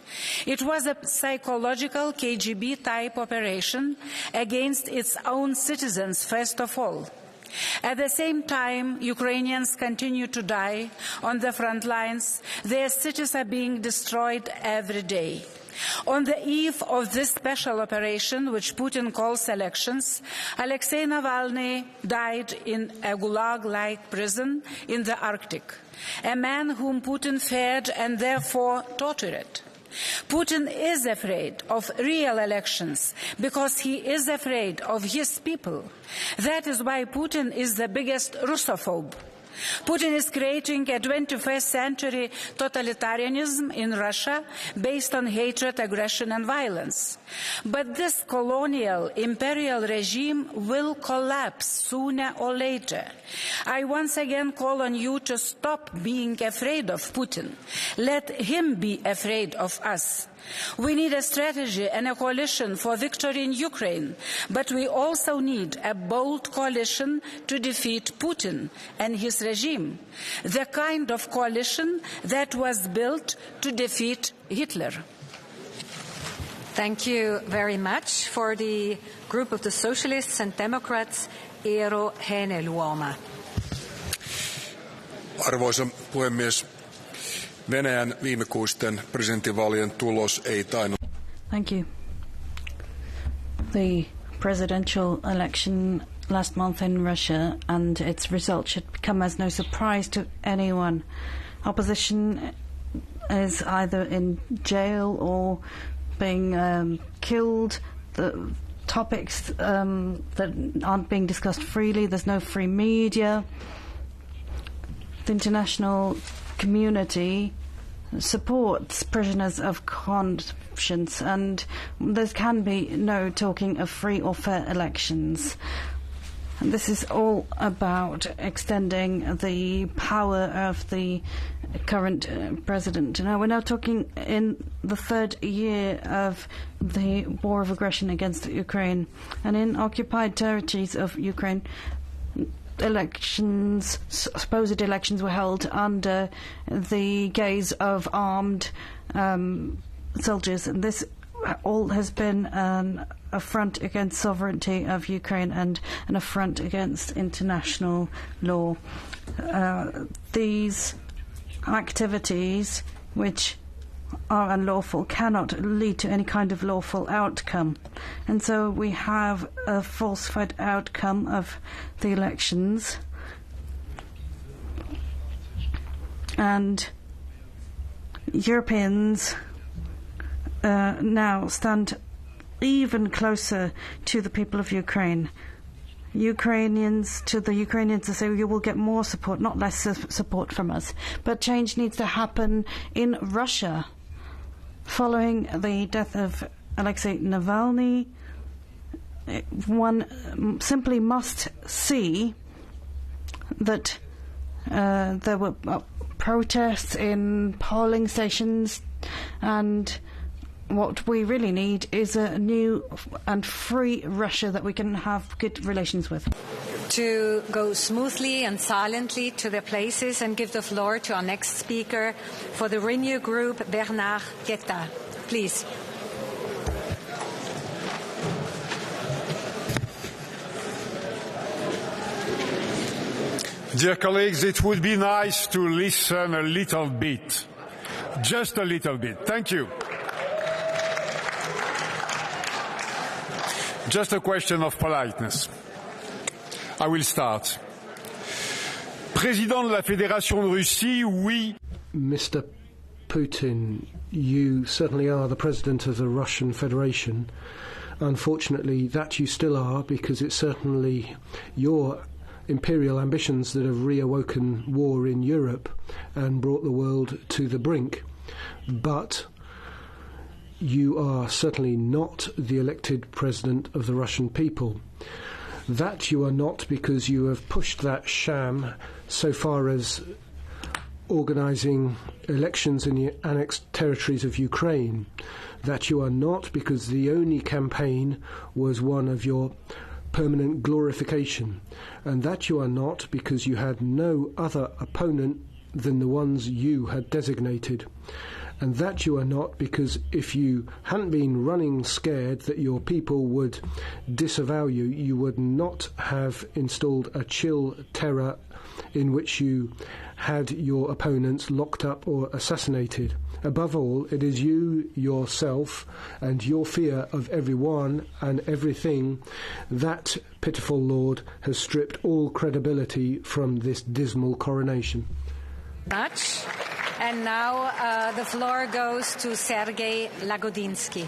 It was a psychological KGB-type operation against its own citizens, first of all. At the same time, Ukrainians continue to die on the front lines. Their cities are being destroyed every day. On the eve of this special operation, which Putin calls elections, Alexei Navalny died in a gulag-like prison in the Arctic, a man whom Putin feared and therefore tortured. Putin is afraid of real elections because he is afraid of his people. That is why Putin is the biggest Russophobe. Putin is creating a 21st century totalitarianism in Russia based on hatred, aggression and violence. But this colonial imperial regime will collapse sooner or later. I once again call on you to stop being afraid of Putin. Let him be afraid of us. We need a strategy and a coalition for victory in Ukraine, but we also need a bold coalition to defeat Putin and his regime, the kind of coalition that was built to defeat Hitler. Thank you very much. For the group of the Socialists and Democrats, Eero Heinäluoma. Arvoisa puhemies, Venäjän viimekuisten presidentinvaalien tulos ei tainnut. Thank you. The presidential election last month in Russia and its result should come as no surprise to anyone. Opposition is either in jail or being killed. The topics that aren't being discussed freely. There's no free media. The international community supports prisoners of conscience, and there can be no talking of free or fair elections. And this is all about extending the power of the current president. Now, we're now talking in the third year of the war of aggression against Ukraine, and in occupied territories of Ukraine, supposed elections were held under the gaze of armed soldiers, and this all has been an affront against sovereignty of Ukraine and an affront against international law. These activities, which are unlawful, cannot lead to any kind of lawful outcome. And so we have a falsified outcome of the elections. And Europeans now stand even closer to the people of Ukraine. To the Ukrainians to say, you will get more support, not less support from us. But change needs to happen in Russia. Following the death of Alexei Navalny, one simply must see that there were protests in polling stations, and what we really need is a new and free Russia that we can have good relations with. To go smoothly and silently to their places and give the floor to our next speaker for the Renew Group, Bernard Guetta. Please. Dear colleagues, it would be nice to listen a little bit. Just a little bit. Thank you. Just a question of politeness. I will start. Président de la Fédération de Russie, oui. Mr. Putin, you certainly are the president of the Russian Federation. Unfortunately, that you still are, because it's certainly your imperial ambitions that have reawoken war in Europe and brought the world to the brink. But you are certainly not the elected president of the Russian people. That you are not, because you have pushed that sham so far as organising elections in the annexed territories of Ukraine. That you are not, because the only campaign was one of your permanent glorification. And that you are not, because you had no other opponent than the ones you had designated. And that you are not, because if you hadn't been running scared that your people would disavow you, you would not have installed a chill terror in which you had your opponents locked up or assassinated. Above all, it is you, yourself, and your fear of everyone and everything, that pitiful Lord has stripped all credibility from this dismal coronation. Much. And now the floor goes to Sergei Lagodinsky.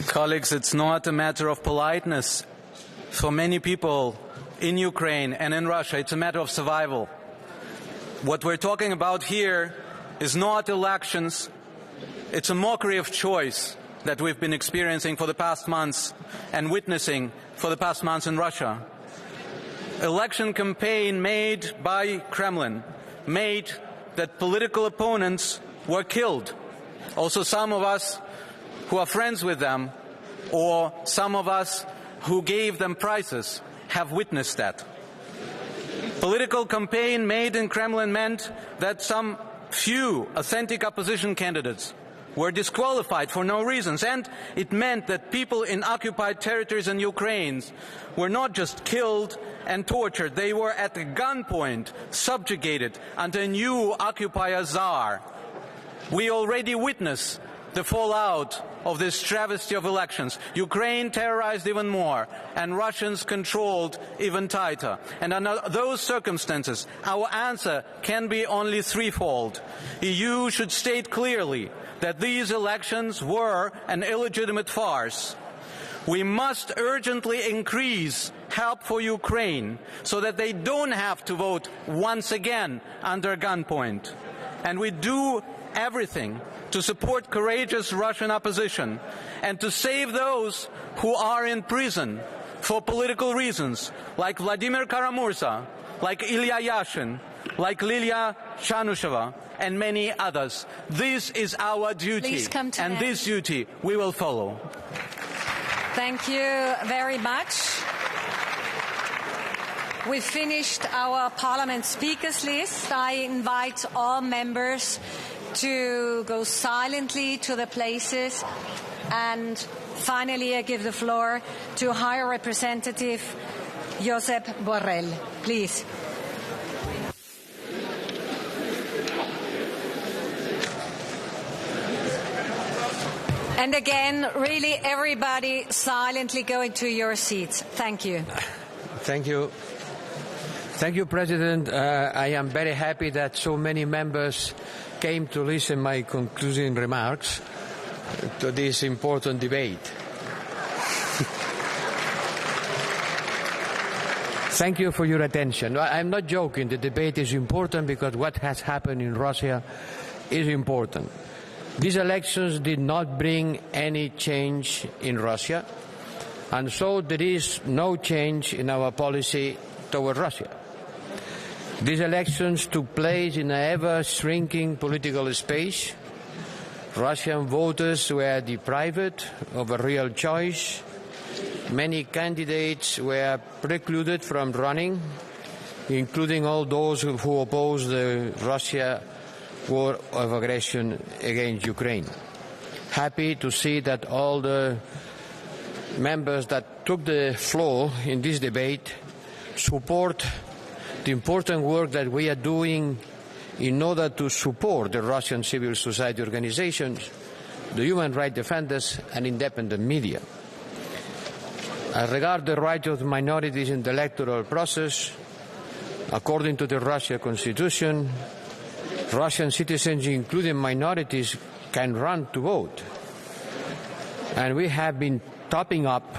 Colleagues, it's not a matter of politeness. For many people in Ukraine and in Russia, it's a matter of survival. What we're talking about here is not elections. It's a mockery of choice that we've been experiencing for the past months and witnessing for the past months in Russia. Election campaign made by Kremlin made that political opponents were killed. Also, some of us who are friends with them, or some of us who gave them prizes, have witnessed that. Political campaign made in Kremlin meant that some few authentic opposition candidates were disqualified for no reasons, and it meant that people in occupied territories in Ukraine were not just killed and tortured, they were at gunpoint subjugated under a new occupier czar. We already witnessed the fallout of this travesty of elections. Ukraine terrorized even more, and Russians controlled even tighter. And under those circumstances, our answer can be only threefold. EU should state clearly that these elections were an illegitimate farce. We must urgently increase help for Ukraine so that they don't have to vote once again under gunpoint. And we do everything to support courageous Russian opposition and to save those who are in prison for political reasons, like Vladimir Kara-Murza, like Ilya Yashin, like Lilia Shanusheva, and many others. This is our duty, and this duty we will follow. Thank you very much. We've finished our Parliament speakers list. I invite all members to go silently to the places, and finally I give the floor to High Representative Josep Borrell. Please. And again, really everybody silently go into your seats. Thank you. Thank you. Thank you, President. I am very happy that so many members came to listen to my concluding remarks to this important debate. Thank you for your attention. I'm not joking. The debate is important because what has happened in Russia is important. These elections did not bring any change in Russia, and so there is no change in our policy toward Russia. These elections took place in an ever-shrinking political space. Russian voters were deprived of a real choice. Many candidates were precluded from running, including all those who oppose the Russia war of aggression against Ukraine. Happy to see that all the members that took the floor in this debate support the important work that we are doing in order to support the Russian civil society organizations, the human rights defenders, and independent media. As regards the rights of minorities in the electoral process, according to the Russian Constitution, Russian citizens, including minorities, can run to vote. And we have been topping up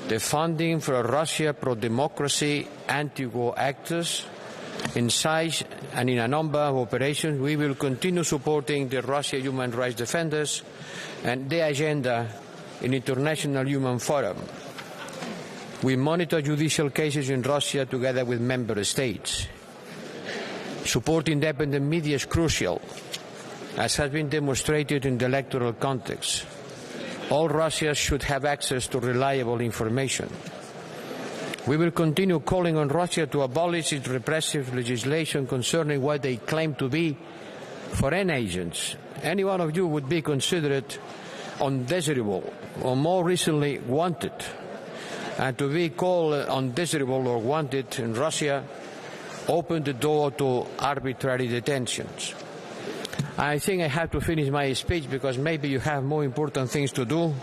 the funding for Russia pro-democracy anti-war actors in size and in a number of operations. We will continue supporting the Russia human rights defenders and their agenda in international human forum. We monitor judicial cases in Russia together with member states. Support independent media is crucial, as has been demonstrated in the electoral context. All Russians should have access to reliable information. We will continue calling on Russia to abolish its repressive legislation concerning what they claim to be foreign agents. Any one of you would be considered undesirable or more recently wanted. And to be called undesirable or wanted in Russia opened the door to arbitrary detentions. I think I have to finish my speech because maybe you have more important things to do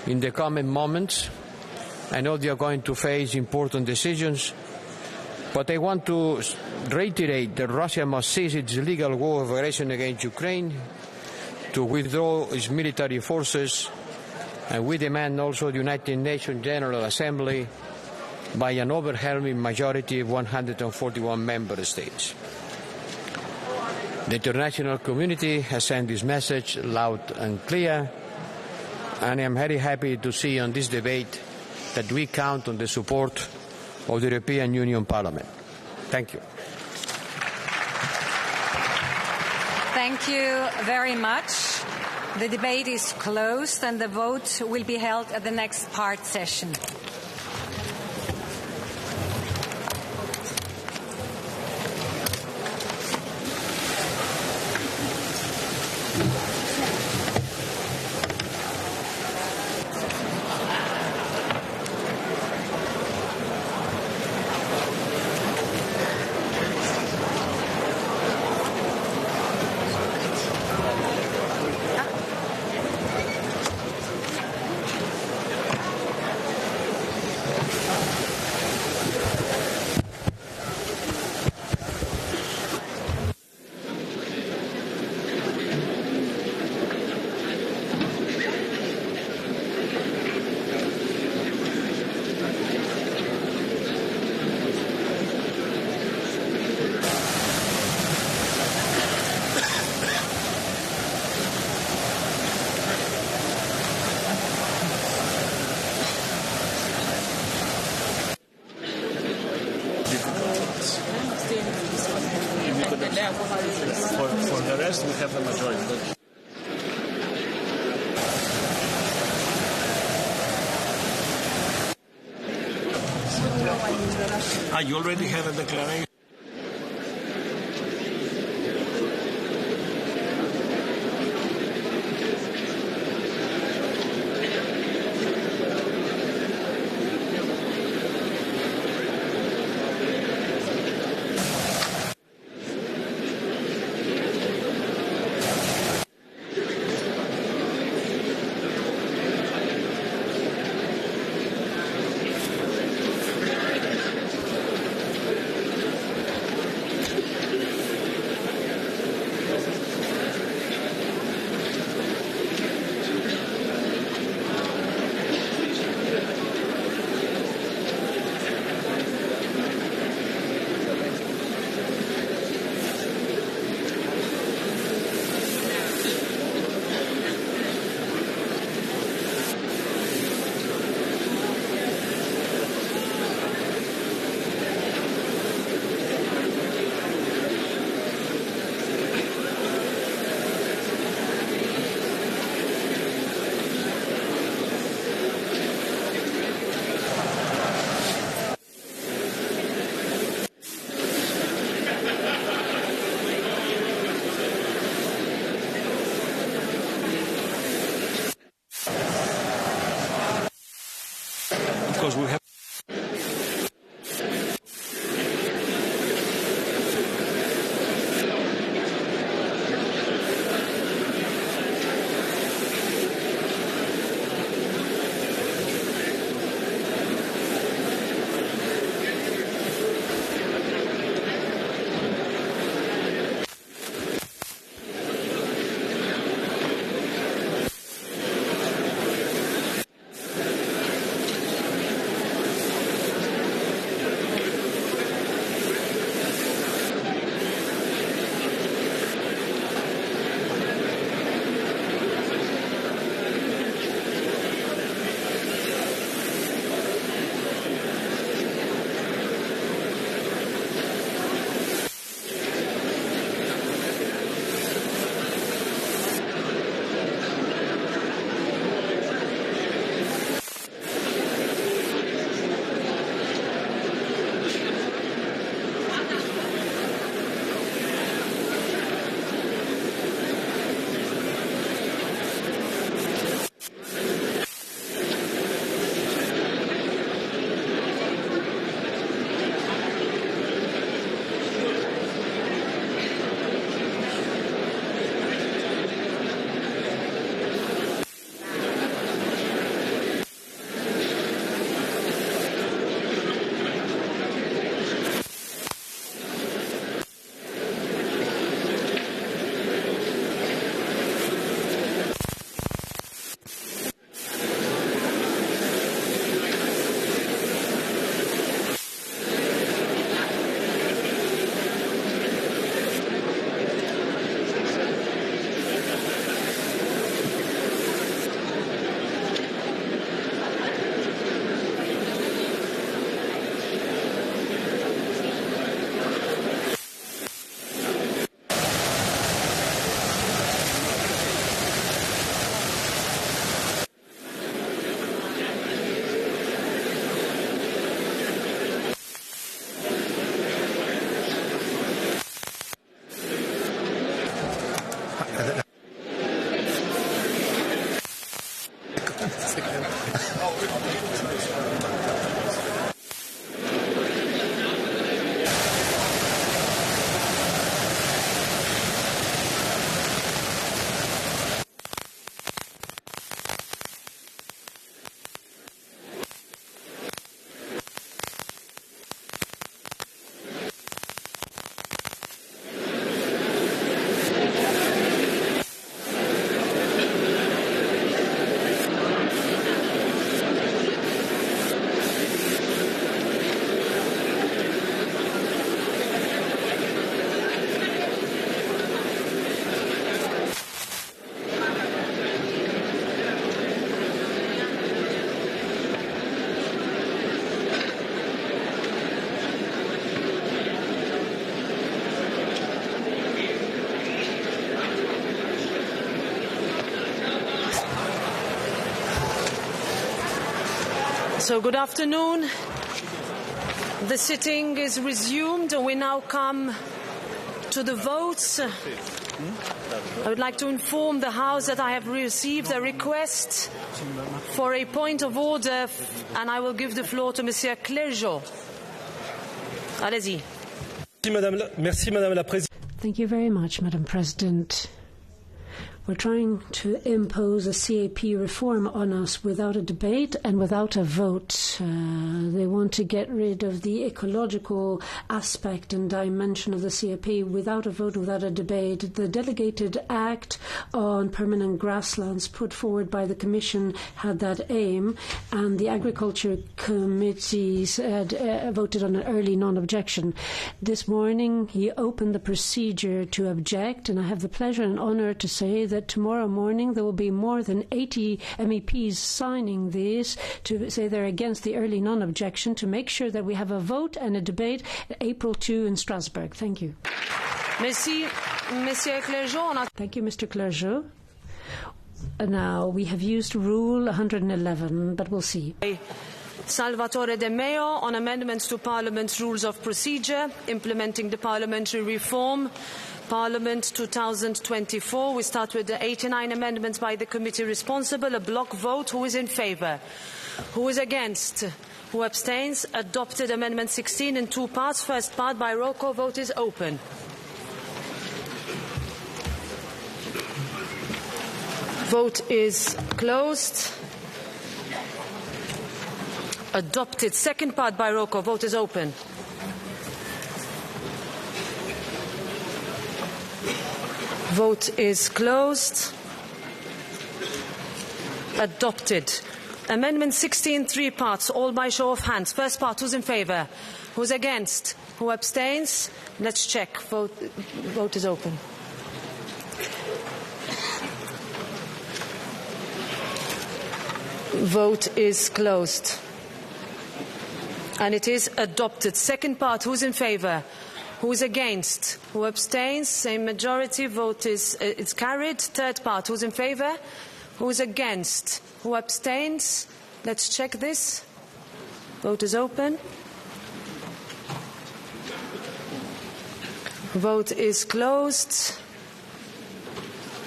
in the coming moments. I know you are going to face important decisions. But I want to reiterate that Russia must cease its illegal war of aggression against Ukraine, to withdraw its military forces, and we demand also the United Nations General Assembly by an overwhelming majority of 141 member states. The international community has sent this message loud and clear, and I am very happy to see on this debate that we count on the support of the European Union Parliament. Thank you. Thank you very much. The debate is closed and the vote will be held at the next part session. For the rest, we have the majority. You already have a declaration? Because we have So good afternoon. The sitting is resumed. We now come to the votes. I would like to inform the House that I have received a request for a point of order, and I will give the floor to Monsieur Clergeau. Allez-y. Merci, Madame la Présidente. Thank you very much, Madam President. We're trying to impose a CAP reform on us without a debate and without a vote. They want to get rid of the ecological aspect and dimension of the CAP without a vote, without a debate. The delegated act on permanent grasslands put forward by the Commission had that aim, and the Agriculture Committees had voted on an early non-objection. This morning, he opened the procedure to object, and I have the pleasure and honour to say that tomorrow morning there will be more than 80 MEPs signing this to say they're against the early non-objection, to make sure that we have a vote and a debate April 2 in Strasbourg. Thank you. Merci, Monsieur Clergeau. Thank you, Mr. Clergeau. Now, we have used Rule 111, but we'll see. Salvatore De Meo on amendments to Parliament's Rules of Procedure, implementing the parliamentary reform. Parliament 2024. We start with the 89 amendments by the committee responsible. A block vote. Who is in favour? Who is against? Who abstains? Adopted. Amendment 16 in two parts. First part by roll call. Vote is open. Vote is closed. Adopted. Second part by roll call. Vote is open. Vote is closed. Adopted. Amendment 16, three parts, all by show of hands. First part, who's in favour? Who's against? Who abstains? Let's check. Vote is open. Vote is closed. And it is adopted. Second part, who's in favour? Who is against? Who abstains? Same majority. Vote is it's carried. Third part. Who's in favour? Who is against? Who abstains? Let's check this. Vote is open. Vote is closed.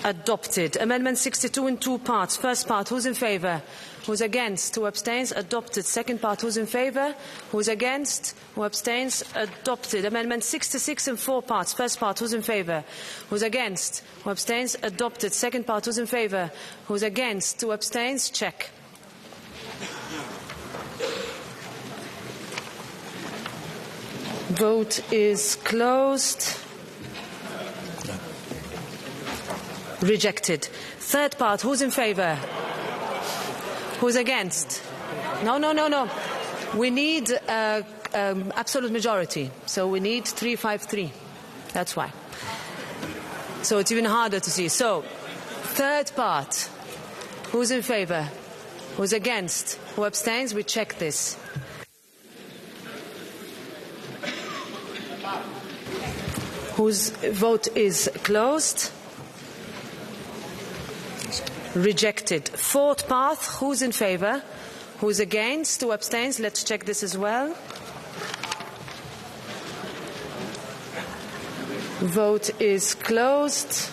Adopted. Amendment 62 in two parts. First part. Who's in favour? Who's against? Who abstains? Adopted. Second part. Who's in favour? Who's against? Who abstains? Adopted. Amendment 66 in four parts. First part. Who's in favour? Who's against? Who abstains? Adopted. Second part. Who's in favour? Who's against? Who abstains? Check. Vote is closed. Rejected. Third part. Who's in favour? Who's against? No. We need absolute majority. So we need 353. That's why. So it's even harder to see. So, third part. Who's in favour? Who's against? Who abstains? We check this. Whose vote is closed? Rejected. Fourth part. Who's in favour? Who's against? Who abstains? Let's check this as well. Vote is closed.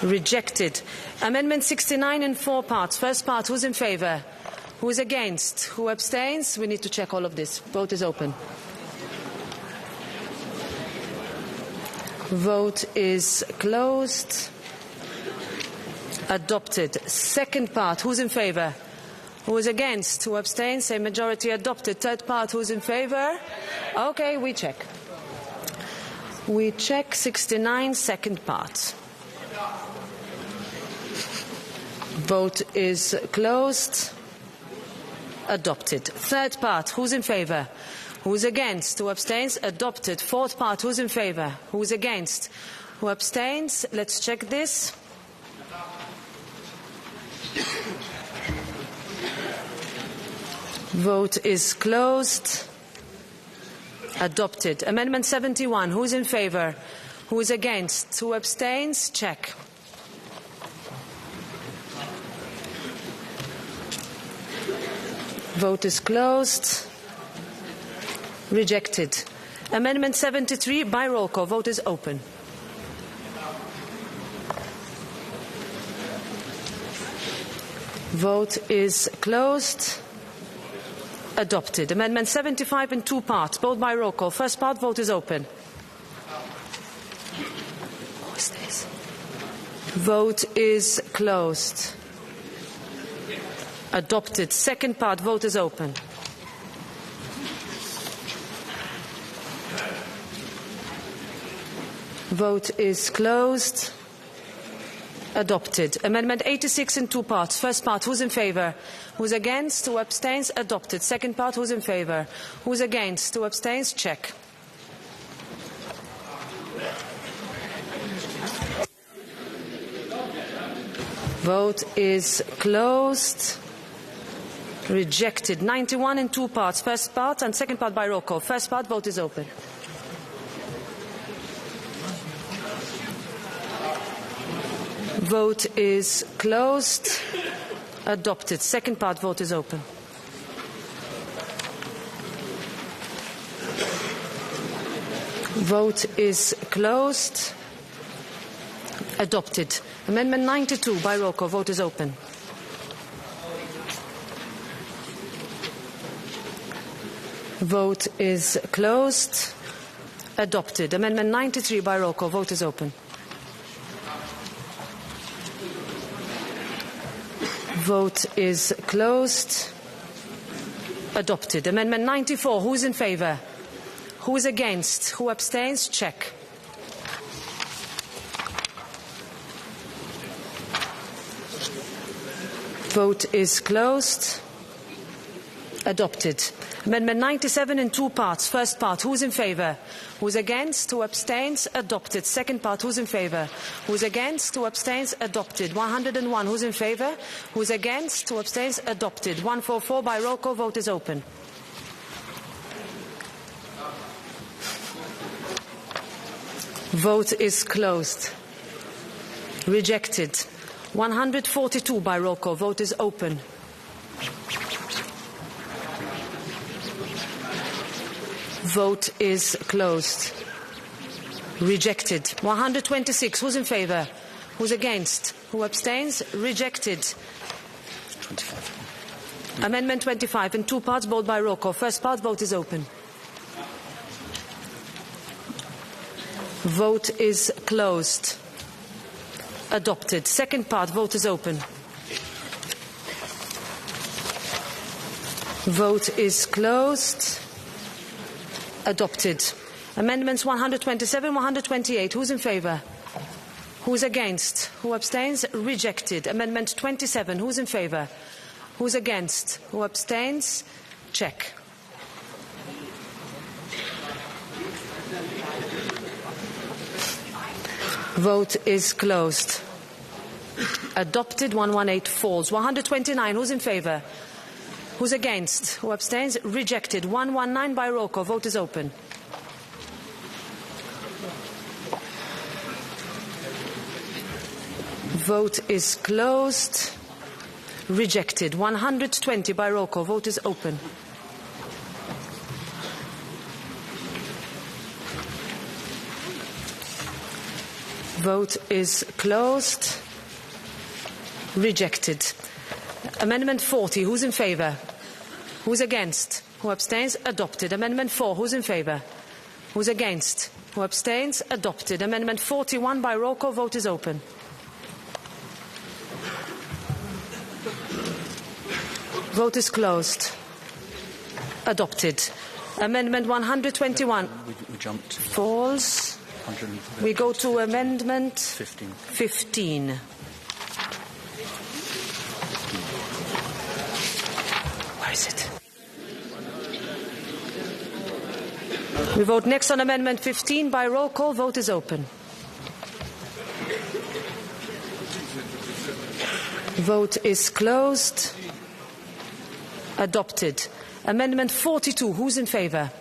Rejected. Amendment 69 in four parts. First part. Who's in favour? Who's against? Who abstains? We need to check all of this. Vote is open. Vote is closed. Adopted. Second part. Who's in favour? Who is against? Who abstains? Same majority. Adopted. Third part. Who's in favour? Okay, we check. We check 69, second part. Vote is closed. Adopted. Third part. Who's in favour? Who's against? Who abstains? Adopted. Fourth part. Who's in favour? Who's against? Who abstains? Let's check this. Vote is closed. Adopted. Amendment 71. Who's in favour? Who is against? Who abstains? Check. Vote is closed. Rejected. Amendment 73 by roll call. Vote is open. Vote is closed. Adopted. Amendment 75 in two parts, both by roll call. First part, vote is open. Vote is closed. Adopted. Second part, vote is open. Vote is closed. Adopted. Amendment 86 in two parts. First part, who's in favour? Who's against? Who abstains? Adopted. Second part, who's in favour? Who's against? Who abstains? Check. Vote is closed. Rejected. 91 in two parts. First part and second part by roll call. First part, vote is open. Vote is closed. Adopted. Second part, vote is open. Vote is closed. Adopted. Amendment 92 by roll call. Vote is open. Vote is closed. Adopted. Amendment 93 by roll call. Vote is open. Vote is closed. Adopted. Amendment 94. Who is in favour? Who is against? Who abstains? Check. Vote is closed. Adopted. Amendment 97 in two parts. First part, who's in favour? Who's against? Who abstains? Adopted. Second part, who's in favour? Who's against? Who abstains? Adopted. 101, who's in favour? Who's against? Who abstains? Adopted. 144 by roll call. Vote is open. Vote is closed. Rejected. 142 by roll call. Vote is open. Vote is closed. Rejected. 126. Who's in favour? Who's against? Who abstains? Rejected. 25. Amendment 25 in two parts, both by roll call. First part, vote is open. Vote is closed. Adopted. Second part, vote is open. Vote is closed. Adopted. Amendments 127, 128. Who's in favour? Who's against? Who abstains? Rejected. Amendment 27. Who's in favour? Who's against? Who abstains? Check. Vote is closed. Adopted. 118 falls. 129. Who's in favour? Who's against? Who abstains? Rejected. 119 by roll call. Vote is open. Vote is closed. Rejected. 120 by roll call. Vote is open. Vote is closed. Rejected. Amendment 40. Who's in favour? Who's against? Who abstains? Adopted. Amendment 4. Who's in favour? Who's against? Who abstains? Adopted. Amendment 41 by roll call. Vote is open. Vote is closed. Adopted. Amendment 121 falls. We go to Amendment 15. Where is it? We vote next on Amendment 15 by roll call. Vote is open. Vote is closed. Adopted. Amendment 42. Who's in favour?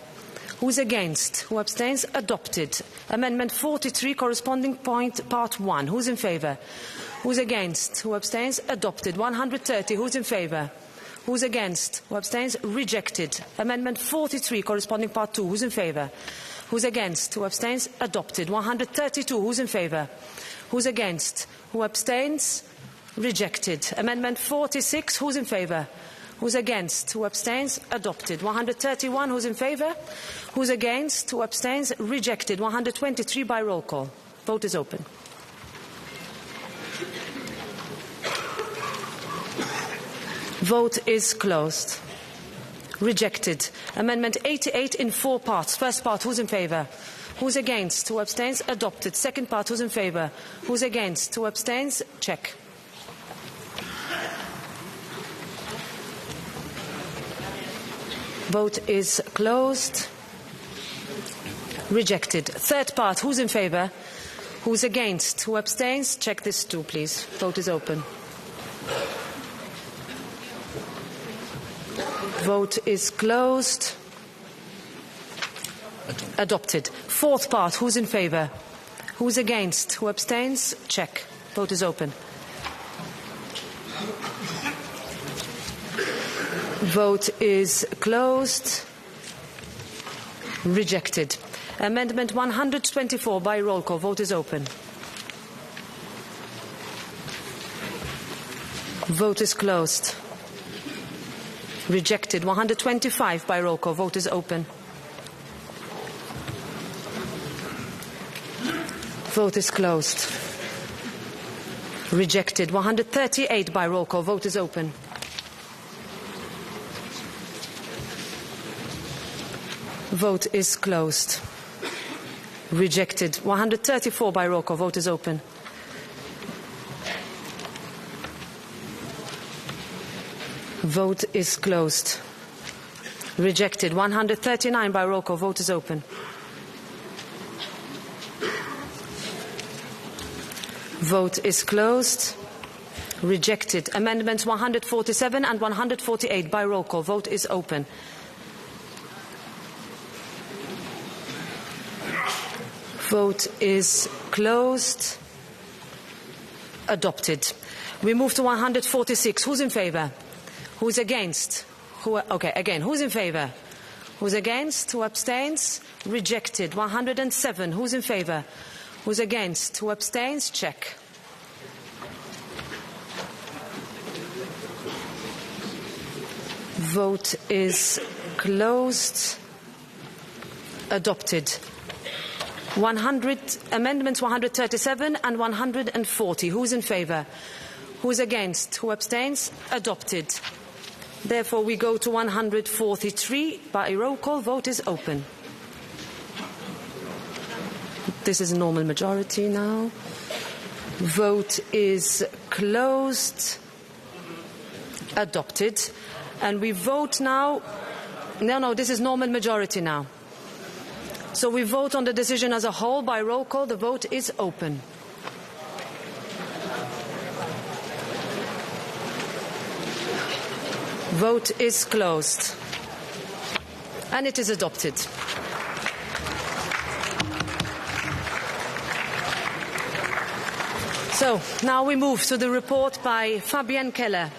Who's against? Who abstains? Adopted. Amendment 43, corresponding point, part 1. Who's in favour? Who's against? Who abstains? Adopted. 130. Who's in favour? Who's against? Who abstains? Rejected. Amendment 43, corresponding part 2. Who's in favour? Who's against? Who abstains? Adopted. 132. Who's in favour? Who's against? Who abstains? Rejected. Amendment 46. Who's in favour? Who's against? Who abstains? Adopted. 131. Who's in favour? Who's against? Who abstains? Rejected. 123 by roll call. Vote is open. Vote is closed. Rejected. Amendment 88 in 4 parts. First part, who's in favour? Who's against? Who abstains? Adopted. Second part, who's in favour? Who's against? Who abstains? Check. Vote is closed. Rejected. Third part, who's in favour? Who's against? Who abstains? Check this too, please. Vote is open. Vote is closed. Adopted. Fourth part, who's in favour? Who's against? Who abstains? Check. Vote is open. Vote is closed. Rejected. Amendment 124 by roll call. Vote is open. Vote is closed. Rejected. 125 by roll call. Vote is open. Vote is closed. Rejected. 138 by roll call. Vote is open. Vote is closed. Rejected. 134 by roll call. Vote is open. Vote is closed. Rejected. 139 by roll call. Vote is open. Vote is closed. Rejected. Amendments 147 and 148 by roll call. Vote is open. Vote is closed. Adopted. We move to 146. Who's in favour? Who's against? Again. Who's in favour? Who's against? Who abstains? Rejected. 107. Who's in favour? Who's against? Who abstains? Check. Vote is closed. Adopted. Amendments 137 and 140. Who's in favour? Who's against? Who abstains? Adopted. Therefore, we go to 143 by roll call. Vote is open. This is a normal majority now. Vote is closed. Adopted. And we vote now. No, this is normal majority now. So we vote on the decision as a whole by roll call. The vote is open. Vote is closed. And it is adopted. So now we move to the report by Fabienne Keller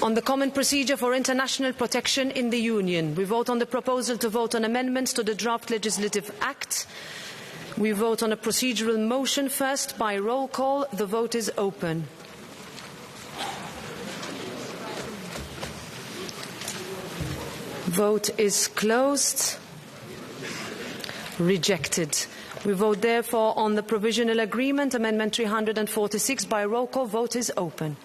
on the common procedure for international protection in the Union. We vote on the proposal to vote on amendments to the draft legislative act. We vote on a procedural motion first by roll call. The vote is open. Vote is closed. Rejected. We vote therefore on the provisional agreement, amendment 346 by roll call. Vote is open.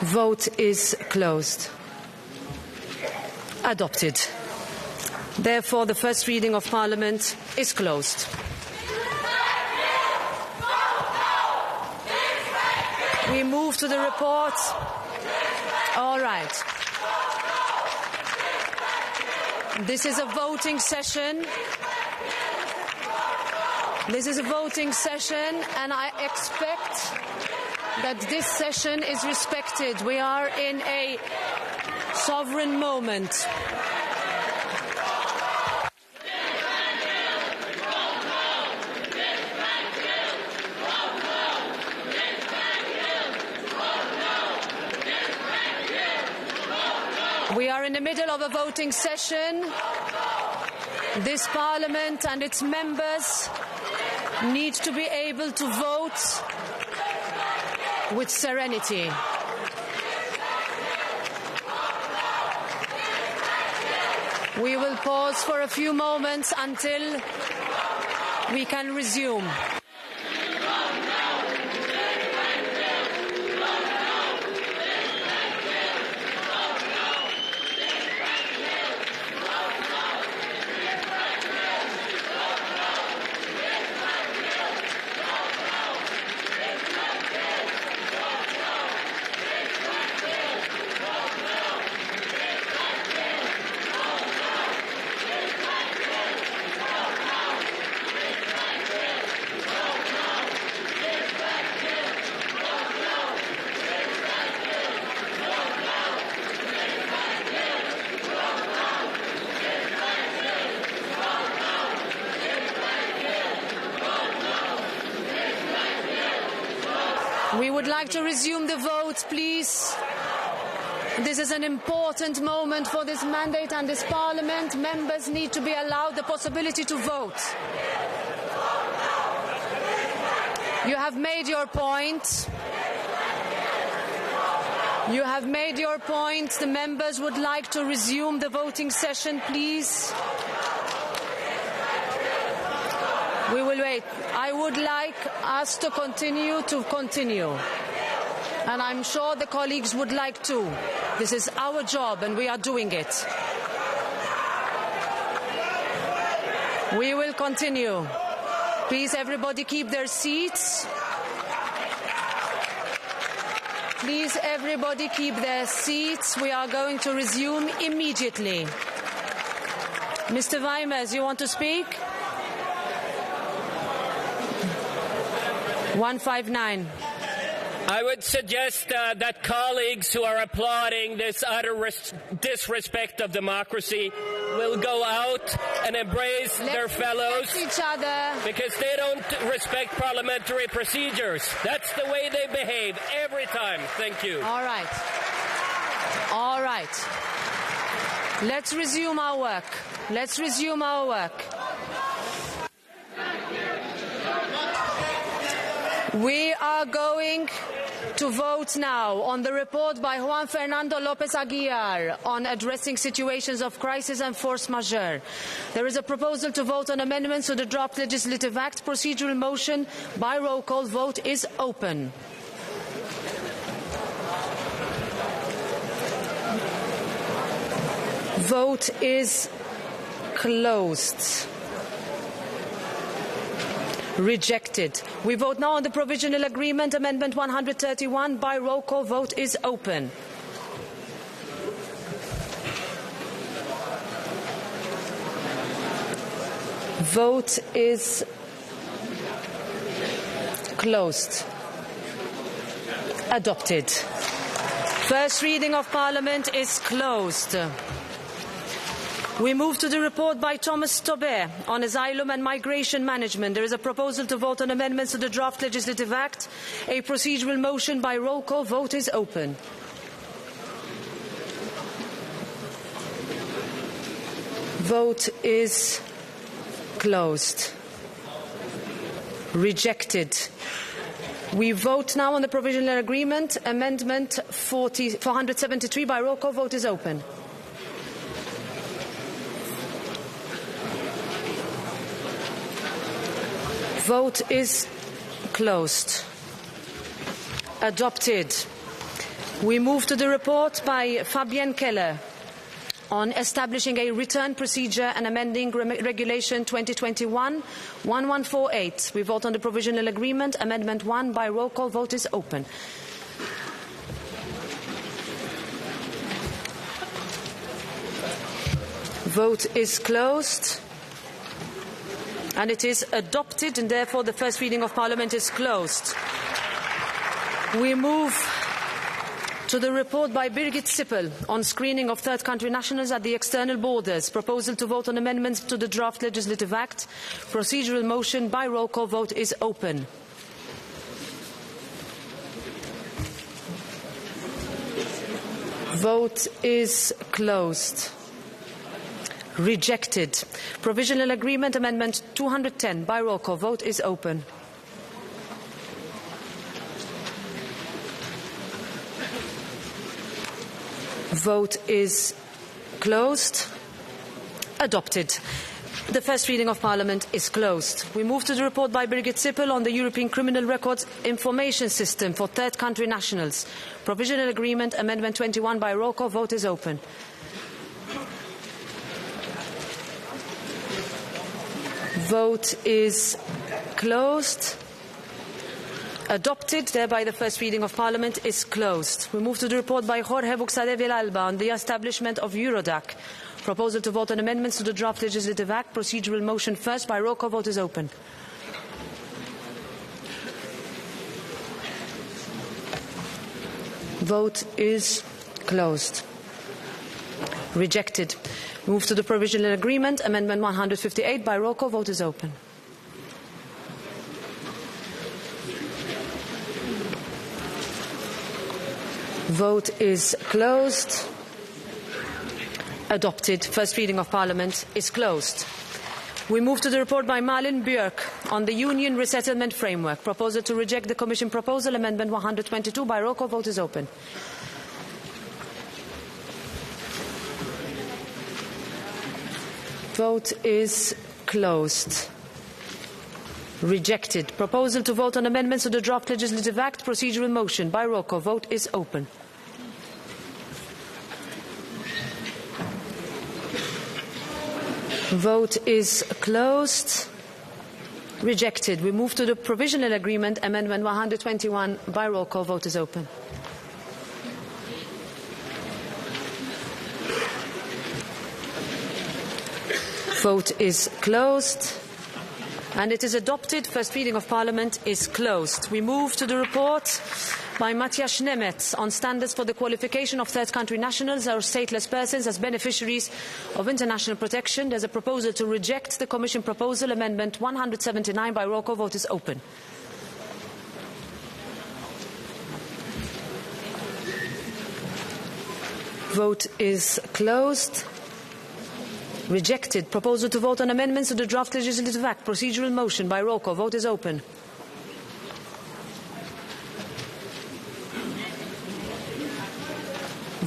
Vote is closed. Adopted. Therefore, the first reading of Parliament is closed. We move to the report. All right. This is a voting session. This is a voting session, and I expect that this session is respected. We are in a sovereign moment. We are in the middle of a voting session. This Parliament and its members need to be able to vote with serenity. We will pause for a few moments until we can resume. We would like to resume the vote, please. This is an important moment for this mandate and this Parliament. Members need to be allowed the possibility to vote. You have made your point. You have made your point. The members would like to resume the voting session, please. We will wait. I would like us to continue. And I'm sure the colleagues would like to. This is our job and we are doing it. We will continue. Please, everybody keep their seats. Please, everybody keep their seats. We are going to resume immediately. Mr. Weimers, you want to speak? 159. I would suggest that colleagues who are applauding this utter disrespect of democracy will go out and embrace their fellows each other. Because they don't respect parliamentary procedures. That's the way they behave every time. Thank you. All right. All right. Let's resume our work. Let's resume our work. We are going to vote now on the report by Juan Fernando López Aguilar on addressing situations of crisis and force majeure. There is a proposal to vote on amendments to the draft legislative act. Procedural motion by roll call. Vote is open. Vote is closed. Rejected. We vote now on the provisional agreement, amendment 131 by roll call. Vote is open. Vote is closed. Adopted. First reading of Parliament is closed. We move to the report by Thomas Tobé on asylum and migration management. There is a proposal to vote on amendments to the draft legislative act. A procedural motion by roll call. Vote is open. Vote is closed. Rejected. We vote now on the provisional agreement, amendment 473 by roll call. Vote is open. Vote is closed. Adopted. We move to the report by Fabienne Keller on establishing a return procedure and amending Regulation 2021-1148. We vote on the provisional agreement, Amendment 1 by roll call. Vote is open. Vote is closed. And it is adopted, and therefore the first reading of Parliament is closed. We move to the report by Birgit Sippel on screening of third country nationals at the external borders. Proposal to vote on amendments to the draft legislative act. Procedural motion by roll call. Vote is open. Vote is closed. Rejected. Provisional Agreement Amendment 210 by roll call. Vote is open. Vote is closed. Adopted. The first reading of Parliament is closed. We move to the report by Birgit Sippel on the European Criminal Records Information System for third country nationals. Provisional Agreement Amendment 21 by roll call. Vote is open. Vote is closed. Adopted. Thereby the first reading of Parliament is closed. We move to the report by Jorge Buxade Villalba on the establishment of Eurodac. Proposal to vote on amendments to the draft legislative act. Procedural motion first by roll call. Vote is open. Vote is closed. Rejected. Move to the provisional agreement. Amendment 158 by roll call. Vote is open. Vote is closed. Adopted. First reading of Parliament is closed. We move to the report by Malin Björk on the Union Resettlement Framework. Proposal to reject the Commission proposal. Amendment 122 by roll call. Vote is open. Vote is closed. Rejected. Proposal to vote on amendments to the draft legislative act. Procedural motion by roll call. Vote is open. Vote is closed. Rejected. We move to the provisional agreement. Amendment 121 by roll call. Vote is open. Vote is closed. And it is adopted. First reading of Parliament is closed. We move to the report by Matthias Nemetz on standards for the qualification of third country nationals or stateless persons as beneficiaries of international protection. There's a proposal to reject the Commission proposal. Amendment 179 by roll call. Vote is open. Vote is closed. Rejected. Proposal to vote on amendments to the draft legislative act. Procedural motion by roll call. Vote is open.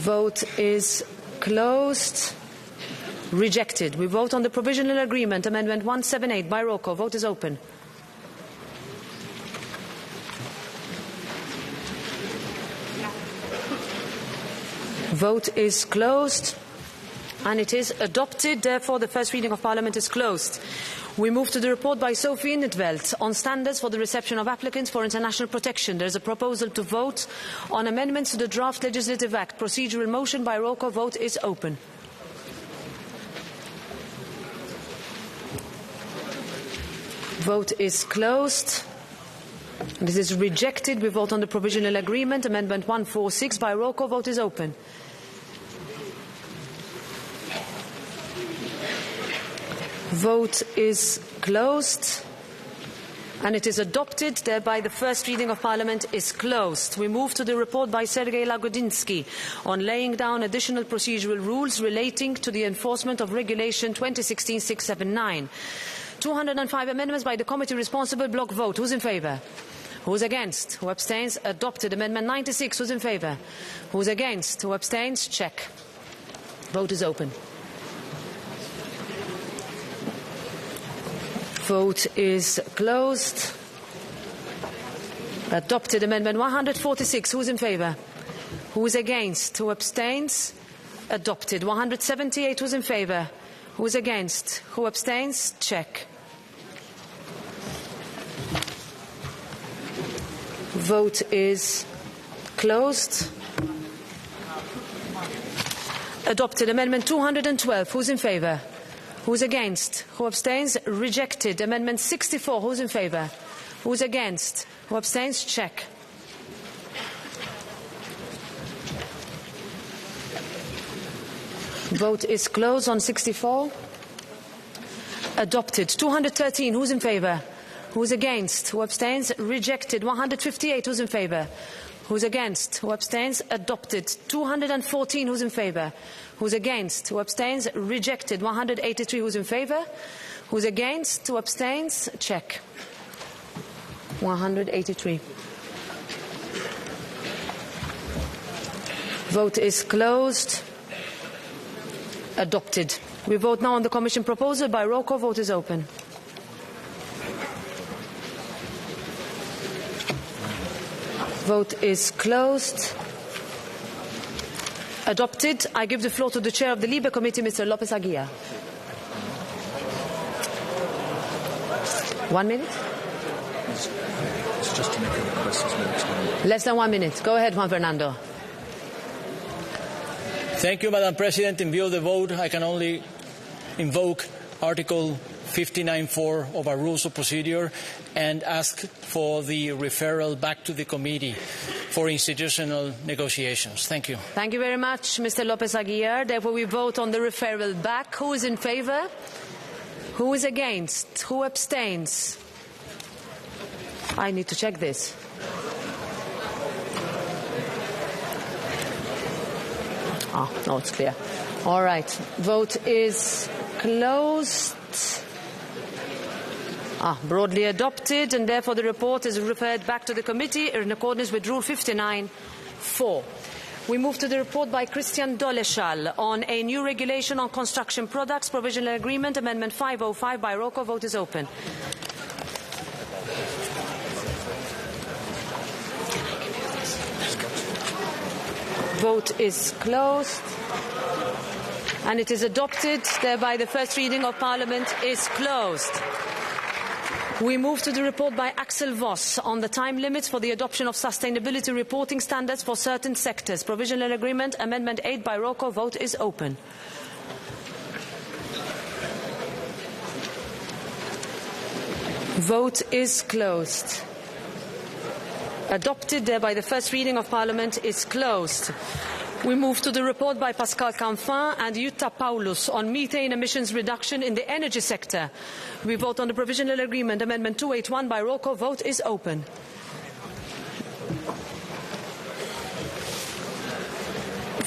Vote is closed. Rejected. We vote on the provisional agreement. Amendment 178 by roll call. Vote is open. Vote is closed. And it is adopted. Therefore, the first reading of Parliament is closed. We move to the report by Sophie in 't Veld on standards for the reception of applicants for international protection. There is a proposal to vote on amendments to the draft legislative act. Procedural motion by roll call. Vote is open. Vote is closed. And it is rejected. We vote on the provisional agreement. Amendment 146 by roll call. Vote is open. Vote is closed. And it is adopted. Thereby the first reading of Parliament is closed. We move to the report by Sergei Lagodinsky on laying down additional procedural rules relating to the enforcement of Regulation 2016-679. 205 amendments by the committee responsible. Block vote. Who's in favour? Who's against? Who abstains? Adopted. Amendment 96. Who's in favour? Who's against? Who abstains? Check. Vote is open. Vote is closed. Adopted. Amendment 146. Who is in favour? Who is against? Who abstains? Adopted. 178. Who is in favour? Who is against? Who abstains? Check. Vote is closed. Adopted. Amendment 212. Who is in favour? Who's against? Who abstains? Rejected. Amendment 64. Who's in favour? Who's against? Who abstains? Check. Vote is closed on 64. Adopted. 213. Who's in favour? Who's against? Who abstains? Rejected. 158. Who's in favour? Who's against? Who abstains? Adopted. 214. Who's in favour? Who's against? Who abstains? Rejected. 183. Who's in favour? Who's against? Who abstains? Check. 183. Vote is closed. Adopted. We vote now on the Commission proposal by roll call. Vote is open. Vote is closed. Adopted. I give the floor to the Chair of the Libe Committee, Mr. López Aguilar. 1 minute? It's just to make a request. Less than 1 minute. Go ahead, Juan Fernando. Thank you, Madam President. In view of the vote, I can only invoke Article 59(4) of our Rules of Procedure and ask for the referral back to the committee for institutional negotiations. Thank you. Thank you very much, Mr. López Aguilar. Therefore, we vote on the referral back. Who is in favour? Who is against? Who abstains? I need to check this. No, it's clear. All right. Vote is closed. Broadly adopted, and therefore the report is referred back to the committee in accordance with Rule 59(4). We move to the report by Christian Doleshal on a new regulation on construction products, provisional agreement, Amendment 505 by roll call. Vote is open. Vote is closed. And it is adopted. Thereby the first reading of Parliament is closed. We move to the report by Axel Voss on the time limits for the adoption of sustainability reporting standards for certain sectors. Provisional agreement, Amendment 8 by roll call. Vote is open. Vote is closed. Adopted. Thereby the first reading of Parliament is closed. We move to the report by Pascal Canfin and Jutta Paulus on methane emissions reduction in the energy sector. We vote on the provisional agreement, Amendment 281 by roll call. Vote is open.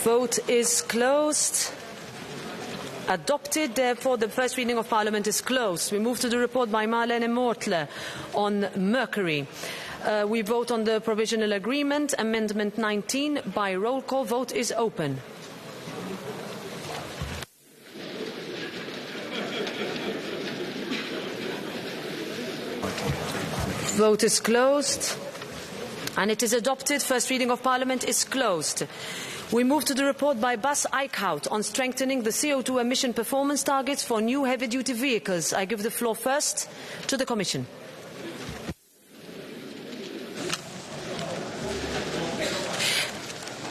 Vote is closed. Adopted. Therefore, the first reading of Parliament is closed. We move to the report by Marlene Mortler on mercury. We vote on the provisional agreement, Amendment 19, by roll call. Vote is open. Vote is closed. And it is adopted. First reading of Parliament is closed. We move to the report by Bas Eickhout on strengthening the CO2 emission performance targets for new heavy-duty vehicles. I give the floor first to the Commission.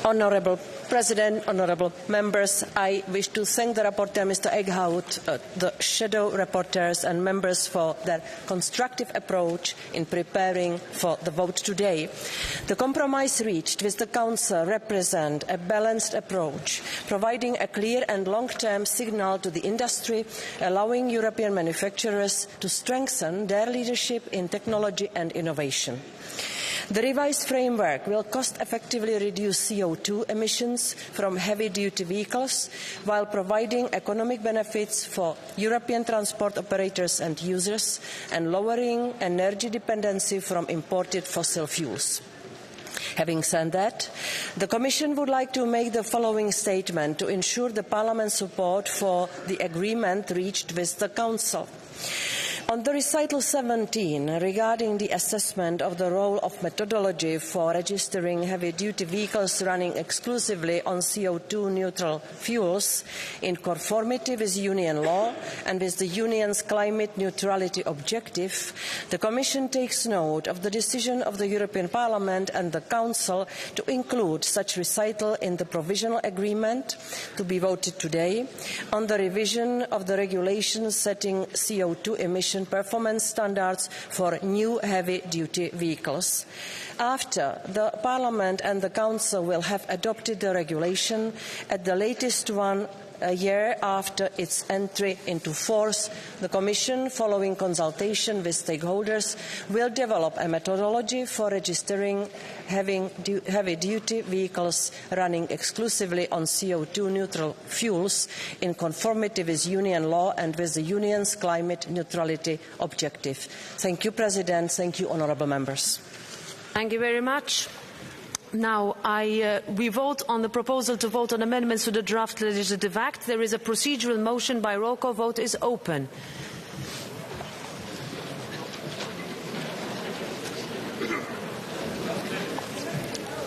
Honourable President, honourable members, I wish to thank the rapporteur, Mr. Eickhout, the shadow rapporteurs and members for their constructive approach in preparing for the vote today. The compromise reached with the Council represents a balanced approach, providing a clear and long-term signal to the industry, allowing European manufacturers to strengthen their leadership in technology and innovation. The revised framework will cost-effectively reduce CO2 emissions from heavy-duty vehicles while providing economic benefits for European transport operators and users and lowering energy dependency from imported fossil fuels. Having said that, the Commission would like to make the following statement to ensure the Parliament's support for the agreement reached with the Council. On the recital 17 regarding the assessment of the role of methodology for registering heavy-duty vehicles running exclusively on CO2-neutral fuels in conformity with Union law and with the Union's climate neutrality objective, the Commission takes note of the decision of the European Parliament and the Council to include such recital in the provisional agreement to be voted today on the revision of the regulations setting CO2 emission performance standards for new heavy-duty vehicles. After the Parliament and the Council will have adopted the regulation, at the latest 1 a year after its entry into force, the Commission, following consultation with stakeholders, will develop a methodology for registering heavy-duty vehicles running exclusively on CO2-neutral fuels in conformity with Union law and with the Union's climate neutrality objective. Thank you, President. Thank you, honourable members. Thank you very much. Now, we vote on the proposal to vote on amendments to the draft legislative act. There is a procedural motion by roll call. Vote is open.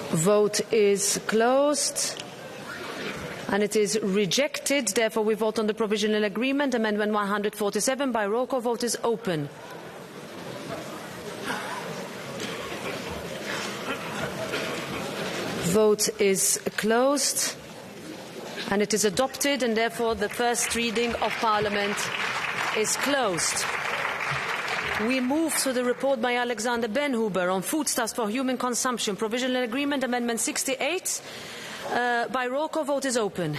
Vote is closed. And it is rejected. Therefore, we vote on the provisional agreement. Amendment 147 by roll call. Vote is open. Vote is closed, and it is adopted, and therefore the first reading of Parliament is closed. We move to the report by Alexander Benhuber on foodstuffs for human consumption. Provisional agreement, Amendment 68. By roll call, vote is open.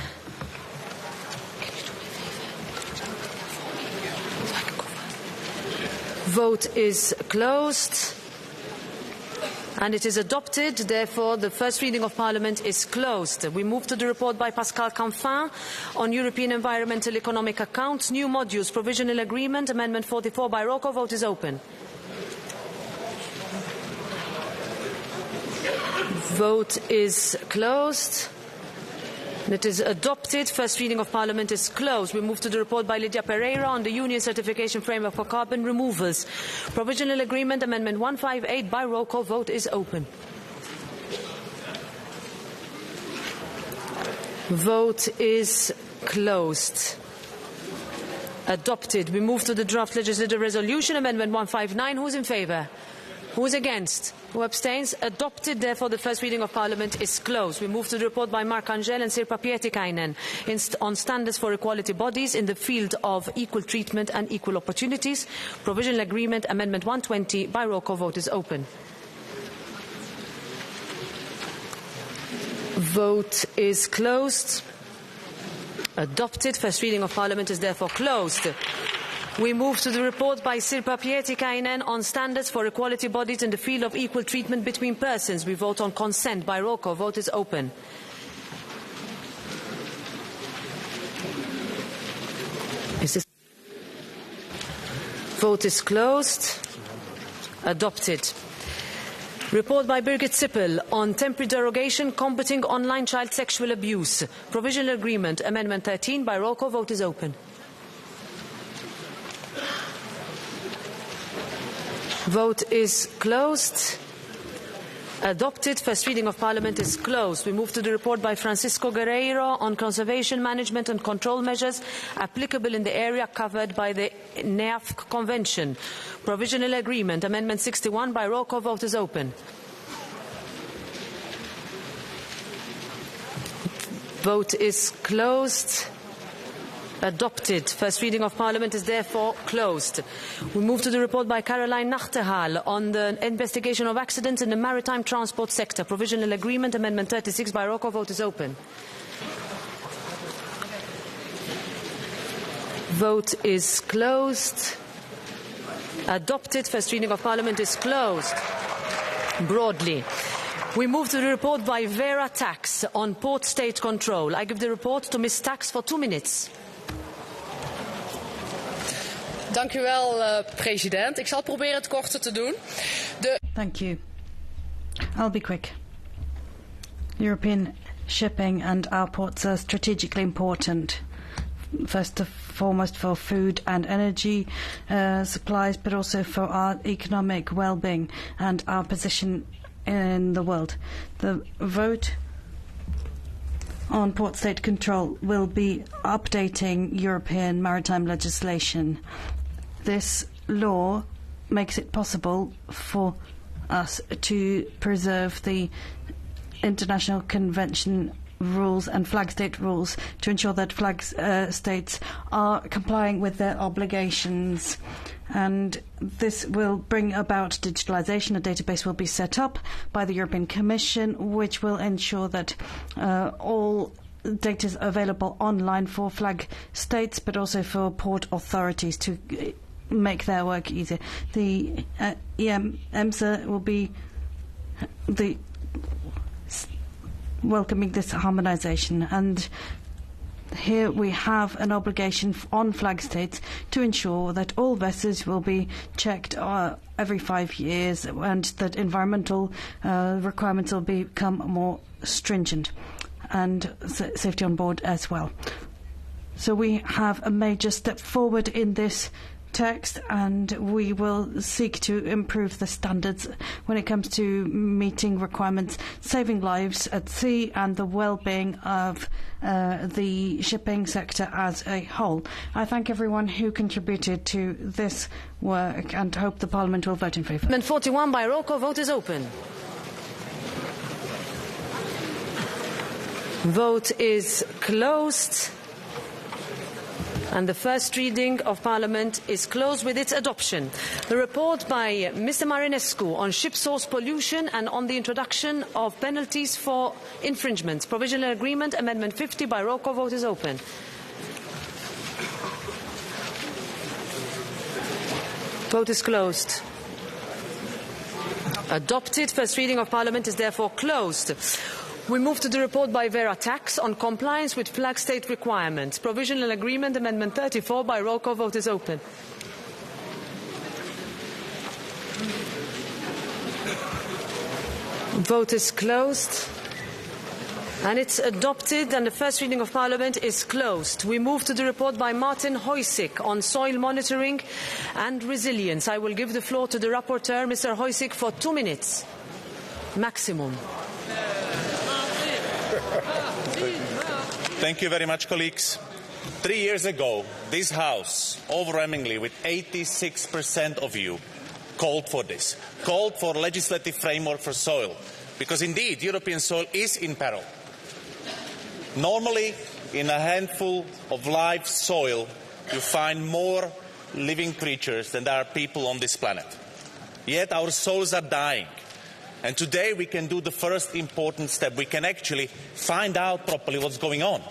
Vote is closed. And it is adopted. Therefore, the first reading of Parliament is closed. We move to the report by Pascal Canfin on European Environmental Economic Accounts, new modules, provisional agreement, Amendment 44 by roll call. Vote is open. Vote is closed. And it is adopted. First reading of Parliament is closed. We move to the report by Lydia Pereira on the Union Certification Framework for Carbon Removals. Provisional Agreement, Amendment 158 by roll call. Vote is open. Vote is closed. Adopted. We move to the draft legislative resolution, Amendment 159. Who is in favour? Who is against? Who abstains? Adopted. Therefore, the first reading of Parliament is closed. We move to the report by Mark Angel and Sirpa Pietikainen on standards for equality bodies in the field of equal treatment and equal opportunities. Provisional agreement, Amendment 120. By roll call, vote is open. Vote is closed. Adopted. First reading of Parliament is therefore closed. We move to the report by Sirpa Pietikainen on standards for equality bodies in the field of equal treatment between persons. We vote on consent by roll call. Vote is open. Vote is closed. Adopted. Report by Birgit Sippel on temporary derogation combating online child sexual abuse. Provisional agreement, Amendment 13 by roll call. Vote is open. Vote is closed. Adopted. First reading of Parliament is closed. We move to the report by Francisco Guerreiro on conservation management and control measures applicable in the area covered by the NEAFC Convention. Provisional agreement, Amendment 61 by roll call. Vote is open. Vote is closed. Adopted. First reading of Parliament is therefore closed. We move to the report by Caroline Nachterhal on the investigation of accidents in the maritime transport sector. Provisional agreement, Amendment 36 by roll call. Vote is open. Vote is closed. Adopted. First reading of Parliament is closed. Broadly. We move to the report by Vera Tax on port state control. I give the report to Ms. Tax for 2 minutes. Dank u wel, president. Ik zal proberen het korter te doen. Thank you. I'll be quick. European shipping and our ports are strategically important. First and foremost for food and energy supplies, but also for our economic well-being and our position in the world. The vote on port state control will be updating European maritime legislation. This law makes it possible for us to preserve the International Convention rules and flag state rules to ensure that flag states are complying with their obligations. And this will bring about digitalisation. A database will be set up by the European Commission, which will ensure that all data is available online for flag states, but also for port authorities to make their work easier. The EMSA will be welcoming this harmonisation, and here we have an obligation on flag states to ensure that all vessels will be checked every 5 years, and that environmental requirements will become more stringent, and safety on board as well. So we have a major step forward in this text, and we will seek to improve the standards when it comes to meeting requirements, saving lives at sea, and the well-being of the shipping sector as a whole. I thank everyone who contributed to this work and hope the Parliament will vote in favour. Amendment 41 by roll call. Vote is open. Vote is closed. And the first reading of Parliament is closed with its adoption. The report by Mr. Marinescu on ship source pollution and on the introduction of penalties for infringements. Provisional agreement, Amendment 50 by roll call. Vote is open. Vote is closed. Adopted. First reading of Parliament is therefore closed. We move to the report by Vera Tax on compliance with flag state requirements. Provisional agreement, Amendment 34 by roll call. Vote is open. Vote is closed. And it's adopted, and the first reading of Parliament is closed. We move to the report by Martin Hojsík on soil monitoring and resilience. I will give the floor to the rapporteur, Mr. Hojsík, for 2 minutes maximum. Thank you very much, colleagues. 3 years ago, this House, overwhelmingly with 86% of you, called for this, called for a legislative framework for soil, because indeed European soil is in peril. Normally, in a handful of live soil, you find more living creatures than there are people on this planet. Yet our soils are dying. And today we can do the first important step. We can actually find out properly what's going on.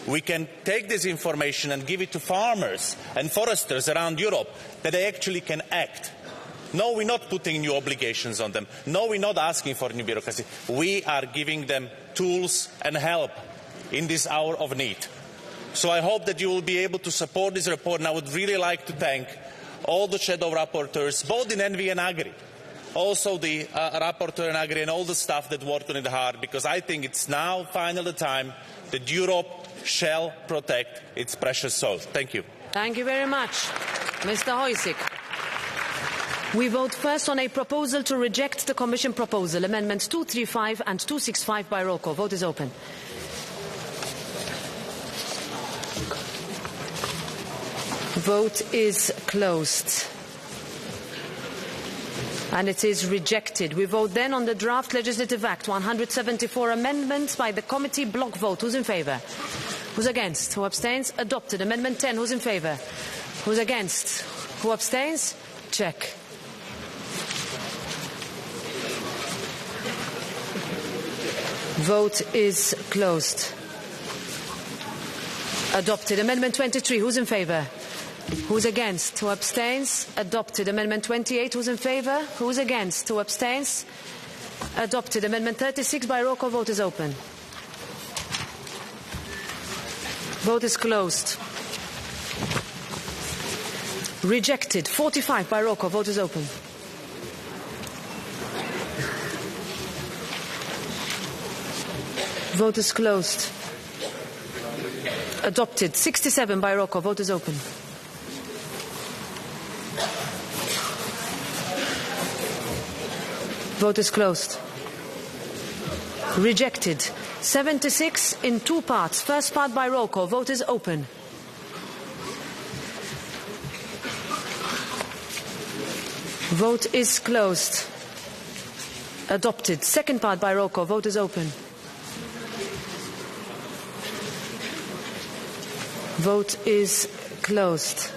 We can take this information and give it to farmers and foresters around Europe that they actually can act. No, we're not putting new obligations on them. No, we're not asking for new bureaucracy. We are giving them tools and help in this hour of need. So I hope that you will be able to support this report, and I would really like to thank all the shadow rapporteurs, both in Envi and Agri. Also the rapporteur in Agri and all the staff that worked on it hard, because I think it's now finally the time that Europe shall protect its precious soil. Thank you. Thank you very much, Mr. Hojsík. We vote first on a proposal to reject the Commission proposal, Amendments 235 and 265 by roll call. Vote is open. Vote is closed. And it is rejected. We vote then on the draft legislative act, 174 amendments by the committee. Block vote. Who's in favour? Who's against? Who abstains? Adopted. Amendment 10. Who's in favour? Who's against? Who abstains? Check. Vote is closed. Adopted. Amendment 23. Who's in favour? Who's against? Who abstains? Adopted. Amendment 28. Who's in favour? Who's against? Who abstains? Adopted. Amendment 36 by roll call. Vote is open. Vote is closed. Rejected. 45 by roll call. Vote is open. Vote is closed. Adopted. 67 by roll call. Vote is open. Vote is closed. Rejected. 76 in 2 parts. First part by roll call. Vote is open. Vote is closed. Adopted. Second part by roll call. Vote is open. Vote is closed.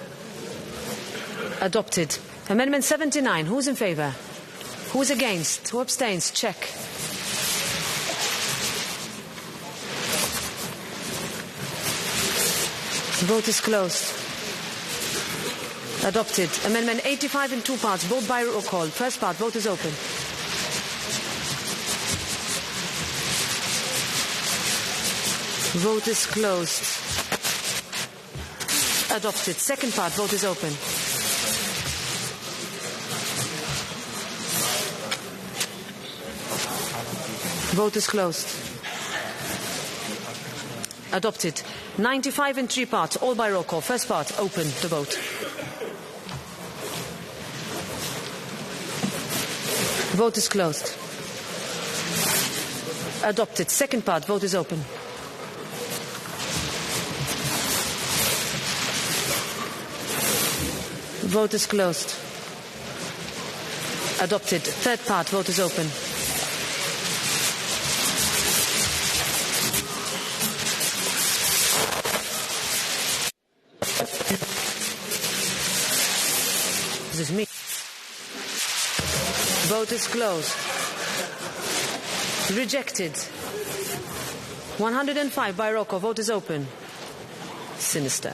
Adopted. Amendment 79. Who's in favour? Who's against? Who abstains? Check. Vote is closed. Adopted. Amendment 85 in two parts, vote by roll call. First part, vote is open. Vote is closed. Adopted. Second part, vote is open. Vote is closed. Adopted. 95 in three parts, all by roll call. First part, open the vote. Vote is closed. Adopted. Second part, vote is open. Vote is closed. Adopted. Third part, vote is open. This is me. Vote is closed. Rejected. 105 by Rocco. Vote is open. Sinister.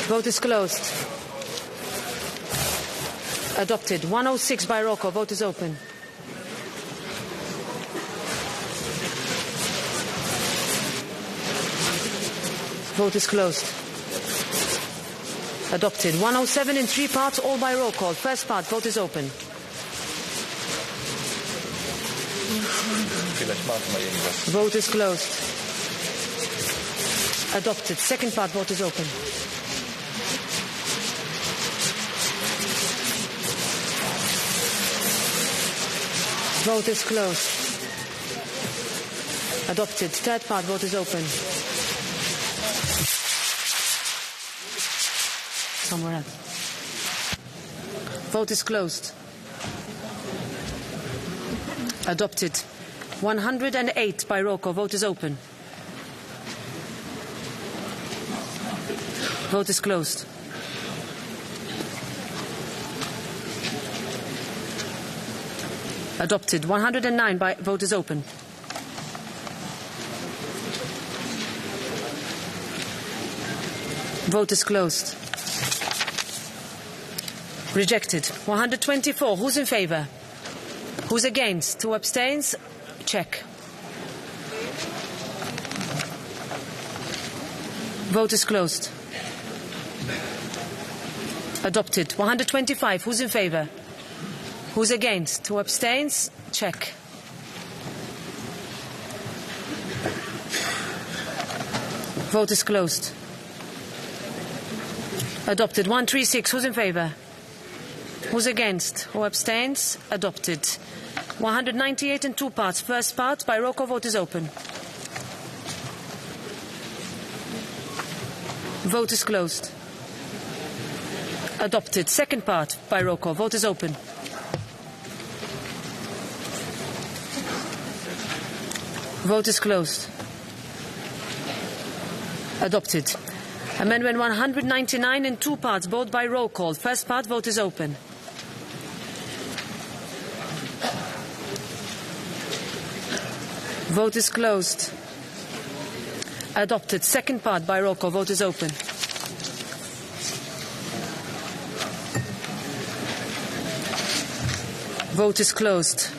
Vote is closed. Adopted. 106 by Rocco. Vote is open. Vote is closed. Adopted. 107 in three parts, all by roll call. First part, vote is open. Vote is closed. Adopted. Second part, vote is open. Vote is closed. Adopted. Third part, vote is open. Somewhere else. Vote is closed. Adopted. 108 by roll call. Vote is open. Vote is closed. Adopted. 109 by vote is open. Vote is closed. Rejected. 124. Who's in favour? Who's against? Who abstains? Check. Vote is closed. Adopted. 125. Who's in favour? Who's against? Who abstains? Check. Vote is closed. Adopted. 136. Who's in favour? Who's against? Who abstains? Adopted. 198 in two parts. First part, by roll call, vote is open. Vote is closed. Adopted. Second part, by roll call, vote is open. Vote is closed. Adopted. Amendment 199 in two parts, both by roll call. First part, vote is open. Vote is closed. Adopted. Second part, by roll call, vote is open. Vote is closed.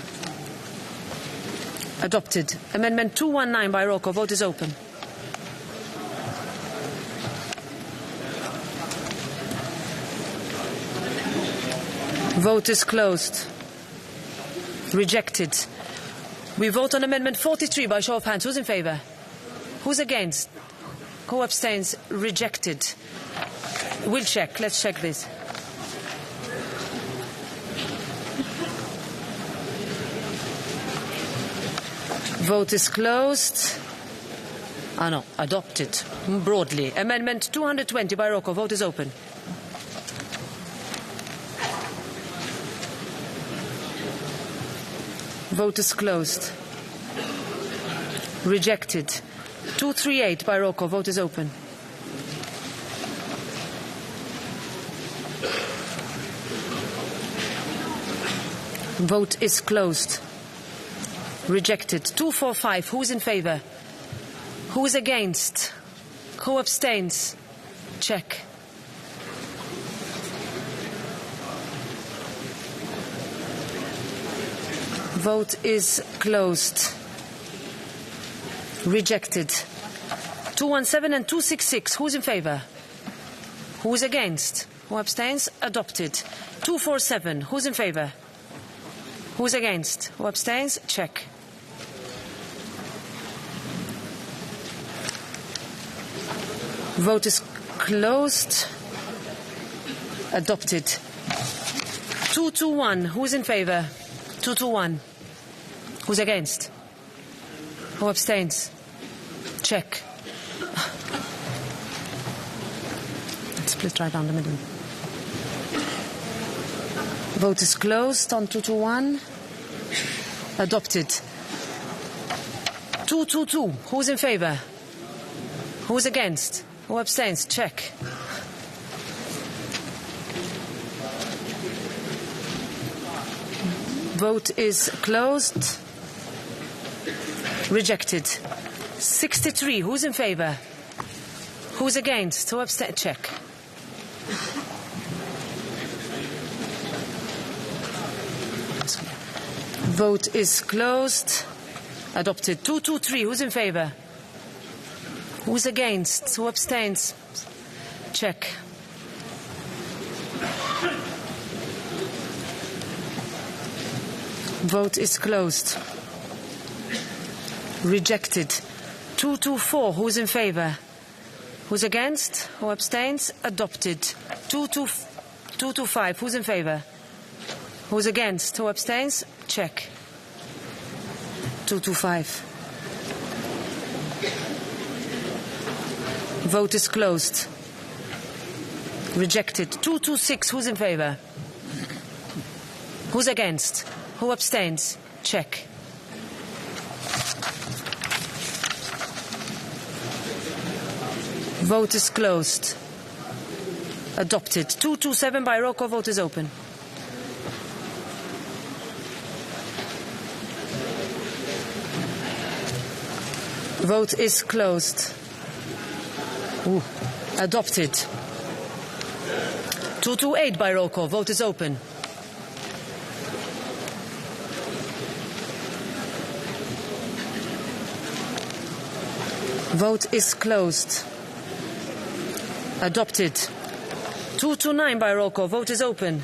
Adopted. Amendment 219 by roll call, vote is open. Vote is closed. Rejected. We vote on Amendment 43 by show of hands. Who's in favour? Who's against? Who abstains? Rejected. We'll check. Let's check this. Vote is closed. Ah no, adopted. Broadly. Amendment 220 by roll call. Vote is open. Vote is closed. Rejected. 238 by roll call. Vote is open. Vote is closed. Rejected. 245. Who's in favour? Who is against? Who abstains? Check. Vote is closed. Rejected. 217 and 266. Who's in favour? Who is against? Who abstains? Adopted. 247. Who's in favour? Who's against? Who abstains? Check. Vote is closed. Adopted. 221. Who's in favour? 221. Who's against? Who abstains? Check. Split right down the middle. Vote is closed on 221. Adopted. 222. Who's in favour? Who's against? Who abstains? Check. Vote is closed. Rejected. 63. Who's in favour? Who's against? Who abstains? Check. Vote is closed. Adopted. 223. Who's in favour? Who's against? Who abstains? Check. Vote is closed. Rejected. 224. Who's in favour? Who's against? Who abstains? Adopted. 225. Who's in favour? Who's against? Who abstains? Check. 225. Vote is closed. Rejected. 226. Who's in favour? Who's against? Who abstains? Check. Vote is closed. Adopted. 227 by roll call. Vote is open. Vote is closed. Ooh. Adopted. 228 by roll call. Vote is open. Vote is closed. Adopted. 229 by roll call. Vote is open.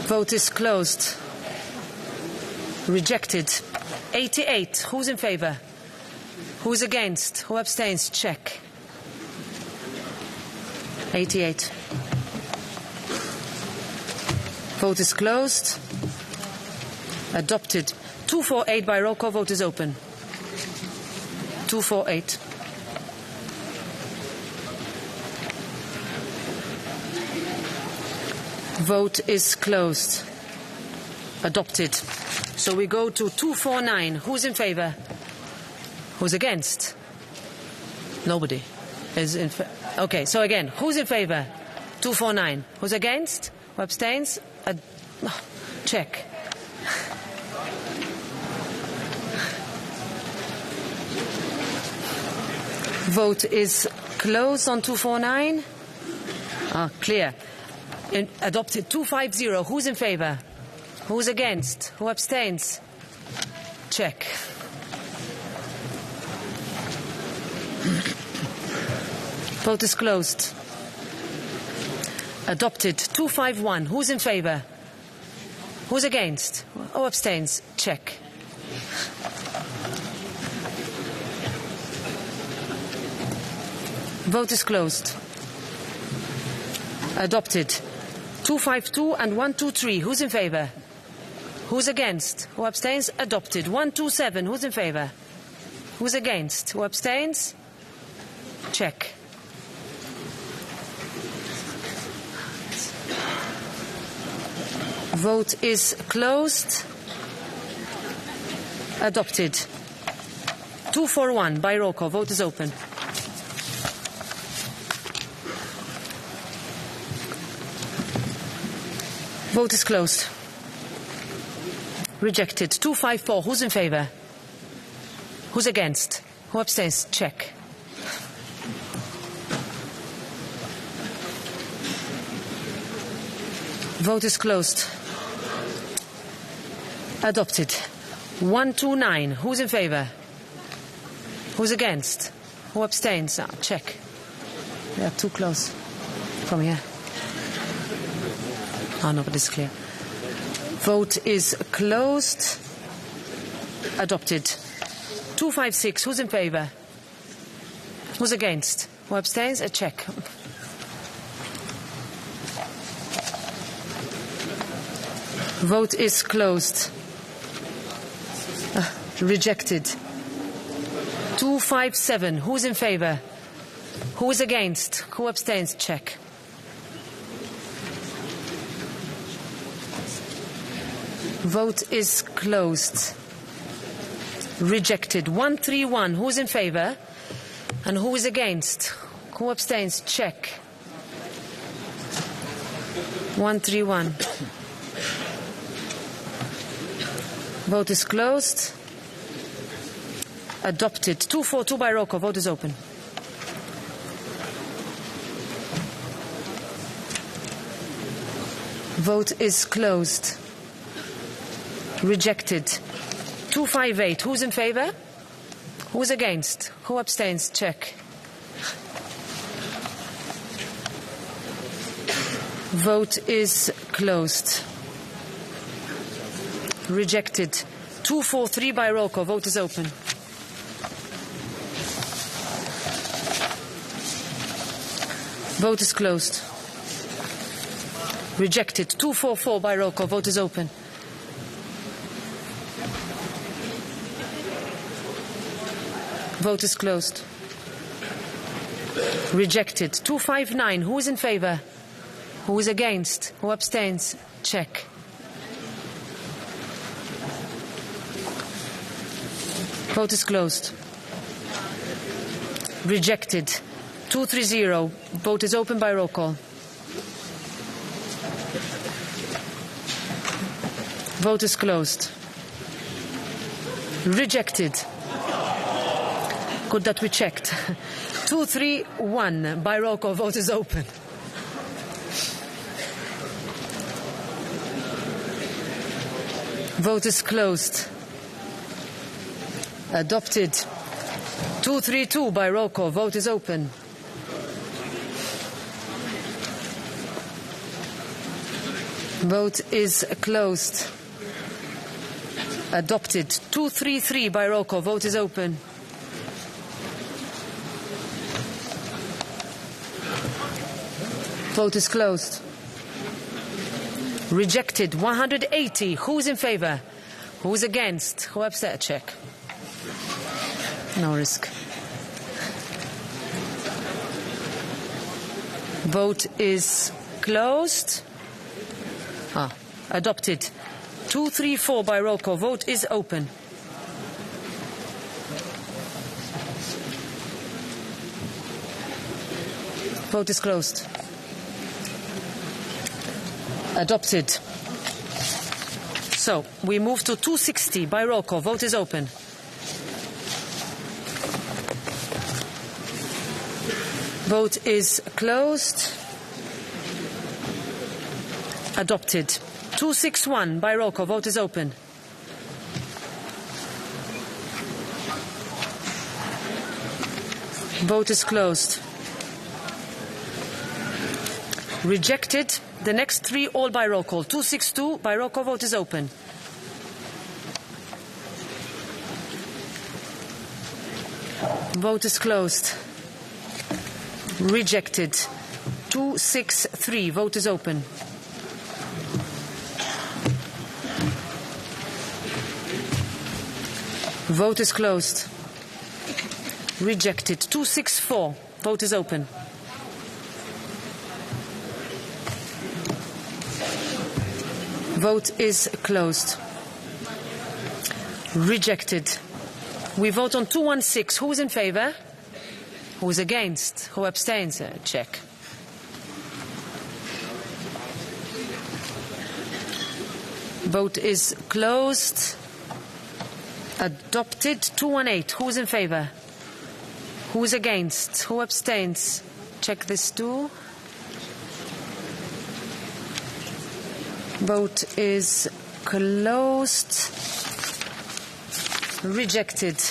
Vote is closed. Rejected. 88. Who's in favour? Who's against? Who abstains? Check. 88. Vote is closed. Adopted. 248 by roll call. Vote is open. 248. Vote is closed. Adopted. So we go to 249. Who's in favour? Who's against? Nobody is in okay, so again, who's in favour? 249. Who's against? Who abstains? Check. Vote is closed on 249. Clear. Adopted. 250. Who's in favour? Who's against? Who abstains? Check. Vote is closed. Adopted. 251. Who's in favour? Who's against? Who abstains? Check. Vote is closed. Adopted. 252 and 123. Who's in favour? Who's against? Who abstains? Adopted. 127. Who's in favour? Who's against? Who abstains? Check. Vote is closed. Adopted. 241 by roll call. Vote is open. Vote is closed. Rejected. 254. Who's in favour? Who's against? Who abstains? Check. Vote is closed. Adopted. 129. Who's in favour? Who's against? Who abstains? Check. They are too close. From here. Oh, no, but it's clear. Vote is closed. Adopted. 256. Who's in favour? Who's against? Who abstains? A check. Vote is closed. Rejected. 257. Who's in favour? Who is against? Who abstains? Check. Vote is closed. Rejected. 131. Who's in favour? And who is against? Who abstains? Check. 131. Vote is closed. Adopted. 242 by roll call. Vote is open. Vote is closed. Rejected. 258. Who's in favour? Who's against? Who abstains? Check. Vote is closed. Rejected. 243 by roll call. Vote is open. Vote is closed. Rejected. 244 by roll call. Vote is open. Vote is closed. Rejected. 259. Who is in favour? Who is against? Who abstains? Check. Vote is closed. Rejected. 230. Vote is open by roll call. Vote is closed. Rejected. Good that we checked. 231 by roll call. Vote is open. Vote is closed. Adopted. 232 by roll call. Vote is open. Vote is closed. Adopted. 233 by roll call. Vote is open. Vote is closed. Rejected. 180. Who's in favour? Who's against? Who abstains? Check. No risk. Vote is closed. Adopted. 234 by roll call. Vote is open. Vote is closed. Adopted. So, we move to 260 by roll call. Vote is open. Vote is closed. Adopted. 261 by roll call. Vote is open. Vote is closed. Rejected. The next three all by roll call. 262 by roll call. Vote is open. Vote is closed. Rejected. 263. Vote is open. Vote is closed. Rejected. 264. Vote is open. Vote is closed. Rejected. We vote on 216. Who is in favour? Who is against? Who abstains? Check. Vote is closed. Adopted. 218. Who's in favour? Who's against? Who abstains? Check this too. Vote is closed. Rejected.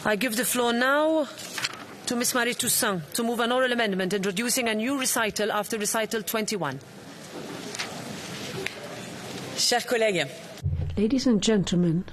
I give the floor now to Ms. Marie Toussaint to move an oral amendment introducing a new recital after recital 21. Chers collègues, ladies and gentlemen,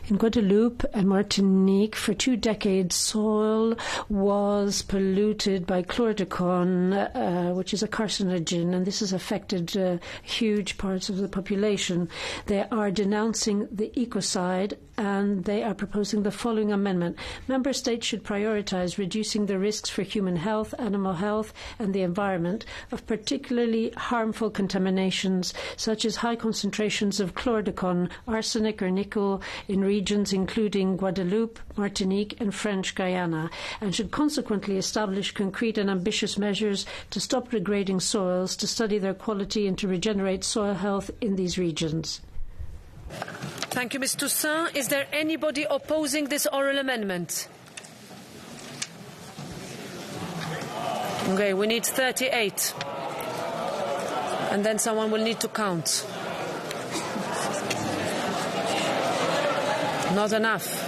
in Guadeloupe and Martinique, for 2 decades, soil was polluted by chlordecone, which is a carcinogen, and this has affected huge parts of the population. They are denouncing the ecocide, and they are proposing the following amendment. Member states should prioritize reducing the risks for human health, animal health, and the environment of particularly harmful contaminations, such as high concentrations of chlordecone, arsenic, or nickel in regions including Guadeloupe, Martinique, and French Guiana, and should consequently establish concrete and ambitious measures to stop degrading soils, to study their quality, and to regenerate soil health in these regions. Thank you, Ms. Toussaint. Is there anybody opposing this oral amendment? Okay, we need 38. And then someone will need to count. Not enough.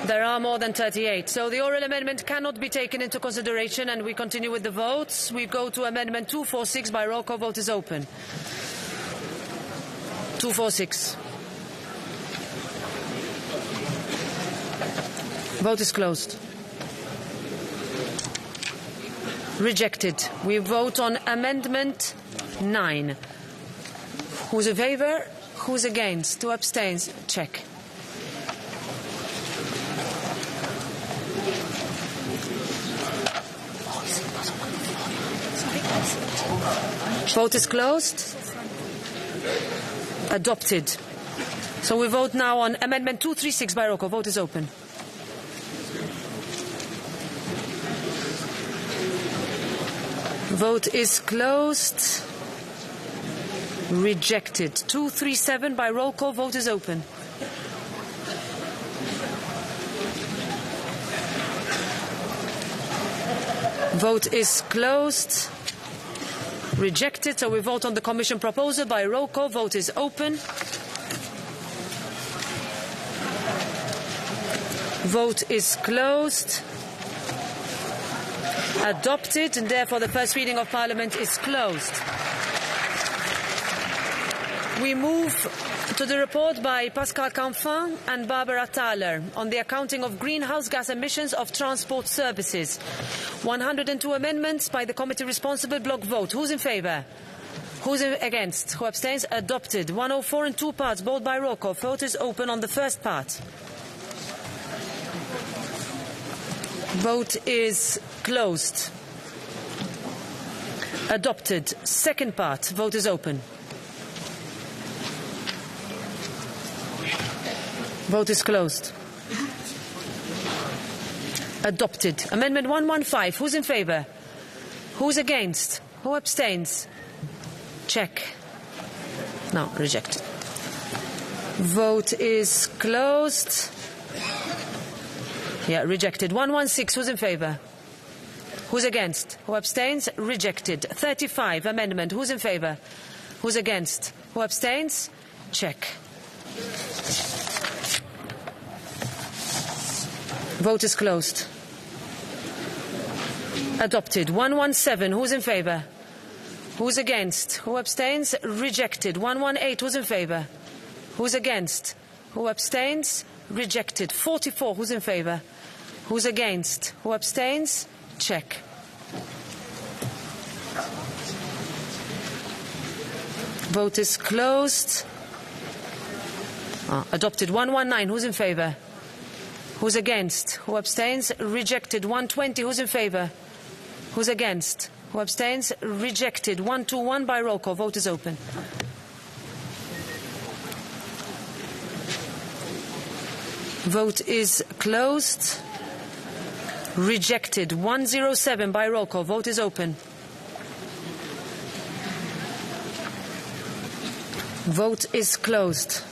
There are more than 38. So the oral amendment cannot be taken into consideration, and we continue with the votes. We go to Amendment 246 by roll call. Vote is open. 246. Vote is closed. Rejected. We vote on Amendment 9. Who's in favour? Who's against? Who abstains? Check. Vote is closed. Adopted. So we vote now on Amendment 236 by roll call. Vote is open. Vote is closed. Rejected. 237 by roll call. Vote is open. Vote is closed. Rejected. So we vote on the Commission proposal by roll call. Vote is open. Vote is closed. Adopted, and therefore the first reading of Parliament is closed. We move to the report by Pascal Canfin and Barbara Thaler on the accounting of greenhouse gas emissions of transport services. 102 amendments by the committee responsible. Block vote. Who's in favour? Who's against? Who abstains? Adopted. 104 in 2 parts, both by roll call. Vote is open on the first part. Vote is closed. Adopted. Second part. Vote is open. Vote is closed. Adopted. Amendment 115. Who's in favour? Who's against? Who abstains? Check. No, rejected. Vote is closed. Yeah, rejected. 116. Who's in favour? Who's against? Who abstains? Rejected. 35. Amendment. Who's in favour? Who's against? Who abstains? Check. Vote is closed. Adopted. 117. Who's in favour? Who's against? Who abstains? Rejected. 118. Who's in favour? Who's against? Who abstains? Rejected. 44. Who's in favour? Who's against? Who abstains? Check. Vote is closed. Adopted. 119. Who's in favour? Who's against? Who abstains? Rejected. 120. Who's in favour? Who's against? Who abstains? Rejected. 121 by roll call. Vote is open. Vote is closed. Rejected. 107 by roll call. Vote is open. Vote is closed.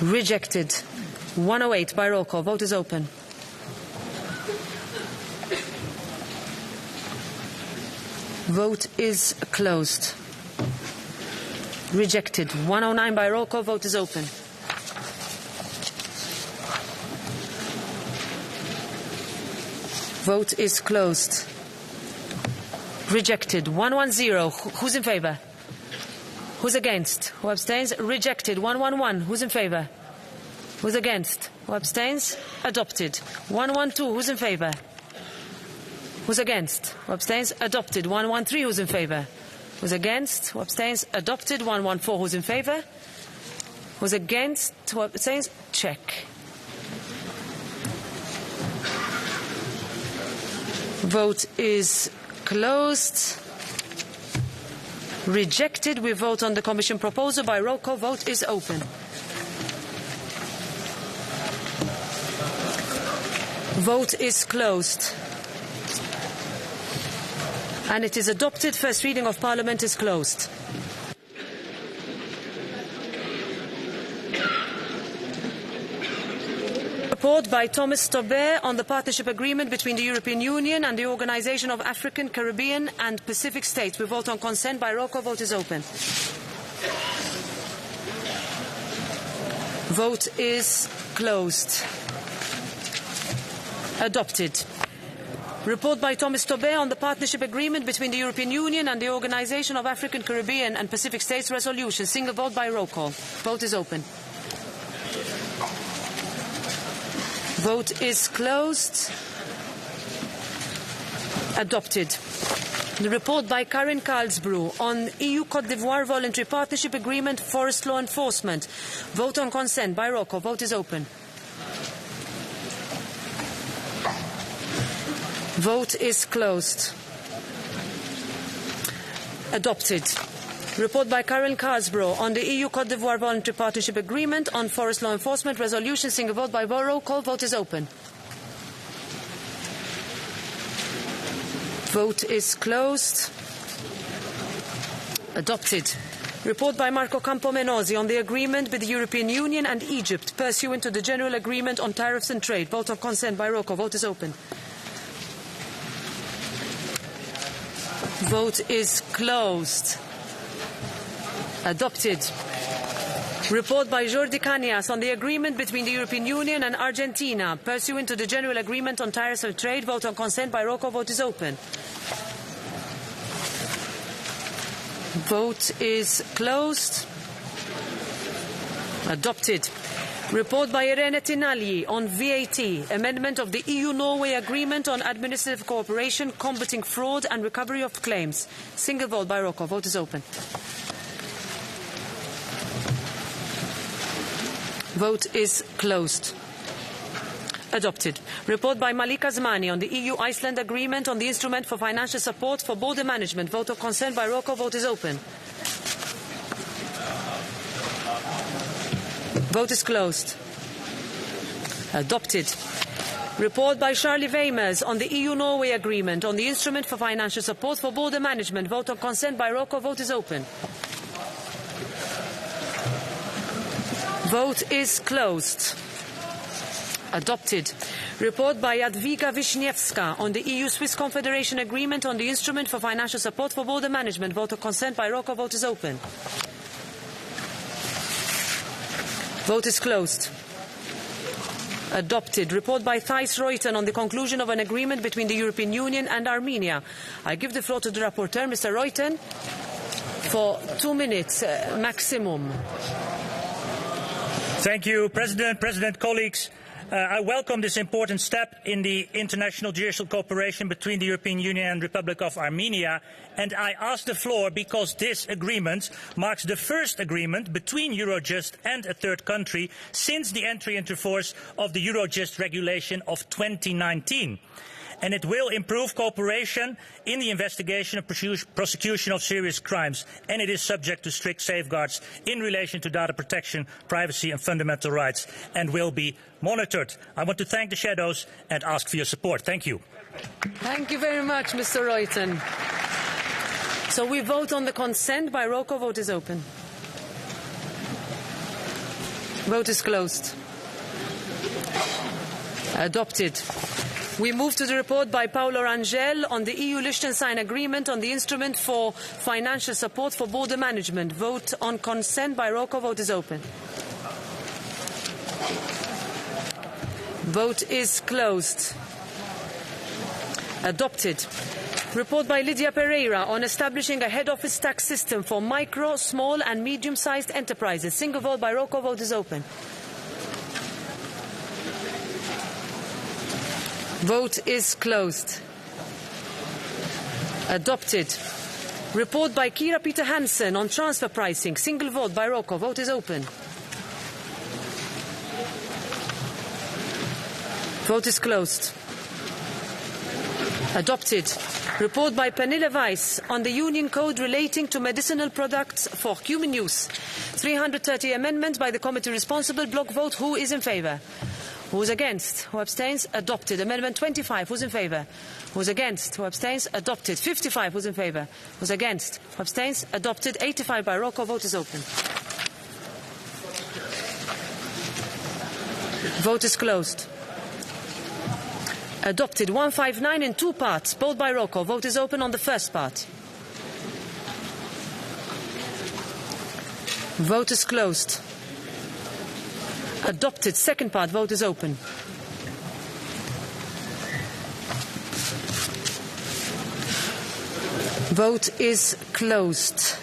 Rejected. 108 by roll call. Vote is open. Vote is closed. Rejected. 109 by roll call. Vote is open. Vote is closed. Rejected. 110. Who's in favour? Who's against? Who abstains? Rejected. 111. Who's in favour? Who's against? Who abstains? Adopted. 112. Who's in favour? Who's against? Who abstains? Adopted. 113. Who's in favour? Who's against? Who abstains? Adopted. 114. Who's in favour? Who's against? Who abstains? Check. Vote is closed. Rejected. We vote on the Commission proposal by roll call. Vote is open. Vote is closed. And it is adopted. First reading of Parliament is closed. Report by Thomas Tobé on the partnership agreement between the European Union and the Organisation of African, Caribbean and Pacific States. We vote on consent by roll call. Vote is open. Vote is closed. Adopted. Report by Thomas Tobé on the partnership agreement between the European Union and the Organisation of African, Caribbean and Pacific States resolution. Single vote by roll call. Vote is open. Vote is closed. Adopted. The report by Karen Karlsbro on EU-Côte d'Ivoire voluntary partnership agreement, forest law enforcement. Vote on consent by roll call. Vote is open. Vote is closed. Adopted. Report by Karen Karlsbro on the EU-Côte d'Ivoire voluntary partnership agreement on forest law enforcement resolution. Single vote by roll call. Vote is open. Vote is closed. Adopted. Report by Marco Campomenosi on the agreement with the European Union and Egypt pursuant to the General Agreement on Tariffs and Trade. Vote on consent by roll call. Vote is open. Vote is closed. Adopted. Report by Jordi Cañas on the agreement between the European Union and Argentina pursuant to the General Agreement on Tariffs and Trade. Vote on consent by roll call. Vote is open. Vote is closed. Adopted. Report by Irene Tinagli on VAT, amendment of the EU-Norway Agreement on Administrative Cooperation, combating fraud and recovery of claims. Single vote by roll call. Vote is open. Vote is closed. Adopted. Report by Malika Zmani on the EU-Iceland Agreement on the Instrument for Financial Support for Border Management. Vote of consent by roll call. Vote is open. Vote is closed. Adopted. Report by Charlie Weimers on the EU-Norway Agreement on the Instrument for Financial Support for Border Management. Vote on consent by roll call. Vote is open. Vote is closed. Adopted. Report by Jadwiga Wiśniewska on the EU-Swiss Confederation Agreement on the Instrument for Financial Support for Border Management. Vote of consent by roll call. Vote is open. Vote is closed. Adopted. Report by Thijs Ruijten on the conclusion of an agreement between the European Union and Armenia. I give the floor to the rapporteur, Mr. Ruijten, for 2 minutes maximum. Thank you, President, colleagues. I welcome this important step in the international judicial cooperation between the European Union and the Republic of Armenia, and I ask the floor because this agreement marks the first agreement between Eurojust and a third country since the entry into force of the Eurojust regulation of 2019. And it will improve cooperation in the investigation and prosecution of serious crimes, and it is subject to strict safeguards in relation to data protection, privacy and fundamental rights, and will be monitored. I want to thank the shadows and ask for your support. Thank you. Thank you very much, Mr. Reuten. So we vote on the consent by roll call. Vote is open. Vote is closed. Adopted. We move to the report by Paolo Rangel on the EU-Liechtenstein agreement on the instrument for financial support for border management. Vote on consent by roll call. Vote is open. Vote is closed. Adopted. Report by Lydia Pereira on establishing a head office tax system for micro, small and medium-sized enterprises. Single vote by roll call. Vote is open. Vote is closed. Adopted. Report by Kira Peter Hansen on transfer pricing. Single vote by roll call. Vote is open. Vote is closed. Adopted. Report by Pernille Weiss on the Union Code relating to medicinal products for human use. 330 amendments by the committee responsible. Block vote. Who is in favour? Who is against? Who abstains? Adopted. Amendment 25. Who's in favour? Who's against? Who abstains? Adopted. 55. Who's in favour? Who's against? Who abstains? Adopted. 85 by roll call. Vote is open. Vote is closed. Adopted. 159 in two parts, both by roll call. Vote is open on the first part. Vote is closed. Adopted. Second part. Vote is open. Vote is closed.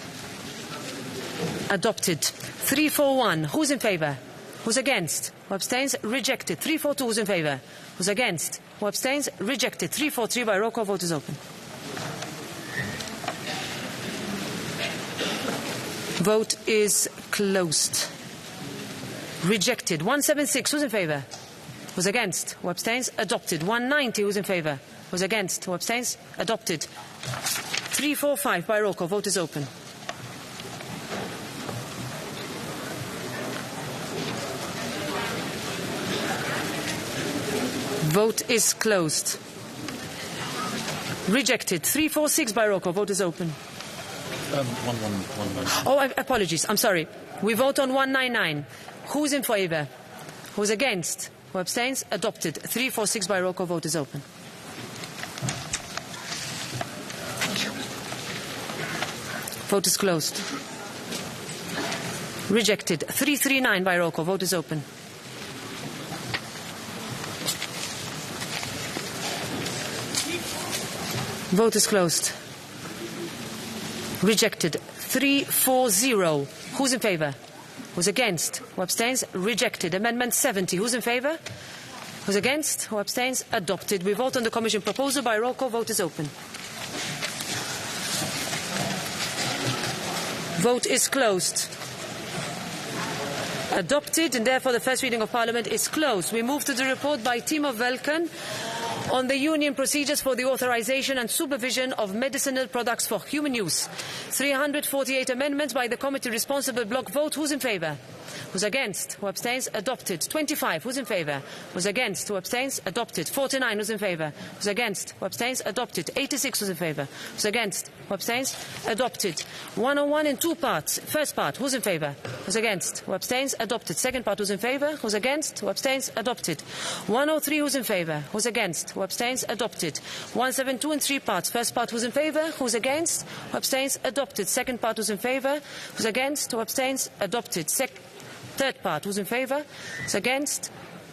Adopted. 341. Who's in favour? Who's against? Who abstains? Rejected. 342. Who's in favour? Who's against? Who abstains? Rejected. 343 by roll call. Vote is open. Vote is closed. Rejected. 176. Who's in favour? Who's against? Who abstains? Adopted. 190. Who's in favour? Who's against? Who abstains? Adopted. 345 by roll call. Vote is open. Vote is closed. Rejected. 346 by roll call. Vote is open. Oh, apologies. I'm sorry. We vote on 199. Who's in favour? Who's against? Who abstains? Adopted. 346 by roll call. Vote is open. Vote is closed. Rejected. 339 by roll call. Vote is open. Vote is closed. Rejected. 340. Who's in favour? Who's against? Who abstains? Rejected. Amendment 70. Who's in favour? Who's against? Who abstains? Adopted. We vote on the Commission proposal by roll call. Vote is open. Vote is closed. Adopted, and therefore the first reading of Parliament is closed. We move to the report by Timo Velken on the Union procedures for the authorisation and supervision of medicinal products for human use. 348 amendments by the committee responsible. Block vote. Who's in favour? Who's against? Who abstains? Adopted. 25. Who's in favour? Who's against? Who abstains? Adopted. 49. Who's in favour? Who's against? Who abstains? Adopted. 86. Who's in favour? Who's against? Who abstains? Adopted. 101 in two parts. First part. Who's in favour? Who's against? Who abstains? Adopted. Second part. Who's in favour? Who's against? Who abstains? Adopted. 103. Who's in favour? Who's against? Who abstains? Adopted. 172 in three parts. First part. Who's in favour? Who's against? Who abstains? Adopted. Second part. Who's in favour? Who's against? Who abstains? Adopted. Third part. Who's in favour? Who's against?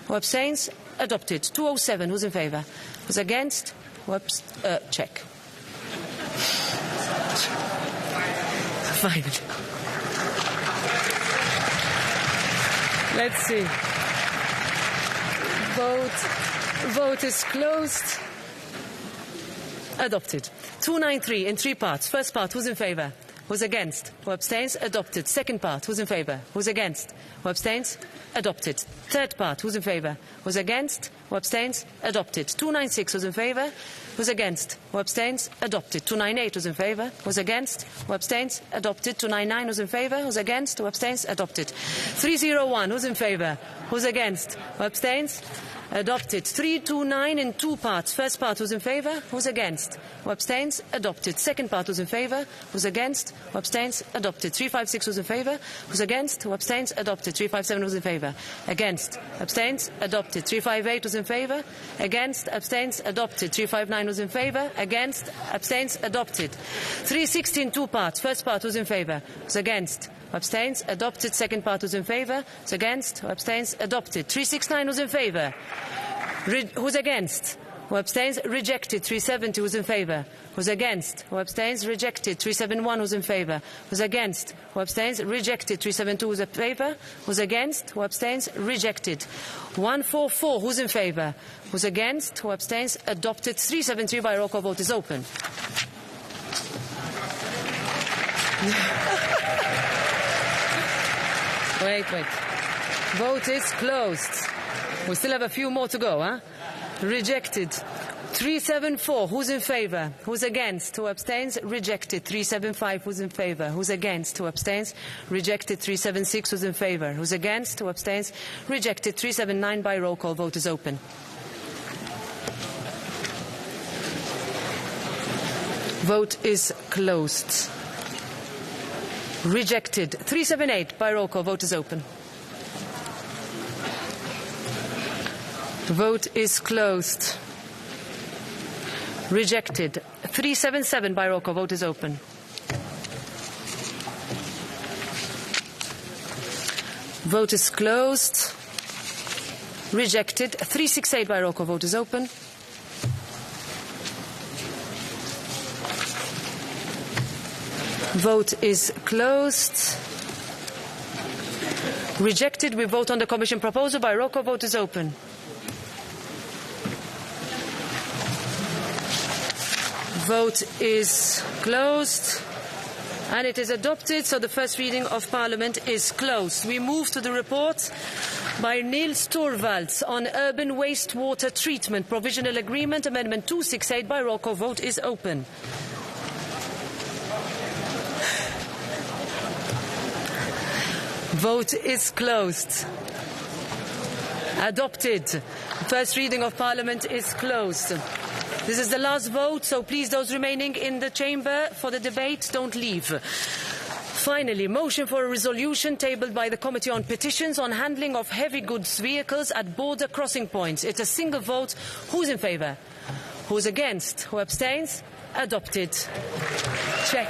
Who abstains? Adopted. 207. Who's in favour? Who's against? Check. Finally. Let's see. Vote is closed. Adopted. 293 in 3 parts. First part, who's in favour? Who's against? Who abstains? Adopted. Second part, who's in favour? Who's against? Who abstains? Adopted. Third part, who's in favour? Who's against? Who abstains? Adopted. 296, who's in favour? Who's against? Who abstains? Adopted. 298, who's in favour? Who's against? Who abstains? Adopted. 299, who's in favour? Who's against? Who abstains? Adopted. 301, who's in favour? Who's against? Who abstains? Adopted. 329 in 2 parts. First part, who's in favour? Who's against? Who abstains? Adopted. Second part, who's in favour? Who's against? Who abstains? Adopted. 356, who's in favour? Who's against? Who abstains? Adopted. 357, who's in favour? Against? Abstains? Adopted. 358, who's in favour? Against? Abstains? Adopted. 359, who's in favour? Against? Abstains? Adopted. 360 in 2 parts. First part, who's in favour? Who's against? Who abstains? Adopted. Second part, who's in favour? Who's against? Who abstains? Adopted. 369, who's in favour? Who's against? Who abstains? Rejected. 370, who's in favour? Who's against? Who abstains? Rejected. 371, who's in favour? Who's against? Who abstains? Rejected. 372, who's in favour? Who's against? Who abstains? Rejected. 144, who's in favour? Who's against? Who abstains? Adopted. 373 by roll call vote is open. Wait. Vote is closed. We still have a few more to go, huh? Rejected. 374, who's in favour? Who's against? Who abstains? Rejected. 375, who's in favour? Who's against? Who abstains? Rejected. 376, who's in favour? Who's against? Who abstains? Rejected. 379 by roll call vote is open. Vote is closed. Rejected. 378 by roll call vote is open. Vote is closed. Rejected. 377 by roll call vote is open. Vote is closed. Rejected. 368 by roll call vote is open. Vote is closed. Rejected. We vote on the Commission proposal by roll call vote is open. Vote is closed. And it is adopted, so the first reading of Parliament is closed. We move to the report by Niels Torvalds on urban wastewater treatment provisional agreement, Amendment 268 by roll call vote is open. Vote is closed. Adopted. First reading of Parliament is closed. This is the last vote, so please, those remaining in the chamber for the debate, don't leave. Finally, motion for a resolution tabled by the Committee on Petitions on handling of heavy goods vehicles at border crossing points. It's a single vote. Who's in favour? Who's against? Who abstains? Adopted. Check.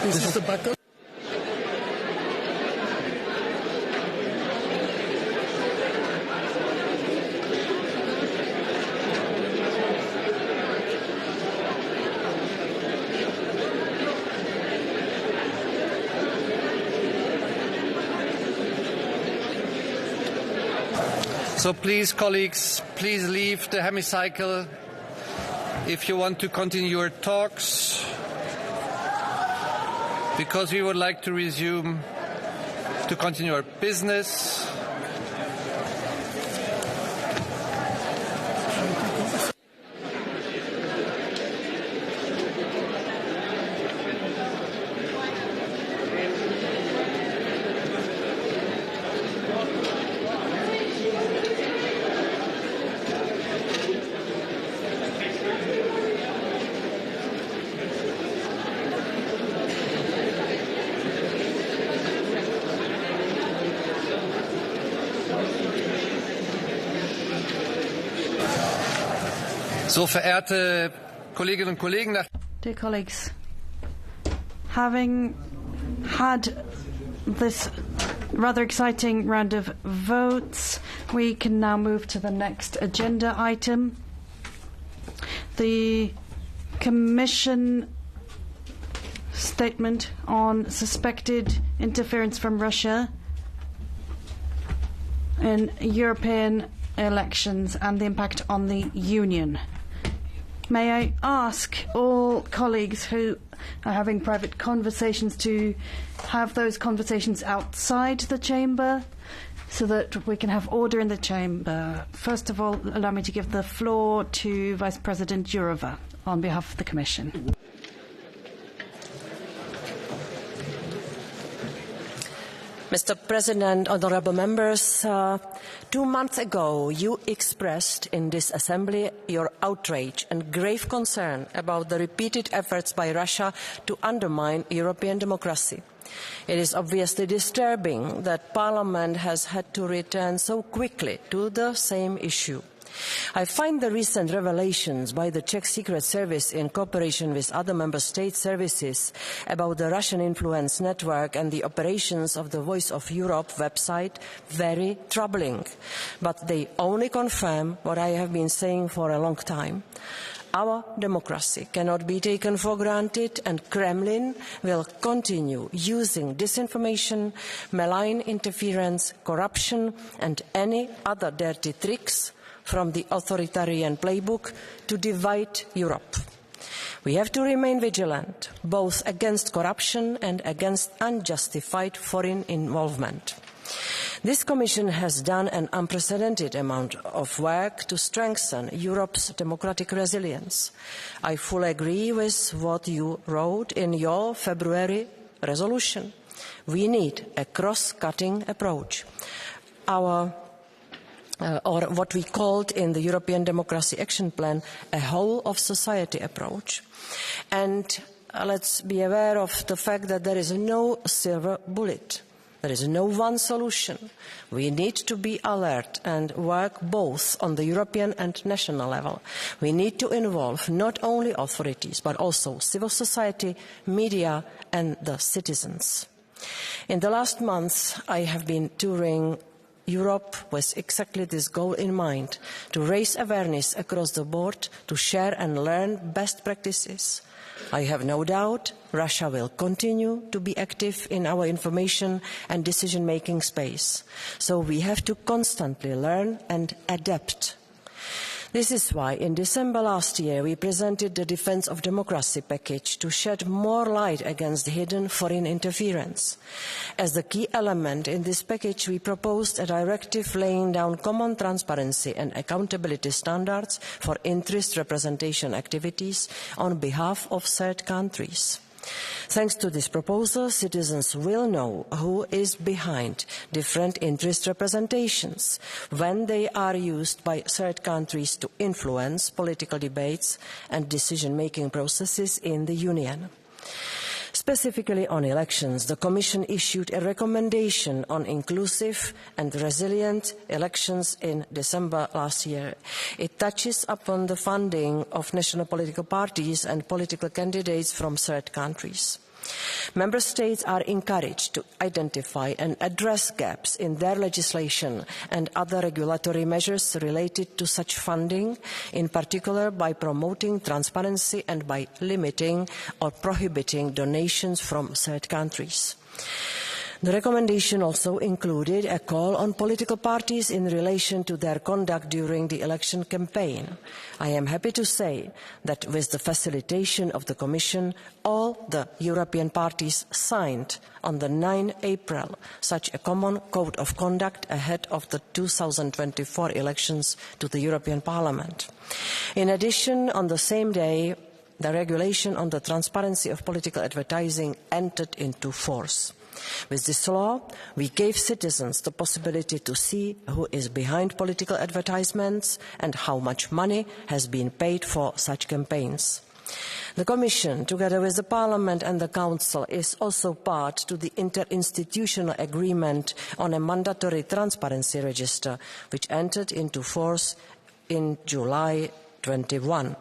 This is the backup. So please, colleagues, please leave the hemicycle if you want to continue your talks, because we would like to resume to continue our business. So, verehrte Kolleginnen und Kollegen, dear colleagues, having had this rather exciting round of votes, we can now move to the next agenda item. The Commission statement on suspected interference from Russia in European elections and the impact on the Union. May I ask all colleagues who are having private conversations to have those conversations outside the chamber so that we can have order in the chamber. First of all, allow me to give the floor to Vice President Jourova on behalf of the Commission. Mr. President, honourable members, 2 months ago you expressed in this Assembly your outrage and grave concern about the repeated efforts by Russia to undermine European democracy. It is obviously disturbing that Parliament has had to return so quickly to the same issue. I find the recent revelations by the Czech Secret Service in cooperation with other Member State services about the Russian influence network and the operations of the Voice of Europe website very troubling. But they only confirm what I have been saying for a long time. Our democracy cannot be taken for granted, and Kremlin will continue using disinformation, malign interference, corruption and any other dirty tricks from the authoritarian playbook to divide Europe. We have to remain vigilant, both against corruption and against unjustified foreign involvement. This Commission has done an unprecedented amount of work to strengthen Europe's democratic resilience. I fully agree with what you wrote in your February resolution. We need a cross-cutting approach. Or what we called in the European Democracy Action Plan, a whole-of-society approach. And let's be aware of the fact that there is no silver bullet. There is no one solution. We need to be alert and work both on the European and national level. We need to involve not only authorities, but also civil society, media and the citizens. In the last months, I have been touring Europe with exactly this goal in mind, to raise awareness across the board, to share and learn best practices. I have no doubt Russia will continue to be active in our information and decision-making space. So we have to constantly learn and adapt. This is why in December last year we presented the Defence of Democracy package to shed more light against hidden foreign interference. As the key element in this package, we proposed a directive laying down common transparency and accountability standards for interest representation activities on behalf of third countries. Thanks to this proposal, citizens will know who is behind different interest representations when they are used by third countries to influence political debates and decision-making processes in the Union. Specifically on elections, the Commission issued a recommendation on inclusive and resilient elections in December last year. It touches upon the funding of national political parties and political candidates from third countries. Member States are encouraged to identify and address gaps in their legislation and other regulatory measures related to such funding, in particular by promoting transparency and by limiting or prohibiting donations from third countries. The recommendation also included a call on political parties in relation to their conduct during the election campaign. I am happy to say that with the facilitation of the Commission, all the European parties signed on the 9 April such a common code of conduct ahead of the 2024 elections to the European Parliament. In addition, on the same day, the regulation on the transparency of political advertising entered into force. With this law, we gave citizens the possibility to see who is behind political advertisements and how much money has been paid for such campaigns. The Commission, together with the Parliament and the Council, is also part to the interinstitutional agreement on a mandatory transparency register, which entered into force in July 2021.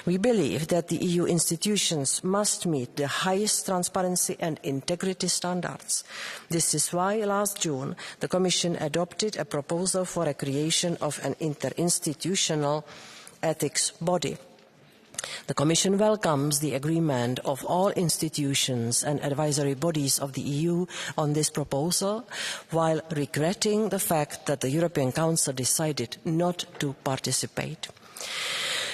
We believe that the EU institutions must meet the highest transparency and integrity standards. This is why last June the Commission adopted a proposal for a creation of an interinstitutional ethics body. The Commission welcomes the agreement of all institutions and advisory bodies of the EU on this proposal, while regretting the fact that the European Council decided not to participate.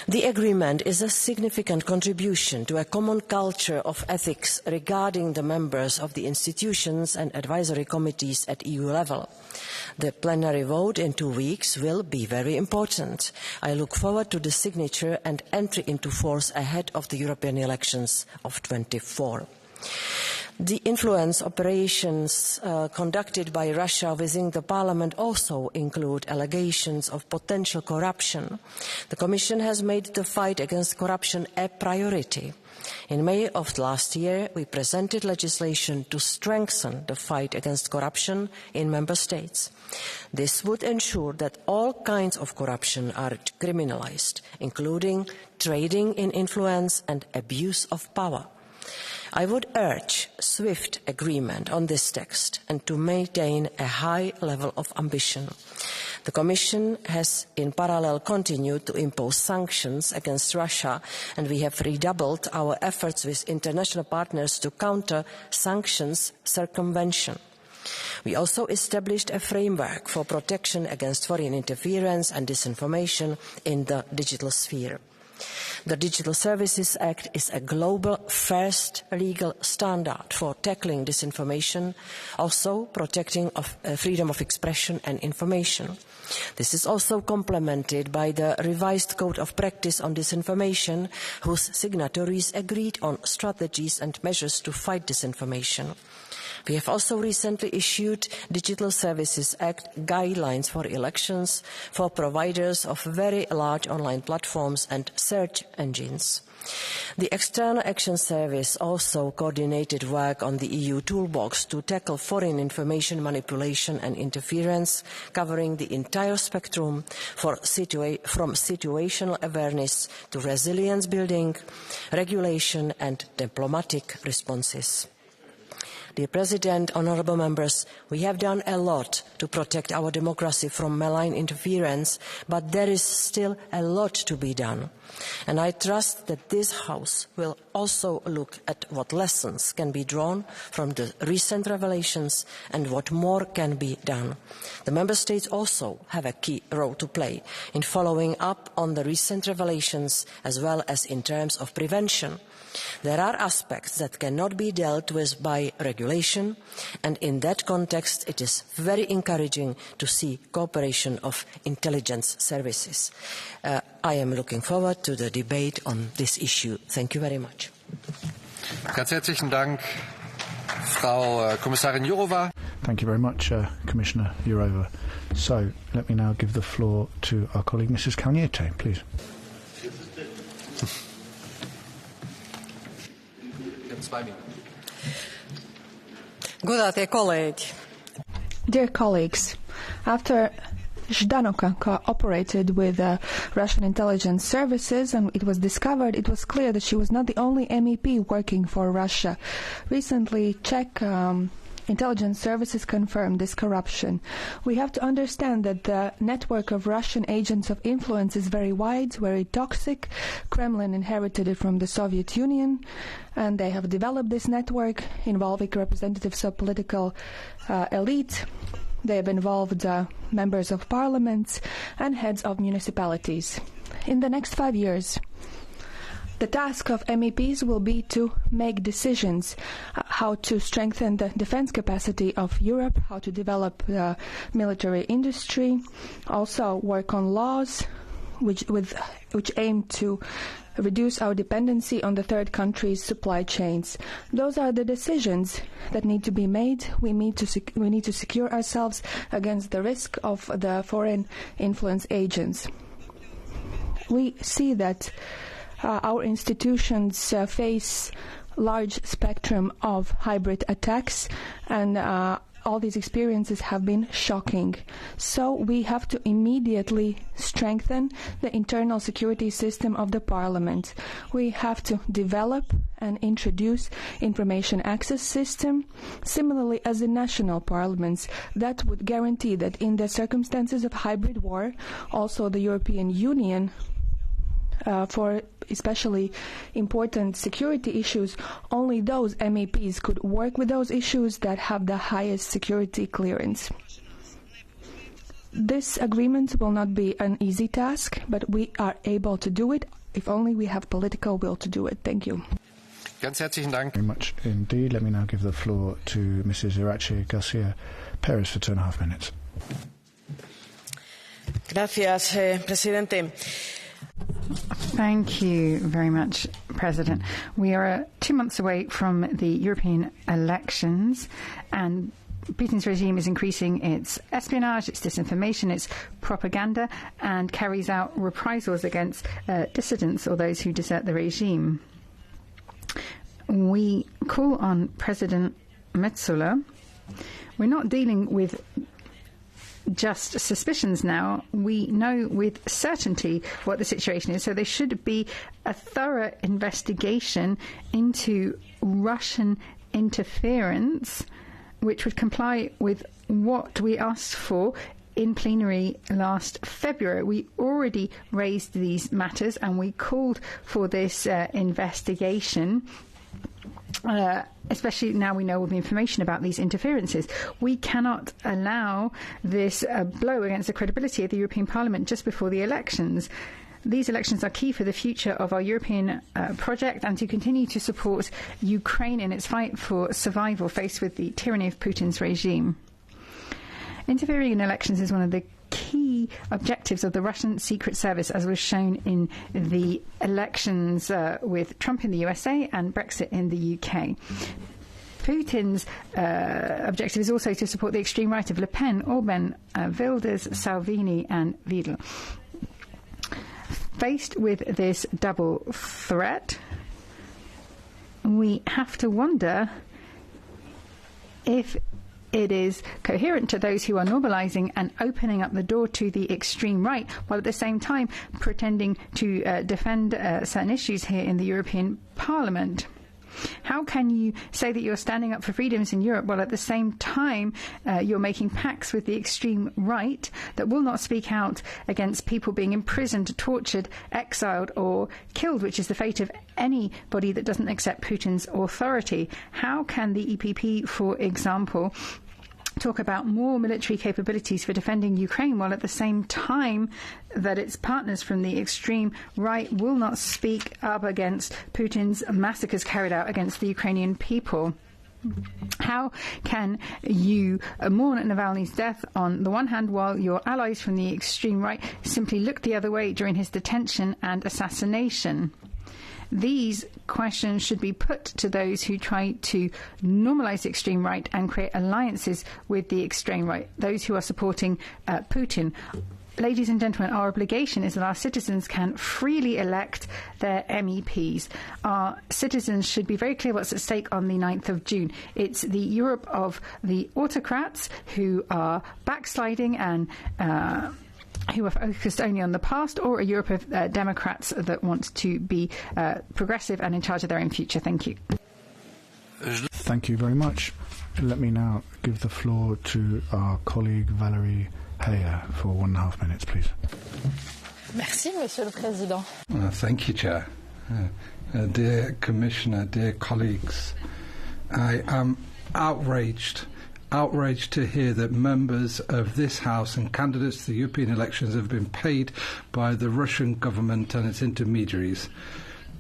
The agreement is a significant contribution to a common culture of ethics regarding the members of the institutions and advisory committees at EU level. The plenary vote in 2 weeks will be very important. I look forward to the signature and entry into force ahead of the European elections of 2024. The influence operations conducted by Russia within the Parliament also include allegations of potential corruption. The Commission has made the fight against corruption a priority. In May of last year, we presented legislation to strengthen the fight against corruption in Member States. This would ensure that all kinds of corruption are criminalised, including trading in influence and abuse of power. I would urge swift agreement on this text and to maintain a high level of ambition. The Commission has in parallel continued to impose sanctions against Russia, and we have redoubled our efforts with international partners to counter sanctions circumvention. We also established a framework for protection against foreign interference and disinformation in the digital sphere. The Digital Services Act is a global first legal standard for tackling disinformation, also protecting freedom of expression and information. This is also complemented by the revised Code of Practice on Disinformation, whose signatories agreed on strategies and measures to fight disinformation. We have also recently issued Digital Services Act guidelines for elections for providers of very large online platforms and search engines. The External Action Service also coordinated work on the EU toolbox to tackle foreign information manipulation and interference, covering the entire spectrum from situational awareness to resilience building, regulation and diplomatic responses. Dear President, honourable members, we have done a lot to protect our democracy from malign interference, but there is still a lot to be done. And I trust that this House will also look at what lessons can be drawn from the recent revelations and what more can be done. The Member States also have a key role to play in following up on the recent revelations, as well as in terms of prevention. There are aspects that cannot be dealt with by regulation, and in that context it is very encouraging to see cooperation of intelligence services. I am looking forward to the debate on this issue. Thank you very much. Ganz herzlichen Dank, Frau Kommissarin Jourova. Thank you very much, Commissioner Jourova. So let me now give the floor to our colleague, Mrs. Kalniete, please. Dear colleagues, after Ždanoka cooperated with Russian intelligence services, and it was discovered, it was clear that she was not the only MEP working for Russia. Recently, Czech intelligence services confirmed this corruption. We have to understand that the network of Russian agents of influence is very wide, very toxic. Kremlin inherited it from the Soviet Union, and they have developed this network involving representatives of political elite. They have involved members of parliaments and heads of municipalities. In the next 5 years, the task of MEPs will be to make decisions how to strengthen the defense capacity of Europe, how to develop the military industry, also work on laws which aim to reduce our dependency on the third countries' supply chains. Those are the decisions that need to be made. We need to secure ourselves against the risk of the foreign influence agents. We see that our institutions face large spectrum of hybrid attacks, and all these experiences have been shocking. So we have to immediately strengthen the internal security system of the Parliament. We have to develop and introduce information access system, similarly as in national parliaments. That would guarantee that in the circumstances of hybrid war, also the European Union, for especially important security issues, only those MEPs could work with those issues that have the highest security clearance. This agreement will not be an easy task, but we are able to do it if only we have political will to do it. Thank you. Ganz herzlichen Dank. Very much indeed. Let me now give the floor to Mrs. Irache Garcia Perez for 2.5 minutes. Gracias, Presidente. Thank you very much, President. We are 2 months away from the European elections, and Putin's regime is increasing its espionage, its disinformation, its propaganda, and carries out reprisals against dissidents or those who desert the regime. We call on President Metsola. We're not dealing with just suspicions now. We know with certainty what the situation is, so there should be a thorough investigation into Russian interference, which would comply with what we asked for in plenary last February. We already raised these matters and we called for this investigation. Especially now we know all the information about these interferences. We cannot allow this blow against the credibility of the European Parliament just before the elections. These elections are key for the future of our European project and to continue to support Ukraine in its fight for survival faced with the tyranny of Putin's regime. Interfering in elections is one of the key objectives of the Russian Secret Service, as was shown in the elections with Trump in the USA and Brexit in the UK. Putin's objective is also to support the extreme right of Le Pen, Orban, Wilders, Salvini and Widl. Faced with this double threat, we have to wonder if it is coherent to those who are normalising and opening up the door to the extreme right, while at the same time pretending to defend certain issues here in the European Parliament. How can you say that you're standing up for freedoms in Europe while at the same time you're making pacts with the extreme right that will not speak out against people being imprisoned, tortured, exiled or killed, which is the fate of anybody that doesn't accept Putin's authority? How can the EPP, for example, talk about more military capabilities for defending Ukraine while at the same time that its partners from the extreme right will not speak up against Putin's massacres carried out against the Ukrainian people? How can you mourn Navalny's death on the one hand while your allies from the extreme right simply look the other way during his detention and assassination? These questions should be put to those who try to normalise the extreme right and create alliances with the extreme right, those who are supporting Putin. ladies and gentlemen, our obligation is that our citizens can freely elect their MEPs. Our citizens should be very clear what's at stake on the 9th of June. It's the Europe of the autocrats who are backsliding and who are focused only on the past, or a Europe of Democrats that want to be progressive and in charge of their own future. Thank you. Thank you very much. Let me now give the floor to our colleague Valérie Heyer for 1.5 minutes, please. Merci, Monsieur le Président. Thank you, Chair. Dear Commissioner, dear colleagues, I am outraged to hear that members of this House and candidates to the European elections have been paid by the Russian government and its intermediaries,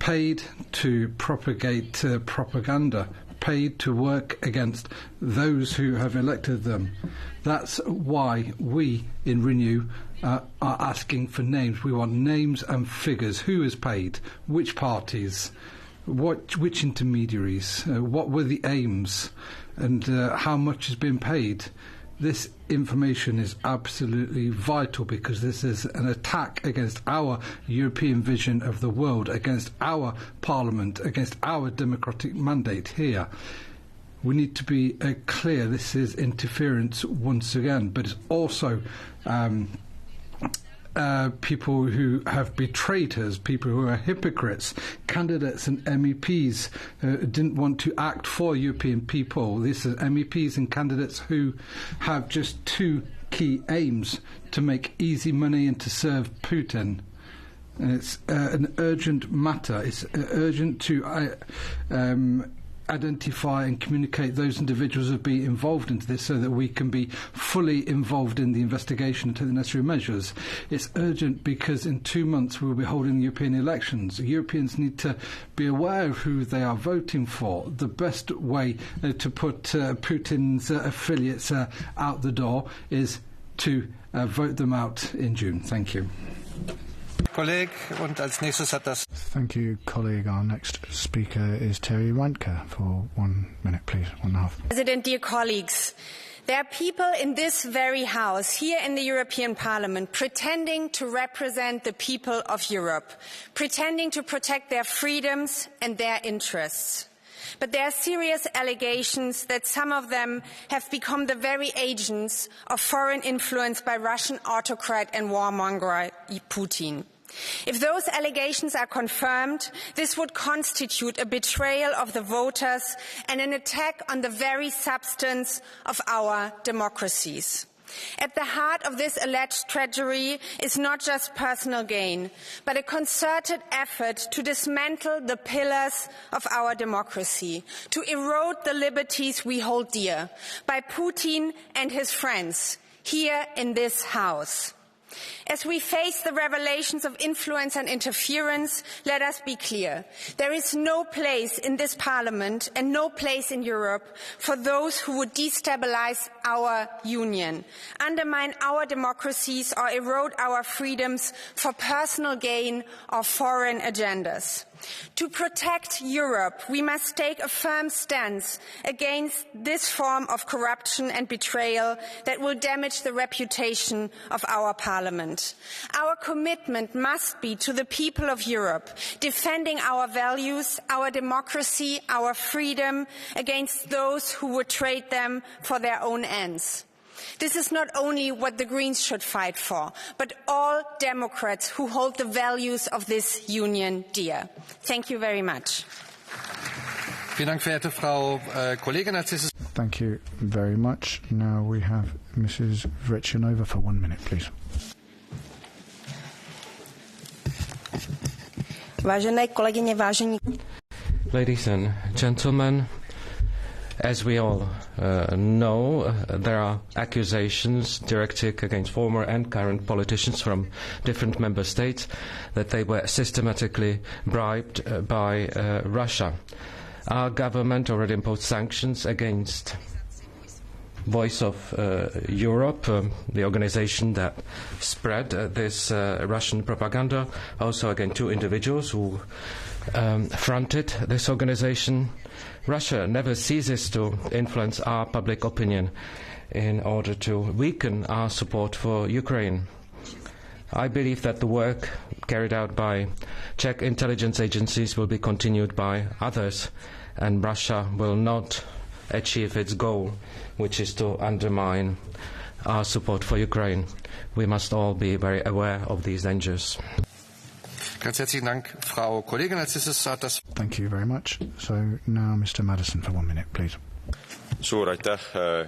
paid to propagate propaganda, paid to work against those who have elected them. That's why we in Renew are asking for names. We want names and figures. Who is paid? Which parties? Which intermediaries? What were the aims? And how much has been paid? This information is absolutely vital because this is an attack against our European vision of the world, against our Parliament, against our democratic mandate here. We need to be clear this is interference once again, but it's also people who have betrayed us, people who are hypocrites, candidates and MEPs didn't want to act for European people. This is MEPs and candidates who have just two key aims: to make easy money and to serve Putin. And it's an urgent matter. It's urgent to identify and communicate those individuals who be involved into this so that we can be fully involved in the investigation and take the necessary measures. It's urgent because in 2 months we will be holding European elections. Europeans need to be aware of who they are voting for. The best way to put Putin's affiliates out the door is to vote them out in June. Thank you. Thank you, colleague. Our next speaker is Terry Reintke for 1 minute, please. 1.5. President, dear colleagues, there are people in this very House, here in the European Parliament, pretending to represent the people of Europe, pretending to protect their freedoms and their interests. But there are serious allegations that some of them have become the very agents of foreign influence by Russian autocrat and warmonger Putin. If those allegations are confirmed, this would constitute a betrayal of the voters and an attack on the very substance of our democracies. At the heart of this alleged treachery is not just personal gain, but a concerted effort to dismantle the pillars of our democracy, to erode the liberties we hold dear, by Putin and his friends here in this House. As we face the revelations of influence and interference, let us be clear. There is no place in this Parliament and no place in Europe for those who would destabilize our union, undermine our democracies or erode our freedoms for personal gain or foreign agendas. To protect Europe, we must take a firm stance against this form of corruption and betrayal that will damage the reputation of our Parliament. Our commitment must be to the people of Europe, defending our values, our democracy, our freedom against those who would trade them for their own ends. This is not only what the Greens should fight for, but all Democrats who hold the values of this union dear. Thank you very much. Thank you very much. Now we have Mrs. Vrechanova for 1 minute, please. Vážené kolegyně, vážení. Ladies and gentlemen, as we all know, there are accusations directed against former and current politicians from different member states that they were systematically bribed by Russia. Our government already imposed sanctions against Voice of Europe, the organization that spread this Russian propaganda, also against 2 individuals who fronted this organization. Russia never ceases to influence our public opinion in order to weaken our support for Ukraine. I believe that the work carried out by Czech intelligence agencies will be continued by others, and Russia will not achieve its goal, which is to undermine our support for Ukraine. We must all be very aware of these dangers. Ganz herzlichen Dank, Frau Kollegin. Als nächstes hat das. Thank you very much. So now Mr. Madison for 1 minute, please. Suur aitäh,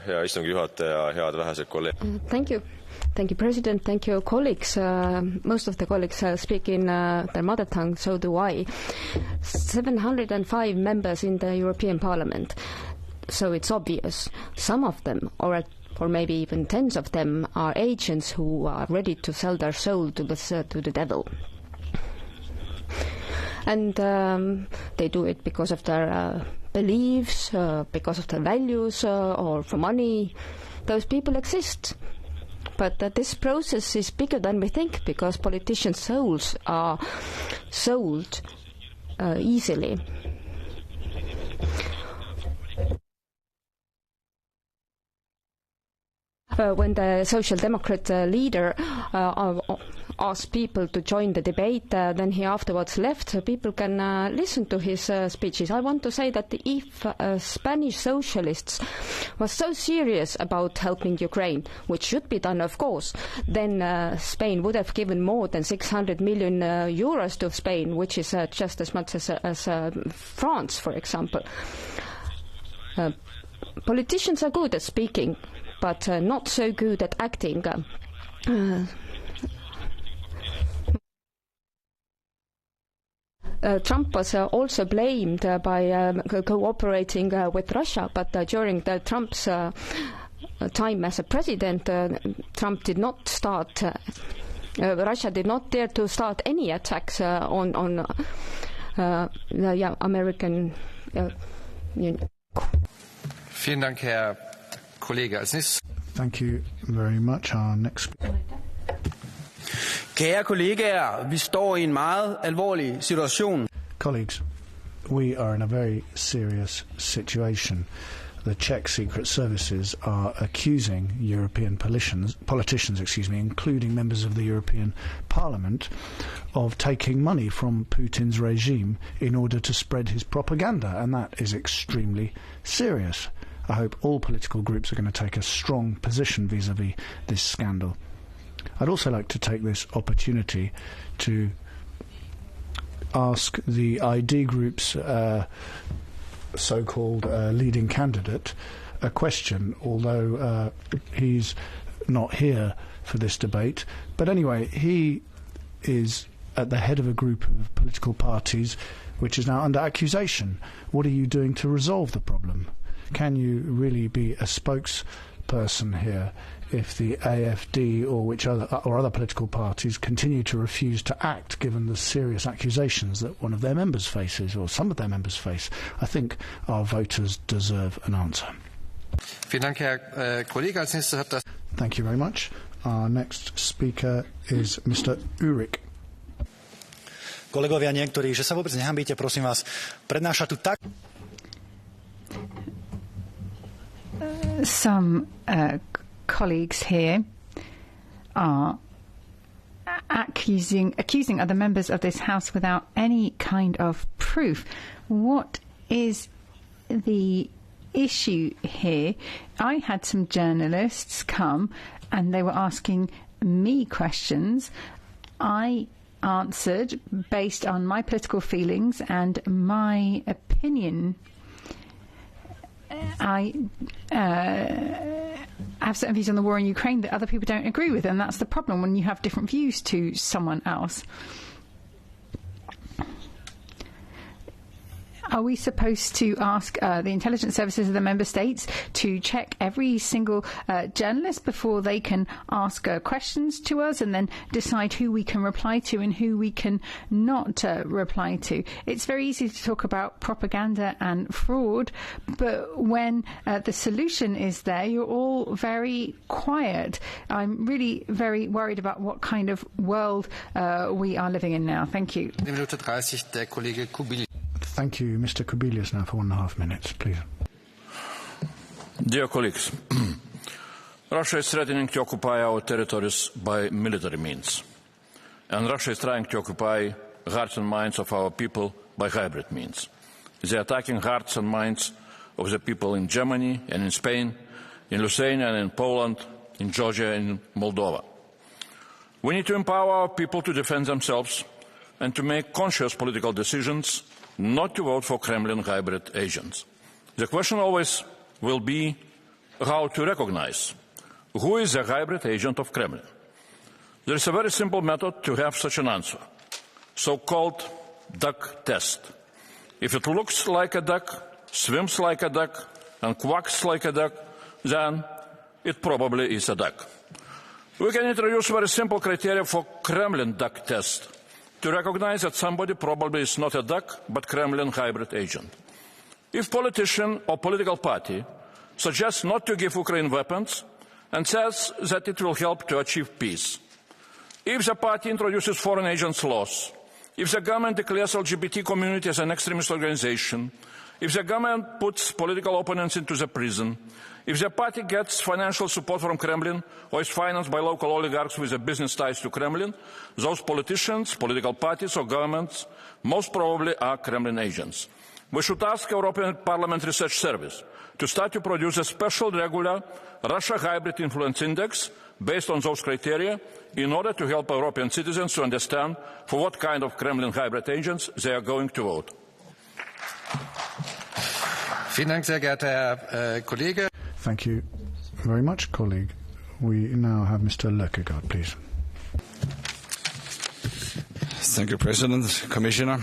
hea istungi juhataja, head vähesed kolleegid. Thank you. Thank you, President. Thank you, colleagues. Most of the colleagues speak in their mother tongue, so do I. 705 members in the European Parliament. So it's obvious. Some of them, or maybe even tens of them, are agents who are ready to sell their soul to the devil. And they do it because of their beliefs, because of their values, or for money. Those people exist. But this process is bigger than we think, because politicians' souls are sold easily. When the Social Democrat leader asked people to join the debate, then he afterwards left, so people can listen to his speeches. I want to say that if Spanish socialists were so serious about helping Ukraine, which should be done, of course, then Spain would have given more than 600 million euros to Spain, which is just as much as France, for example. Politicians are good at speaking, but not so good at acting. Trump was also blamed by cooperating with Russia, but during Trump's time as a president, Trump did not start. Russia did not dare to start any attacks on the American Union. Vielen Dank, Herr Kollege. Als nächstes. Thank you very much. Our next. Kære kollegaer, vi står i en meget alvorlig situation. Colleagues, we are in a very serious situation. The Czech secret services are accusing European politicians, including members of the European Parliament, of taking money from Putin's regime in order to spread his propaganda, and that is extremely serious. I hope all political groups are going to take a strong position vis-à-vis this scandal. I'd also like to take this opportunity to ask the ID group's so-called leading candidate a question, although he's not here for this debate. But anyway, he is at the head of a group of political parties which is now under accusation. What are you doing to resolve the problem? Can you really be a spokesperson here if the AfD or other political parties continue to refuse to act, given the serious accusations that one of their members faces, or some of their members face? I think our voters deserve an answer. Thank you very much. Our next speaker is Mr. Ulrich. Kolegovia niektorí, že sa vôbec nehambíte, prosím vás, prednáša tu tak... Some colleagues here are accusing other members of this House without any kind of proof. What is the issue here? I had some journalists come and they were asking me questions. I answered based on my political feelings and my opinion. I have certain views on the war in Ukraine that other people don't agree with, and that's the problem when you have different views to someone else. Are we supposed to ask the intelligence services of the member states to check every single journalist before they can ask questions to us and then decide who we can reply to and who we can not reply to? It's very easy to talk about propaganda and fraud, but when the solution is there, you're all very quiet. I'm really very worried about what kind of world we are living in now. Thank you. Thank you. Mr. Kubilius now for 1.5 minutes, please. Dear colleagues, Russia is threatening to occupy our territories by military means. and Russia is trying to occupy hearts and minds of our people by hybrid means. They are attacking hearts and minds of the people in Germany and in Spain, in Lithuania and in Poland, in Georgia and in Moldova. We need to empower our people to defend themselves and to make conscious political decisions, not to vote for Kremlin hybrid agents. The question always will be how to recognize who is the hybrid agent of Kremlin. There is a very simple method to have such an answer, so-called duck test. If it looks like a duck, swims like a duck, and quacks like a duck, then it probably is a duck. We can introduce very simple criteria for Kremlin duck test to recognize that somebody probably is not a duck, but Kremlin hybrid agent. If politician or political party suggests not to give Ukraine weapons and says that it will help to achieve peace, if the party introduces foreign agents laws, if the government declares LGBT community as an extremist organization, if the government puts political opponents into the prison, if the party gets financial support from Kremlin or is financed by local oligarchs with business ties to Kremlin, those politicians, political parties or governments most probably are Kremlin agents. We should ask European Parliament Research Service to start to produce a special regular Russia Hybrid Influence Index based on those criteria in order to help European citizens to understand for what kind of Kremlin hybrid agents they are going to vote. Vielen Dank, sehr geehrter Herr Kollege. Thank you very much, colleague. We now have Mr. Løkkegaard, please. Thank you, President, Commissioner.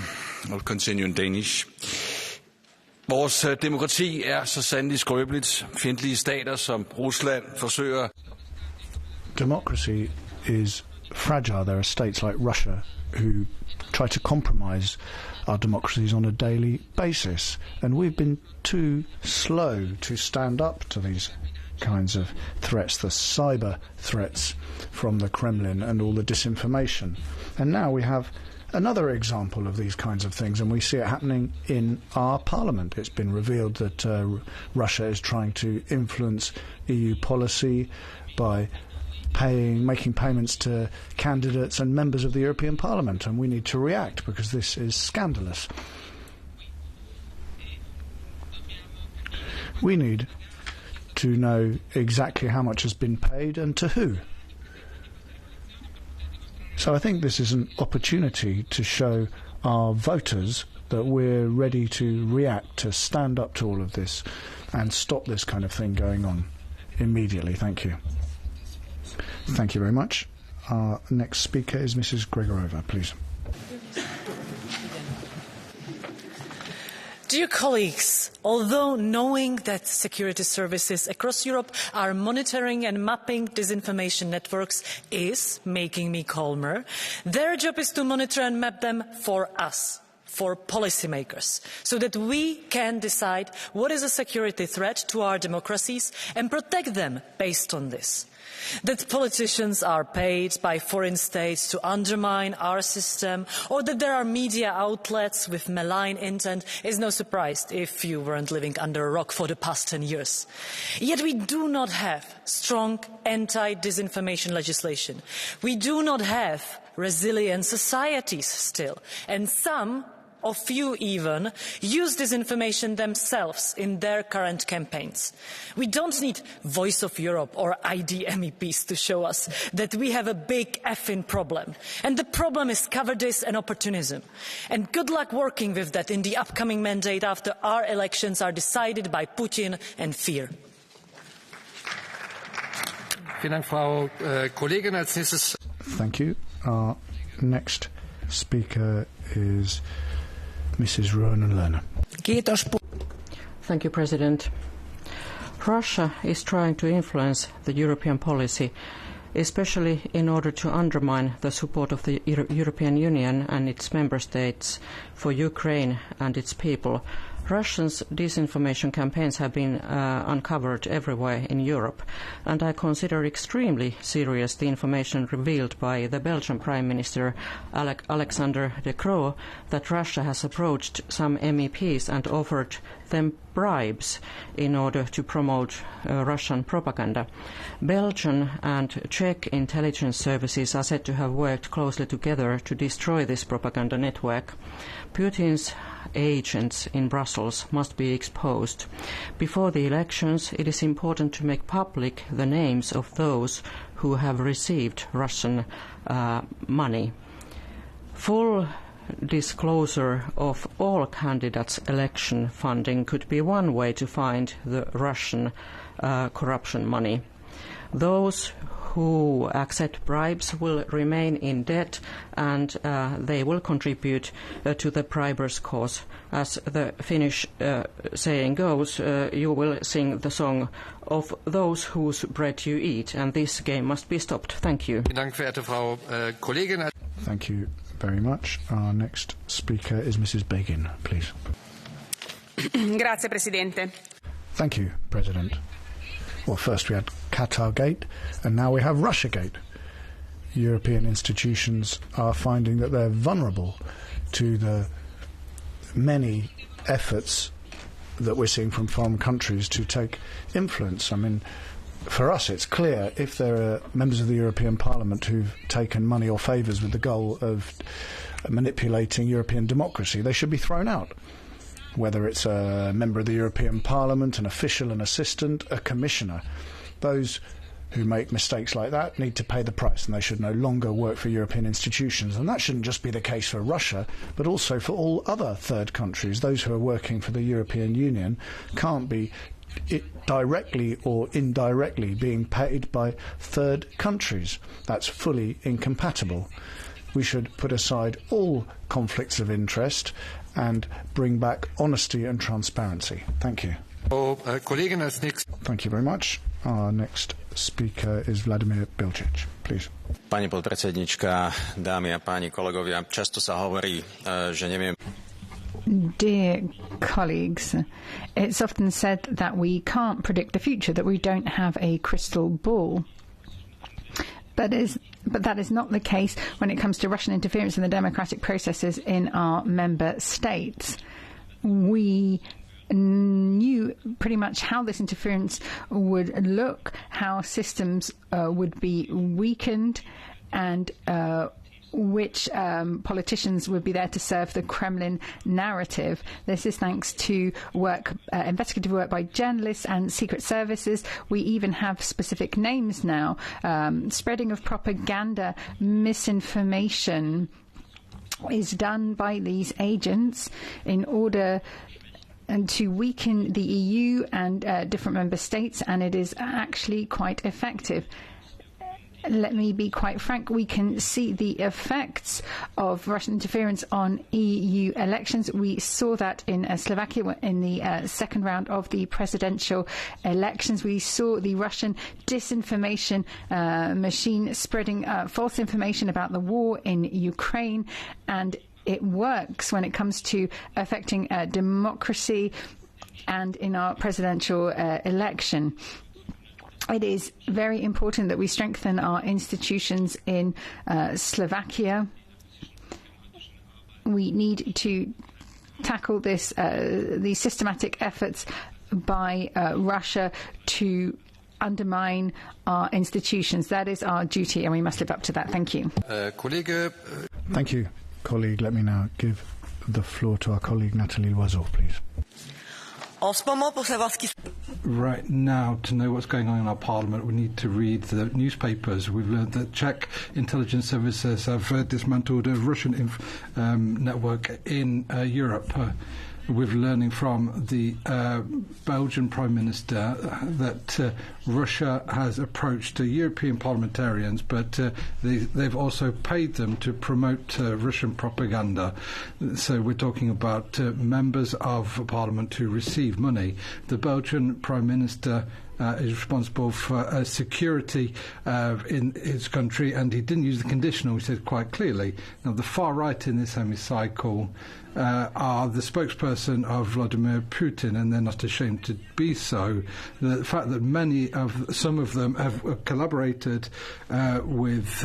I'll continue in Danish. Vores demokrati er så sandelig skrøbeligt. Fjendtlige stater som Rusland forsøger. Democracy is fragile. There are states like Russia who try to compromise our democracies on a daily basis. And we've been too slow to stand up to these kinds of threats, the cyber threats from the Kremlin and all the disinformation. And now we have another example of these kinds of things, and we see it happening in our parliament. It's been revealed that Russia is trying to influence EU policy by making payments to candidates and members of the European Parliament, and we need to react because this is scandalous. We need to know exactly how much has been paid and to who. So I think this is an opportunity to show our voters that we're ready to react, to stand up to all of this and stop this kind of thing going on immediately. Thank you. Thank you very much. Our next speaker is Mrs. Gregorova, please. Dear colleagues, although knowing that security services across Europe are monitoring and mapping disinformation networks is making me calmer, their job is to monitor and map them for us, for policymakers, so that we can decide what is a security threat to our democracies and protect them based on this. That politicians are paid by foreign states to undermine our system, or that there are media outlets with malign intent, is no surprise if you weren't living under a rock for the past 10 years. Yet we do not have strong anti-disinformation legislation. We do not have resilient societies still, and some or few even use disinformation themselves in their current campaigns. We don't need Voice of Europe or ID MEPs to show us that we have a big effing problem. And the problem is cowardice and opportunism. And good luck working with that in the upcoming mandate after our elections are decided by Putin and fear. Thank you. Our next speaker is Mrs. Ruohonen-Lerner. Thank you, President. Russia is trying to influence the European policy, especially in order to undermine the support of the European Union and its member states for Ukraine and its people Russia's disinformation campaigns have been uncovered everywhere in Europe, and I consider extremely serious the information revealed by the Belgian Prime Minister Alexander De Croo that Russia has approached some MEPs and offered them bribes in order to promote Russian propaganda. Belgian and Czech intelligence services are said to have worked closely together to destroy this propaganda network. Putin's agents in Brussels must be exposed. Before the elections, it is important to make public the names of those who have received Russian money. Full disclosure of all candidates' election funding could be one way to find the Russian corruption money. Those who accept bribes will remain in debt, and they will contribute to the bribers' cause. As the Finnish saying goes, you will sing the song of those whose bread you eat, and this game must be stopped. Thank you. Thank you very much. Our next speaker is Mrs. Begin, please. Grazie, Presidente. Thank you, President. Well, first we had Qatargate, and now we have Russiagate. European institutions are finding that they're vulnerable to the many efforts that we're seeing from foreign countries to take influence. I mean, for us it's clear if there are members of the European Parliament who've taken money or favours with the goal of manipulating European democracy, they should be thrown out. Whether it's a member of the European Parliament, an official, an assistant, a commissioner. Those who make mistakes like that need to pay the price, and they should no longer work for European institutions. And that shouldn't just be the case for Russia, but also for all other third countries. Those who are working for the European Union can't be directly or indirectly being paid by third countries. That's fully incompatible. We should put aside all conflicts of interest and bring back honesty and transparency. Thank you. Thank you very much. Our next speaker is Vladimir Bilčić, please. Pani podpredsednička, dámy a páni kolegovia, často sa hovorí, že neviem. Dear colleagues, it's often said that we can't predict the future, that we don't have a crystal ball. But that is not the case when it comes to Russian interference in the democratic processes in our member states. We knew pretty much how this interference would look, how systems would be weakened, and which politicians would be there to serve the Kremlin narrative. This is thanks to work, investigative work by journalists and secret services. We even have specific names now. Spreading of propaganda, misinformation is done by these agents in order to weaken the EU and different member states, and it is actually quite effective. Let me be quite frank, we can see the effects of Russian interference on EU elections. We saw that in Slovakia in the second round of the presidential elections. We saw the Russian disinformation machine spreading false information about the war in Ukraine, and it works when it comes to affecting democracy and in our presidential election. It is very important that we strengthen our institutions in Slovakia. We need to tackle this, these systematic efforts by Russia to undermine our institutions. That is our duty, and we must live up to that. Thank you. Thank you, colleague. Let me now give the floor to our colleague Natalie Loiseau, please. Right now, to know what's going on in our parliament, we need to read the newspapers. We've learned that Czech intelligence services have dismantled a Russian network in Europe. We're learning from the Belgian Prime Minister that Russia has approached European parliamentarians, but they've also paid them to promote Russian propaganda. So we're talking about members of Parliament who receive money. The Belgian Prime Minister is responsible for security in his country, and he didn't use the conditional, he said quite clearly. Now, the far right in this hemicycle are the spokesperson of Vladimir Putin, and they're not ashamed to be so. The fact that some of them have collaborated with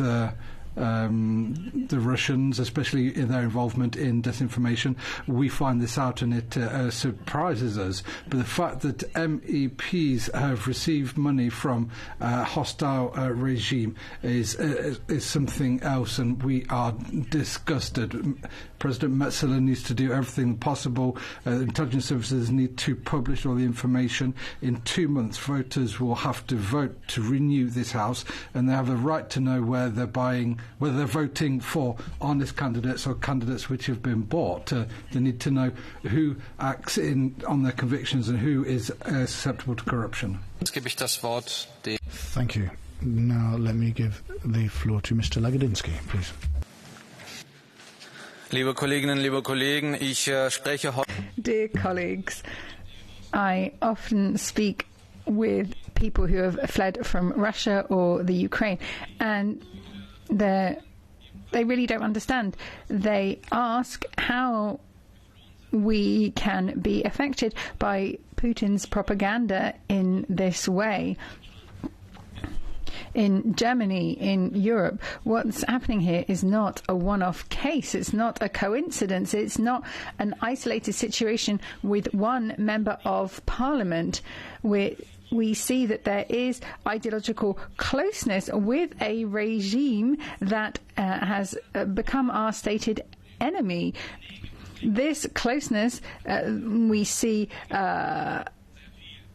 the Russians, especially in their involvement in disinformation, we find this out and it surprises us. But the fact that MEPs have received money from a hostile regime is something else, and we are disgusted. President Metzeler needs to do everything possible. Intelligence services need to publish all the information. In 2 months, voters will have to vote to renew this House, and they have the right to know whether they're voting for honest candidates or candidates which have been bought. They need to know who acts on their convictions and who is susceptible to corruption. Thank you. Now let me give the floor to Mr. Lagodinsky, please. Liebe Kolleginnen, liebe Kollegen, ich spreche heute. Dear colleagues, I often speak with people who have fled from Russia or the Ukraine, and they really don't understand. They ask how we can be affected by Putin's propaganda in this way. In Germany, in Europe, what's happening here is not a one-off case. It's not a coincidence. It's not an isolated situation with one member of parliament. We see that there is ideological closeness with a regime that has become our stated enemy. This closeness we see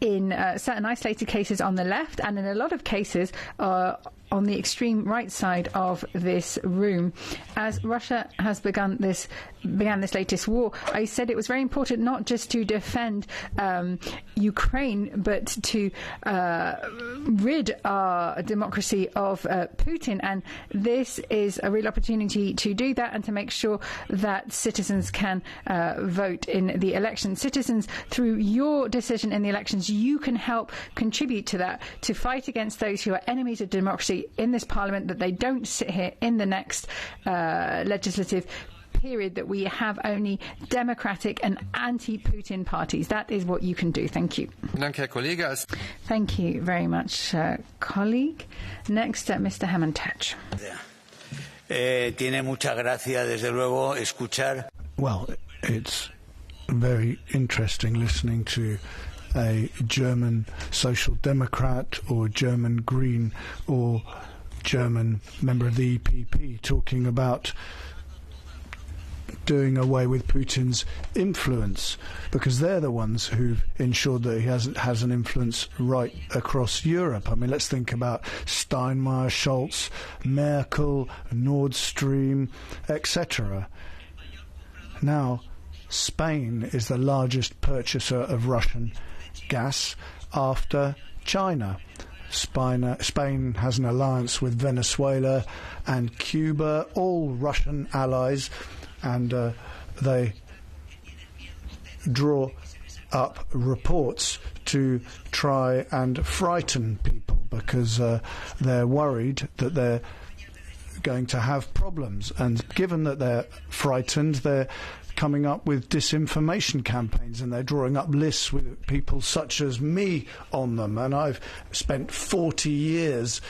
in certain isolated cases on the left, and in a lot of cases on the extreme right side of this room. As Russia has began this latest war, I said it was very important not just to defend Ukraine, but to rid our democracy of Putin. And this is a real opportunity to do that and to make sure that citizens can vote in the elections. Citizens, through your decision in the elections, you can help contribute to that, to fight against those who are enemies of democracy in this parliament, that they don't sit here in the next legislative period, that we have only democratic and anti-Putin parties. That is what you can do. Thank you. Thank you very much, colleague. Next, Mr. Hammond-Tatch. Tiene mucha gracia, desde luego, escuchar. Well, it's very interesting listening to a German Social Democrat or German Green or German member of the EPP talking about doing away with Putin's influence, because they're the ones who've ensured that he has an influence right across Europe. I mean, let's think about Steinmeier, Scholz, Merkel, Nord Stream, etc. Now, Spain is the largest purchaser of Russian gas after China. Spain has an alliance with Venezuela and Cuba, all Russian allies, and they draw up reports to try and frighten people because they're worried that they're going to have problems. And given that they're frightened, they're coming up with disinformation campaigns, and they're drawing up lists with people such as me on them. And I've spent 40 years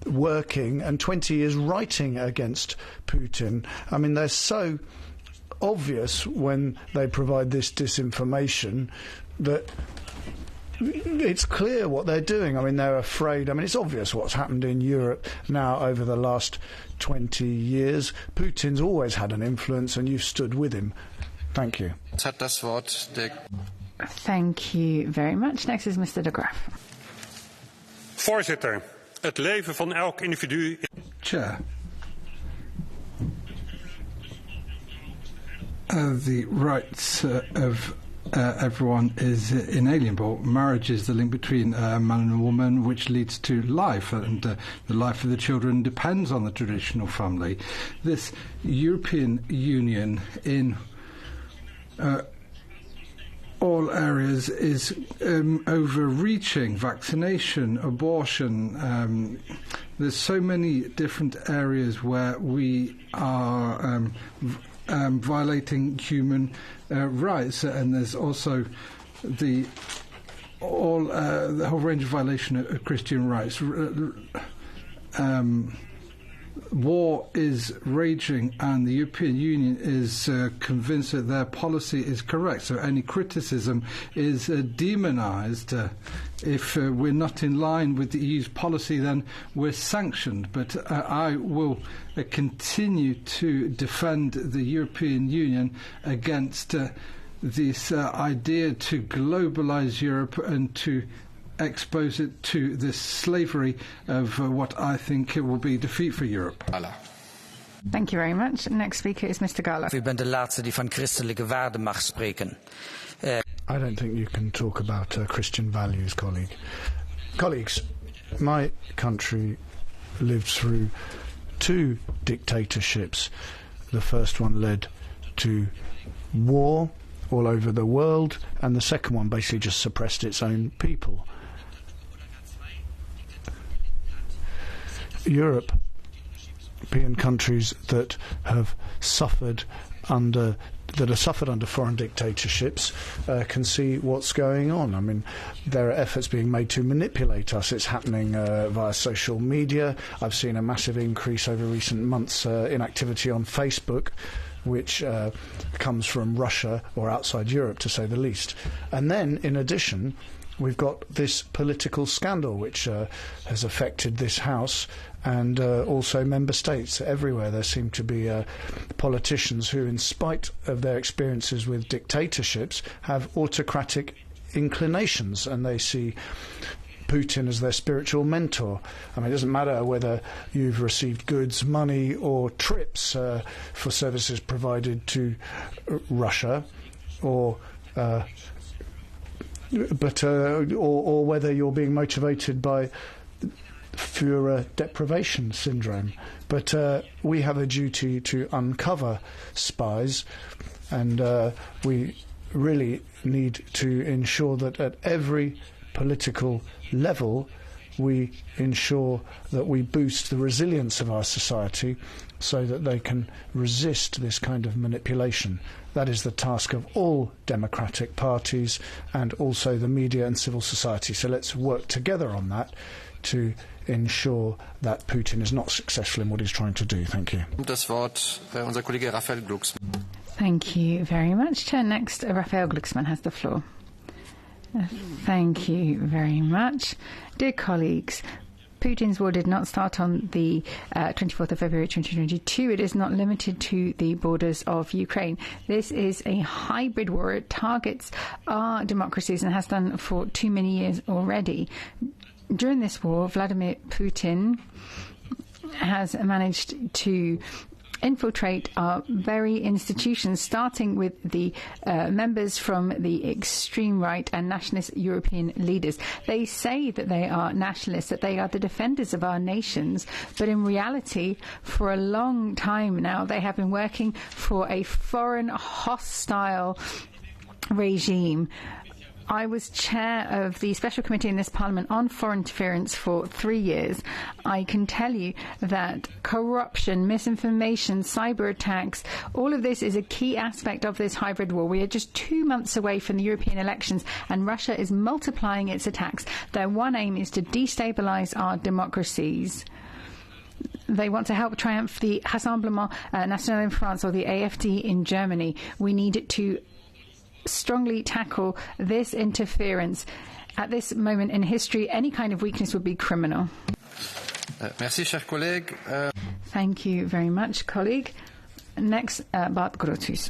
working and 20 years writing against Putin. I mean, they're so obvious when they provide this disinformation that it's clear what they're doing. I mean, they're afraid. I mean, it's obvious what's happened in Europe now over the last 20 years. Putin's always had an influence, and you've stood with him. Thank you. Thank you very much. Next is Mr. de Graaf. Voorzitter, het leven van elk individu. Chair. The rights of everyone is inalienable. Marriage is the link between a man and a woman, which leads to life, and the life of the children depends on the traditional family. This European Union, in all areas is overreaching. Vaccination, abortion. There's so many different areas where we are violating human rights, and there's also the whole range of violation of Christian rights. War is raging, and the European Union is convinced that their policy is correct. So any criticism is demonized. If we're not in line with the EU's policy, then we're sanctioned. But I will continue to defend the European Union against this idea to globalize Europe and to expose it to this slavery of what I think it will be defeat for Europe. Thank you very much. Next speaker is Mr. Gala. U bent de laatste die van christelijke waarden mag spreken. I don't think you can talk about Christian values, colleague. Colleagues, my country lived through 2 dictatorships. The first one led to war all over the world, and the second one basically just suppressed its own people. European countries that have suffered under foreign dictatorships can see what's going on. I mean, there are efforts being made to manipulate us. It's happening via social media. I've seen a massive increase over recent months in activity on Facebook, which comes from Russia or outside Europe, to say the least. And then, in addition, we've got this political scandal which has affected this House and also member states. Everywhere there seem to be politicians who, in spite of their experiences with dictatorships, have autocratic inclinations, and they see Putin as their spiritual mentor. I mean, it doesn't matter whether you've received goods, money or trips for services provided to Russia, or whether you're being motivated by Führer deprivation syndrome. But we have a duty to uncover spies, and we really need to ensure that at every political level we ensure that we boost the resilience of our society so that they can resist this kind of manipulation. That is the task of all democratic parties and also the media and civil society. So let's work together on that to ensure that Putin is not successful in what he's trying to do. Thank you. Das Wort unser Kollege Raphael Glucksmann. Thank you very much. Chair, next, Raphael Glucksmann has the floor. Thank you very much. Dear colleagues, Putin's war did not start on the 24th of February 2022. It is not limited to the borders of Ukraine. This is a hybrid war. It targets our democracies and has done for too many years already. During this war, Vladimir Putin has managed to infiltrate our very institutions, starting with the members from the extreme right and nationalist European leaders. They say that they are nationalists, that they are the defenders of our nations, but in reality, for a long time now, they have been working for a foreign hostile regime. I was chair of the special committee in this parliament on foreign interference for 3 years. I can tell you that corruption, misinformation, cyber attacks, all of this is a key aspect of this hybrid war. We are just 2 months away from the European elections, and Russia is multiplying its attacks. Their one aim is to destabilize our democracies. They want to help triumph the Rassemblement National in France or the AfD in Germany. We need to strongly tackle this interference. At this moment in history, any kind of weakness would be criminal. Merci, cher collègue. Thank you very much, colleague. Next, Bart Grotius.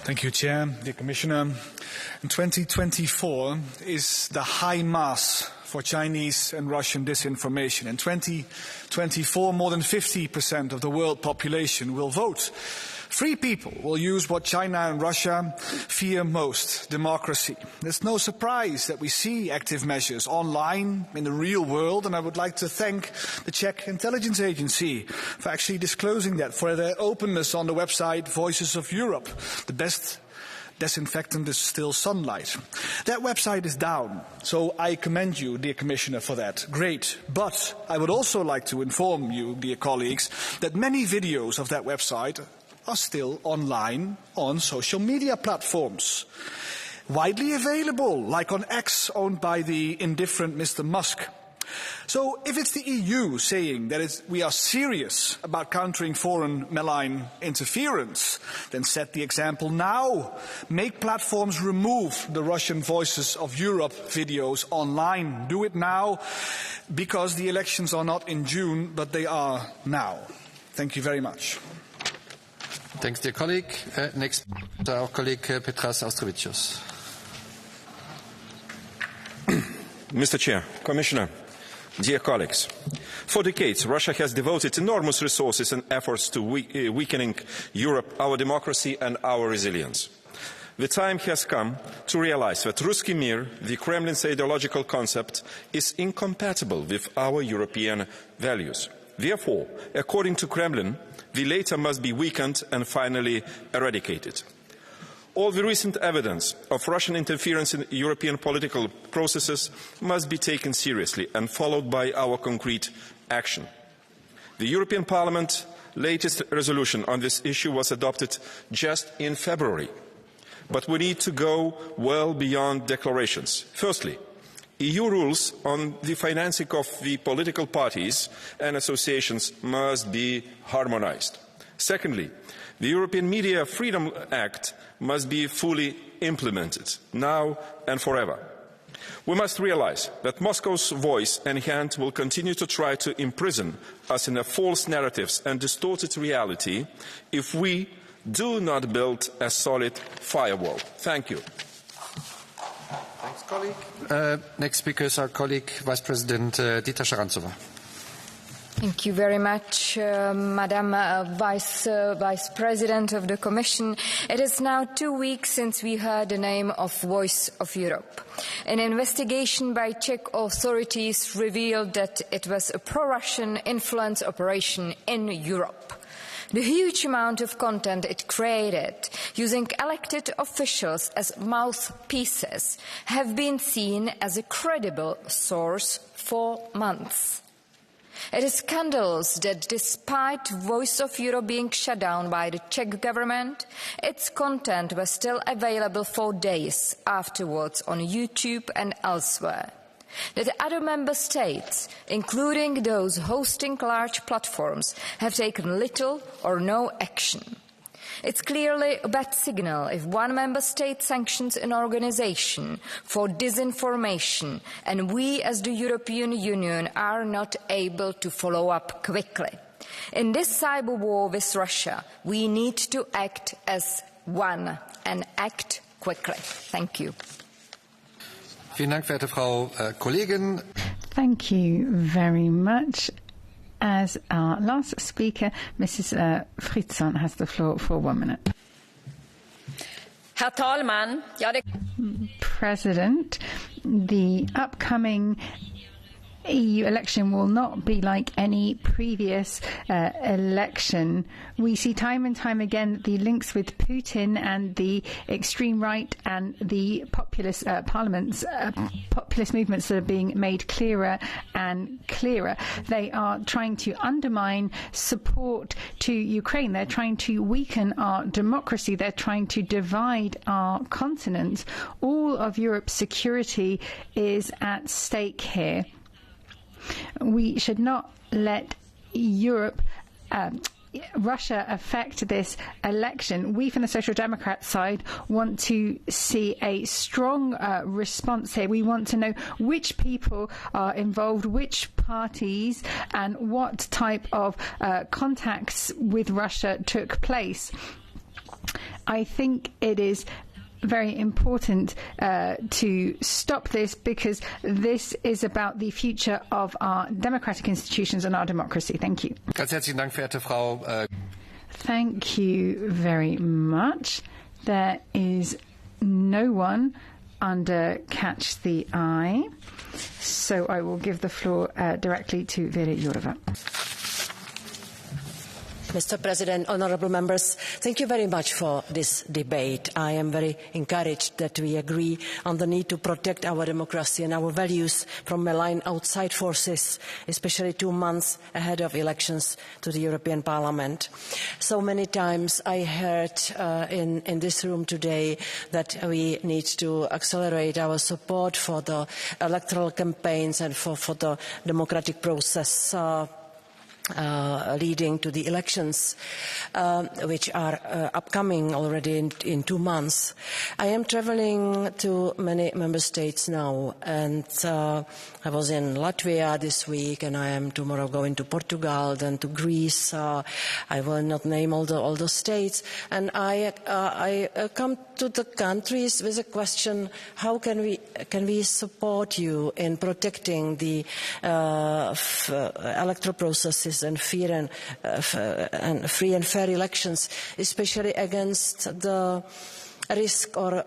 Thank you, Chair, dear Commissioner. In 2024 is the high mass for Chinese and Russian disinformation. In 2024, more than 50% of the world population will vote. Free people will use what China and Russia fear most, democracy. There's no surprise that we see active measures online in the real world, and I would like to thank the Czech Intelligence Agency for actually disclosing that, for their openness on the website Voices of Europe, the best disinfectant is still sunlight. That website is down, so I commend you, dear Commissioner, for that. Great. But I would also like to inform you, dear colleagues, that many videos of that website are still online on social media platforms. Widely available, like on X, owned by the indifferent Mr. Musk. So if it's the EU saying that we are serious about countering foreign malign interference, then set the example now. Make platforms remove the Russian Voices of Europe videos online. Do it now, because the elections are not in June, but they are now. Thank you very much. Thanks, dear colleague. Next, our colleague Petras Austrovicius. Mr. Chair, Commissioner, dear colleagues, for decades Russia has devoted enormous resources and efforts to weakening Europe, our democracy and our resilience. The time has come to realize that Ruski Mir, the Kremlin's ideological concept, is incompatible with our European values. Therefore, according to Kremlin, the latter must be weakened and finally eradicated. All the recent evidence of Russian interference in European political processes must be taken seriously and followed by our concrete action. The European Parliament's latest resolution on this issue was adopted just in February. But we need to go well beyond declarations. Firstly, EU rules on the financing of the political parties and associations must be harmonized. Secondly, the European Media Freedom Act must be fully implemented, now and forever. We must realize that Moscow's voice and hand will continue to try to imprison us in false narratives and distorted reality if we do not build a solid firewall. Thank you. Thanks, colleague. Next speaker is our colleague, Vice President Dita Sharantsova. Thank you very much, Madam Vice President of the Commission. It is now 2 weeks since we heard the name of Voice of Europe. An investigation by Czech authorities revealed that it was a pro-Russian influence operation in Europe. The huge amount of content it created, using elected officials as mouthpieces, have been seen as a credible source for months. It is scandalous that despite Voice of Europe being shut down by the Czech government, its content was still available for days afterwards on YouTube and elsewhere. That other member states, including those hosting large platforms, have taken little or no action. It's clearly a bad signal if one member state sanctions an organisation for disinformation and we as the European Union are not able to follow up quickly. In this cyber war with Russia, we need to act as one and act quickly. Thank you. Vielen Dank, verehrte Frau Kollegin. Thank you very much. As our last speaker, Mrs. Fritzon has the floor for 1 minute. Herr Talman, President, the upcoming EU election will not be like any previous election. We see time and time again the links with Putin and the extreme right and the populist populist movements that are being made clearer and clearer. They are trying to undermine support to Ukraine. They're trying to weaken our democracy. They're trying to divide our continent. All of Europe's security is at stake here. We should not let Russia affect this election. We from the Social Democrat side want to see a strong response here. We want to know which people are involved, which parties, and what type of contacts with Russia took place. I think it is very important to stop this, because this is about the future of our democratic institutions and our democracy. Thank you. Ganz herzlichen Dank, verehrte Frau. Thank you very much. There is no one under Catch the Eye, so I will give the floor directly to Vera Jourova. Mr. President, honourable members, thank you very much for this debate. I am very encouraged that we agree on the need to protect our democracy and our values from malign outside forces, especially 2 months ahead of elections to the European Parliament. So many times I heard in this room today that we need to accelerate our support for the electoral campaigns and for the democratic process leading to the elections, which are upcoming already in 2 months. I am travelling to many member states now, and I was in Latvia this week, and I am tomorrow going to Portugal, then to Greece. I will not name all the states, and I come to the countries with a question: how can we support you in protecting the electoral processes and free and fair elections, especially against the risk or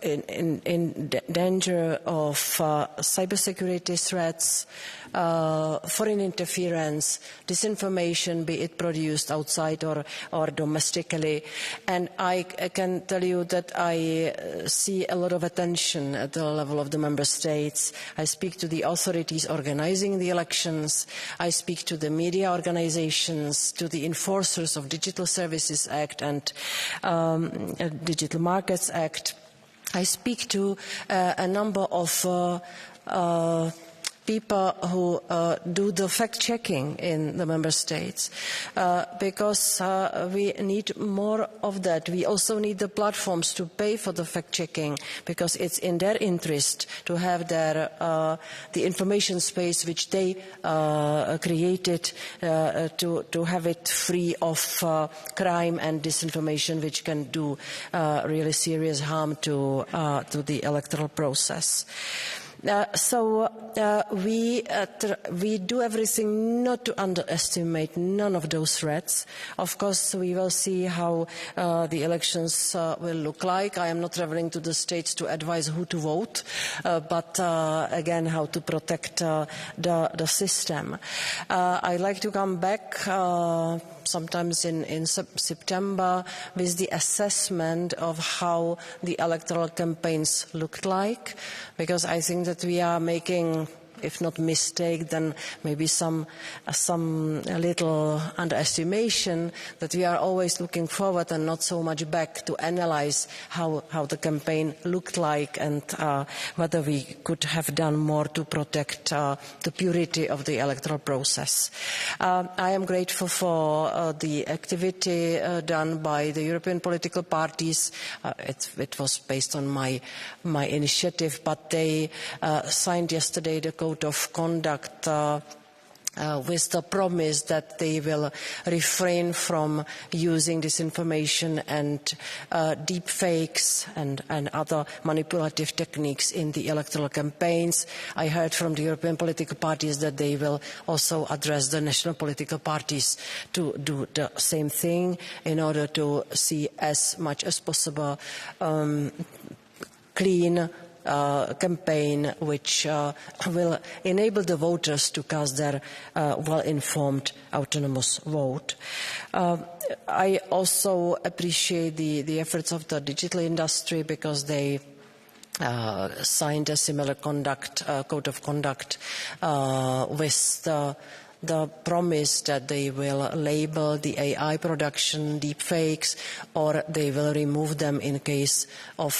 in danger of cybersecurity threats, foreign interference, disinformation, be it produced outside or domestically. And I can tell you that I see a lot of attention at the level of the member states. I speak to the authorities organizing the elections. I speak to the media organizations, to the enforcers of Digital Services Act and Digital Markets Act. I speak to a number of people who do the fact-checking in the member states, because we need more of that. We also need the platforms to pay for the fact-checking, because it's in their interest to have the information space which they created, to have it free of crime and disinformation, which can do really serious harm to the electoral process. We do everything not to underestimate none of those threats. Of course, we will see how the elections will look like. I am not travelling to the states to advise who to vote, but again, how to protect the system. I'd like to come back sometimes in September with the assessment of how the electoral campaigns looked like, because I think that we are making, if not mistake, then maybe some little underestimation, that we are always looking forward and not so much back to analyze how the campaign looked like and whether we could have done more to protect the purity of the electoral process. I am grateful for the activity done by the European political parties. It was based on my initiative, but they signed yesterday the Code of Conduct with the promise that they will refrain from using disinformation and deep fakes and other manipulative techniques in the electoral campaigns. I heard from the European political parties that they will also address the national political parties to do the same thing in order to see as much as possible clean campaign which will enable the voters to cast their well-informed autonomous vote. I also appreciate the efforts of the digital industry, because they signed a similar code of conduct with the promise that they will label the AI production deepfakes, or they will remove them in case of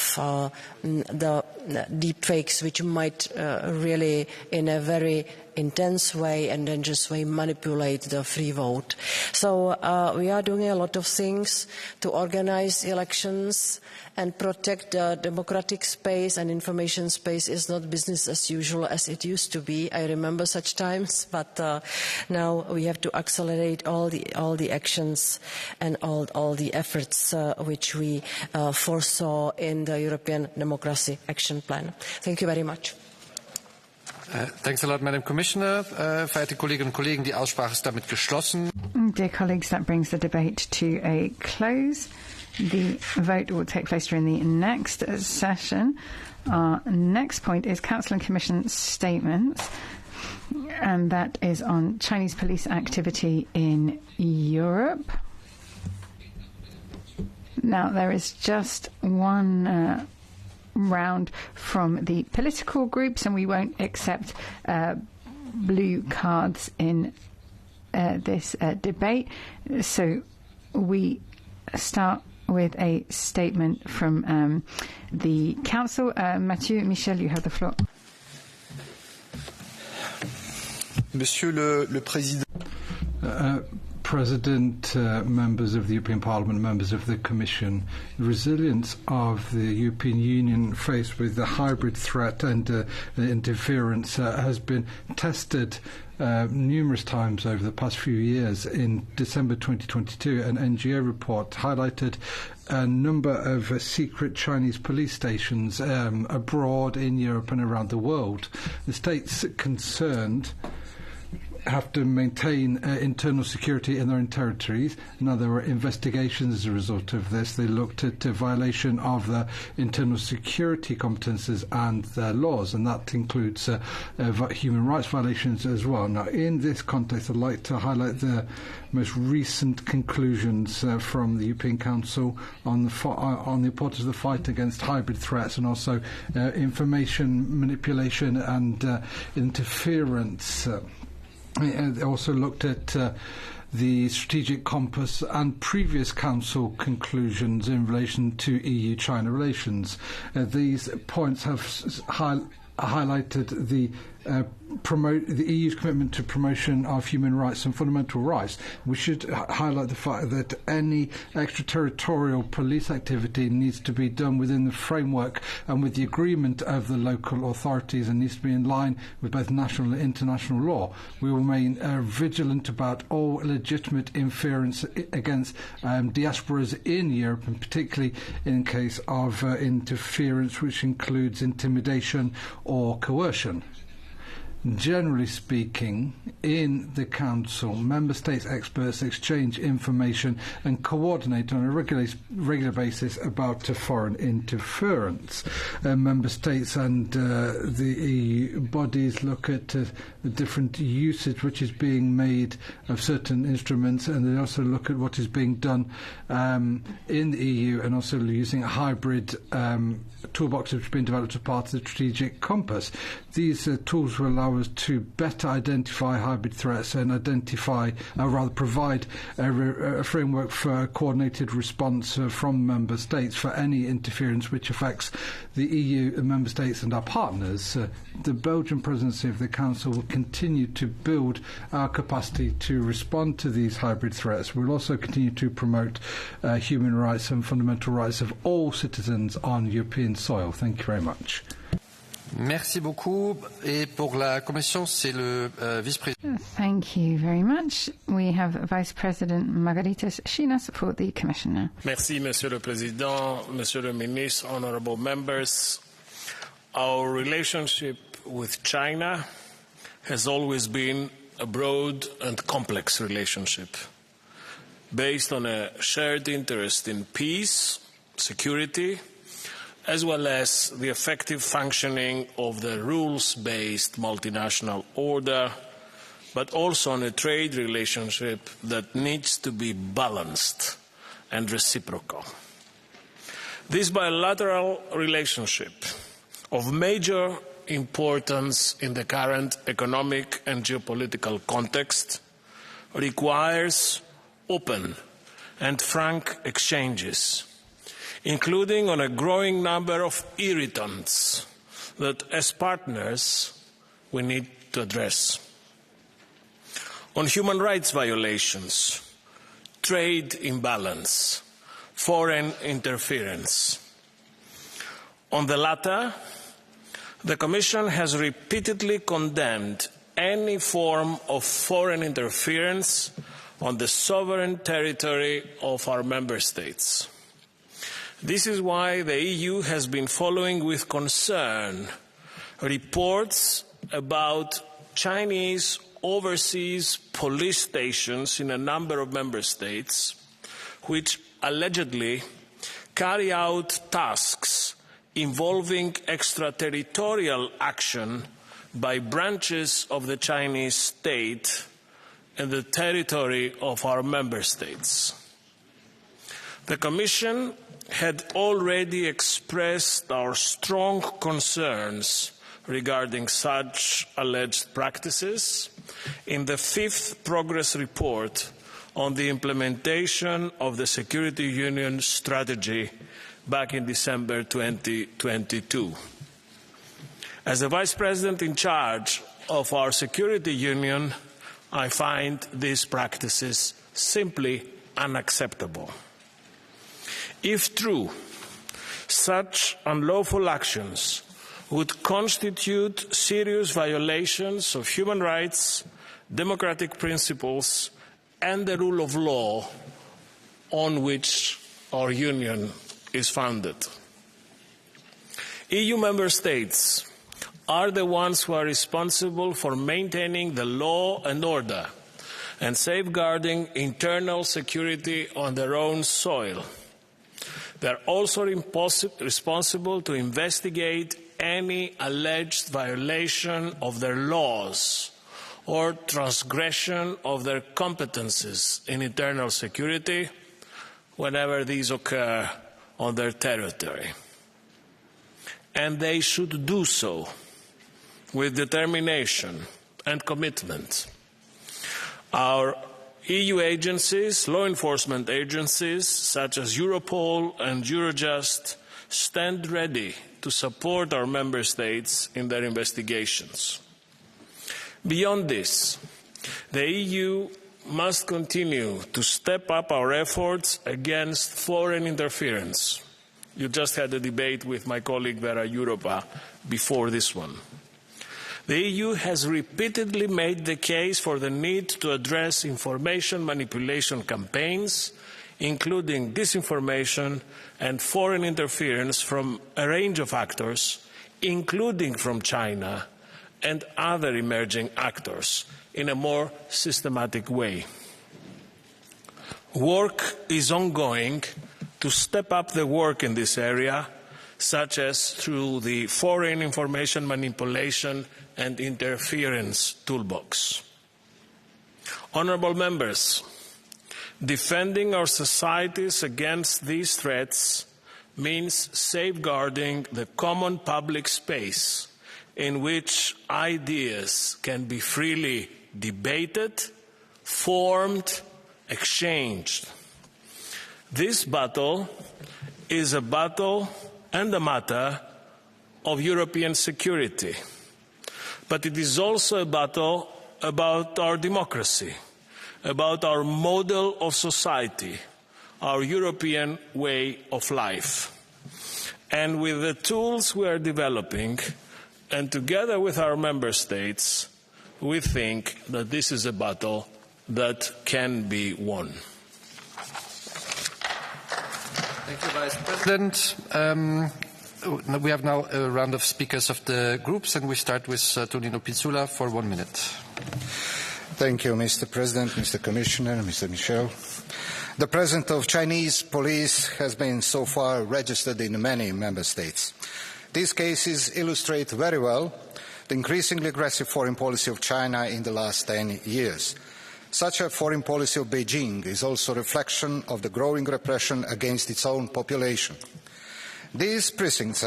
the deepfakes which might really, in a very intense way and dangerous way, manipulate the free vote. So we are doing a lot of things to organize elections and protect the democratic space, and information space is not business as usual as it used to be. I remember such times, but now we have to accelerate all the actions and all the efforts which we foresaw in the European Democracy Action Plan. Thank you very much. Thanks a lot, Madam Commissioner. Verehrte Kolleginnen und Kollegen, die Aussprache ist damit geschlossen. Dear colleagues, that brings the debate to a close. The vote will take place during the next session. Our next point is Council and Commission statements. and that is on Chinese police activity in Europe. Now, there is just one round from the political groups, and we won't accept blue cards in this debate. So we start with a statement from the Council. Mathieu Michel, you have the floor. Monsieur le Président. President, members of the European Parliament, members of the Commission, the resilience of the European Union faced with the hybrid threat and interference has been tested numerous times over the past few years. In December 2022, an NGO report highlighted a number of secret Chinese police stations abroad in Europe and around the world. The states concerned have to maintain internal security in their own territories. Now, there were investigations as a result of this. They looked at a violation of the internal security competences and their laws, and that includes human rights violations as well. Now, in this context, I'd like to highlight the most recent conclusions from the European Council on the importance of the fight against hybrid threats and also information manipulation and interference. It also looked at the strategic compass and previous Council conclusions in relation to EU-China relations. These points have highlighted the EU's commitment to promotion of human rights and fundamental rights. We should highlight the fact that any extraterritorial police activity needs to be done within the framework and with the agreement of the local authorities and needs to be in line with both national and international law. We remain vigilant about all illegitimate interference against diasporas in Europe, and particularly in case of interference which includes intimidation or coercion. Generally speaking, in the Council, Member States experts exchange information and coordinate on a regular basis about foreign interference. Member States and the EU bodies look at the different usage which is being made of certain instruments, and they also look at what is being done in the EU, and also using a hybrid toolbox which has been developed as part of the strategic compass. These tools will allow us to better identify hybrid threats and provide a framework for a coordinated response from Member States for any interference which affects the EU and Member States and our partners. The Belgian presidency of the Council will continue to build our capacity to respond to these hybrid threats. We'll also continue to promote human rights and fundamental rights of all citizens on European soil. Thank you very much. Merci beaucoup. Et pour la Commission, c'est le vice-président. Thank you very much. We have Vice President Margaritis Schinas for the Commissioner. Merci, Monsieur le Président, Monsieur le Ministre, honorable members. Our relationship with China has always been a broad and complex relationship based on a shared interest in peace, security, as well as the effective functioning of the rules-based multinational order, but also on a trade relationship that needs to be balanced and reciprocal. This bilateral relationship of major importance in the current economic and geopolitical context requires open and frank exchanges, including on a growing number of irritants that, as partners, we need to address. On human rights violations, trade imbalance, foreign interference. On the latter, the Commission has repeatedly condemned any form of foreign interference on the sovereign territory of our member states. This is why the EU has been following with concern reports about Chinese overseas police stations in a number of member states which allegedly carry out tasks involving extraterritorial action by branches of the Chinese state in the territory of our member states. The Commission had already expressed our strong concerns regarding such alleged practices in the 5th Progress Report on the implementation of the Security Union strategy back in December 2022. As the Vice President in charge of our Security Union, I find these practices simply unacceptable. If true, such unlawful actions would constitute serious violations of human rights, democratic principles, and the rule of law on which our Union is founded. EU member states are the ones who are responsible for maintaining the law and order and safeguarding internal security on their own soil. They are also responsible to investigate any alleged violation of their laws or transgression of their competences in internal security whenever these occur on their territory. And they should do so with determination and commitment. Our EU agencies, law enforcement agencies such as Europol and Eurojust, stand ready to support our member states in their investigations. Beyond this, the EU must continue to step up our efforts against foreign interference. You just had a debate with my colleague Vera Jourova before this one. The EU has repeatedly made the case for the need to address information manipulation campaigns, including disinformation and foreign interference from a range of actors, including from China and other emerging actors, in a more systematic way. Work is ongoing to step up the work in this area, such as through the Foreign Information Manipulation and Interference Toolbox. Honourable members, defending our societies against these threats means safeguarding the common public space in which ideas can be freely debated, formed, exchanged. This battle is a battle and a matter of European security, but it is also a battle about our democracy, about our model of society, our European way of life. And with the tools we are developing, and together with our member states, we think that this is a battle that can be won. Thank you, Vice President. We have now a round of speakers of the groups, and we start with Tonino Pizzula for 1 minute. Thank you, Mr. President, Mr. Commissioner, Mr. Michel. The presence of Chinese police has been so far registered in many member states. These cases illustrate very well the increasingly aggressive foreign policy of China in the last 10 years. Such a foreign policy of Beijing is also a reflection of the growing repression against its own population. These precincts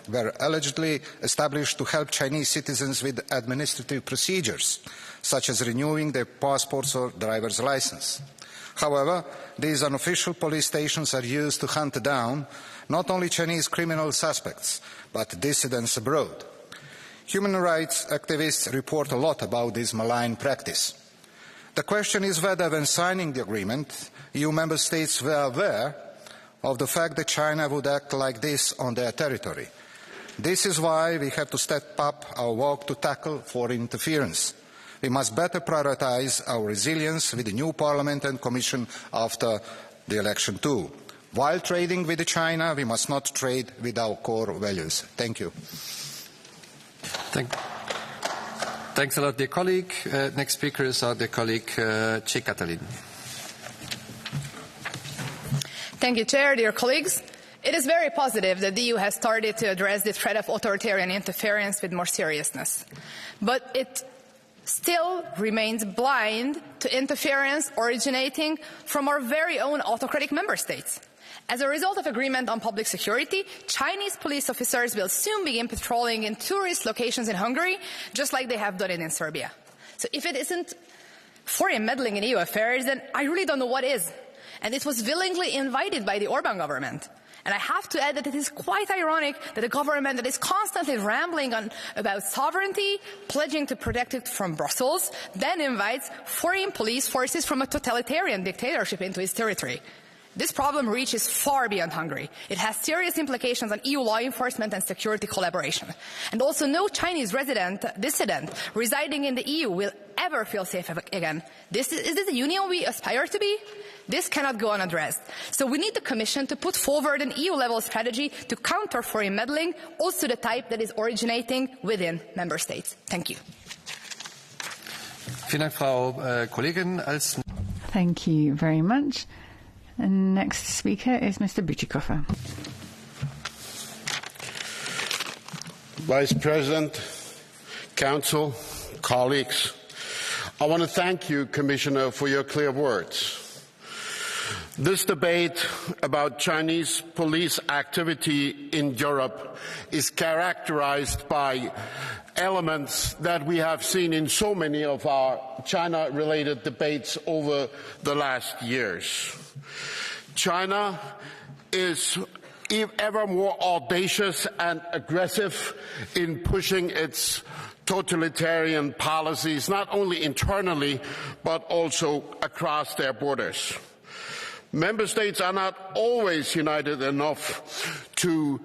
were allegedly established to help Chinese citizens with administrative procedures, such as renewing their passports or driver's license. However, these unofficial police stations are used to hunt down not only Chinese criminal suspects, but dissidents abroad. Human rights activists report a lot about this malign practice. The question is whether, when signing the agreement, EU member states were aware of the fact that China would act like this on their territory. This is why we have to step up our work to tackle foreign interference. We must better prioritise our resilience with the new Parliament and Commission after the election too. While trading with China, we must not trade with our core values. Thank you. Thanks a lot, dear colleague. Next speaker is our dear colleague, Katalin. Thank you, Chair, dear colleagues. It is very positive that the EU has started to address the threat of authoritarian interference with more seriousness. But it still remains blind to interference originating from our very own autocratic member states. As a result of agreement on public security, Chinese police officers will soon begin patrolling in tourist locations in Hungary, just like they have done it in Serbia. So if it isn't foreign meddling in EU affairs, then I really don't know what is. And it was willingly invited by the Orban government. And I have to add that it is quite ironic that a government that is constantly rambling on about sovereignty, pledging to protect it from Brussels, then invites foreign police forces from a totalitarian dictatorship into its territory. This problem reaches far beyond Hungary. It has serious implications on EU law enforcement and security collaboration. And also no Chinese dissident residing in the EU will ever feel safe again. Is this the union we aspire to be? This cannot go unaddressed. So we need the Commission to put forward an EU-level strategy to counter foreign meddling, also the type that is originating within member states. Thank you. Vielen Dank, Frau Kollegin. Thank you very much. And next speaker is Mr. Bütikofer. Vice President, Council, colleagues, I want to thank you, Commissioner, for your clear words. This debate about Chinese police activity in Europe is characterized by elements that we have seen in so many of our China-related debates over the last years. China is ever more audacious and aggressive in pushing its totalitarian policies, not only internally, but also across their borders. Member states are not always united enough to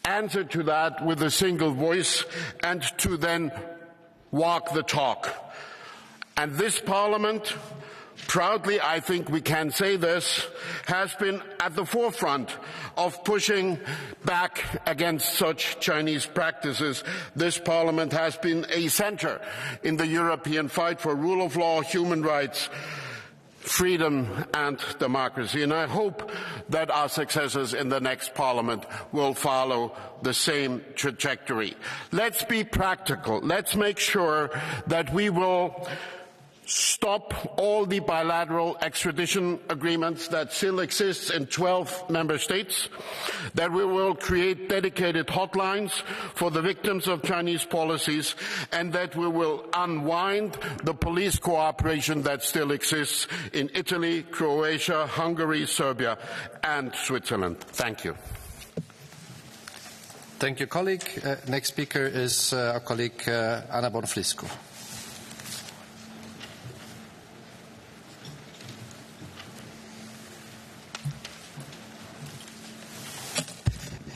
answer to that with a single voice and to then walk the talk. And this Parliament, proudly, I think we can say this, has been at the forefront of pushing back against such Chinese practices. This Parliament has been a center in the European fight for rule of law, human rights, freedom and democracy. And I hope that our successors in the next Parliament will follow the same trajectory. Let's be practical. Let's make sure that we will stop all the bilateral extradition agreements that still exist in 12 member states, that we will create dedicated hotlines for the victims of Chinese policies, and that we will unwind the police cooperation that still exists in Italy, Croatia, Hungary, Serbia, and Switzerland. Thank you. Thank you, colleague. Next speaker is our colleague Anna Bonfrisco.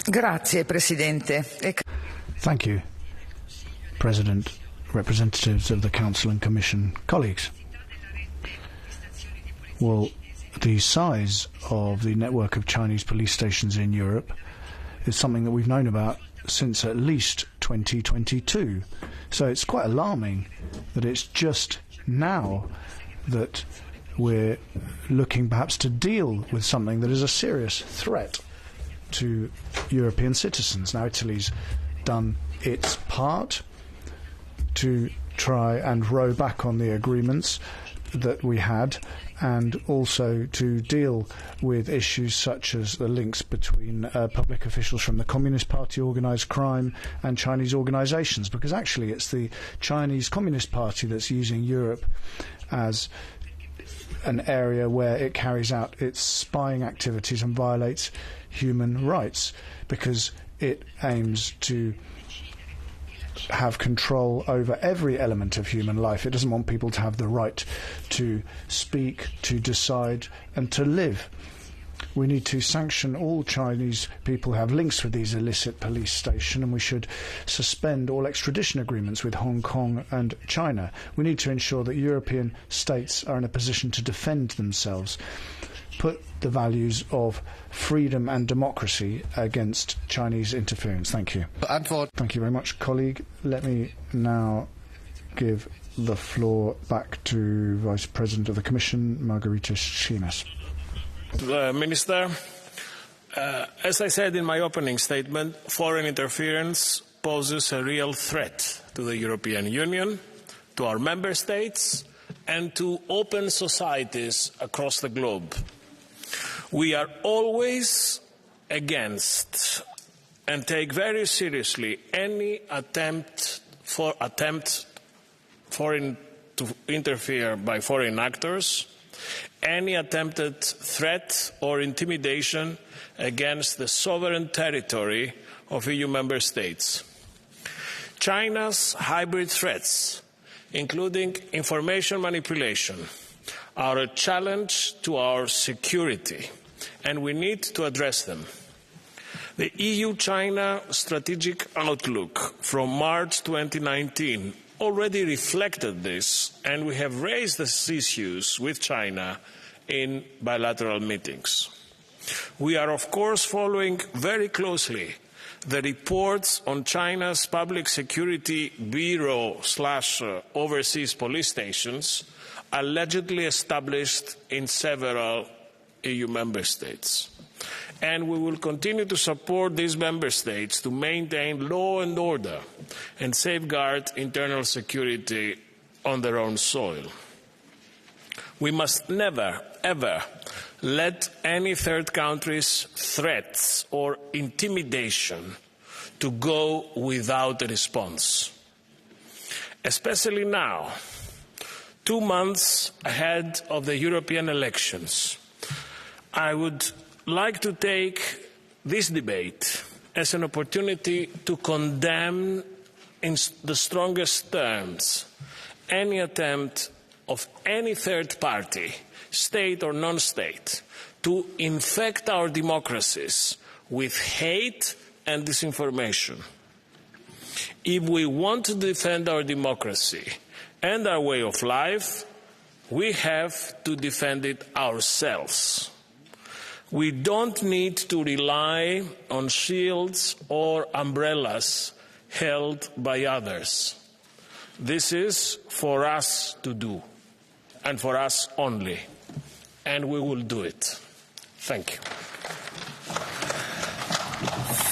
Grazie, Presidente. Thank you, President, representatives of the Council and Commission, colleagues. Well, the size of the network of Chinese police stations in Europe is something that we've known about since at least 2022. So it's quite alarming that it's just now that we're looking perhaps to deal with something that is a serious threat to European citizens. Now, Italy's done its part to try and row back on the agreements that we had, and also to deal with issues such as the links between public officials from the Communist Party, organised crime, and Chinese organisations, because actually it's the Chinese Communist Party that's using Europe as an area where it carries out its spying activities and violates human rights, because it aims to have control over every element of human life. It doesn't want people to have the right to speak, to decide, and to live. We need to sanction all Chinese people who have links with these illicit police stations, and we should suspend all extradition agreements with Hong Kong and China. We need to ensure that European states are in a position to defend themselves, put the values of freedom and democracy against Chinese interference. Thank you. Thank you very much, colleague. Let me now give the floor back to Vice President of the Commission, Margarita Schinas. Minister, As I said in my opening statement, foreign interference poses a real threat to the European Union, to our member states, and to open societies across the globe. We are always against and take very seriously any attempt to interfere by foreign actors, any attempted threat or intimidation against the sovereign territory of EU member states. China's hybrid threats, including information manipulation, are a challenge to our security, and we need to address them. The EU-China strategic outlook from March 2019 already reflected this, and we have raised these issues with China in bilateral meetings. We are, of course, following very closely the reports on China's Public Security Bureau / overseas police stations allegedly established in several EU member states. And we will continue to support these member states to maintain law and order and safeguard internal security on their own soil. We must never, ever let any third country's threats or intimidation to go without a response. Especially now, 2 months ahead of the European elections, I would like to take this debate as an opportunity to condemn in the strongest terms any attempt of any third party, state or non-state, to infect our democracies with hate and disinformation. If we want to defend our democracy and our way of life, we have to defend it ourselves. We don't need to rely on shields or umbrellas held by others. This is for us to do, and for us only, and we will do it. Thank you.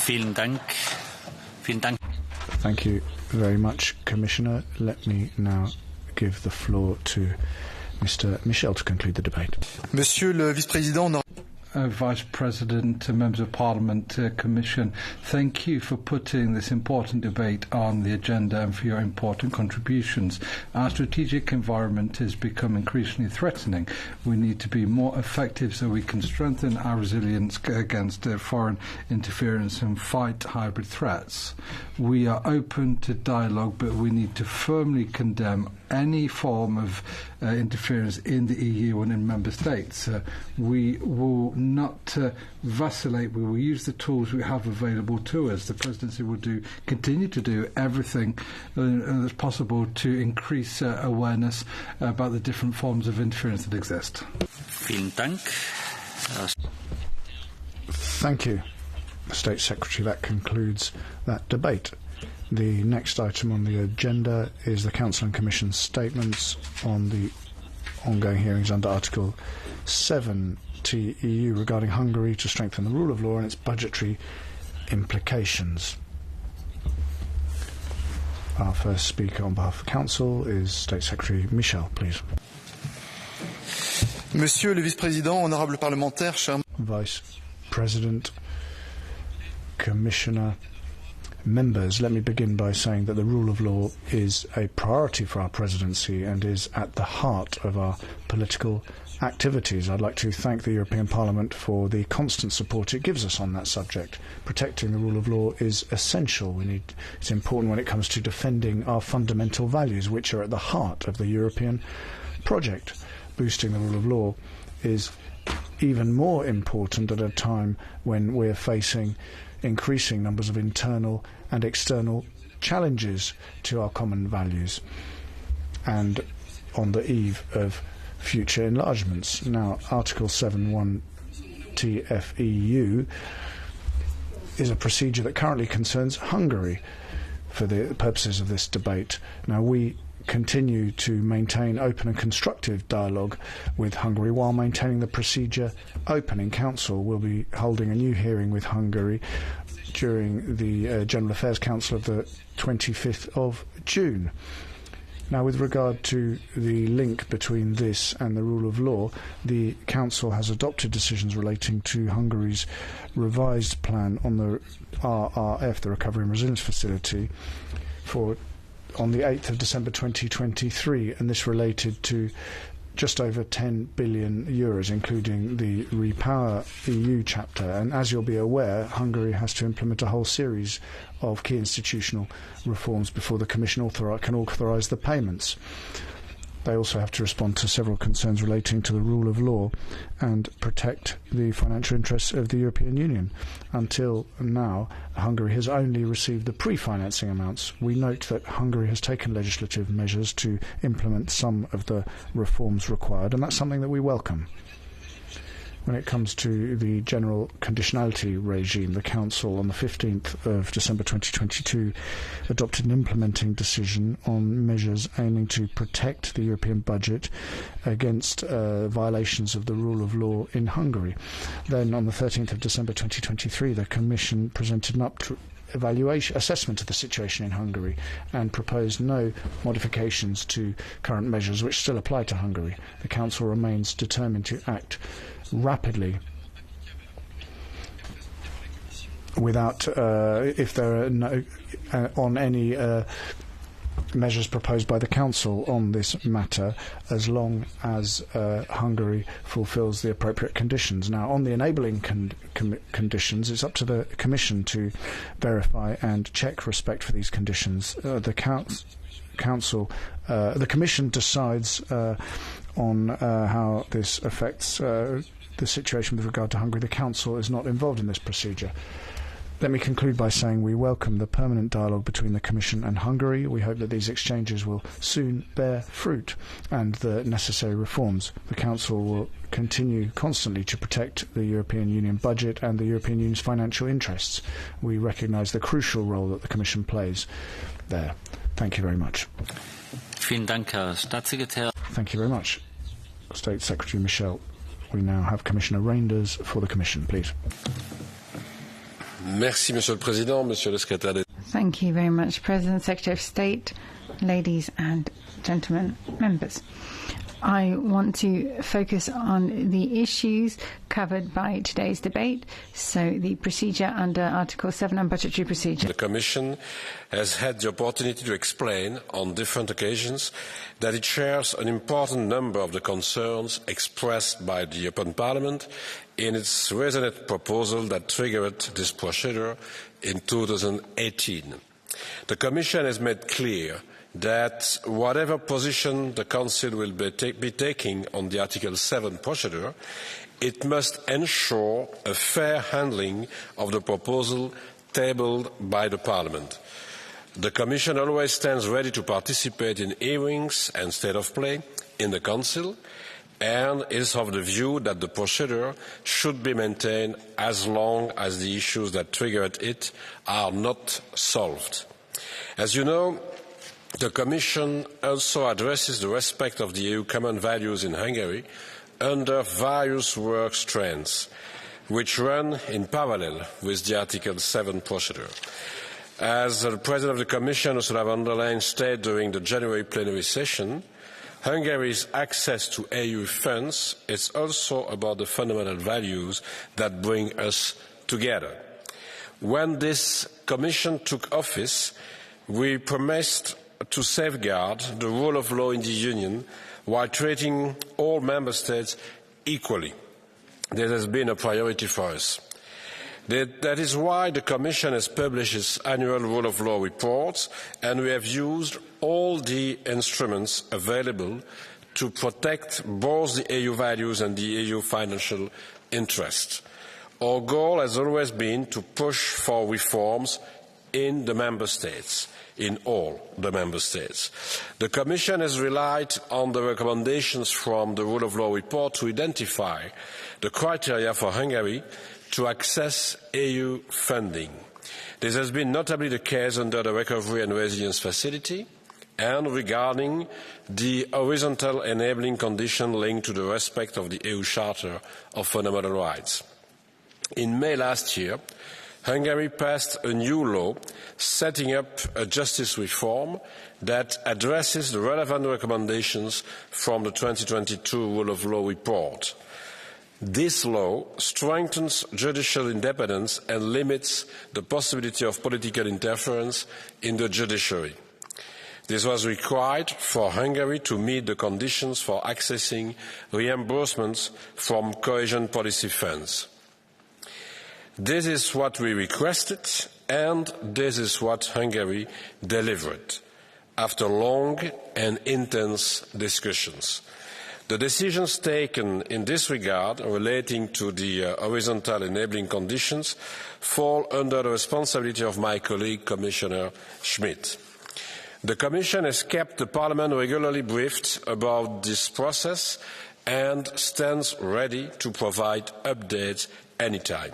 Vielen Dank. Vielen Dank. Thank you very much, Commissioner. Let me now give the floor to Mr. Michel to conclude the debate. Monsieur le Vice-Président, Vice President, Members of Parliament, Commission, thank you for putting this important debate on the agenda and for your important contributions. Our strategic environment has become increasingly threatening. We need to be more effective so we can strengthen our resilience against foreign interference and fight hybrid threats. We are open to dialogue, but we need to firmly condemn any form of interference in the EU and in member states. We will not vacillate. We will use the tools we have available to us. The presidency will continue to do everything that's possible to increase awareness about the different forms of interference that exist. Vielen Dank. Thank you, State Secretary. That concludes that debate. The next item on the agenda is the Council and Commission statements on the ongoing hearings under Article 7 TEU regarding Hungary to strengthen the rule of law and its budgetary implications. Our first speaker on behalf of the Council is State Secretary Michel, please. Monsieur le Vice-Président, honorables parlementaires, chers Vice President, Commissioner, members, let me begin by saying that the rule of law is a priority for our presidency and is at the heart of our political activities. I'd like to thank the European Parliament for the constant support it gives us on that subject. Protecting the rule of law is essential. It's important when it comes to defending our fundamental values, which are at the heart of the European project. Boosting the rule of law is even more important at a time when we're facing increasing numbers of internal and external challenges to our common values and on the eve of future enlargements. Now, Article 7.1 TFEU is a procedure that currently concerns Hungary for the purposes of this debate. Now, we continue to maintain open and constructive dialogue with Hungary while maintaining the procedure open. In Council, we'll be holding a new hearing with Hungary during the General Affairs Council of the 25th of June. Now, with regard to the link between this and the rule of law, the Council has adopted decisions relating to Hungary's revised plan on the RRF, the Recovery and Resilience Facility, on the 8th of December 2023, and this related to just over 10 billion euros, including the Repower EU chapter. And as you'll be aware, Hungary has to implement a whole series of key institutional reforms before the Commission can authorise the payments. They also have to respond to several concerns relating to the rule of law and protect the financial interests of the European Union. Until now, Hungary has only received the pre-financing amounts. We note that Hungary has taken legislative measures to implement some of the reforms required, and that's something that we welcome. When it comes to the general conditionality regime, the Council on the 15th of December 2022 adopted an implementing decision on measures aiming to protect the European budget against violations of the rule of law in Hungary. Then on the 13th of December 2023, the Commission presented an assessment of the situation in Hungary and proposed no modifications to current measures which still apply to Hungary. The Council remains determined to act rapidly without if there are no on any measures proposed by the Council on this matter, as long as Hungary fulfills the appropriate conditions. Now, on the enabling conditions, it's up to the Commission to verify and check respect for these conditions. The Commission decides on how this affects the situation with regard to Hungary. The Council is not involved in this procedure. Let me conclude by saying we welcome the permanent dialogue between the Commission and Hungary. We hope that these exchanges will soon bear fruit and the necessary reforms. The Council will continue constantly to protect the European Union budget and the European Union's financial interests. We recognise the crucial role that the Commission plays there. Thank you very much. Vielen Dank, Herr Staatssekretär. Thank you very much, State Secretary Michel. We now have Commissioner Reinders for the Commission, please. Merci, Monsieur le Président, Monsieur le Secrétaire d'État. Thank you very much, President, Secretary of State, ladies and gentlemen, members. I want to focus on the issues covered by today's debate, so the procedure under Article 7 on budgetary procedure. The Commission has had the opportunity to explain on different occasions that it shares an important number of the concerns expressed by the European Parliament in its resonant proposal that triggered this procedure in 2018. The Commission has made clear that whatever position the Council will be taking on the Article 7 procedure, it must ensure a fair handling of the proposal tabled by the Parliament. The Commission always stands ready to participate in hearings and state of play in the Council, and is of the view that the procedure should be maintained as long as the issues that triggered it are not solved. As you know, the Commission also addresses the respect of the EU common values in Hungary under various work strands, which run in parallel with the Article 7 procedure. As the President of the Commission, Ursula von der Leyen, stated during the January plenary session, Hungary's access to EU funds is also about the fundamental values that bring us together. When this Commission took office, we promised to safeguard the rule of law in the Union while treating all Member States equally. This has been a priority for us. That is why the Commission has published its annual rule of law reports, and we have used all the instruments available to protect both the EU values and the EU financial interests. Our goal has always been to push for reforms in the Member States, in all the Member States. The Commission has relied on the recommendations from the Rule of Law report to identify the criteria for Hungary to access EU funding. This has been notably the case under the Recovery and Resilience Facility and regarding the horizontal enabling condition linked to the respect of the EU Charter of Fundamental Rights. In May last year, Hungary passed a new law setting up a justice reform that addresses the relevant recommendations from the 2022 Rule of Law report. This law strengthens judicial independence and limits the possibility of political interference in the judiciary. This was required for Hungary to meet the conditions for accessing reimbursements from cohesion policy funds. This is what we requested, and this is what Hungary delivered, after long and intense discussions. The decisions taken in this regard relating to the horizontal enabling conditions fall under the responsibility of my colleague, Commissioner Schmid. The Commission has kept the Parliament regularly briefed about this process and stands ready to provide updates anytime.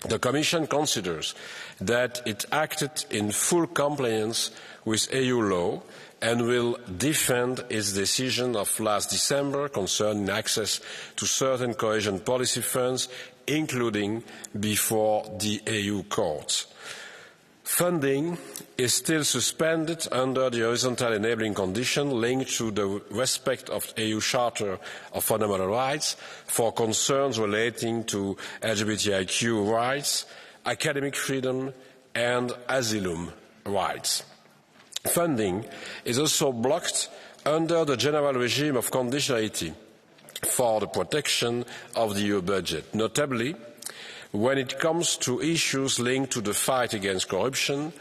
The Commission considers that it acted in full compliance with EU law and will defend its decision of last December concerning access to certain cohesion policy funds, including before the EU courts. Funding is still suspended under the horizontal enabling condition linked to the respect of the EU Charter of Fundamental Rights for concerns relating to LGBTIQ rights, academic freedom and asylum rights. Funding is also blocked under the general regime of conditionality for the protection of the EU budget, notably when it comes to issues linked to the fight against corruption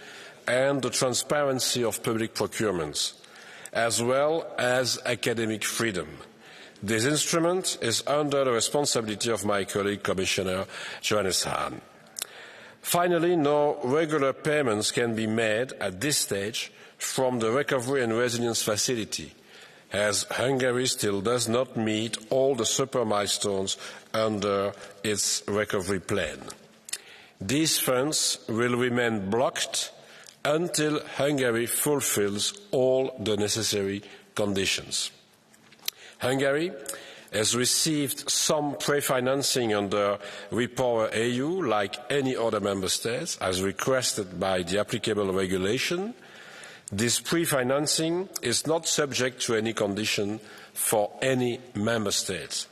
and the transparency of public procurements, as well as academic freedom. This instrument is under the responsibility of my colleague, Commissioner Johannes Hahn. Finally, no regular payments can be made at this stage from the Recovery and Resilience Facility, as Hungary still does not meet all the super milestones under its recovery plan. These funds will remain blocked until Hungary fulfills all the necessary conditions. Hungary has received some pre-financing under Repower EU, like any other member states, as requested by the applicable regulation. This pre-financing is not subject to any condition for any member state.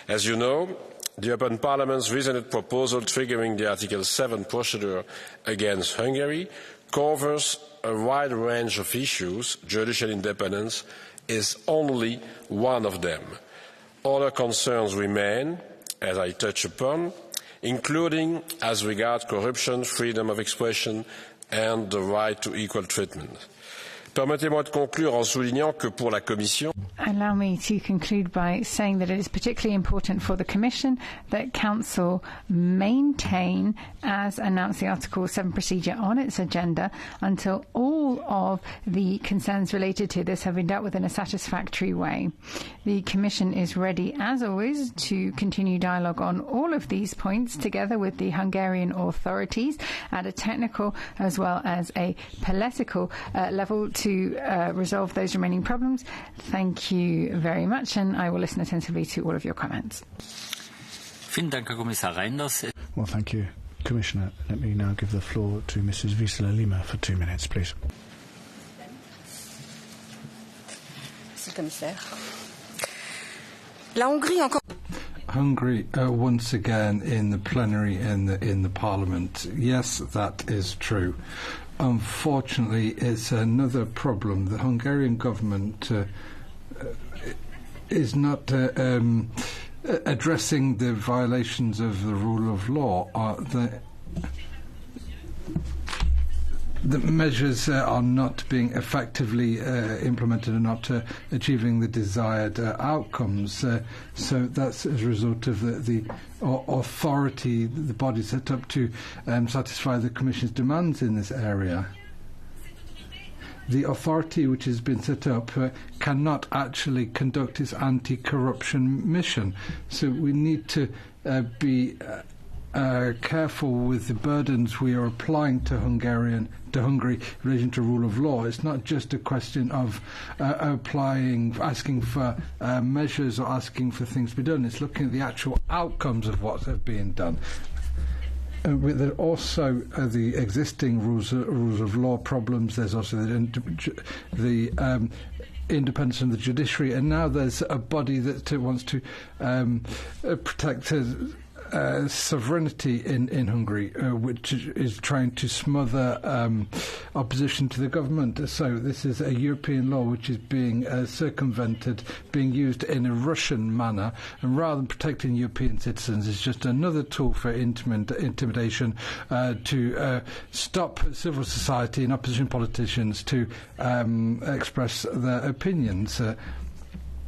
As you know, the European Parliament's recent proposal triggering the Article 7 procedure against Hungary covers a wide range of issues. Judicial independence is only one of them. Other concerns remain, as I touch upon, including as regards corruption, freedom of expression and the right to equal treatment. Permettez-moi de conclure en soulignant que pour la Commission, allow me to conclude by saying that it is particularly important for the Commission that Council maintain, as announced the Article 7 procedure on its agenda, until all of the concerns related to this have been dealt with in a satisfactory way. The Commission is ready, as always, to continue dialogue on all of these points together with the Hungarian authorities at a technical as well as a political level to resolve those remaining problems. Thank you very much, and I will listen attentively to all of your comments. Well, thank you, Commissioner. Let me now give the floor to Mrs. Wisela Lima for 2 minutes, please. Hungary once again in the plenary in the Parliament. Yes, that is true. Unfortunately, it's another problem. The Hungarian government is not addressing the violations of the rule of law. The measures are not being effectively implemented and not achieving the desired outcomes. So that's as a result of the authority, the body set up to satisfy the Commission's demands in this area. The authority which has been set up cannot actually conduct its anti-corruption mission. So we need to be careful with the burdens we are applying to Hungary in relation to rule of law. It's not just a question of asking for measures or asking for things to be done. It's looking at the actual outcomes of what's being done. With also the existing rules of law problems. There's also the independence of the judiciary, and now there's a body that wants to protect sovereignty in Hungary, which is trying to smother opposition to the government. So this is a European law which is being circumvented, being used in a Russian manner, and rather than protecting European citizens, it's just another tool for intimidation to stop civil society and opposition politicians to express their opinions.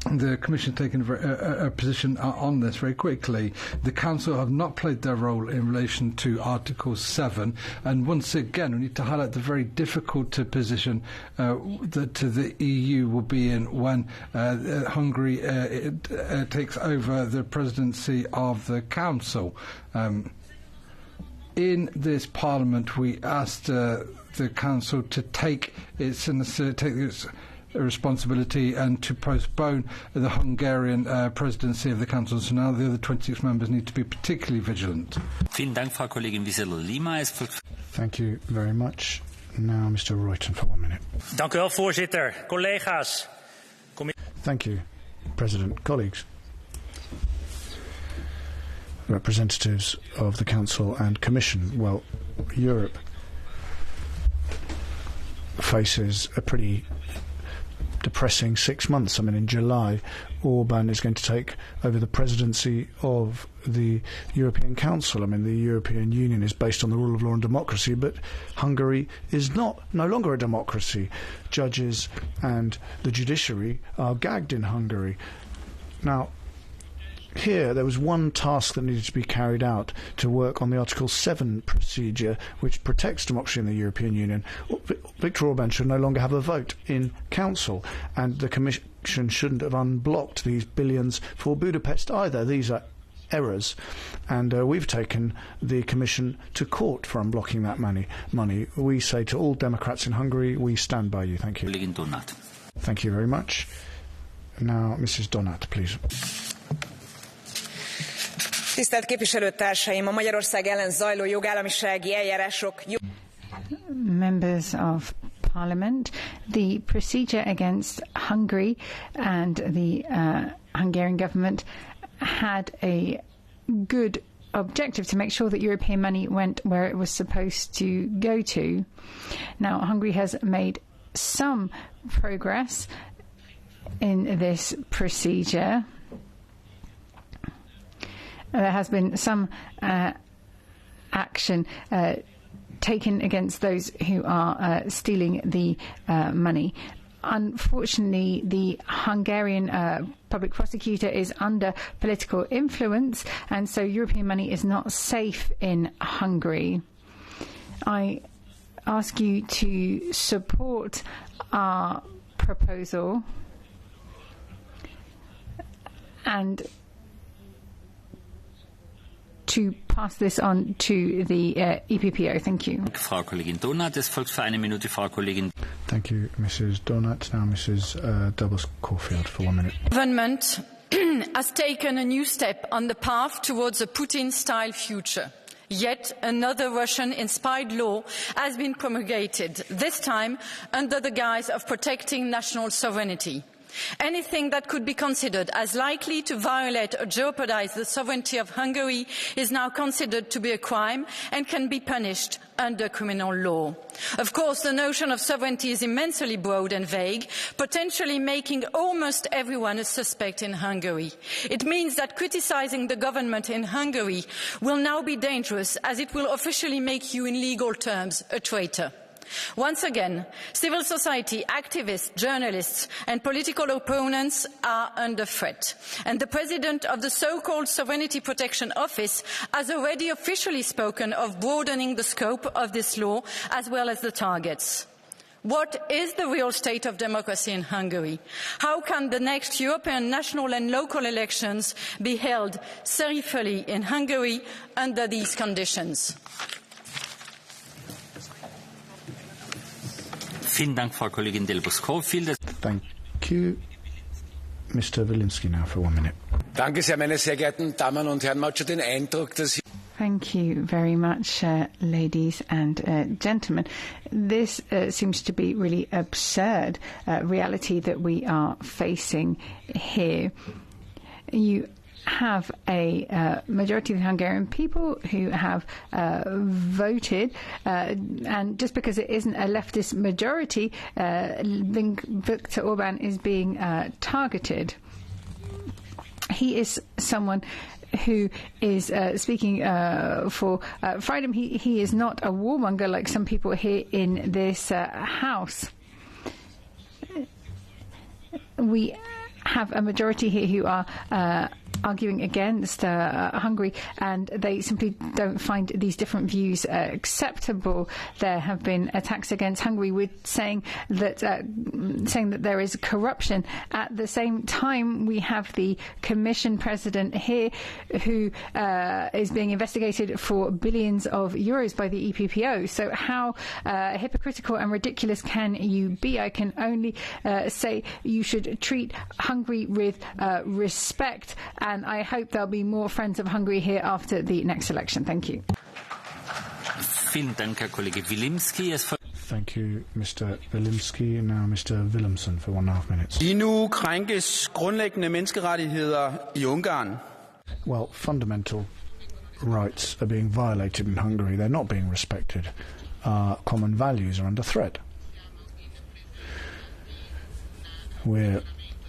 The Commission has taken a position on this very quickly. The Council have not played their role in relation to Article 7, and once again we need to highlight the very difficult position that the EU will be in when Hungary takes over the presidency of the Council. In this Parliament we asked the Council to take its responsibility and to postpone the Hungarian presidency of the Council. So now the other 26 members need to be particularly vigilant. Thank you very much. Now Mr. Reuten for 1 minute. Dank u wel, voorzitter. Collega's. Thank you, President. Colleagues. Representatives of the Council and Commission. Well, Europe faces a pretty depressing 6 months. I mean, in July, Orban is going to take over the presidency of the European Council. I mean, the European Union is based on the rule of law and democracy, but Hungary is no longer a democracy. Judges and the judiciary are gagged in Hungary. Now, here, there was one task that needed to be carried out to work on the Article 7 procedure, which protects democracy in the European Union. Viktor Orban should no longer have a vote in Council, and the Commission shouldn't have unblocked these billions for Budapest either. These are errors, and we've taken the Commission to court for unblocking that money. We say to all Democrats in Hungary, we stand by you. Thank you. Thank you very much. Now, Mrs. Donat, please. Tisztelt képviselőtársaim, a Magyarország ellen zajló jogállamisági eljárások... Members of Parliament, the procedure against Hungary and the Hungarian government had a good objective to make sure that European money went where it was supposed to go to. Now, Hungary has made some progress in this procedure. There has been some action taken against those who are stealing the money. Unfortunately, the Hungarian public prosecutor is under political influence, and so European money is not safe in Hungary. I ask you to support our proposal and to pass this on to the EPPO. Thank you. Frau Kollegin Donat, es folgt für eine Minute Frau Kollegin. Thank you, Mrs. Donat. Now, Mrs. Dobbs-Corfield for 1 minute. Government has taken a new step on the path towards a Putin-style future. Yet another Russian-inspired law has been promulgated, this time under the guise of protecting national sovereignty. Anything that could be considered as likely to violate or jeopardize the sovereignty of Hungary is now considered to be a crime and can be punished under criminal law. Of course, the notion of sovereignty is immensely broad and vague, potentially making almost everyone a suspect in Hungary. It means that criticizing the government in Hungary will now be dangerous, as it will officially make you in legal terms a traitor. Once again, civil society, activists, journalists and political opponents are under threat. And the president of the so-called Sovereignty Protection Office has already officially spoken of broadening the scope of this law as well as the targets. What is the real state of democracy in Hungary? How can the next European national and local elections be held safely in Hungary under these conditions? Vielen Dank, Frau Kollegin Delbos-Corfield. Thank you. Mr. Wilimski now for 1 minute. Danke sehr, meine sehr geehrten Damen und Herren. Man hat schon den Eindruck, dass Thank you very much, ladies and gentlemen. This seems to be really absurd reality that we are facing here. You have a majority of the Hungarian people who have voted, and just because it isn't a leftist majority, Viktor Orban is being targeted. He is someone who is speaking for freedom. He is not a warmonger like some people here in this house. We have a majority here who are arguing against Hungary, and they simply don't find these different views acceptable. There have been attacks against Hungary with saying that there is corruption. At the same time, we have the Commission President here who is being investigated for billions of euros by the EPPO. So how hypocritical and ridiculous can you be? I can only say you should treat Hungary with respect, and I hope there'll be more friends of Hungary here after the next election. Thank you. Vielen Dank, Herr Kollege Wilimski. Thank you, Mr. Wilimski. Now Mr. Willemsen for 1.5 minutes. Lige nu krænkes grundlæggende menneskerettigheder i Ungarn. Well, fundamental rights are being violated in Hungary. They're not being respected. Our common values are under threat. We're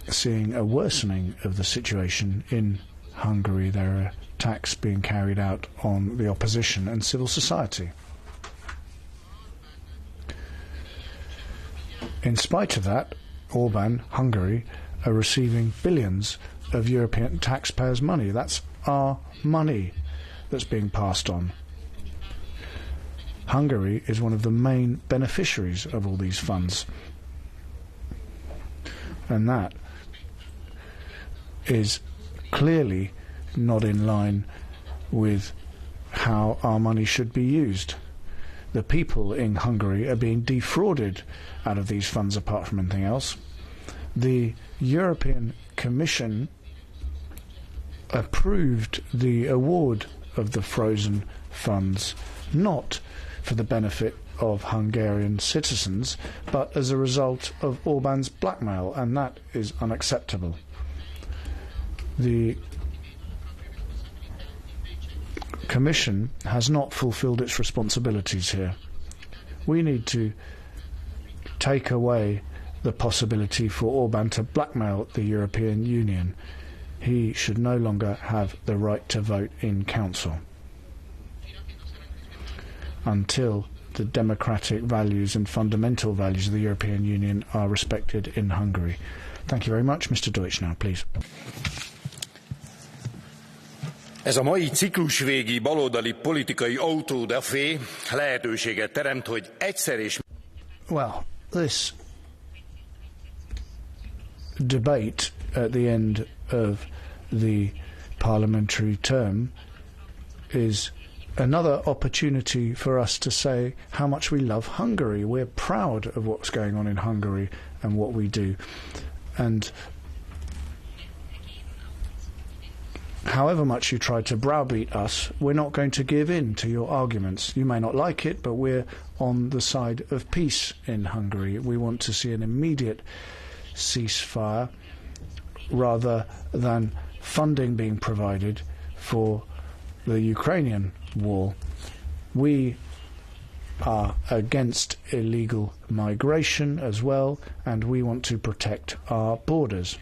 seeing a worsening of the situation in Hungary. There are attacks being carried out on the opposition and civil society. In spite of that, Orban, Hungary, are receiving billions of European taxpayers' money. That's our money that's being passed on. Hungary is one of the main beneficiaries of all these funds. And that is clearly not in line with how our money should be used. The people in Hungary are being defrauded out of these funds apart from anything else. The European Commission approved the award of the frozen funds not for the benefit of Hungarian citizens, but as a result of Orban's blackmail, and that is unacceptable. The Commission has not fulfilled its responsibilities here. We need to take away the possibility for Orban to blackmail the European Union. He should no longer have the right to vote in Council until the democratic values and fundamental values of the European Union are respected in Hungary. Thank you very much. Mr. Deutsch now, please. Ez a mai ciklusvégi baloldali politikai autódafé lehetőséget teremt, hogy egyszer és... Well, this debate at the end of the parliamentary term is another opportunity for us to say how much we love Hungary. We're proud of what's going on in Hungary and what we do. And however much you try to browbeat us, we're not going to give in to your arguments. You may not like it, but we're on the side of peace in Hungary. We want to see an immediate ceasefire rather than funding being provided for the Ukrainian war. We are against illegal migration as well, and we want to protect our borders.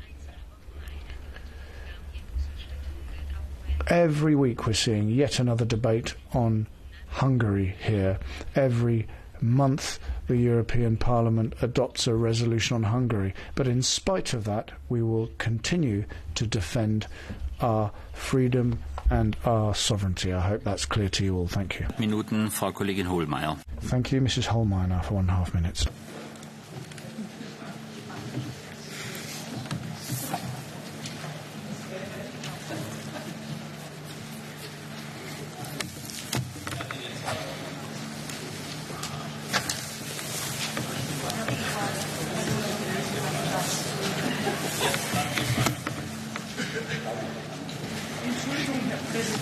Every week we're seeing yet another debate on Hungary here. Every month the European Parliament adopts a resolution on Hungary. But in spite of that, we will continue to defend our freedom and our sovereignty. I hope that's clear to you all. Thank you. Minuten, Frau Kollegin Hohlmeier. Thank you, Mrs. Hohlmeier, now for 1.5 minutes.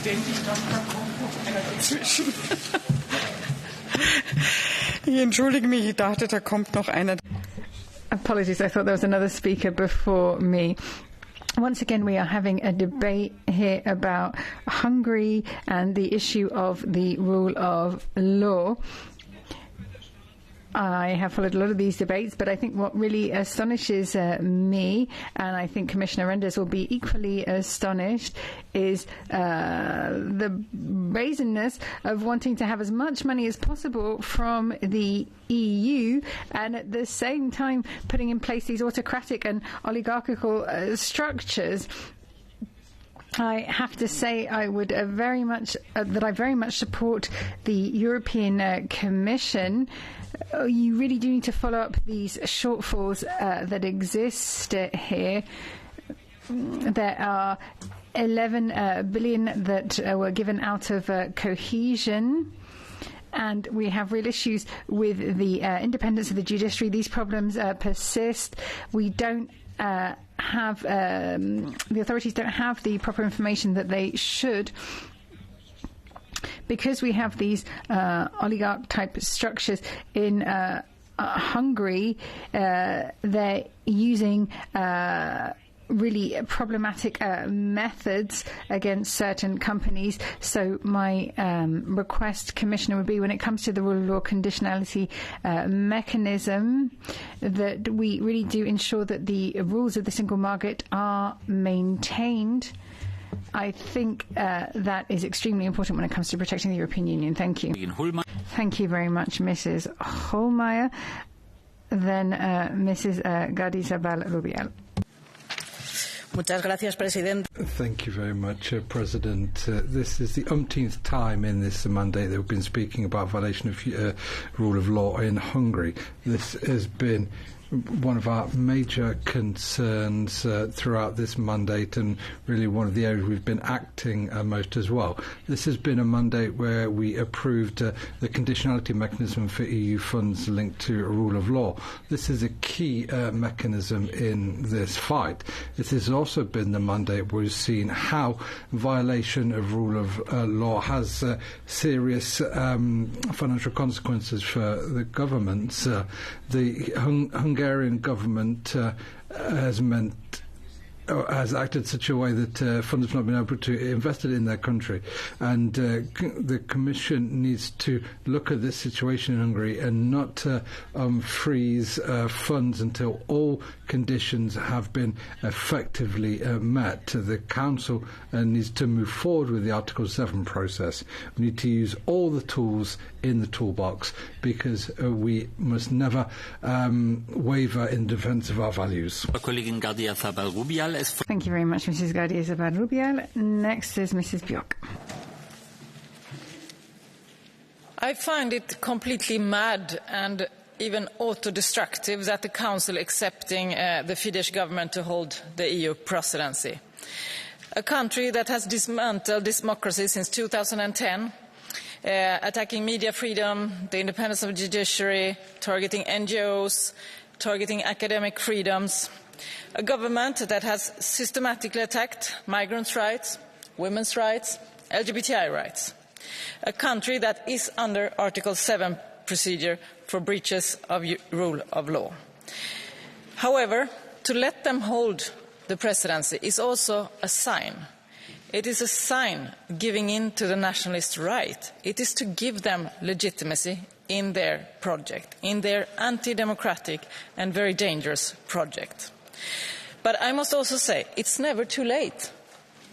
Präsident, ich dachte, da kommt noch einer dazwischen. Ich entschuldige mich, ich dachte, da kommt noch einer. Apologies, I thought there was another speaker before me. Once again, we are having a debate here about Hungary and the issue of the rule of law. I have followed a lot of these debates, but I think what really astonishes me, and I think Commissioner Renders will be equally astonished, is the brazenness of wanting to have as much money as possible from the EU and at the same time putting in place these autocratic and oligarchical structures. I have to say I would very much support the European Commission. You really do need to follow up these shortfalls that exist here. There are 11 billion that were given out of cohesion. And we have real issues with the independence of the judiciary. These problems persist. We don't have the authorities don't have the proper information that they should, because we have these oligarch type structures in Hungary. They're using really problematic methods against certain companies. So my request, Commissioner, would be, when it comes to the rule of law conditionality mechanism, that we really do ensure that the rules of the single market are maintained. I think that is extremely important when it comes to protecting the European Union. Thank you. Thank you very much, Mrs. Holmeyer. Then Mrs. Gardiazabal Rubial. Muchas gracias, President. Thank you very much, President. This is the umpteenth time in this mandate that we've been speaking about violation of rule of law in Hungary. This has been one of our major concerns throughout this mandate, and really one of the areas we've been acting most as well. This has been a mandate where we approved the conditionality mechanism for EU funds linked to rule of law. This is a key mechanism in this fight. This has also been the mandate where we've seen how violation of rule of law has serious financial consequences for the governments. The Hungarian government has acted in such a way that funds have not been able to invest it in their country. And the Commission needs to look at this situation in Hungary and not freeze funds until all conditions have been effectively met. The Council needs to move forward with the Article 7 process. We need to use all the tools in the toolbox, because we must never waver in defence of our values. Thank you very much, Mrs. Gardiazabal Rubial. Next is Mrs. Björk. I find it completely mad and even auto-destructive that the Council accepting the Fidesz government to hold the EU presidency. A country that has dismantled democracy since 2010, attacking media freedom, the independence of the judiciary, targeting NGOs, targeting academic freedoms. A government that has systematically attacked migrants' rights, women's rights, LGBTI rights. A country that is under Article 7 procedure for breaches of rule of law. However, to let them hold the presidency is also a sign. It is a sign giving in to the nationalist right. It is to give them legitimacy in their project, in their anti-democratic and very dangerous project. But I must also say, it's never too late.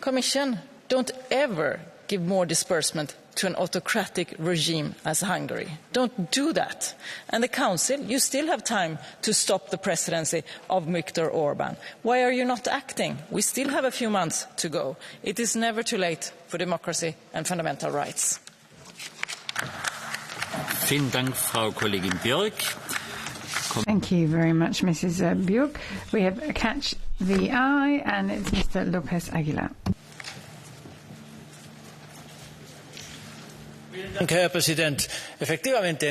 Commission, don't ever give more disbursement to an autocratic regime as Hungary. Don't do that. And the Council, you still have time to stop the presidency of Viktor Orban. Why are you not acting? We still have a few months to go. It is never too late for democracy and fundamental rights. Vielen Dank, Frau Kollegin Björk. Thank you very much, Mrs. Björk. We have a Catch the Eye, and it's Mr. Lopez Aguilar. Herr Präsident. Efectivamente,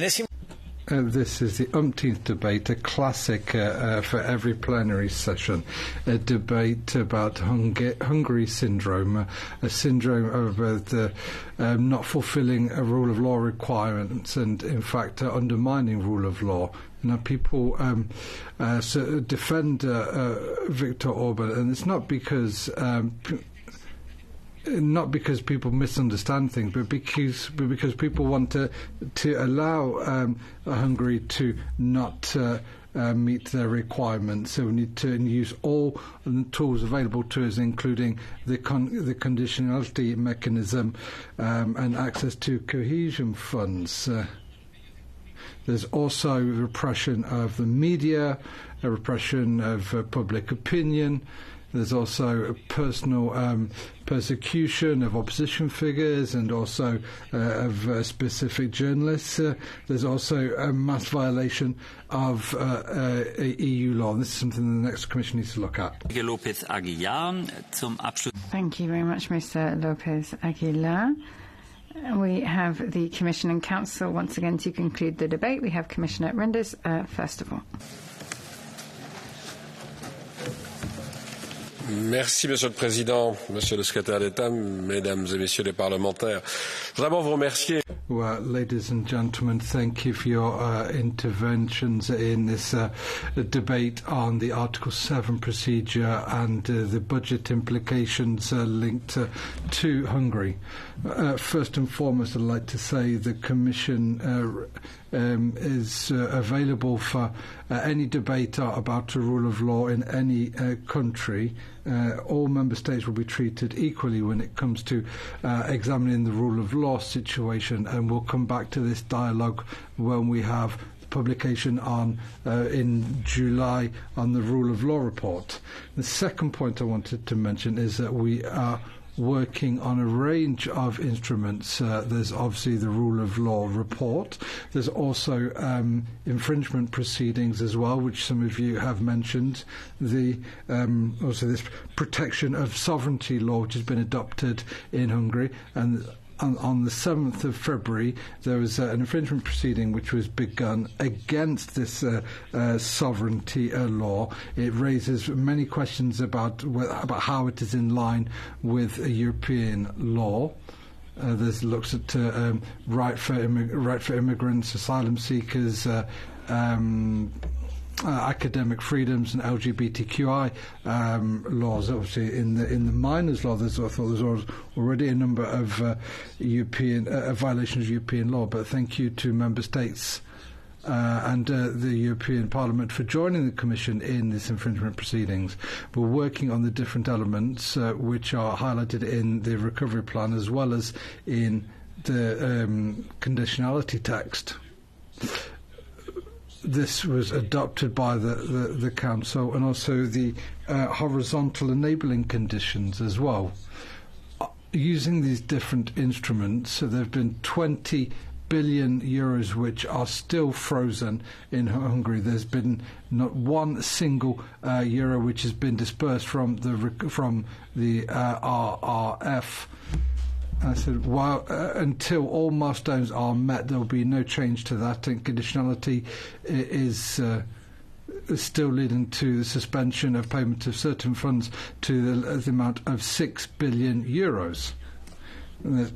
This is the umpteenth debate, a classic for every plenary session, a debate about Hungary syndrome, a syndrome of not fulfilling a rule of law requirements and, in fact, undermining rule of law. Now, people defend Viktor Orban, and it's not because people misunderstand things, but because people want to allow Hungary to not meet their requirements. So we need to use all the tools available to us, including the conditionality mechanism and access to cohesion funds. There's also repression of the media, a repression of public opinion. There's also personal persecution of opposition figures and also of specific journalists. There's also a mass violation of EU law. This is something the next Commission needs to look at. Thank you very much, Mr. Lopez Aguilar. We have the Commission and Council once again to conclude the debate. We have Commissioner Renders first of all. Merci, Monsieur le Président, Monsieur le Secrétaire d'État, Mesdames et Messieurs les parlementaires. Je voudrais d'abord vous remercier. Well, ladies and gentlemen, thank you for your interventions in this debate on the Article 7 procedure and the budget implications linked to Hungary. First and foremost, I'd like to say the Commission is available for any debate about the rule of law in any country. All member states will be treated equally when it comes to examining the rule of law situation, and we'll come back to this dialogue when we have the publication in July on the rule of law report. The second point I wanted to mention is that we are working on a range of instruments. There's obviously the rule of law report. There's also infringement proceedings as well, which some of you have mentioned. Also this protection of sovereignty law, which has been adopted in Hungary, and on the 7th of February, there was an infringement proceeding which was begun against this sovereignty law. It raises many questions about how it is in line with European law. There's looks at right for immigrants, asylum seekers, academic freedoms and LGBTQI laws. Obviously, in the minors' law, I thought there's already a number of European violations of European law. But thank you to member states and the European Parliament for joining the Commission in this infringement proceedings. We're working on the different elements which are highlighted in the recovery plan as well as in the conditionality text. This was adopted by the Council, and also the horizontal enabling conditions as well. Using these different instruments, so there have been 20 billion euros which are still frozen in Hungary. There's been not one single euro which has been dispersed from the RRF. I said, until all milestones are met, there will be no change to that, and conditionality is still leading to the suspension of payment of certain funds to the amount of 6 billion euros.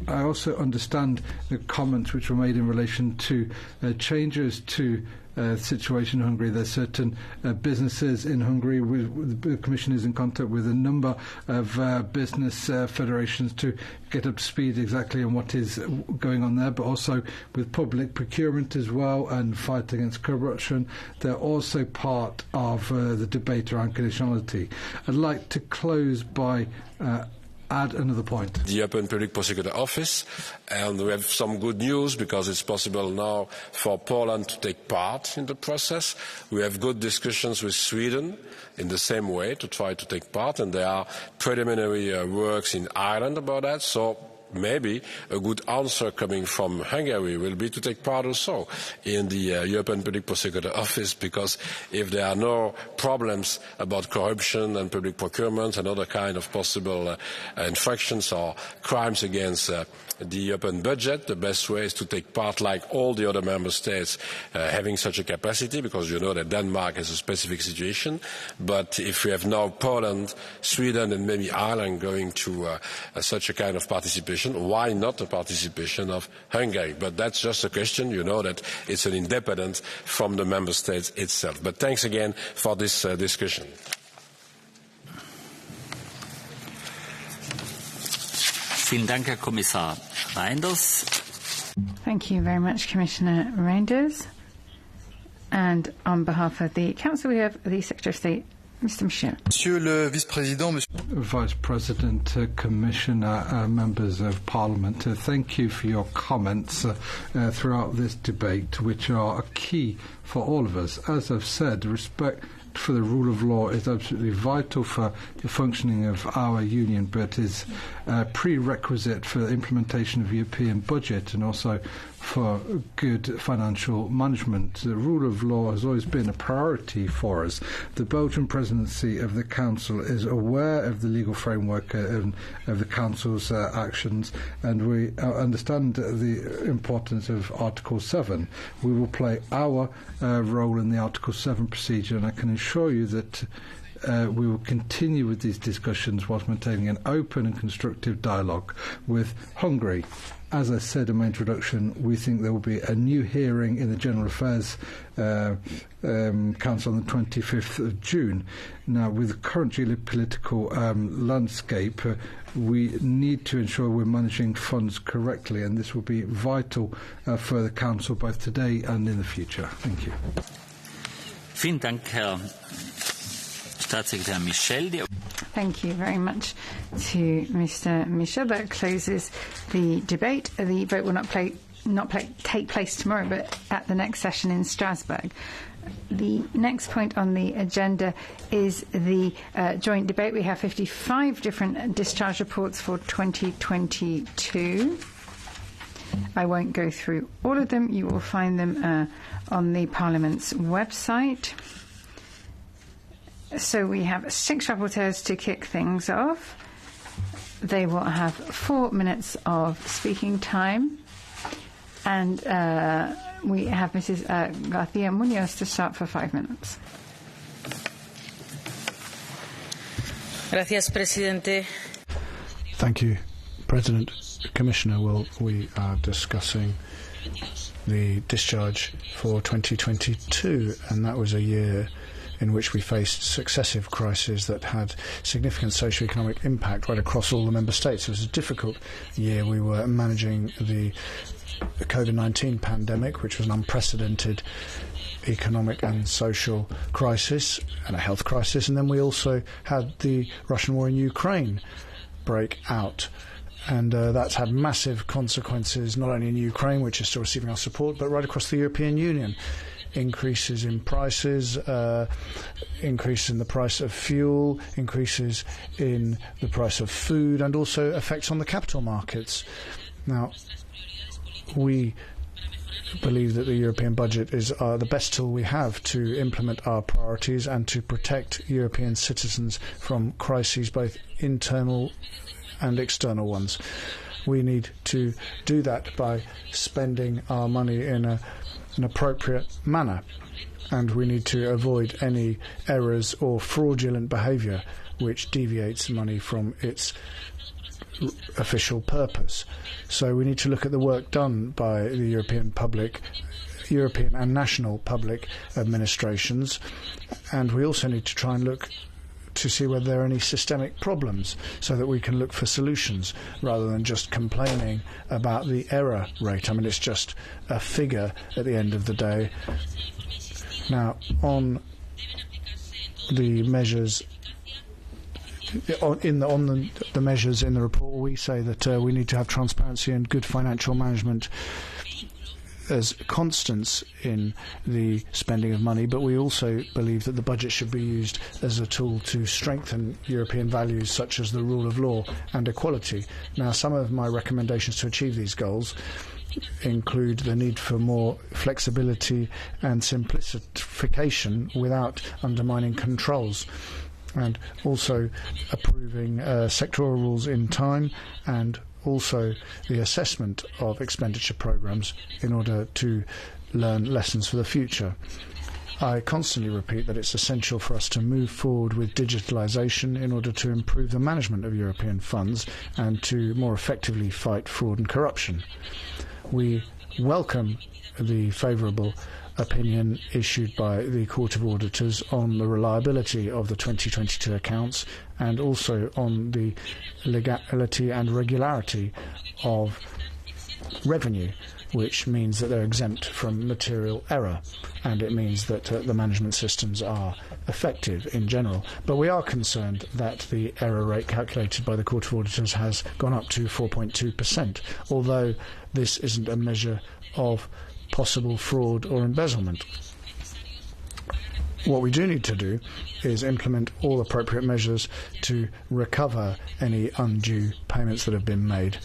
I also understand the comments which were made in relation to changes to the situation in Hungary. There's certain businesses in Hungary. The Commission is in contact with a number of business federations to get up to speed exactly on what is going on there, but also with public procurement as well and fight against corruption. They're also part of the debate around conditionality. I'd like to close by add another point. The Open Public Prosecutor Office, and we have some good news because it's possible now for Poland to take part in the process. We have good discussions with Sweden in the same way to try to take part, and there are preliminary works in Ireland about that. So maybe a good answer coming from Hungary will be to take part also in the European Public Prosecutor Office, because if there are no problems about corruption and public procurement and other kind of possible infractions or crimes against the European budget, the best way is to take part like all the other member states having such a capacity, because you know that Denmark has a specific situation. But if we have now Poland, Sweden and maybe Ireland going to such a kind of participation, why not the participation of Hungary? But that's just a question. You know that it's an independent from the member states itself. But thanks again for this discussion. Vielen Dank, Herr Kommissar Reinders. Thank you very much, Commissioner Reinders. And on behalf of the Council, we have the Secretary of State, Mr. Michel. Monsieur le Vice-Président, Vice President, Commissioner, members of Parliament, thank you for your comments throughout this debate, which are key for all of us. As I've said, respect for the rule of law is absolutely vital for the functioning of our union, but is a prerequisite for the implementation of the European budget and also for good financial management. The rule of law has always been a priority for us. The Belgian presidency of the Council is aware of the legal framework of the Council's actions, and we understand the importance of Article 7. We will play our role in the Article 7 procedure, and I can assure you that we will continue with these discussions whilst maintaining an open and constructive dialogue with Hungary. As I said in my introduction, we think there will be a new hearing in the General Affairs Council on the 25th of June. Now, with the current geopolitical landscape, we need to ensure we're managing funds correctly, and this will be vital for the Council both today and in the future. Thank you. Vielen Dank, Herr Staatssekretär Michel. Thank you very much to Mr. Michel. That closes the debate. The vote will not take place tomorrow, but at the next session in Strasbourg. The next point on the agenda is the joint debate. We have 55 different discharge reports for 2022. I won't go through all of them. You will find them on the Parliament's website. So we have 6 rapporteurs to kick things off. They will have 4 minutes of speaking time. And we have Mrs. García Munoz to start for 5 minutes. Gracias, Presidente. Thank you, President. Commissioner, we are discussing the discharge for 2022, and that was a year in which we faced successive crises that had significant socio-economic impact right across all the member states. It was a difficult year. We were managing the COVID-19 pandemic, which was an unprecedented economic and social crisis and a health crisis, and then we also had the Russian war in Ukraine break out. And that's had massive consequences, not only in Ukraine, which is still receiving our support, but right across the European Union. Increases in prices, increase in the price of fuel, increases in the price of food, and also effects on the capital markets. Now, we believe that the European budget is the best tool we have to implement our priorities and to protect European citizens from crises, both internal and external ones. We need to do that by spending our money in an appropriate manner, and we need to avoid any errors or fraudulent behaviour which deviates money from its official purpose. So we need to look at the work done by the European and national public administrations, and we also need to try and look to see whether there are any systemic problems so that we can look for solutions rather than just complaining about the error rate. I mean, it's just a figure at the end of the day. Now, on the measures on the measures in the report, we say that we need to have transparency and good financial management as constants in the spending of money, but we also believe that the budget should be used as a tool to strengthen European values such as the rule of law and equality. Now, some of my recommendations to achieve these goals include the need for more flexibility and simplification without undermining controls, and also approving sectoral rules in time, and also the assessment of expenditure programmes in order to learn lessons for the future. I constantly repeat that it's essential for us to move forward with digitalisation in order to improve the management of European funds and to more effectively fight fraud and corruption. We welcome the favourable opinion issued by the Court of Auditors on the reliability of the 2022 accounts and also on the legality and regularity of revenue, which means that they're exempt from material error, and it means that the management systems are effective in general. But we are concerned that the error rate calculated by the Court of Auditors has gone up to 4.2%, although this isn't a measure of possible fraud or embezzlement. What we do need to do is implement all appropriate measures to recover any undue payments that have been made.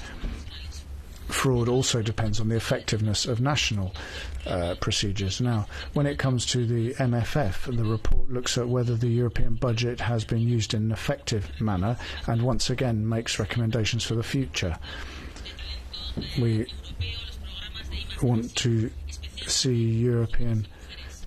Fraud also depends on the effectiveness of national procedures. Now, when it comes to the MFF, the report looks at whether the European budget has been used in an effective manner and once again makes recommendations for the future. We want to see European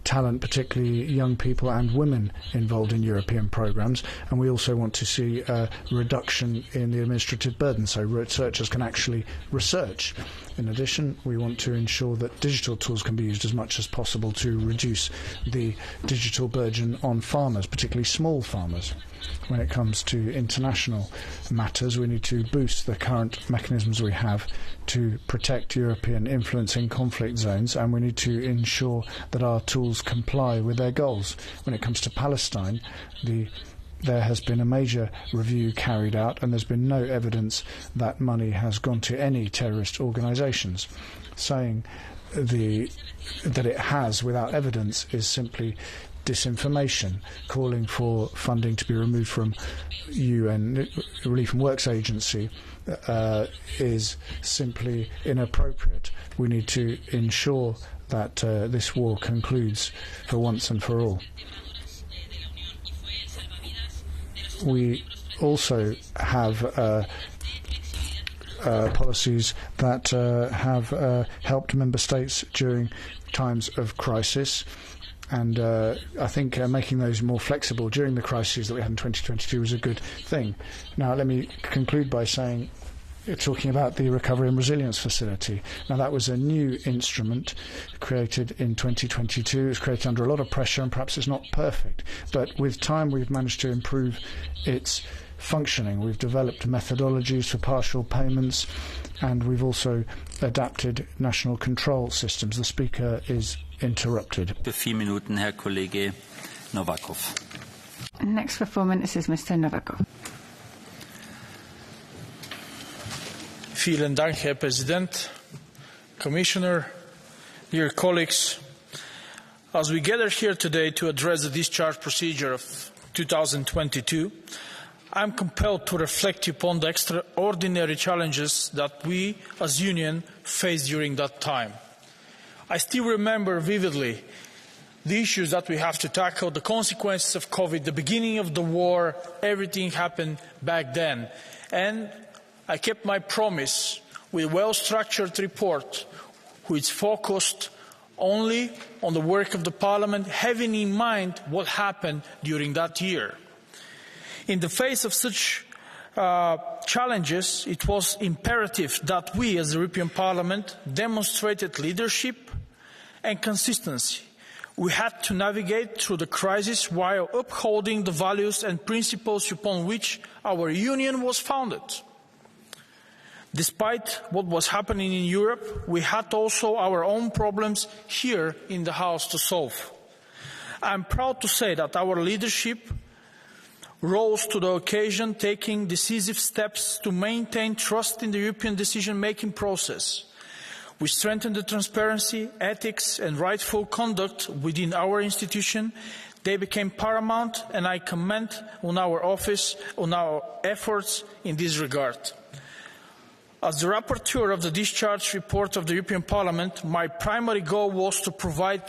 talent, particularly young people and women, involved in European programmes, and we also want to see a reduction in the administrative burden so researchers can actually research. In addition, we want to ensure that digital tools can be used as much as possible to reduce the digital burden on farmers, particularly small farmers. When it comes to international matters, we need to boost the current mechanisms we have to protect European influence in conflict zones, and we need to ensure that our tools comply with their goals. When it comes to Palestine, there has been a major review carried out, and there's been no evidence that money has gone to any terrorist organisations. Saying that it has without evidence is simply disinformation. Calling for funding to be removed from UN Relief and Works Agency is simply inappropriate. We need to ensure that this war concludes for once and for all. We also have policies that have helped member states during times of crisis, and I think making those more flexible during the crises that we had in 2022 was a good thing. Now, let me conclude by talking about the Recovery and Resilience Facility. Now, that was a new instrument created in 2022. It was created under a lot of pressure, and perhaps it's not perfect. But with time, we've managed to improve its functioning. We've developed methodologies for partial payments, and we've also adapted national control systems. The speaker is interrupted. Für 4 Minuten, Herr Kollege Novakov. Next for 4 minutes is Mr. Novakov. Vielen Dank, Herr Präsident, Commissioner, dear colleagues. As we gather here today to address the discharge procedure of 2022, I'm compelled to reflect upon the extraordinary challenges that we as Union faced during that time. I still remember vividly the issues that we have to tackle, the consequences of COVID, the beginning of the war, everything happened back then. And I kept my promise with a well-structured report which focused only on the work of the Parliament, having in mind what happened during that year. In the face of such challenges, it was imperative that we as the European Parliament demonstrated leadership and consistency. We had to navigate through the crisis while upholding the values and principles upon which our Union was founded. Despite what was happening in Europe, we had also our own problems here in the House to solve. I'm proud to say that our leadership rose to the occasion, taking decisive steps to maintain trust in the European decision-making process. We strengthen the transparency, ethics and rightful conduct within our institution. They became paramount, and I commend on our office on our efforts in this regard. As the rapporteur of the discharge report of the European Parliament, my primary goal was to provide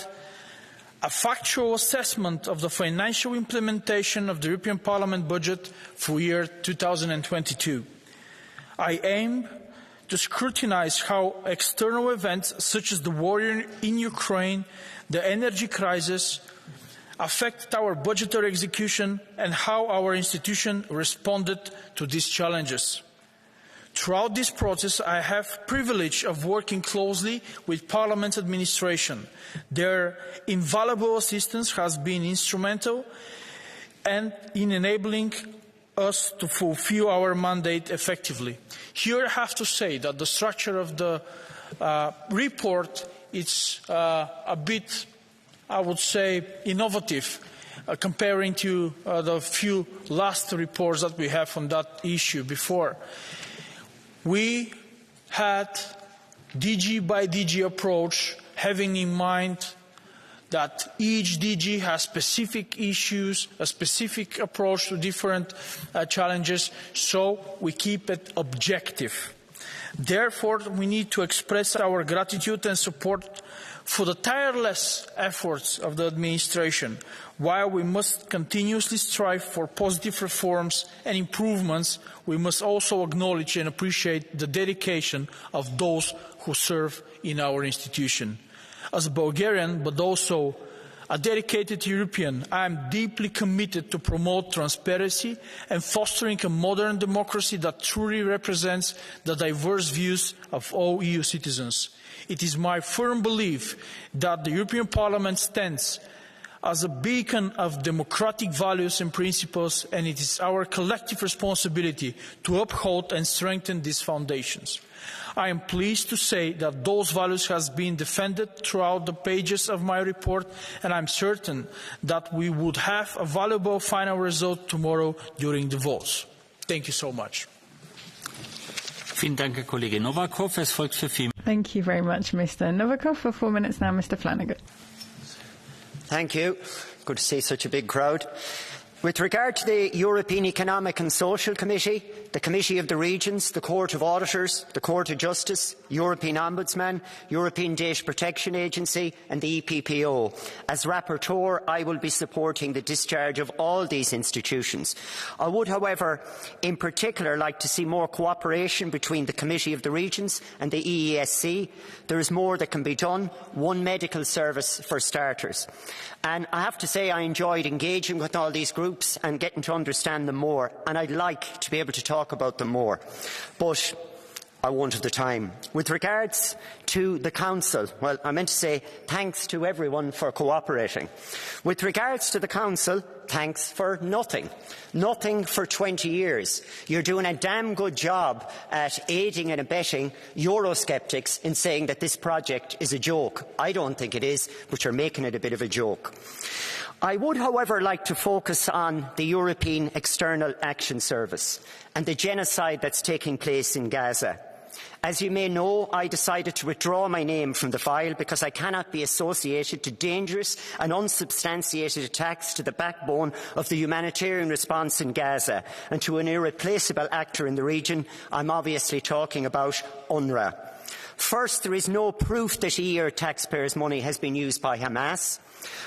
a factual assessment of the financial implementation of the European Parliament budget for year 2022. I aim to scrutinize how external events such as the war in Ukraine, the energy crisis, affected our budgetary execution and how our institution responded to these challenges. Throughout this process, I have the privilege of working closely with Parliament's administration. Their invaluable assistance has been instrumental in enabling us to fulfill our mandate effectively. Here I have to say that the structure of the report is a bit, I would say, innovative comparing to the few last reports that we have on that issue before. We had DG by DG approach, having in mind that each DG has specific issues, a specific approach to different challenges, so we keep it objective. Therefore, we need to express our gratitude and support for the tireless efforts of the administration. While we must continuously strive for positive reforms and improvements, we must also acknowledge and appreciate the dedication of those who serve in our institution. As a Bulgarian, but also a dedicated European, I am deeply committed to promote transparency and fostering a modern democracy that truly represents the diverse views of all EU citizens. It is my firm belief that the European Parliament stands as a beacon of democratic values and principles, and it is our collective responsibility to uphold and strengthen these foundations. I am pleased to say that those values have been defended throughout the pages of my report, and I am certain that we would have a valuable final result tomorrow during the votes. Thank you so much. Vielen Dank, Herr Kollege Novakov. Es folgt für 4 Minuten. Thank you very much, Mr. Novakov. For 4 minutes now, Mr. Flanagan. Thank you. Good to see such a big crowd. With regard to the European Economic and Social Committee, the Committee of the Regions, the Court of Auditors, the Court of Justice, European Ombudsman, European Data Protection Agency and the EPPO. As rapporteur, I will be supporting the discharge of all these institutions. I would, however, in particular like to see more cooperation between the Committee of the Regions and the EESC. There is more that can be done. One medical service for starters. And I have to say I enjoyed engaging with all these groups and getting to understand them more, and I'd like to be able to talk about them more. But I won't have the time. With regards to the Council, well, I meant to say thanks to everyone for cooperating. With regards to the Council, thanks for nothing. Nothing for 20 years. You're doing a damn good job at aiding and abetting Eurosceptics in saying that this project is a joke. I don't think it is, but you're making it a bit of a joke. I would, however, like to focus on the European External Action Service and the genocide that's taking place in Gaza. As you may know, I decided to withdraw my name from the file because I cannot be associated to dangerous and unsubstantiated attacks to the backbone of the humanitarian response in Gaza and to an irreplaceable actor in the region. I'm obviously talking about UNRWA. First, there is no proof that EU taxpayers' money has been used by Hamas.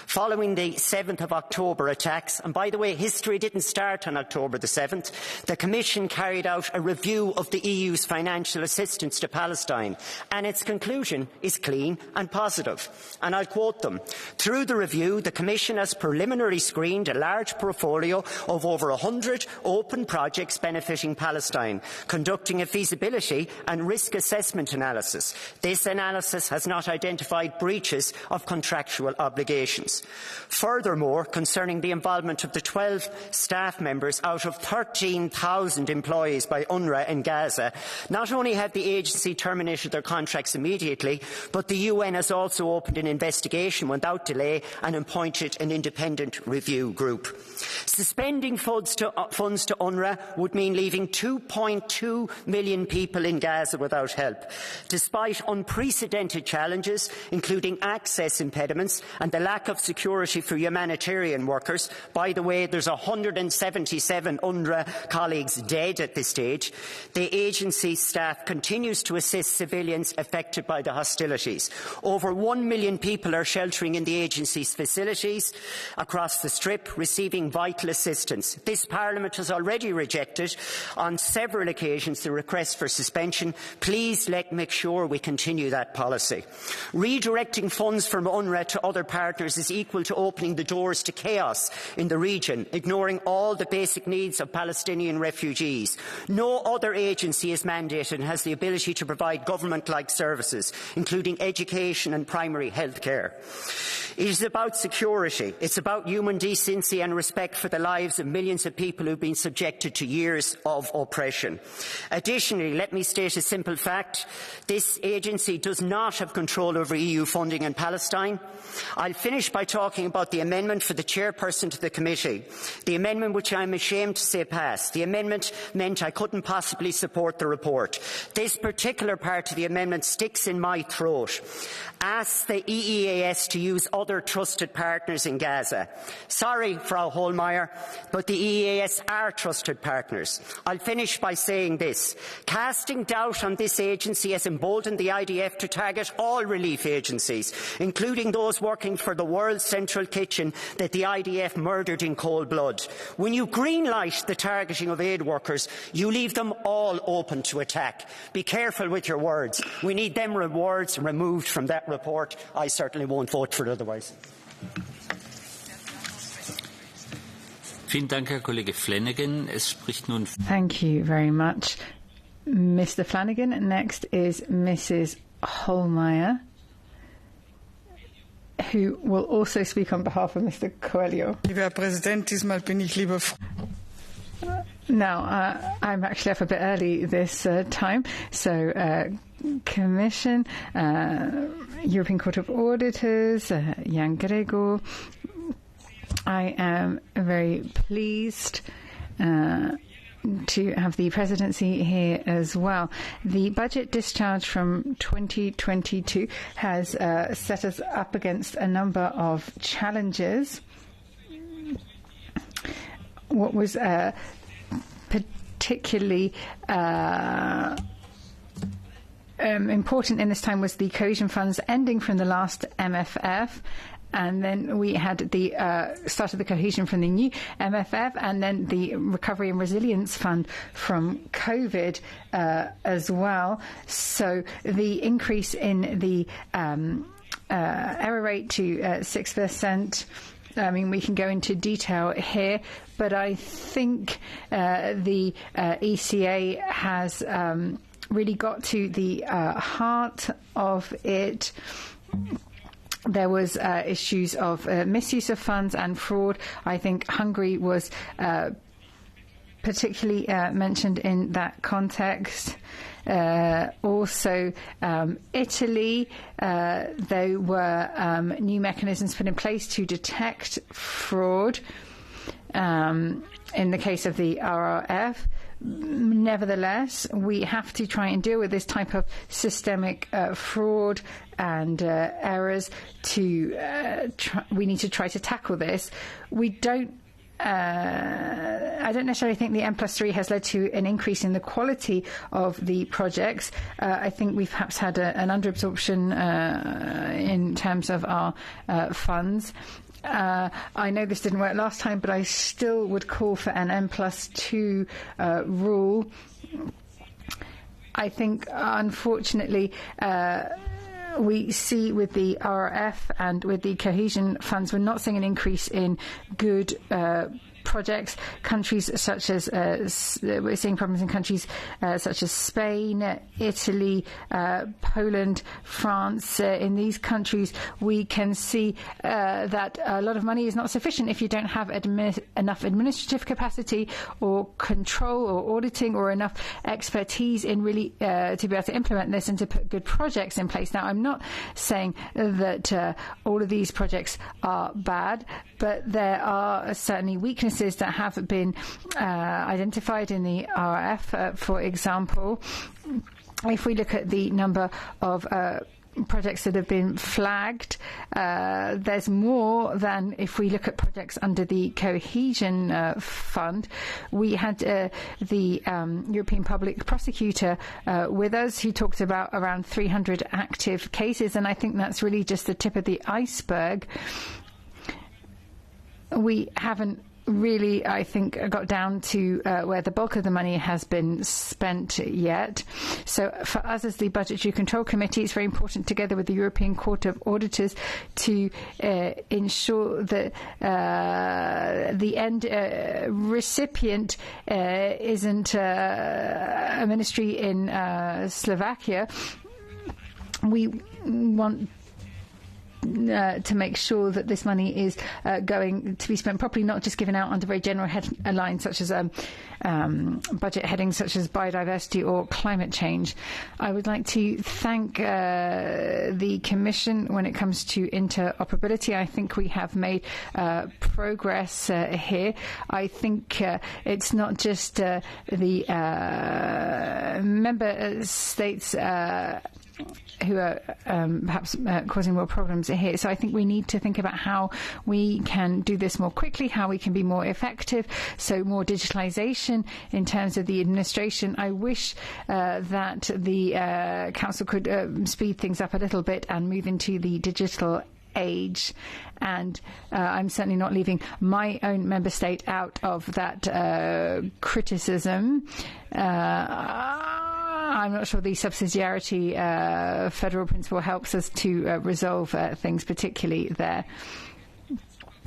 Following the 7th of October attacks, and by the way, history didn't start on October the 7th, the Commission carried out a review of the EU's financial assistance to Palestine, and its conclusion is clean and positive. And I'll quote them. Through the review, the Commission has preliminarily screened a large portfolio of over 100 open projects benefiting Palestine, conducting a feasibility and risk assessment analysis. This analysis has not identified breaches of contractual obligations. Furthermore, concerning the involvement of the 12 staff members out of 13,000 employees by UNRWA in Gaza, not only have the agency terminated their contracts immediately, but the UN has also opened an investigation without delay and appointed an independent review group. Suspending funds to UNRWA would mean leaving 2.2 million people in Gaza without help. Despite Despite unprecedented challenges, including access impediments and the lack of security for humanitarian workers — by the way, there's 177 UNRWA colleagues dead at this stage — the agency staff continues to assist civilians affected by the hostilities. Over 1 million people are sheltering in the agency's facilities across the Strip, receiving vital assistance. This Parliament has already rejected on several occasions the request for suspension. Please let's make sure we continue that policy. Redirecting funds from UNRWA to other partners is equal to opening the doors to chaos in the region, ignoring all the basic needs of Palestinian refugees. No other agency is mandated and has the ability to provide government-like services, including education and primary health care. It is about security. It's about human decency and respect for the lives of millions of people who have been subjected to years of oppression. Additionally, let me state a simple fact. This agency does not have control over EU funding in Palestine. I'll finish by talking about the amendment for the chairperson to the committee. The amendment which I'm ashamed to say passed. The amendment meant I couldn't possibly support the report. This particular part of the amendment sticks in my throat. Ask the EEAS to use other trusted partners in Gaza. Sorry, Frau Hohlmeier, but the EEAS are trusted partners. I'll finish by saying this. Casting doubt on this agency has emboldened the IDF to target all relief agencies, including those working for the World Central Kitchen that the IDF murdered in cold blood. When you greenlight the targeting of aid workers, you leave them all open to attack. Be careful with your words. We need them words removed from that report. I certainly won't vote for it otherwise. Vielen Dank, Herr Kollege Flanagan. Es spricht nun. Thank you very much, Mr. Flanagan. Next is Mrs. Hohlmeier, who will also speak on behalf of Mr. Coelho. Lieber Herr Präsident, diesmal bin ich lieber. Now, I'm actually up a bit early this time, so Commission, European Court of Auditors, Jan Gregor, I am very pleased to have the presidency here as well. The budget discharge from 2022 has set us up against a number of challenges. What was particularly important in this time was the cohesion funds ending from the last MFF, and then we had the start of the cohesion from the new MFF, and then the Recovery and Resilience Fund from COVID as well. So the increase in the error rate to 6%. I mean, we can go into detail here, but I think the ECA has really got to the heart of it. There was issues of misuse of funds and fraud. I think Hungary was particularly mentioned in that context. Also, Italy, there were new mechanisms put in place to detect fraud in the case of the RRF. Nevertheless, we have to try and deal with this type of systemic fraud and errors. We need to try to tackle this. I don't necessarily think the M+3 has led to an increase in the quality of the projects. I think we've perhaps had an underabsorption in terms of our funds. I know this didn't work last time, but I still would call for an M+2 rule. I think, unfortunately, we see with the RRF and with the cohesion funds, we're not seeing an increase in good projects. Countries such as we're seeing problems in countries such as Spain, Italy, Poland, France. In these countries, we can see that a lot of money is not sufficient if you don't have enough administrative capacity or control or auditing or enough expertise in really to be able to implement this and to put good projects in place. Now, I'm not saying that all of these projects are bad, but there are certainly weaknesses that have been identified in the RRF, for example. if we look at the number of projects that have been flagged, there's more than if we look at projects under the Cohesion Fund. We had the European Public Prosecutor with us, who talked about around 300 active cases, and I think that's really just the tip of the iceberg. We haven't really, I think, got down to where the bulk of the money has been spent yet. So for us as the Budgetary Control Committee, it's very important, together with the European Court of Auditors, to ensure that the end recipient isn't a ministry in Slovakia. We want to make sure that this money is going to be spent properly, not just given out under very general headlines such as budget headings such as biodiversity or climate change. I would like to thank the Commission when it comes to interoperability. I think we have made progress here. I think it's not just the member states who are perhaps causing more problems here. So I think we need to think about how we can do this more quickly, how we can be more effective, so more digitalisation in terms of the administration. I wish that the Council could speed things up a little bit and move into the digital age, and I'm certainly not leaving my own member state out of that criticism. I'm not sure the subsidiarity federal principle helps us to resolve things, particularly there.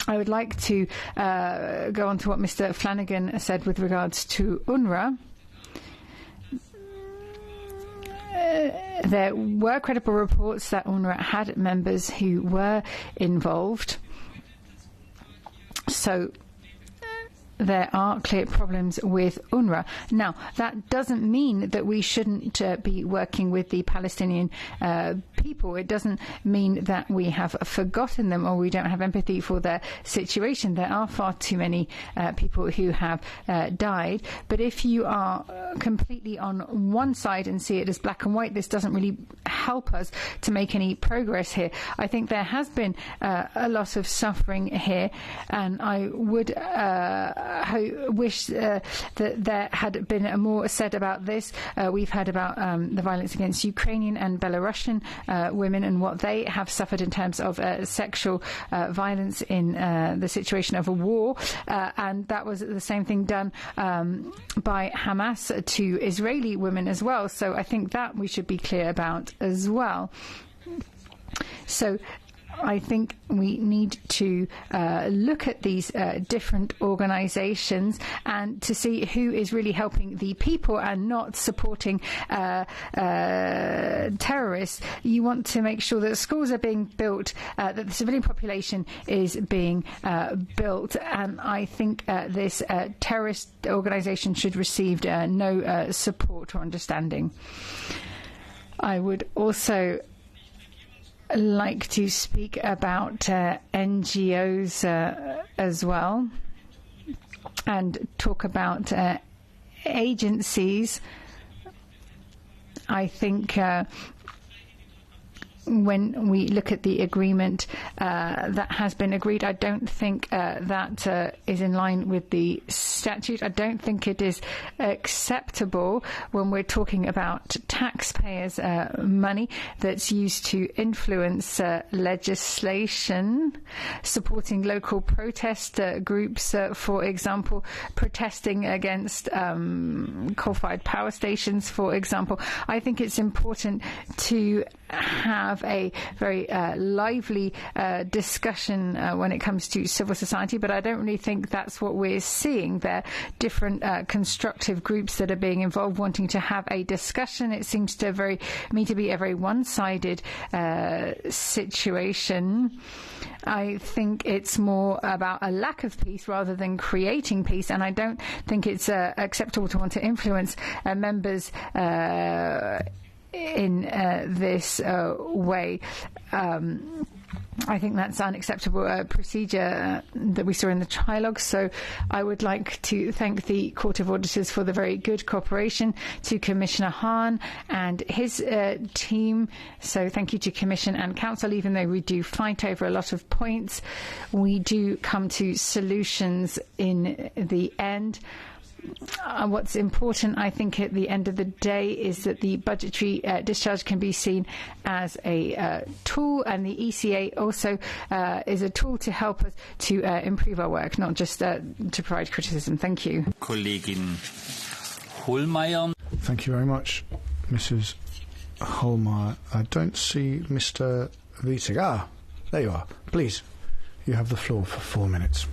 I would like to go on to what Mr. Flanagan said with regards to UNRWA. There were credible reports that UNRWA had members who were involved. So there are clear problems with UNRWA. Now, that doesn't mean that we shouldn't be working with the Palestinian people. It doesn't mean that we have forgotten them or we don't have empathy for their situation. There are far too many people who have died. But if you are completely on one side and see it as black and white, this doesn't really help us to make any progress here. I think there has been a lot of suffering here, and I would wish that there had been more said about this. We've heard about the violence against Ukrainian and Belarusian women and what they have suffered in terms of sexual violence in the situation of a war, and that was the same thing done by Hamas to Israeli women as well. So I think that we should be clear about as well. So I think we need to look at these different organisations and to see who is really helping the people and not supporting terrorists. You want to make sure that schools are being built, that the civilian population is being built, and I think this terrorist organisation should receive no support or understanding. I would also like to speak about NGOs as well, and talk about agencies. I think when we look at the agreement that has been agreed, I don't think that is in line with the statute. I don't think it is acceptable when we're talking about taxpayers' money that's used to influence legislation, supporting local protest groups, for example, protesting against coal-fired power stations, for example. I think it's important to have a very lively discussion when it comes to civil society, but I don't really think that's what we're seeing there. Different constructive groups that are being involved wanting to have a discussion. It seems to me to be a very one-sided situation. I think it's more about a lack of peace rather than creating peace, and I don't think it's acceptable to want to influence members in this way. I think that's unacceptable procedure that we saw in the trilogue. So I would like to thank the Court of Auditors for the very good cooperation, to Commissioner Hahn and his team. So thank you to Commission and Council. Even though we do fight over a lot of points, we do come to solutions in the end. What's important, I think, at the end of the day is that the budgetary discharge can be seen as a tool, and the ECA also is a tool to help us to improve our work, not just to provide criticism. Thank you. Kollegin Hohlmeier. Thank you very much, Mrs. Hohlmeier. I don't see Mr. Wietzig. Ah, there you are. Please, you have the floor for 4 minutes.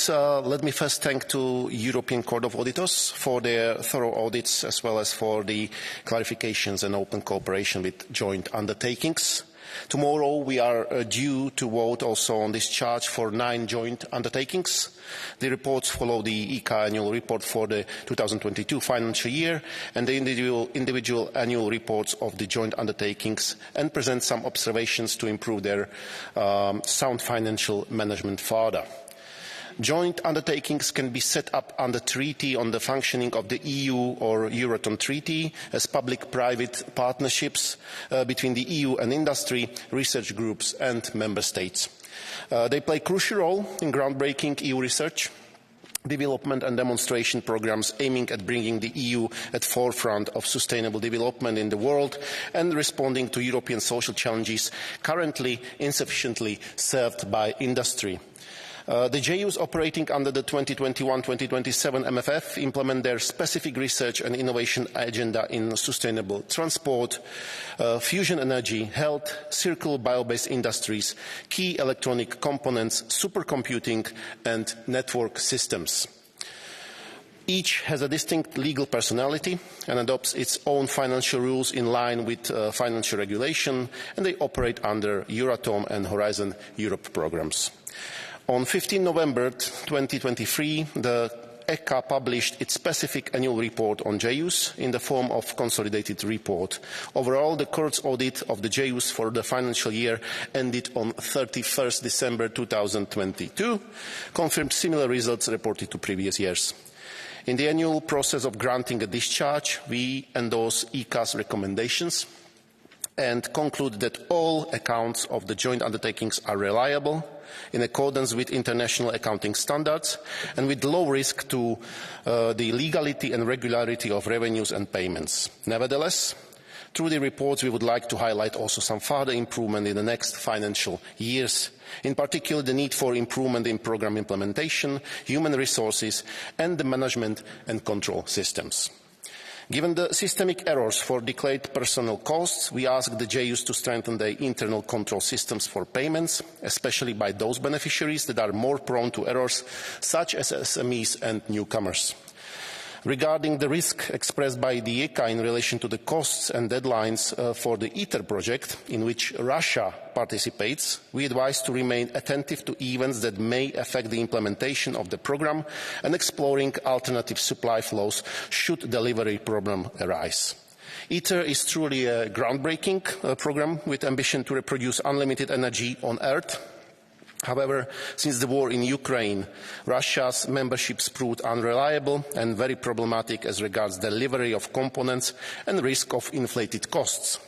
Let me first thank to European Court of Auditors for their thorough audits, as well as for the clarifications and open cooperation with joint undertakings. Tomorrow we are due to vote also on discharge for 9 joint undertakings. The reports follow the ECA annual report for the 2022 financial year and the individual annual reports of the joint undertakings, and present some observations to improve their sound financial management further. Joint undertakings can be set up under Treaty on the Functioning of the EU or Euratom Treaty as public-private partnerships between the EU and industry, research groups and member states. They play a crucial role in groundbreaking EU research, development and demonstration programs aiming at bringing the EU at forefront of sustainable development in the world and responding to European social challenges currently insufficiently served by industry. The JUs operating under the 2021-2027 MFF implement their specific research and innovation agenda in sustainable transport, fusion energy, health, circular bio-based industries, key electronic components, supercomputing and network systems. Each has a distinct legal personality and adopts its own financial rules in line with financial regulation, and they operate under Euratom and Horizon Europe programs. On 15 November 2023, the ECA published its specific annual report on JUs in the form of consolidated report. Overall, the Court's audit of the JUs for the financial year ended on 31st December 2022 confirmed similar results reported to previous years. In the annual process of granting a discharge, we endorse ECA's recommendations and conclude that all accounts of the joint undertakings are reliable, in accordance with international accounting standards, and with low risk to the legality and regularity of revenues and payments. Nevertheless, through the reports, we would like to highlight also some further improvement in the next financial years, in particular the need for improvement in programme implementation, human resources, and the management and control systems. Given the systemic errors for declared personnel costs, we ask the JUs to strengthen their internal control systems for payments, especially by those beneficiaries that are more prone to errors, such as SMEs and newcomers. Regarding the risk expressed by the ECA in relation to the costs and deadlines for the ITER project, in which Russia participates, we advise to remain attentive to events that may affect the implementation of the programme and exploring alternative supply flows should delivery problem arise. ITER is truly a groundbreaking programme with ambition to reproduce unlimited energy on Earth. However, since the war in Ukraine, Russia's memberships proved unreliable and very problematic as regards delivery of components and risk of inflated costs.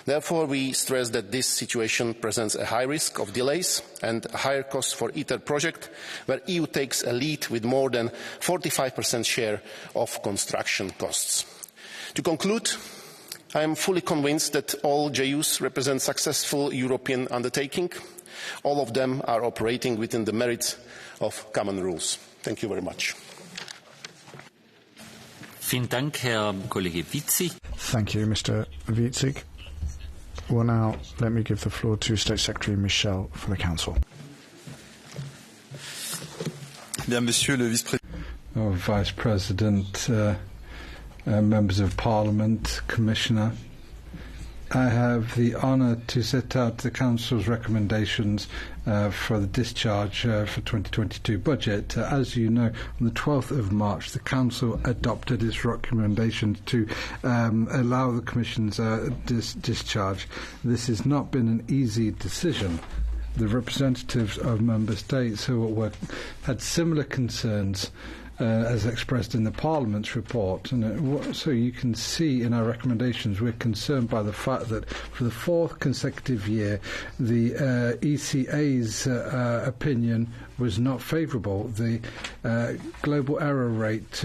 Therefore, we stress that this situation presents a high risk of delays and higher costs for ITER project, where EU takes a lead with more than 45% share of construction costs. To conclude, I am fully convinced that all JUs represent successful European undertaking. All of them are operating within the merits of common rules. Thank you very much. Vielen Dank, Herr Kollege Wietzig. Thank you, Mr. Wietzig. Well, now let me give the floor to State Secretary Michel for the Council. Bien, Monsieur le Vice-Président. Vice President, members of Parliament, Commissioner, I have the honour to set out the Council's recommendations for the discharge for 2022 budget. As you know, on the 12th of March, the Council adopted its recommendations to allow the Commission's discharge. This has not been an easy decision. The representatives of Member States who had similar concerns as expressed in the Parliament's report. And so you can see in our recommendations we're concerned by the fact that for the fourth consecutive year the ECA's opinion was not favourable. The global error rate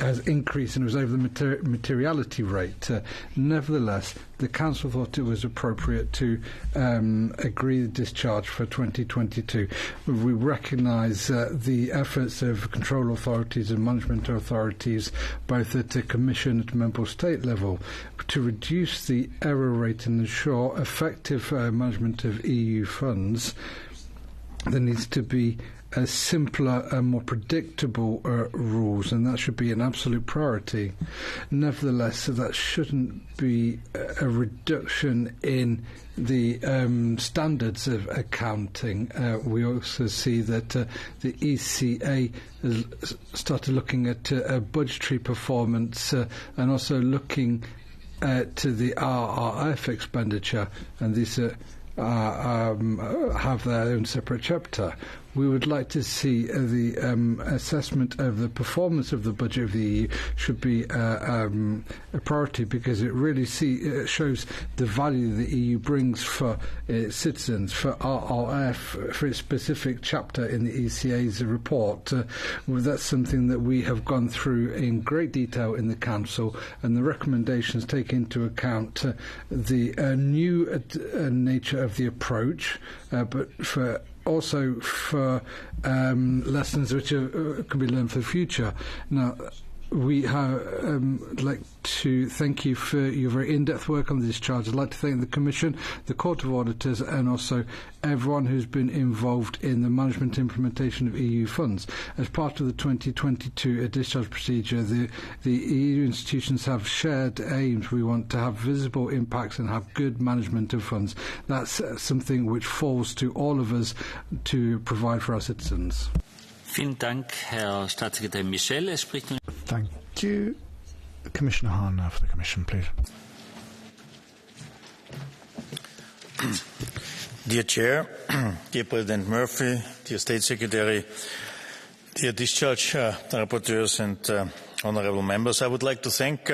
has increased and it was over the materiality rate. Nevertheless, the Council thought it was appropriate to agree the discharge for 2022. We recognise the efforts of control authorities and management authorities, both at the Commission and Member State level, to reduce the error rate and ensure effective management of EU funds. There needs to be simpler and more predictable rules, and that should be an absolute priority. Nevertheless, that shouldn't be a reduction in the standards of accounting. We also see that the ECA has started looking at budgetary performance and also looking to the RRF expenditure, and these have their own separate chapter. We would like to see the assessment of the performance of the budget of the EU should be a priority, because it really shows the value the EU brings for its citizens. For RRF, for its specific chapter in the ECA's report, that's something that we have gone through in great detail in the Council, and the recommendations take into account the new nature of the approach, but also for lessons which can be learned for the future. Now, we would like to thank you for your very in-depth work on the discharge. I'd like to thank the Commission, the Court of Auditors, and also everyone who's been involved in the management and implementation of EU funds. As part of the 2022 discharge procedure, the EU institutions have shared aims. We want to have visible impacts and have good management of funds. That's something which falls to all of us to provide for our citizens. Vielen Dank, Herr Staatssekretär Michel. Thank you. Commissioner Hahn now for the Commission, please. Dear Chair, dear President Murphy, dear State Secretary, dear Discharge Rapporteurs and honourable members, I would like to thank,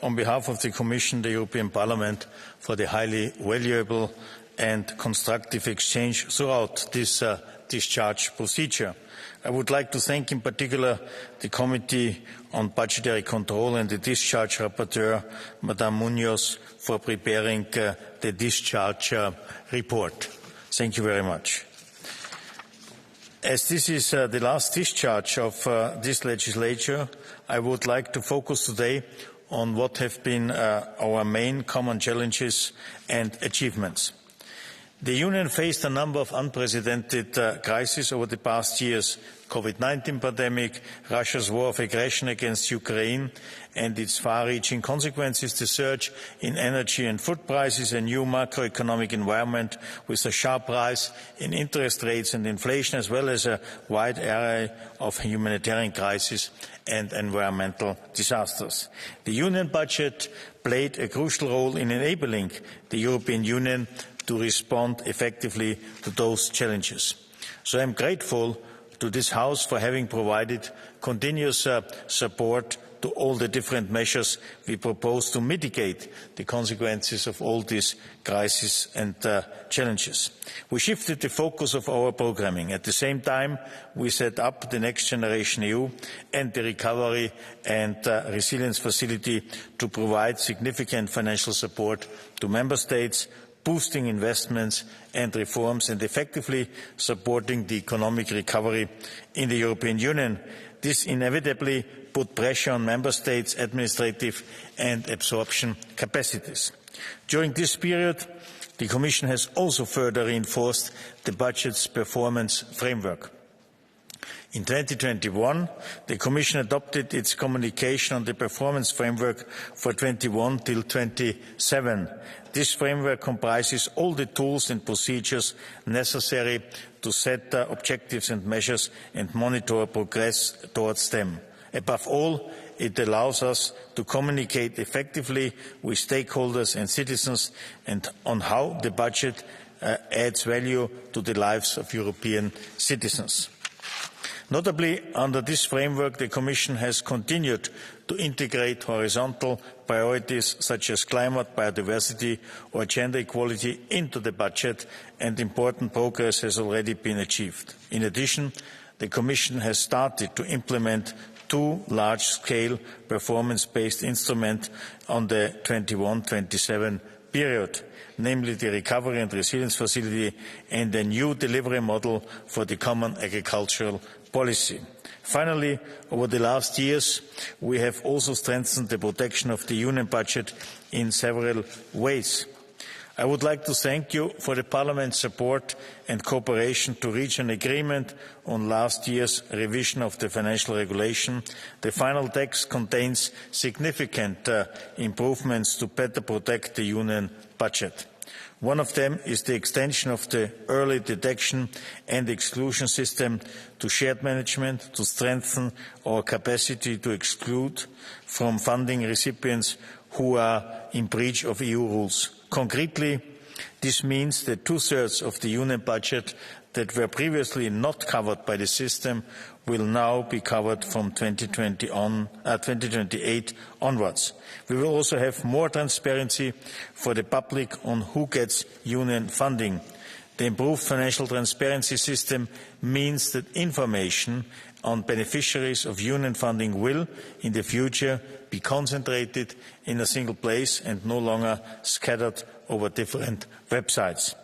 on behalf of the Commission, the European Parliament for the highly valuable and constructive exchange throughout this discharge procedure. I would like to thank in particular the Committee on Budgetary Control and the Discharge Rapporteur, Madame Munoz, for preparing the discharge report. Thank you very much. As this is the last discharge of this legislature, I would like to focus today on what have been our main common challenges and achievements. The Union faced a number of unprecedented crises over the past years: COVID-19 pandemic, Russia's war of aggression against Ukraine and its far-reaching consequences, the surge in energy and food prices, a new macroeconomic environment with a sharp rise in interest rates and inflation, as well as a wide array of humanitarian crises and environmental disasters. The Union budget played a crucial role in enabling the European Union to respond effectively to those challenges. So I am grateful to this House for having provided continuous support to all the different measures we propose to mitigate the consequences of all these crises and challenges. We shifted the focus of our programming. At the same time, we set up the Next Generation EU and the Recovery and Resilience Facility to provide significant financial support to Member States, boosting investments and reforms and effectively supporting the economic recovery in the European Union. This inevitably put pressure on Member States' administrative and absorption capacities. During this period, the Commission has also further reinforced the budget's performance framework. In 2021, the Commission adopted its communication on the performance framework for 21 till 27. This framework comprises all the tools and procedures necessary to set objectives and measures and monitor progress towards them. Above all, it allows us to communicate effectively with stakeholders and citizens and on how the budget adds value to the lives of European citizens. Notably, under this framework, the Commission has continued to integrate horizontal priorities such as climate, biodiversity or gender equality into the budget, and important progress has already been achieved. In addition, the Commission has started to implement two large-scale performance-based instruments on the 21-27 period, namely the Recovery and Resilience Facility and a new delivery model for the Common Agricultural Policy. Finally, over the last years, we have also strengthened the protection of the Union budget in several ways. I would like to thank you for the Parliament's support and cooperation to reach an agreement on last year's revision of the financial regulation. The final text contains significant improvements to better protect the Union budget. One of them is the extension of the early detection and exclusion system to shared management to strengthen our capacity to exclude from funding recipients who are in breach of EU rules. Concretely, this means that 2/3 of the Union budget that were previously not covered by the system will now be covered from 2028 onwards. We will also have more transparency for the public on who gets Union funding. The improved financial transparency system means that information on beneficiaries of Union funding will, in the future, be concentrated in a single place and no longer scattered over different websites.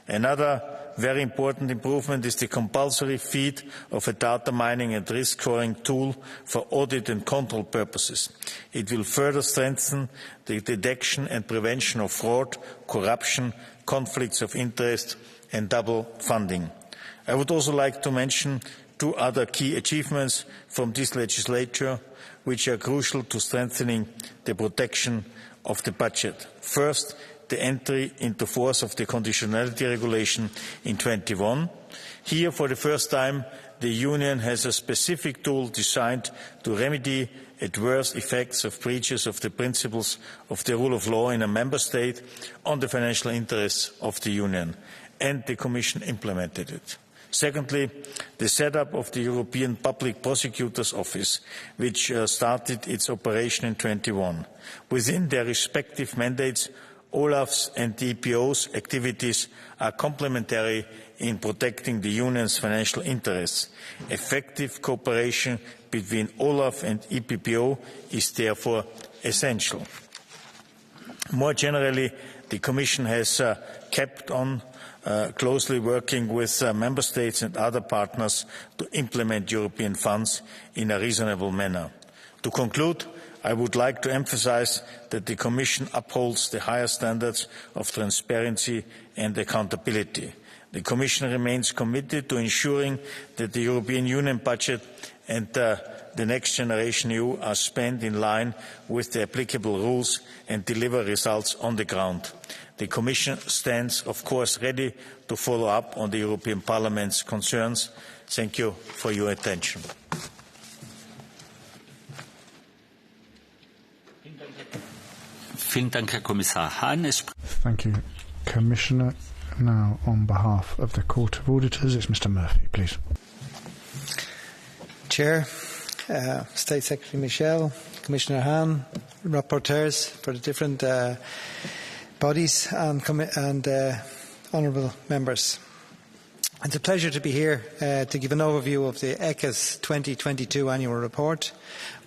Another very important improvement is the compulsory feed of a data mining and risk scoring tool for audit and control purposes. It will further strengthen the detection and prevention of fraud, corruption, conflicts of interest and double funding. I would also like to mention two other key achievements from this legislature which are crucial to strengthening the protection of the budget. First, the entry into force of the conditionality regulation in 21. Here, for the first time, the Union has a specific tool designed to remedy adverse effects of breaches of the principles of the rule of law in a member state on the financial interests of the Union, and the Commission implemented it. Secondly, the setup of the European Public Prosecutor's Office, which started its operation in 21. Within their respective mandates, Olaf's and the EPO's activities are complementary in protecting the Union's financial interests. Effective cooperation between Olaf and EPPO is therefore essential. More generally, the Commission has kept on closely working with Member States and other partners to implement European funds in a reasonable manner. To conclude, I would like to emphasise that the Commission upholds the highest standards of transparency and accountability. The Commission remains committed to ensuring that the European Union budget and the Next Generation EU are spent in line with the applicable rules and deliver results on the ground. The Commission stands, of course, ready to follow up on the European Parliament's concerns. Thank you for your attention. Thank you, Commissioner. Now, on behalf of the Court of Auditors, it's Mr. Murphy, please. Chair, State Secretary Michel, Commissioner Hahn, rapporteurs for the different bodies and honourable members. It's a pleasure to be here to give an overview of the ECHA's 2022 annual report.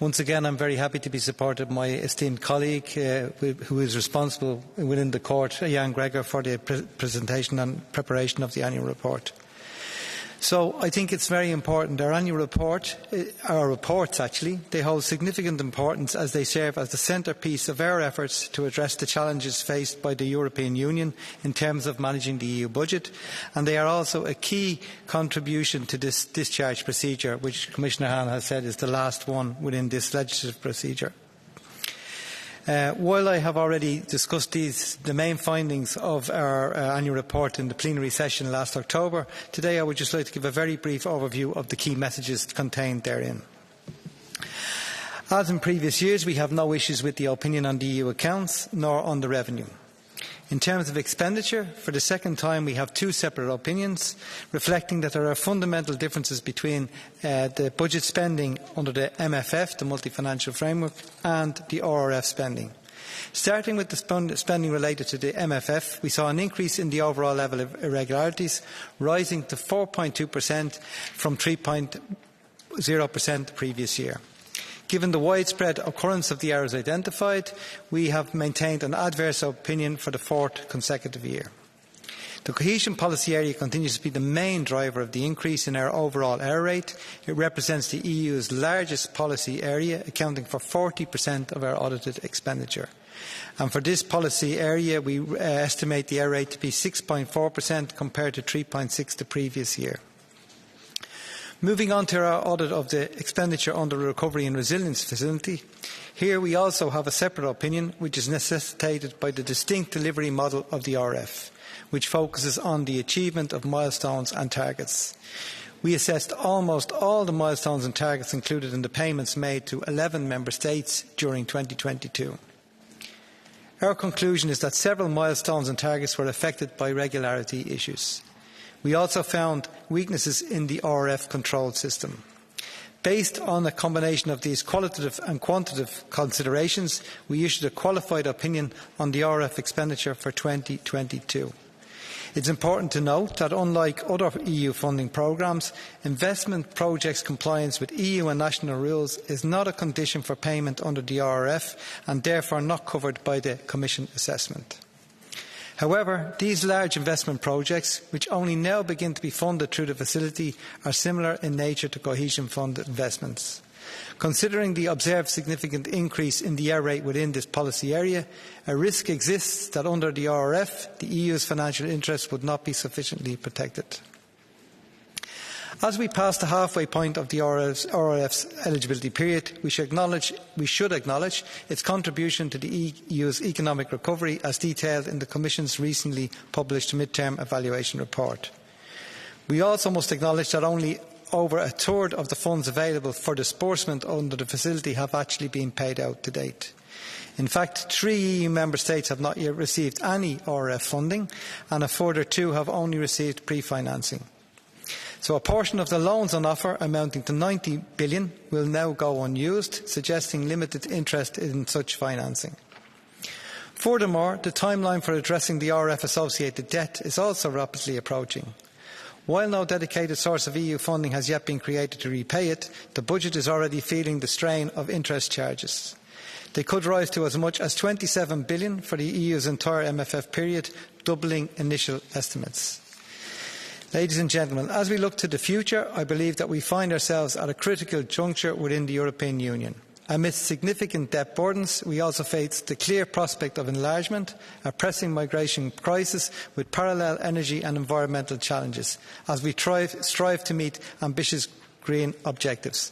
Once again, I'm very happy to be supported by my esteemed colleague who is responsible within the court, Jan Gregor, for the presentation and preparation of the annual report. So I think it's very important. Our annual report, our reports actually, they hold significant importance as they serve as the centrepiece of our efforts to address the challenges faced by the European Union in terms of managing the EU budget, and they are also a key contribution to this discharge procedure, which Commissioner Hahn has said is the last one within this legislative procedure. While I have already discussed the main findings of our annual report in the plenary session last October, today I would just like to give a very brief overview of the key messages contained therein. As in previous years, we have no issues with the opinion on the EU accounts, nor on the revenue. In terms of expenditure, for the second time we have two separate opinions, reflecting that there are fundamental differences between the budget spending under the MFF, the Multi-Financial Framework, and the RRF spending. Starting with the spending related to the MFF, we saw an increase in the overall level of irregularities, rising to 4.2% from 3.0% the previous year. Given the widespread occurrence of the errors identified, we have maintained an adverse opinion for the fourth consecutive year. The cohesion policy area continues to be the main driver of the increase in our overall error rate. It represents the EU's largest policy area, accounting for 40% of our audited expenditure. And for this policy area, we estimate the error rate to be 6.4% compared to 3.6% the previous year. Moving on to our audit of the expenditure under the Recovery and Resilience Facility, here we also have a separate opinion which is necessitated by the distinct delivery model of the RF, which focuses on the achievement of milestones and targets. We assessed almost all the milestones and targets included in the payments made to 11 Member States during 2022. Our conclusion is that several milestones and targets were affected by regularity issues. We also found weaknesses in the RF control system. Based on a combination of these qualitative and quantitative considerations, we issued a qualified opinion on the RF expenditure for 2022. It's important to note that unlike other EU funding programmes, investment projects compliance with EU and national rules is not a condition for payment under the RRF and therefore not covered by the Commission assessment. However, these large investment projects, which only now begin to be funded through the facility, are similar in nature to cohesion fund investments. Considering the observed significant increase in the error rate within this policy area, a risk exists that under the RRF, the EU's financial interests would not be sufficiently protected. As we pass the halfway point of the RRF's eligibility period, we should acknowledge its contribution to the EU's economic recovery as detailed in the Commission's recently published mid-term evaluation report. We also must acknowledge that only over a third of the funds available for disbursement under the facility have actually been paid out to date. In fact, 3 EU member states have not yet received any RRF funding, and a further 2 have only received pre-financing. So a portion of the loans on offer, amounting to 90 billion, will now go unused, suggesting limited interest in such financing. Furthermore, the timeline for addressing the RRF-associated debt is also rapidly approaching. While no dedicated source of EU funding has yet been created to repay it, the budget is already feeling the strain of interest charges. They could rise to as much as 27 billion for the EU's entire MFF period, doubling initial estimates. Ladies and gentlemen, as we look to the future, I believe that we find ourselves at a critical juncture within the European Union. Amidst significant debt burdens, we also face the clear prospect of enlargement, a pressing migration crisis with parallel energy and environmental challenges, as we strive to meet ambitious green objectives.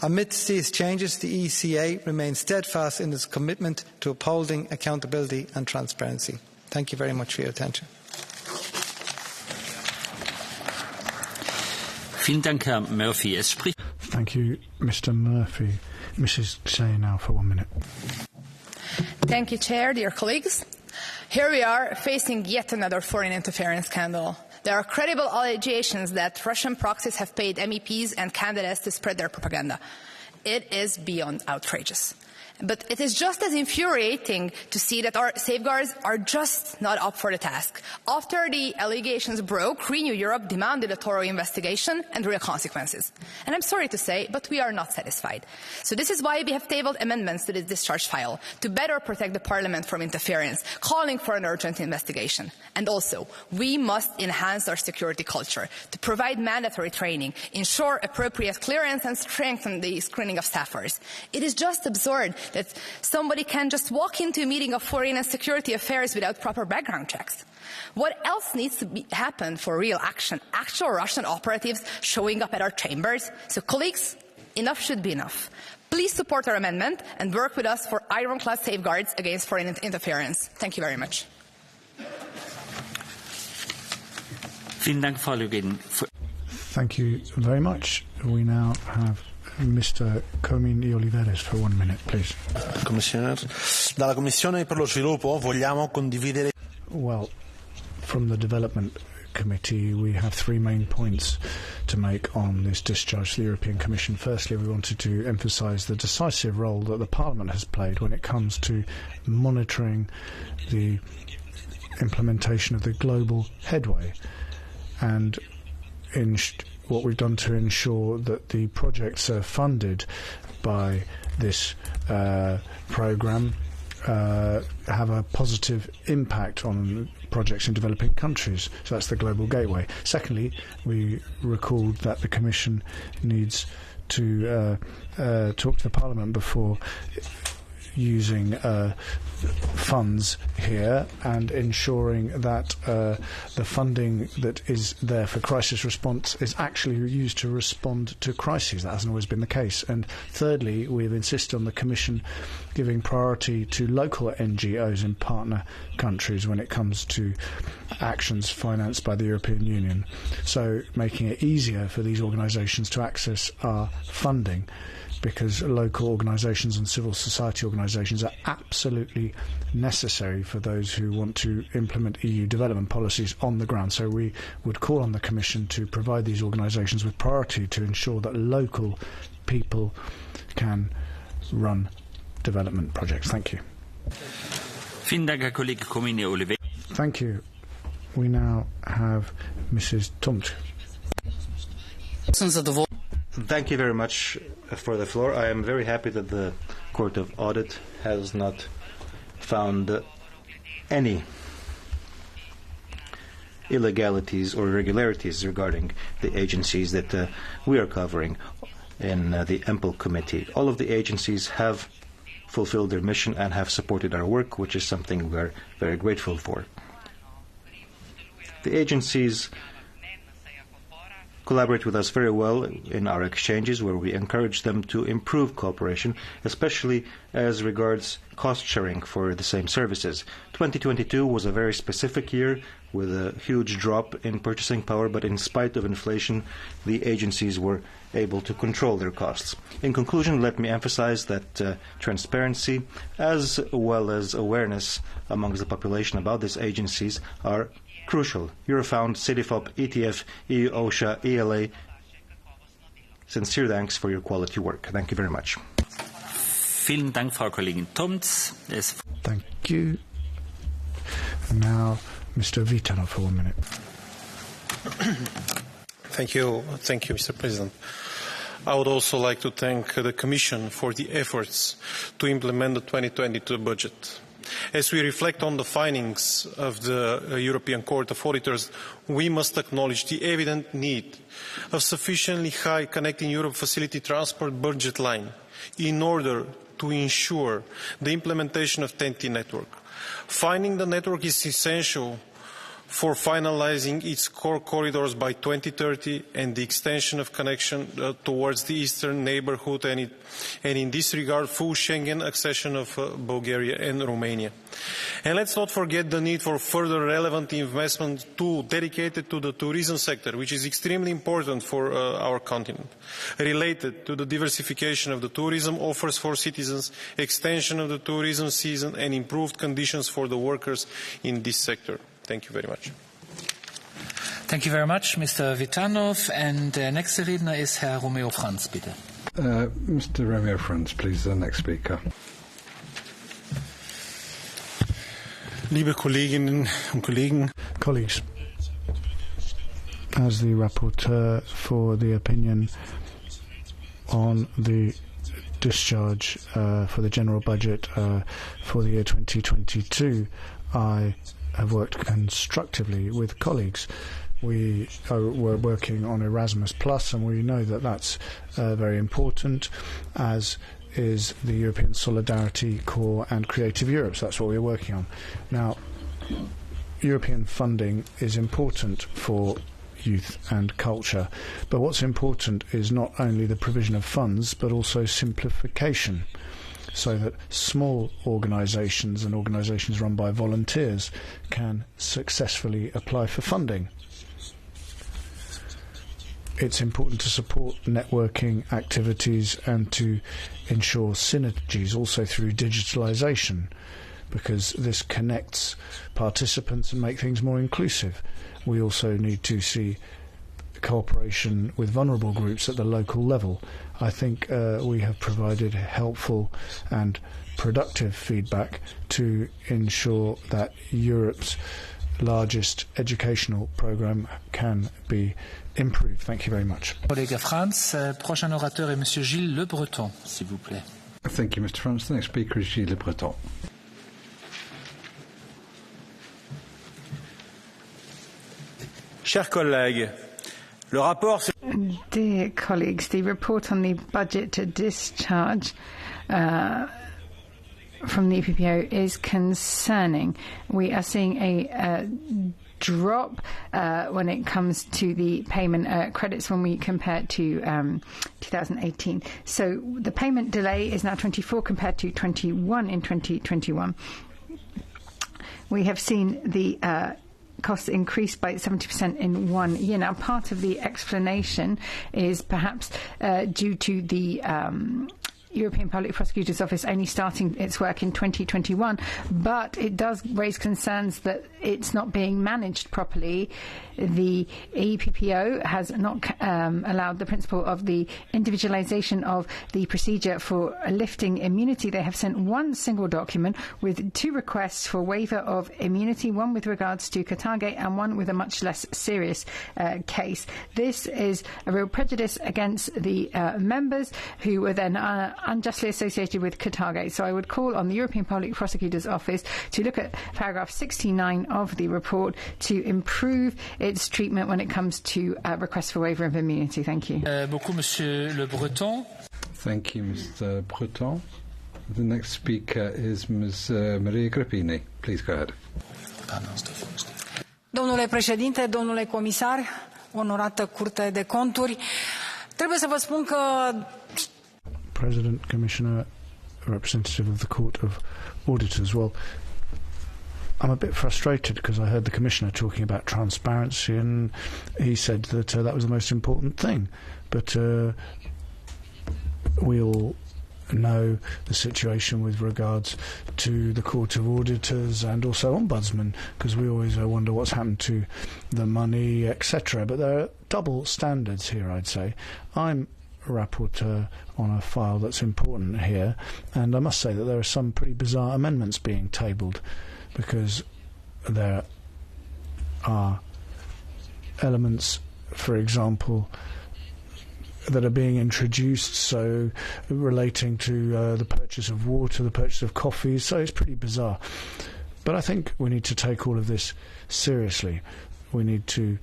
Amidst these changes, the ECA remains steadfast in its commitment to upholding accountability and transparency. Thank you very much for your attention. Vielen Dank, Herr Murphy. Es spricht. Thank you, Mr. Murphy. Mrs. Tsay now for 1 minute. Thank you, Chair, dear colleagues. Here we are facing yet another foreign interference scandal. There are credible allegations that Russian proxies have paid MEPs and candidates to spread their propaganda. It is beyond outrageous. But it is just as infuriating to see that our safeguards are just not up for the task. After the allegations broke, Renew Europe demanded a thorough investigation and real consequences. And I'm sorry to say, but we are not satisfied. So this is why we have tabled amendments to this discharge file, to better protect the Parliament from interference, calling for an urgent investigation. And also, we must enhance our security culture, to provide mandatory training, ensure appropriate clearance and strengthen the screening of staffers. It is just absurd that somebody can just walk into a meeting of foreign and security affairs without proper background checks. What else needs to happen for real action? Actual Russian operatives showing up at our chambers? So colleagues, enough should be enough. Please support our amendment and work with us for ironclad safeguards against foreign interference. Thank you very much. Thank you very much. We now have Mr. Comín y Oliveres for 1 minute, please. Commissioner, dalla Commissione per lo Sviluppo vogliamo condividere. Well, from the Development Committee, we have 3 main points to make on this discharge to the European Commission. Firstly, we wanted to emphasise the decisive role that the Parliament has played when it comes to monitoring the implementation of the global headway and what we've done to ensure that the projects are funded by this programme have a positive impact on projects in developing countries. So that's the global gateway. Secondly, we recalled that the Commission needs to talk to the Parliament before using funds here and ensuring that the funding that is there for crisis response is actually used to respond to crises. That hasn't always been the case. And thirdly, we've insisted on the Commission giving priority to local NGOs in partner countries when it comes to actions financed by the European Union, so making it easier for these organisations to access our funding, because local organisations and civil society organisations are absolutely necessary for those who want to implement EU development policies on the ground. So we would call on the Commission to provide these organisations with priority to ensure that local people can run development projects. Thank you. Thank you. We now have Mrs. Tomt. Thank you very much for the floor. I am very happy that the Court of Audit has not found any illegalities or irregularities regarding the agencies that we are covering in the EMPL committee. All of the agencies have fulfilled their mission and have supported our work, which is something we are very grateful for. The agencies collaborate with us very well in our exchanges, where we encourage them to improve cooperation, especially as regards cost sharing for the same services. 2022 was a very specific year with a huge drop in purchasing power, but in spite of inflation, the agencies were able to control their costs. In conclusion, let me emphasize that transparency as well as awareness amongst the population about these agencies are crucial. Eurofound, CITIFOP, ETF, EU, OSHA, ELA, sincere thanks for your quality work. Thank you very much. Thank you. Now, Mr. Vitanov for 1 minute. Thank you, Mr. President. I would also like to thank the Commission for the efforts to implement the 2022 budget. As we reflect on the findings of the European Court of Auditors, we must acknowledge the evident need of sufficiently high Connecting Europe Facility transport budget line in order to ensure the implementation of TEN-T network. Finding the network is essential for finalizing its core corridors by 2030 and the extension of connection towards the eastern neighborhood, and in this regard, full Schengen accession of Bulgaria and Romania. And let's not forget the need for further relevant investment dedicated to the tourism sector, which is extremely important for our continent, related to the diversification of the tourism offers for citizens, extension of the tourism season, and improved conditions for the workers in this sector. Thank you very much. Thank you very much, Mr. Vitanov. And der nächste Redner ist Herr Romeo Franz, bitte. Mr. Romeo Franz, please, the next speaker. Liebe Kolleginnen und Kollegen. Colleagues, as the rapporteur for the opinion on the discharge for the general budget for the year 2022, I have worked constructively with colleagues. We're working on Erasmus Plus, and we know that that's very important, as is the European Solidarity Corps and Creative Europe. So that's what we're working on. Now, European funding is important for youth and culture, but what's important is not only the provision of funds, but also simplification, so that small organisations and organisations run by volunteers can successfully apply for funding. It's important to support networking activities and to ensure synergies also through digitalisation, because this connects participants and make things more inclusive. We also need to see cooperation with vulnerable groups at the local level. I think we have provided helpful and productive feedback to ensure that Europe's largest educational programme can be improved. Thank you very much. Collègue Franz, prochain orateur est Monsieur Gilles Le Breton, s'il vous plaît. Thank you, Mr. Franz. The next speaker is Gilles Le Breton. Chers collègues, le rapport... Dear colleagues, the report on the budget discharge from the EPPO is concerning. We are seeing a drop when it comes to the payment credits when we compare it to 2018. So the payment delay is now 24 compared to 21 in 2021. We have seen the costs increased by 70% in 1 year. Now, part of the explanation is perhaps due to the European Public Prosecutor's Office only starting its work in 2021, but it does raise concerns that it's not being managed properly. The EPPO has not allowed the principle of the individualization of the procedure for lifting immunity. They have sent one single document with 2 requests for waiver of immunity, one with regards to Qatargate and one with a much less serious case. This is a real prejudice against the members who were then unjustly associated with Qatargate. So I would call on the European Public Prosecutor's Office to look at paragraph 69 of the report to improve its treatment when it comes to requests for waiver of immunity. Thank you. Beaucoup, Monsieur Le Breton. Thank you, Mr. Breton. The next speaker is Ms. Maria Grappini. Please go ahead. Domnule președinte, domnule comisar, onorată Curte de Conturi, trebuie să vă spun că President, Commissioner, representative of the Court of Auditors. Well, I'm a bit frustrated because I heard the Commissioner talking about transparency and he said that that was the most important thing. But we all know the situation with regards to the Court of Auditors and also Ombudsman, because we always wonder what's happened to the money, etc. But there are double standards here, I'd say. I'm rapporteur on a file that's important here, and I must say that there are some pretty bizarre amendments being tabled, because there are elements, for example, that are being introduced, so relating to the purchase of water, the purchase of coffee, so it's pretty bizarre. But I think we need to take all of this seriously. We need to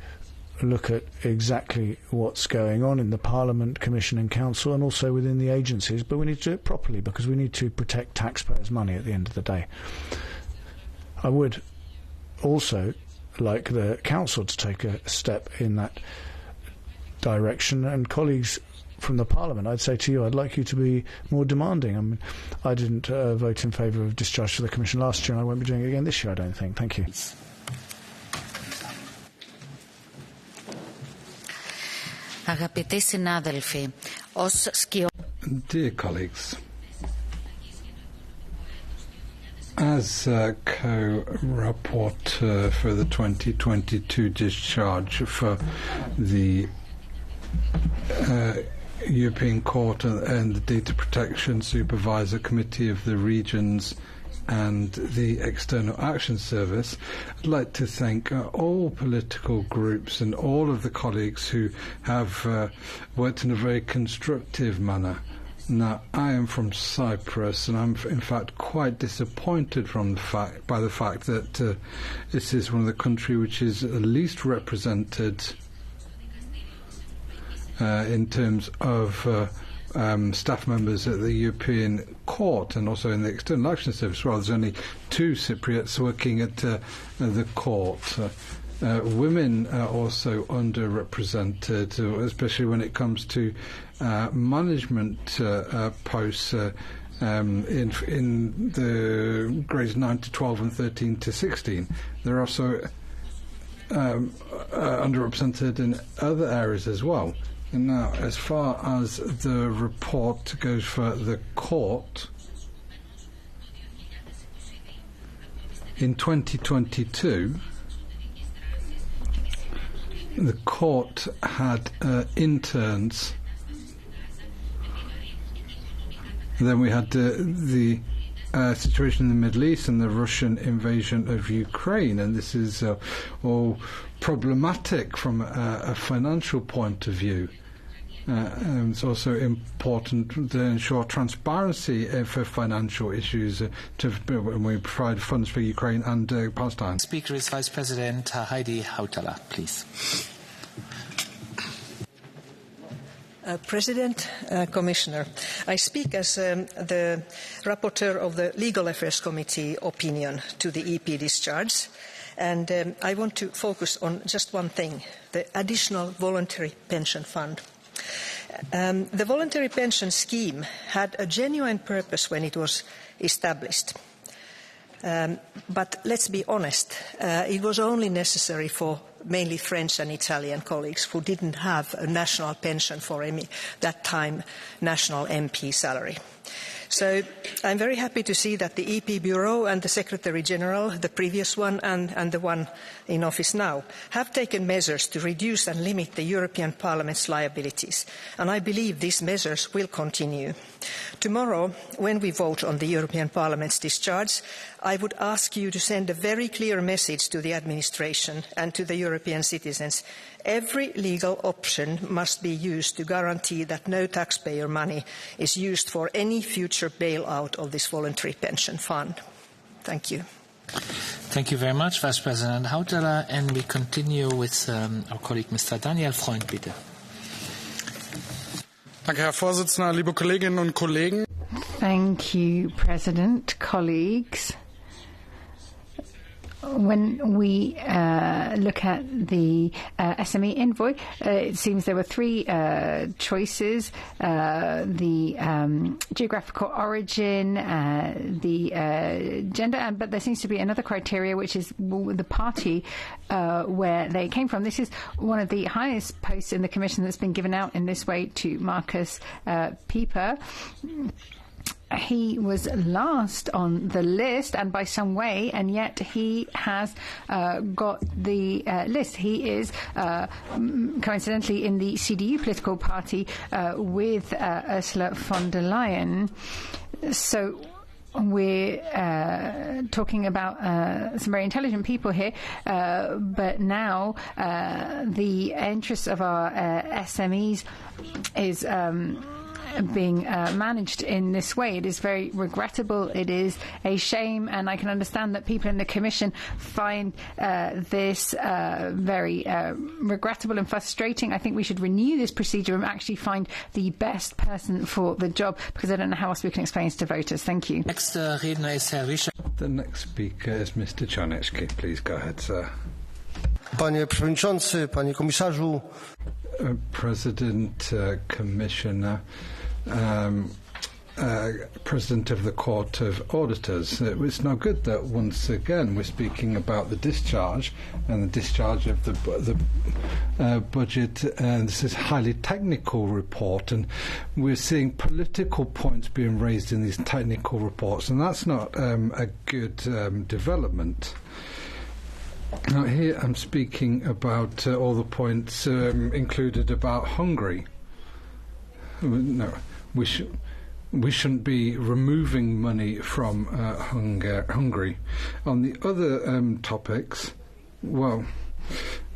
look at exactly what's going on in the Parliament, Commission and Council, and also within the agencies, but we need to do it properly because we need to protect taxpayers' money at the end of the day. I would also like the Council to take a step in that direction, and colleagues from the Parliament, I'd say to you, I'd like you to be more demanding. I mean, I didn't vote in favour of discharge for the Commission last year, and I won't be doing it again this year, I don't think. Thank you. Dear colleagues, as co-rapporteur for the 2022 discharge for the European Court and the Data Protection Supervisor Committee of the Regions and the External Action Service. I'd like to thank all political groups and all of the colleagues who have worked in a very constructive manner. Now, I am from Cyprus, and I'm in fact quite disappointed by the fact that this is one of the countries which is least represented in terms of staff members at the European Court and also in the External Action Service. Well, there's only 2 Cypriots working at the court. Women are also underrepresented, especially when it comes to management posts in the grades 9 to 12 and 13 to 16. They're also underrepresented in other areas as well. And now, as far as the report goes for the court, in 2022, the court had interns. Then we had the situation in the Middle East and the Russian invasion of Ukraine, and this is all problematic from a financial point of view. And it's also important to ensure transparency for financial issues when we provide funds for Ukraine and Palestine. Speaker is Vice President Heidi Hautala, please. President, Commissioner, I speak as the rapporteur of the Legal Affairs Committee opinion to the EP discharge, and I want to focus on just one thing, the additional voluntary pension fund. The voluntary pension scheme had a genuine purpose when it was established. But let's be honest, it was only necessary for mainly French and Italian colleagues who didn't have a national pension for any, that time, national MP salary. So I'm very happy to see that the EP Bureau and the Secretary General, the previous one and the one in office now, have taken measures to reduce and limit the European Parliament's liabilities. And I believe these measures will continue. Tomorrow, when we vote on the European Parliament's discharge, I would ask you to send a very clear message to the administration and to the European citizens. Every legal option must be used to guarantee that no taxpayer money is used for any future bailout of this voluntary pension fund. Thank you. Thank you very much, Vice President Hautala. And we continue with our colleague, Mr. Daniel Freund, bitte. Danke, Herr Vorsitzender, liebe Kolleginnen und Kollegen. Thank you, President, colleagues. When we look at the SME envoy, it seems there were 3 choices, the geographical origin, the gender, but there seems to be another criteria, which is the party where they came from. This is one of the highest posts in the Commission that's been given out in this way to Markus Pieper. He was last on the list, and by some way, and yet he has got the list. He is coincidentally in the CDU political party with Ursula von der Leyen. So we're talking about some very intelligent people here, but now the interests of our SMEs is being managed in this way. It is very regrettable. It is a shame, and I can understand that people in the Commission find this very regrettable and frustrating. I think we should renew this procedure and actually find the best person for the job, because I don't know how else we can explain this to voters. Thank you. Next redner is Herr Richard. The next speaker is Mr. Czarnecki. Please go ahead, sir. Panie Przewodniczący, Panie Komisarzu. President, Commissioner, President of the Court of Auditors. It's no good that once again we're speaking about the discharge and the discharge of the budget, and this is a highly technical report, and we're seeing political points being raised in these technical reports, and that's not a good development. Now, here I'm speaking about all the points included about Hungary. No, we shouldn't be removing money from Hungary. On the other topics, well,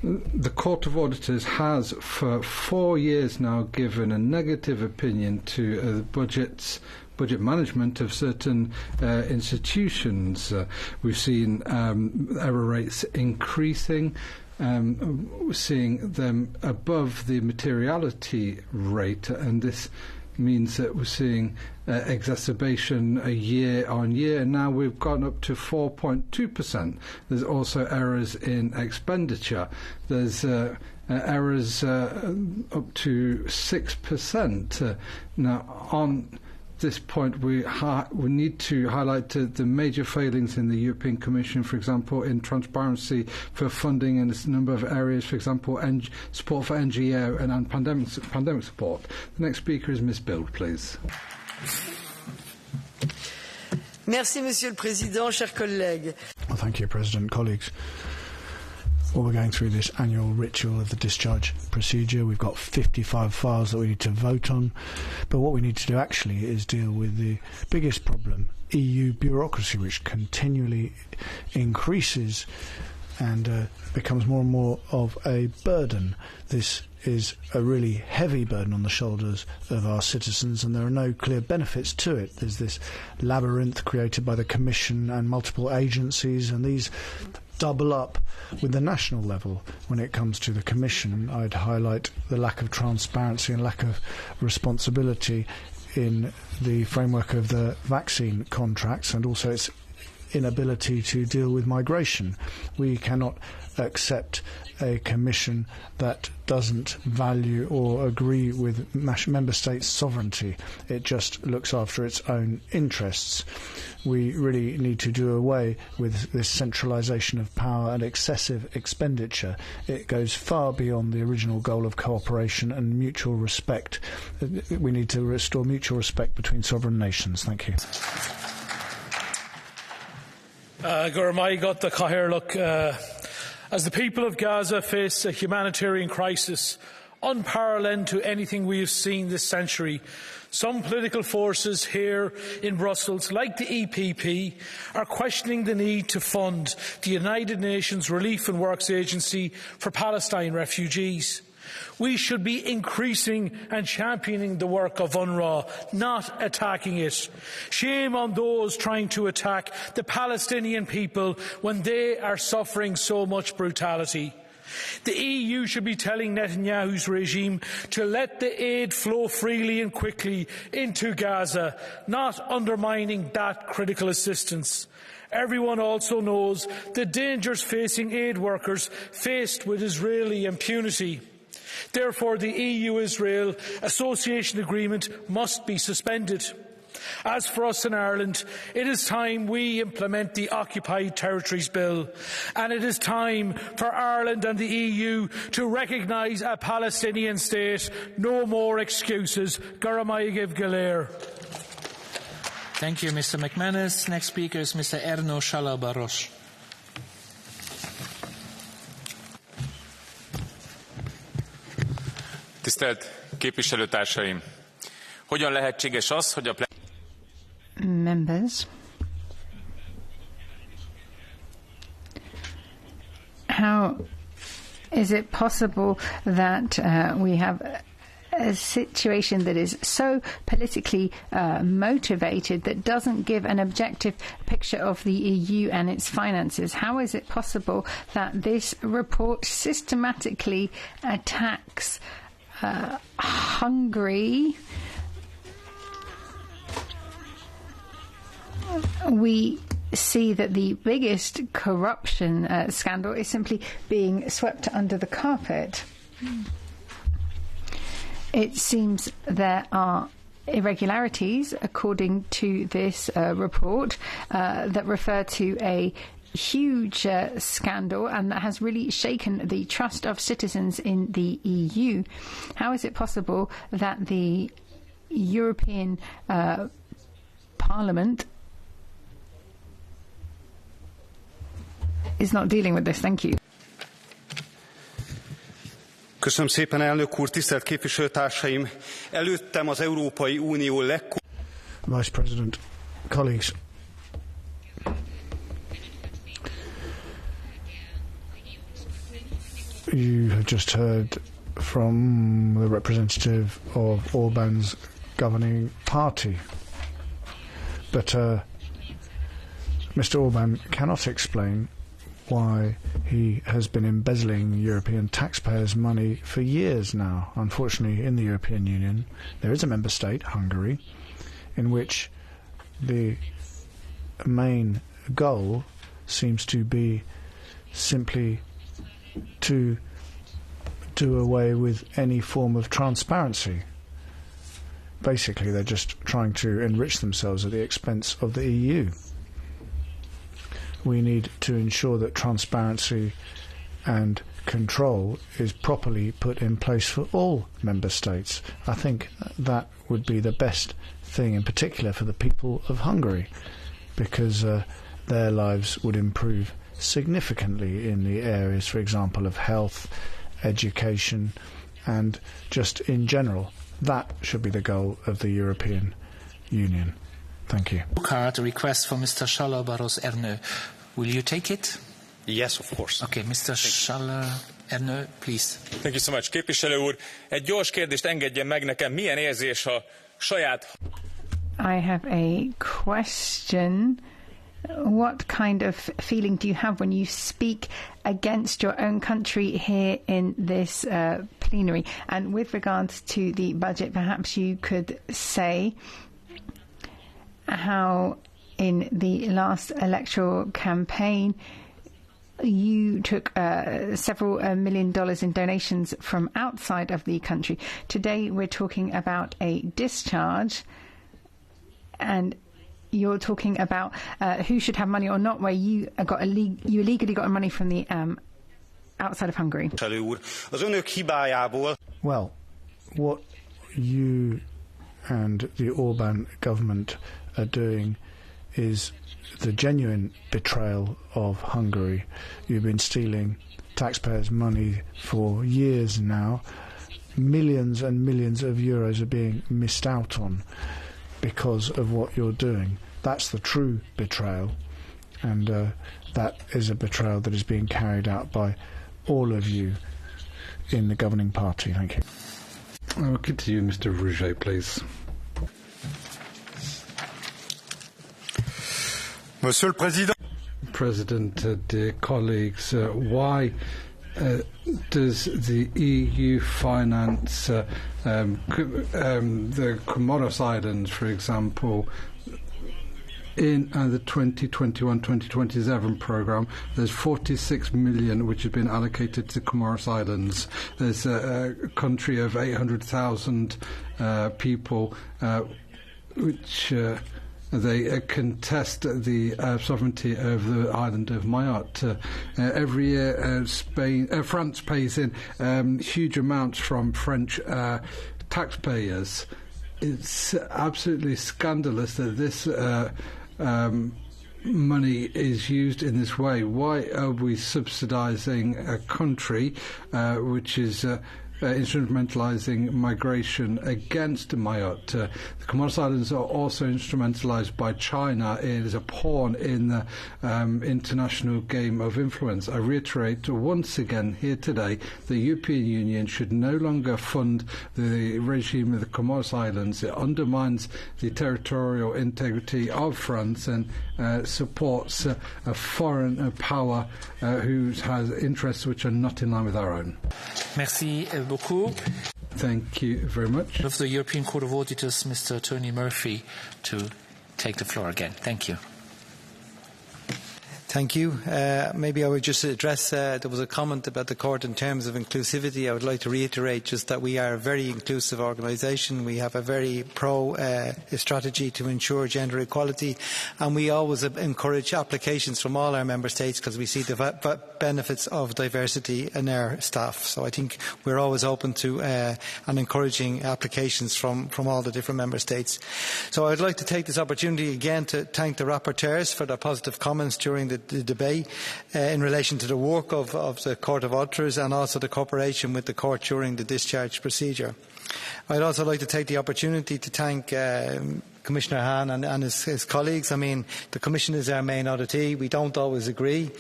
the Court of Auditors has for 4 years now given a negative opinion to budget management of certain institutions. We've seen error rates increasing, seeing them above the materiality rate, and this means that we're seeing exacerbation year on year. Now we've gone up to 4.2%. There's also errors in expenditure. There's errors up to 6%. Now, on this point, we need to highlight the major failings in the European Commission, for example, in transparency for funding in a number of areas, for example, support for NGO and pandemic support. The next speaker is Ms. Bild, please. Merci, Monsieur le Président, chers collègues. Well, thank you, President. Colleagues. Well, we're going through this annual ritual of the discharge procedure. We've got 55 files that we need to vote on. But what we need to do actually is deal with the biggest problem, EU bureaucracy, which continually increases and becomes more and more of a burden. This is a really heavy burden on the shoulders of our citizens, and there are no clear benefits to it. There's this labyrinth created by the Commission and multiple agencies, and these double up with the national level. When it comes to the Commission, I'd highlight the lack of transparency and lack of responsibility in the framework of the vaccine contracts, and also its inability to deal with migration. We cannot accept a Commission that doesn't value or agree with member states' sovereignty. It just looks after its own interests. We really need to do away with this centralisation of power and excessive expenditure. It goes far beyond the original goal of cooperation and mutual respect. We need to restore mutual respect between sovereign nations. Thank you. As the people of Gaza face a humanitarian crisis unparalleled to anything we have seen this century, some political forces here in Brussels, like the EPP, are questioning the need to fund the United Nations Relief and Works Agency for Palestine refugees. We should be increasing and championing the work of UNRWA, not attacking it. Shame on those trying to attack the Palestinian people when they are suffering so much brutality. The EU should be telling Netanyahu's regime to let the aid flow freely and quickly into Gaza, not undermining that critical assistance. Everyone also knows the dangers facing aid workers faced with Israeli impunity. Therefore, the EU-Israel Association Agreement must be suspended. As for us in Ireland, it is time we implement the Occupied Territories Bill, and it is time for Ireland and the EU to recognise a Palestinian state. No more excuses. Garamayev Galer. Thank you, Mr. McManus. Next speaker is Mr. Erno Shalabaros. Tisztelt képviselőtársaim! Hogyan lehetséges az, hogy a Members, how is it possible that we have a situation that is so politically motivated that doesn't give an objective picture of the EU and its finances? How is it possible that this report systematically attacks Hungary? We see that the biggest corruption scandal is simply being swept under the carpet. It seems there are irregularities, according to this report, that refer to a huge scandal and that has really shaken the trust of citizens in the EU. How is it possible that the European Parliament is not dealing with this? Thank you. Köszönöm szépen, elnök úr, tisztelt képviselőtársaim! Előttem az Európai Unió Vice President, colleagues, you have just heard from the representative of Orban's governing party, but Mr. Orban cannot explain why he has been embezzling European taxpayers' money for years now. Unfortunately, in the European Union, there is a member state, Hungary, in which the main goal seems to be simply to do away with any form of transparency. Basically, they're just trying to enrich themselves at the expense of the EU. We need to ensure that transparency and control is properly put in place for all member states. I think that would be the best thing, in particular for the people of Hungary, because their lives would improve significantly in the areas, for example, of health, education, and just in general. That should be the goal of the European Union. Thank you. A request for Mr. Schaller-Barros-Erneux. Will you take it? Yes, of course. Okay, Mr. Schaller-Erneux, please. Thank you so much. Képviselő úr, egy gyors kérdést engedjen meg nekem. Milyen érzés a saját... I have a question. What kind of feeling do you have when you speak against your own country here in this plenary? And with regards to the budget, perhaps you could say how in the last electoral campaign you took several $1 million in donations from outside of the country. Today we're talking about a discharge, and you're talking about who should have money or not, where you illegally got money from the outside of Hungary. Well, what you and the Orban government are doing is the genuine betrayal of Hungary. You've been stealing taxpayers' money for years now. Millions and millions of euros are being missed out on because of what you're doing. That's the true betrayal, and that is a betrayal that is being carried out by all of you in the governing party. Thank you. I'll continue, Mr. Rouget, please. Monsieur le Président. President, dear colleagues, why does the EU finance the Comoros Islands, for example? In the 2021-2027 programme, there's 46 million which has been allocated to Comoros Islands. There's a country of 800,000 people which they contest the sovereignty of the island of Mayotte. Every year, France pays in huge amounts from French taxpayers. It's absolutely scandalous that this money is used in this way. Why are we subsidising a country which is instrumentalising migration against Mayotte? The Comoros Islands are also instrumentalised by China. It is a pawn in the international game of influence. I reiterate once again here today, the European Union should no longer fund the regime of the Comoros Islands. It undermines the territorial integrity of France and supports a foreign power who has interests which are not in line with our own. Merci beaucoup. Thank you very much. Of the European Court of Auditors, Mr. Tony Murphy, to take the floor again. Thank you. Thank you. Maybe I would just address, there was a comment about the court in terms of inclusivity. I would like to reiterate just that we are a very inclusive organisation. We have a very strategy to ensure gender equality, and we always encourage applications from all our member states because we see the benefits of diversity in our staff. So I think we're always open to and encouraging applications from all the different member states. So I'd like to take this opportunity again to thank the rapporteurs for their positive comments during the debate in relation to the work of the Court of Auditors and also the cooperation with the Court during the discharge procedure. I'd also like to take the opportunity to thank Commissioner Hahn and his colleagues. I mean, the Commission is our main auditee. We don't always agree,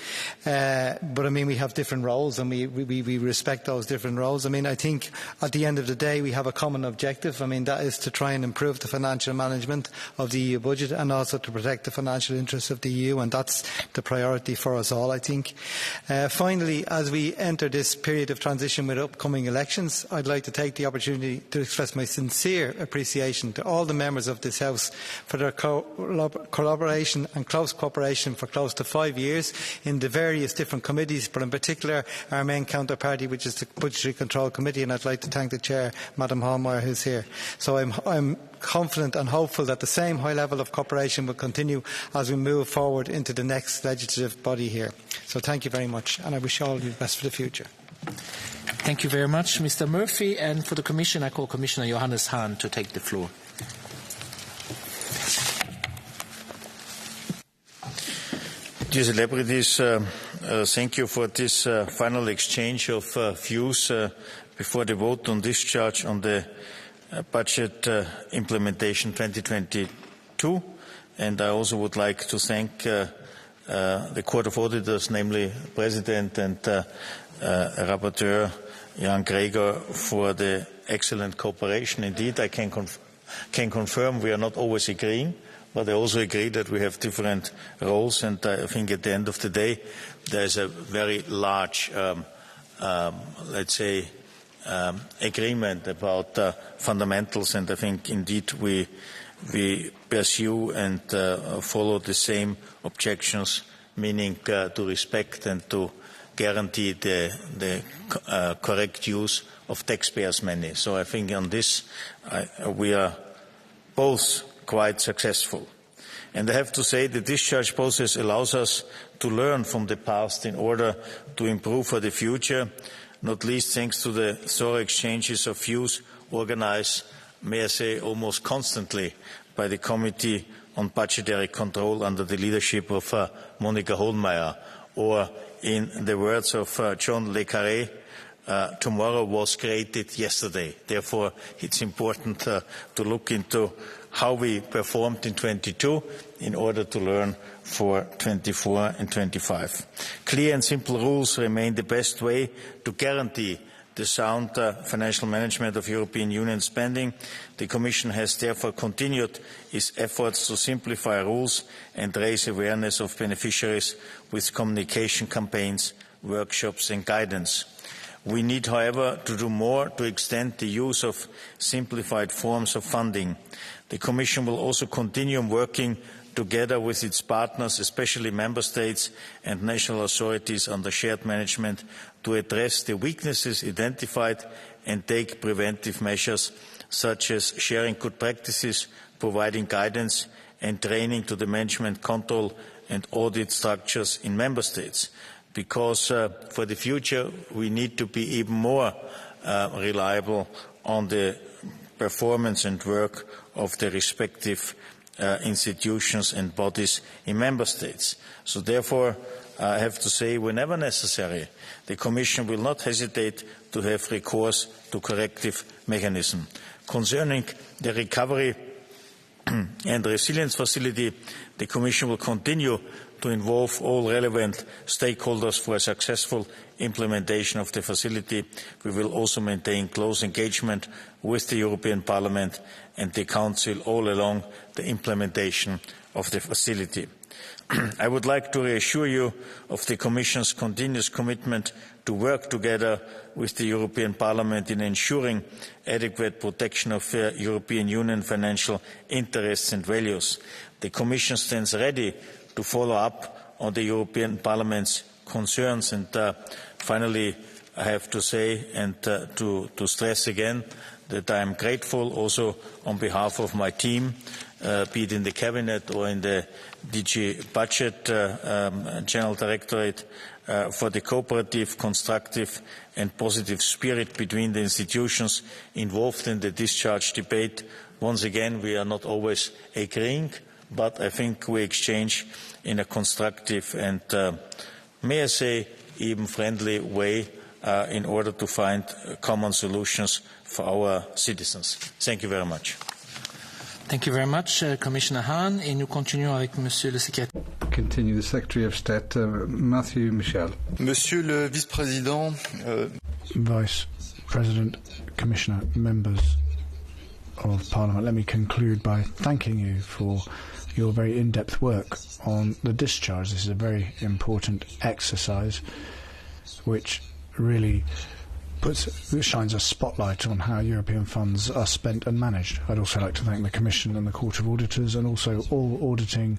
but I mean, we have different roles and we respect those different roles. I mean, I think at the end of the day we have a common objective. I mean, that is to try and improve the financial management of the EU budget and also to protect the financial interests of the EU, and that's the priority for us all, I think. Finally, as we enter this period of transition with upcoming elections, I'd like to take the opportunity to express my sincere appreciation to all the members of this House for their collaboration and close cooperation for close to 5 years in the various different committees, but in particular our main counterparty, which is the Budgetary Control Committee, and I'd like to thank the Chair, Madam Hallmeyer, who's here. So I'm confident and hopeful that the same high level of cooperation will continue as we move forward into the next legislative body here. So thank you very much, and I wish you all the best for the future. Thank you very much, Mr. Murphy. And for the Commission, I call Commissioner Johannes Hahn to take the floor. Dear celebrities, thank you for this final exchange of views before the vote on discharge on the budget implementation 2022. And I also would like to thank the Court of Auditors, namely President and Rapporteur Jan Gregor, for the excellent cooperation. Indeed, I can confirm we are not always agreeing, but I also agree that we have different roles, and I think at the end of the day there is a very large, let's say, agreement about fundamentals, and I think indeed we pursue and follow the same objections, meaning to respect and to guarantee the correct use of taxpayers' money. So I think on this we are both quite successful. And I have to say the discharge process allows us to learn from the past in order to improve for the future, not least thanks to the thorough exchanges of views organized, may I say, almost constantly by the Committee on Budgetary Control under the leadership of Monica Hohlmeier, or in the words of John Le Carré, tomorrow was created yesterday. Therefore, it's important to look into how we performed in 22 in order to learn for 24 and 25. Clear and simple rules remain the best way to guarantee the sound financial management of European Union spending. The Commission has therefore continued its efforts to simplify rules and raise awareness of beneficiaries with communication campaigns, workshops and guidance. We need, however, to do more to extend the use of simplified forms of funding. The Commission will also continue working together with its partners, especially Member States and national authorities under shared management, to address the weaknesses identified and take preventive measures such as sharing good practices, providing guidance and training to the management control and audit structures in Member States. Because for the future we need to be even more reliable on the performance and work of the respective institutions and bodies in Member States. So therefore, I have to say, whenever necessary, the Commission will not hesitate to have recourse to corrective mechanism. Concerning the Recovery and Resilience Facility, the Commission will continue to involve all relevant stakeholders for a successful implementation of the facility. We will also maintain close engagement with the European Parliament and the Council all along the implementation of the facility. I would like to reassure you of the Commission's continuous commitment to work together with the European Parliament in ensuring adequate protection of European Union financial interests and values. The Commission stands ready to follow up on the European Parliament's concerns. And finally, I have to say and to stress again that I am grateful also on behalf of my team, be it in the Cabinet or in the DG Budget General Directorate, for the cooperative, constructive and positive spirit between the institutions involved in the discharge debate. Once again, we are not always agreeing, but I think we exchange in a constructive and, may I say, even friendly way in order to find common solutions for our citizens. Thank you very much. Thank you very much, Commissioner Hahn. Et nous continuons avec Monsieur le Secrétaire. Continue the Secretary of State, Matthew Michel. Monsieur le Vice-président, Vice President, Commissioner, members of Parliament, let me conclude by thanking you for your very in-depth work on the discharge. This is a very important exercise which really shines a spotlight on how European funds are spent and managed. I'd also like to thank the Commission and the Court of Auditors and also all auditing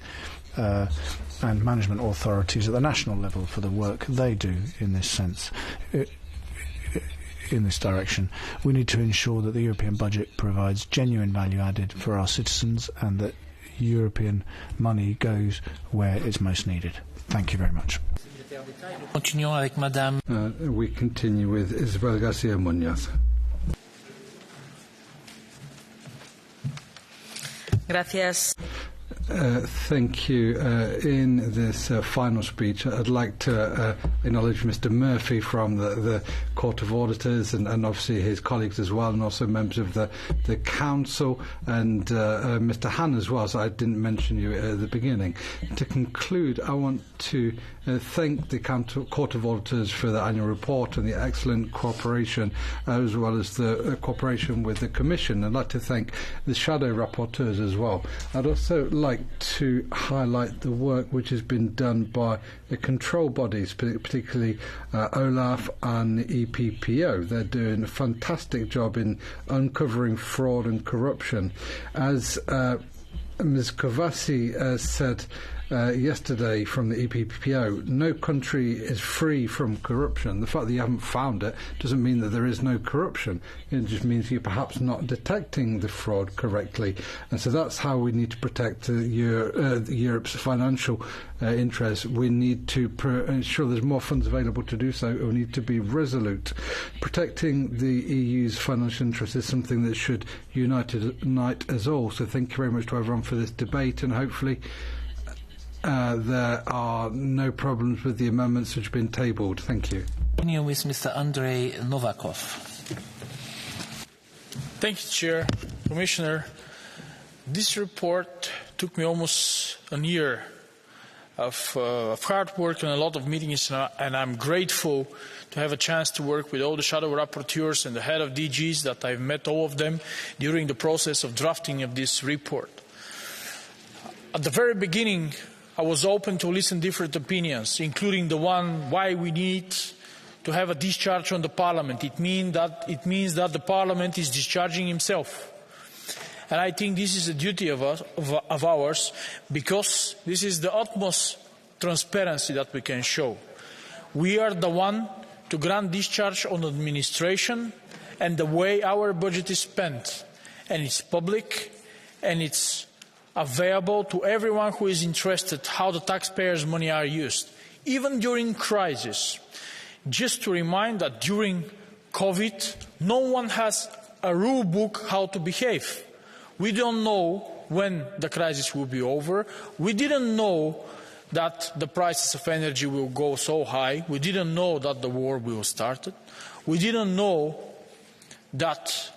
and management authorities at the national level for the work they do in this sense. In this direction, we need to ensure that the European budget provides genuine value added for our citizens and that European money goes where it's most needed. Thank you very much. Continuons avec Madame. We continue with Isabel Garcia Munoz. Gracias. Thank you. In this final speech, I'd like to acknowledge Mr. Murphy from the Court of Auditors and obviously his colleagues as well, and also members of the Council and Mr. Hahn as well, so I didn't mention you at the beginning. To conclude, I want to thank the Court of Auditors for the annual report and the excellent cooperation, as well as the cooperation with the Commission. I'd like to thank the shadow rapporteurs as well. I'd also like to highlight the work which has been done by the control bodies, particularly OLAF and EPPO. They're doing a fantastic job in uncovering fraud and corruption. As Ms. Kovasi said yesterday from the EPPO, no country is free from corruption. The fact that you haven't found it doesn't mean that there is no corruption. It just means you're perhaps not detecting the fraud correctly. And so that's how we need to protect Europe's financial interests. We need to ensure there's more funds available to do so. We need to be resolute. Protecting the EU's financial interests is something that should unite us all. So thank you very much to everyone for this debate, and hopefully there are no problems with the amendments which have been tabled. Thank you. Continue with Mr. Andrei Novakov. Thank you, Chair. Commissioner, this report took me almost a year of hard work and a lot of meetings, and I'm grateful to have a chance to work with all the shadow rapporteurs and the head of DGs, that I've met all of them during the process of drafting of this report. At the very beginning, I was open to listen to different opinions, including the one why we need to have a discharge on the Parliament. It means that the Parliament is discharging himself. And I think this is a duty of ours, because this is the utmost transparency that we can show. We are the one to grant discharge on administration and the way our budget is spent. And it's public, and it's available to everyone who is interested how the taxpayers' money are used, even during crisis. Just to remind that during COVID, no one has a rule book how to behave. We don't know when the crisis will be over. We didn't know that the prices of energy will go so high. We didn't know that the war will start. We didn't know that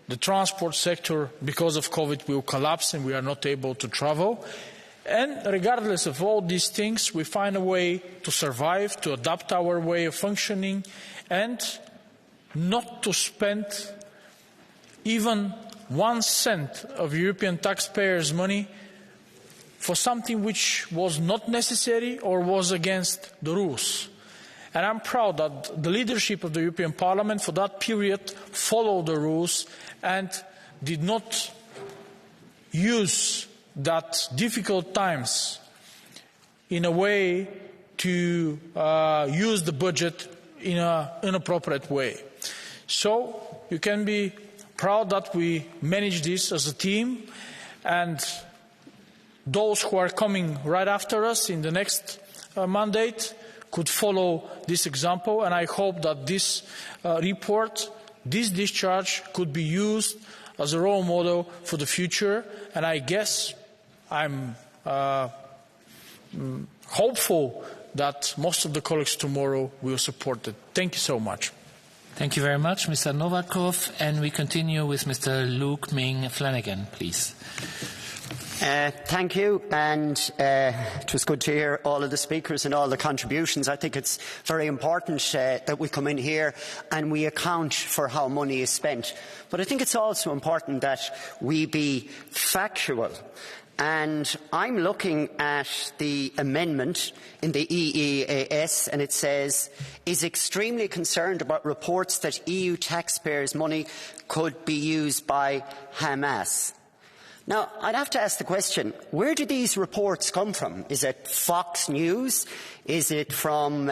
the transport sector, because of COVID, will collapse and we are not able to travel. And regardless of all these things, we find a way to survive, to adapt our way of functioning, and not to spend even 1 cent of European taxpayers' money for something which was not necessary or was against the rules. And I'm proud that the leadership of the European Parliament for that period followed the rules and did not use that difficult times in a way to use the budget in an inappropriate way. So you can be proud that we managed this as a team, and those who are coming right after us in the next mandate could follow this example, and I hope that this report, this discharge, could be used as a role model for the future, and I guess I'm hopeful that most of the colleagues tomorrow will support it. Thank you so much. Thank you very much, Mr. Novakov. And we continue with Mr. Luke Ming Flanagan, please. Thank you, and it was good to hear all of the speakers and all the contributions. I think it's very important that we come in here and we account for how money is spent. But I think it's also important that we be factual. And I'm looking at the amendment in the EEAS, and it says, is extremely concerned about reports that EU taxpayers' money could be used by Hamas. Now, I'd have to ask the question, where do these reports come from? Is it Fox News? Is it from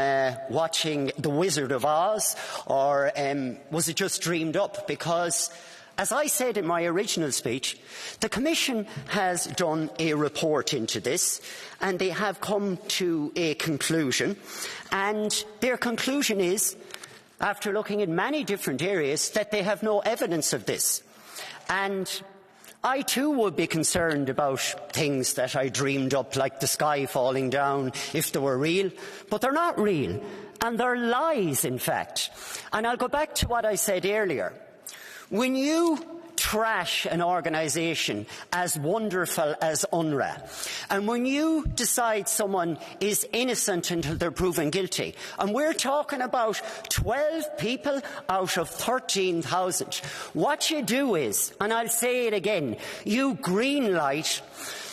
watching The Wizard of Oz? Or was it just dreamed up? Because, as I said in my original speech, the Commission has done a report into this, and they have come to a conclusion. And their conclusion is, after looking at many different areas, that they have no evidence of this. And I too would be concerned about things that I dreamed up, like the sky falling down, if they were real. But they're not real, and they're lies, in fact. And I'll go back to what I said earlier. When you trash an organisation as wonderful as UNRWA, and when you decide someone is innocent until they're proven guilty, and we're talking about 12 people out of 13,000, what you do is, and I'll say it again, you greenlight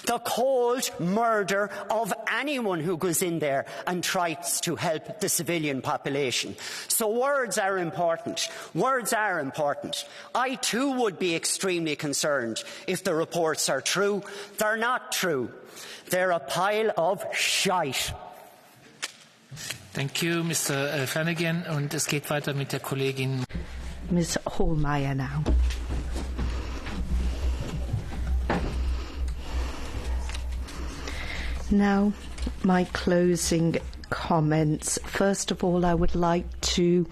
the cold murder of anyone who goes in there and tries to help the civilian population. So words are important. Words are important. I too would be extremely concerned if the reports are true. They're not true. They're a pile of shite. Thank you, Mr. Flanagan. Und es geht weiter mit der Kollegin Ms. Hohlmeier now. Now, my closing comments. First of all, I would like to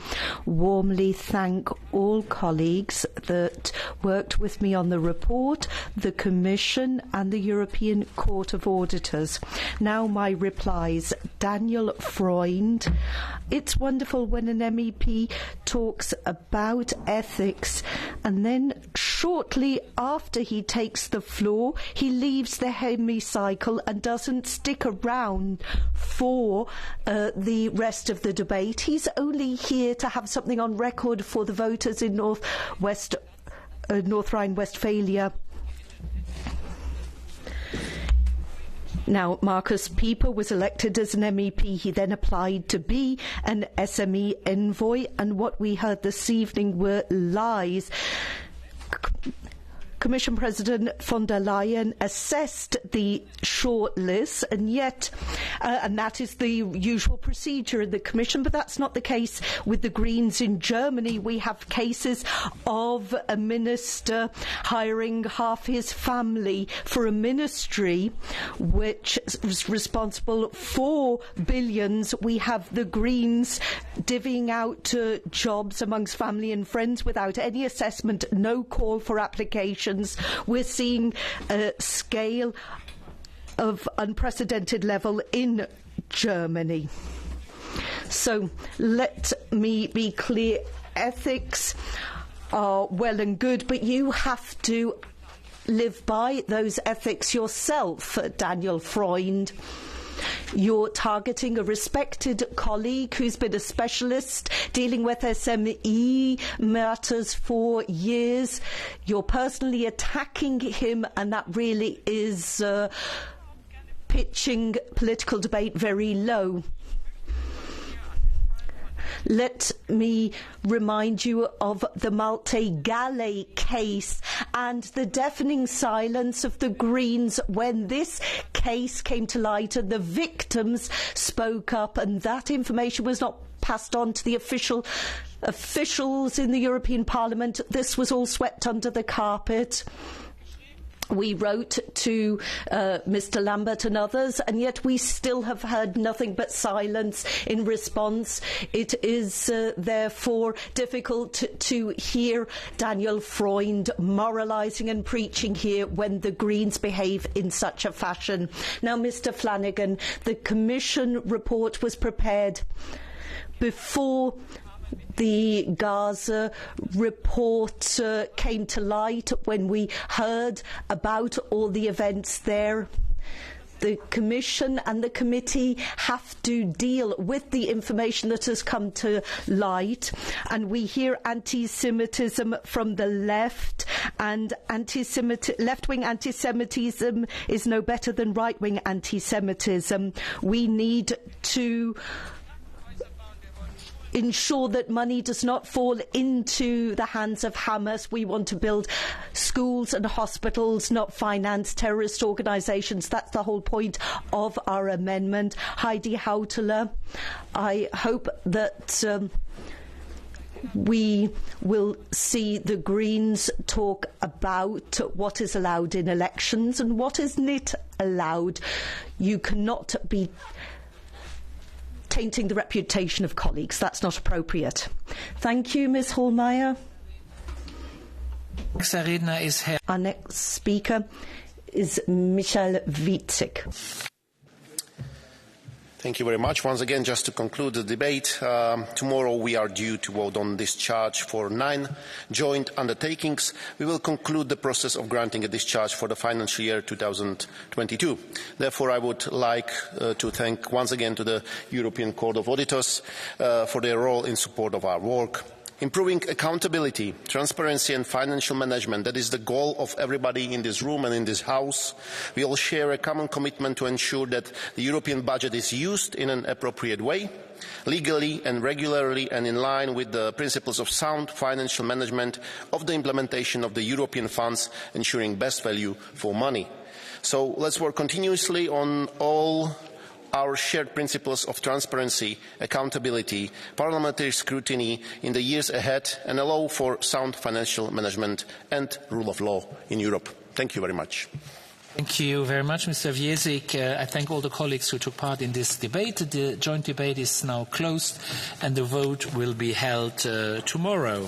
warmly thank all colleagues that worked with me on the report, the Commission and the European Court of Auditors. Now my replies. Daniel Freund. It's wonderful when an MEP talks about ethics and then shortly after he takes the floor, he leaves the hemicycle and doesn't stick around for the rest of the debate. He's only here to have something on record for the voters in North Rhine-Westphalia. Now, Markus Pieper was elected as an MEP. He then applied to be an SME envoy, and what we heard this evening were lies. Commission President von der Leyen assessed the short list, and yet, and that is the usual procedure in the Commission, but that's not the case with the Greens in Germany. We have cases of a minister hiring half his family for a ministry which is responsible for billions. We have the Greens divvying out jobs amongst family and friends without any assessment, no call for application. We're seeing a scale of unprecedented level in Germany. So let me be clear, ethics are well and good, but you have to live by those ethics yourself, Daniel Freund. You're targeting a respected colleague who's been a specialist dealing with SME matters for years. You're personally attacking him, and that really is pitching political debate very low. Let me remind you of the Malte Galley case and the deafening silence of the Greens when this case came to light and the victims spoke up, and that information was not passed on to the officials in the European Parliament. This was all swept under the carpet. We wrote to Mr. Lambert and others, and yet we still have heard nothing but silence in response. It is therefore difficult to hear Daniel Freund moralising and preaching here when the Greens behave in such a fashion. Now, Mr. Flanagan, the Commission report was prepared before the Gaza report came to light, when we heard about all the events there. The Commission and the Committee have to deal with the information that has come to light, and we hear anti-Semitism from the left, and left-wing anti-Semitism is no better than right-wing anti-Semitism. We need to ensure that money does not fall into the hands of Hamas. We want to build schools and hospitals, not finance terrorist organisations. That's the whole point of our amendment. Heidi Hautala, I hope that we will see the Greens talk about what is allowed in elections and what is not allowed. You cannot be tainting the reputation of colleagues. That's not appropriate. Thank you, Ms. Hohlmeier. Our next speaker is Michal Wietzig. Thank you very much. Once again, just to conclude the debate, tomorrow we are due to vote on discharge for 9 joint undertakings. We will conclude the process of granting a discharge for the financial year 2022. Therefore, I would like to thank once again to the European Court of Auditors for their role in support of our work. Improving accountability, transparency and financial management, that is the goal of everybody in this room and in this House. We all share a common commitment to ensure that the European budget is used in an appropriate way, legally and regularly, and in line with the principles of sound financial management of the implementation of the European funds, ensuring best value for money. So let's work continuously on all our shared principles of transparency, accountability, parliamentary scrutiny in the years ahead, and allow for sound financial management and rule of law in Europe. Thank you very much. Thank you very much, Mr. Wiezik. I thank all the colleagues who took part in this debate. The joint debate is now closed, and the vote will be held tomorrow.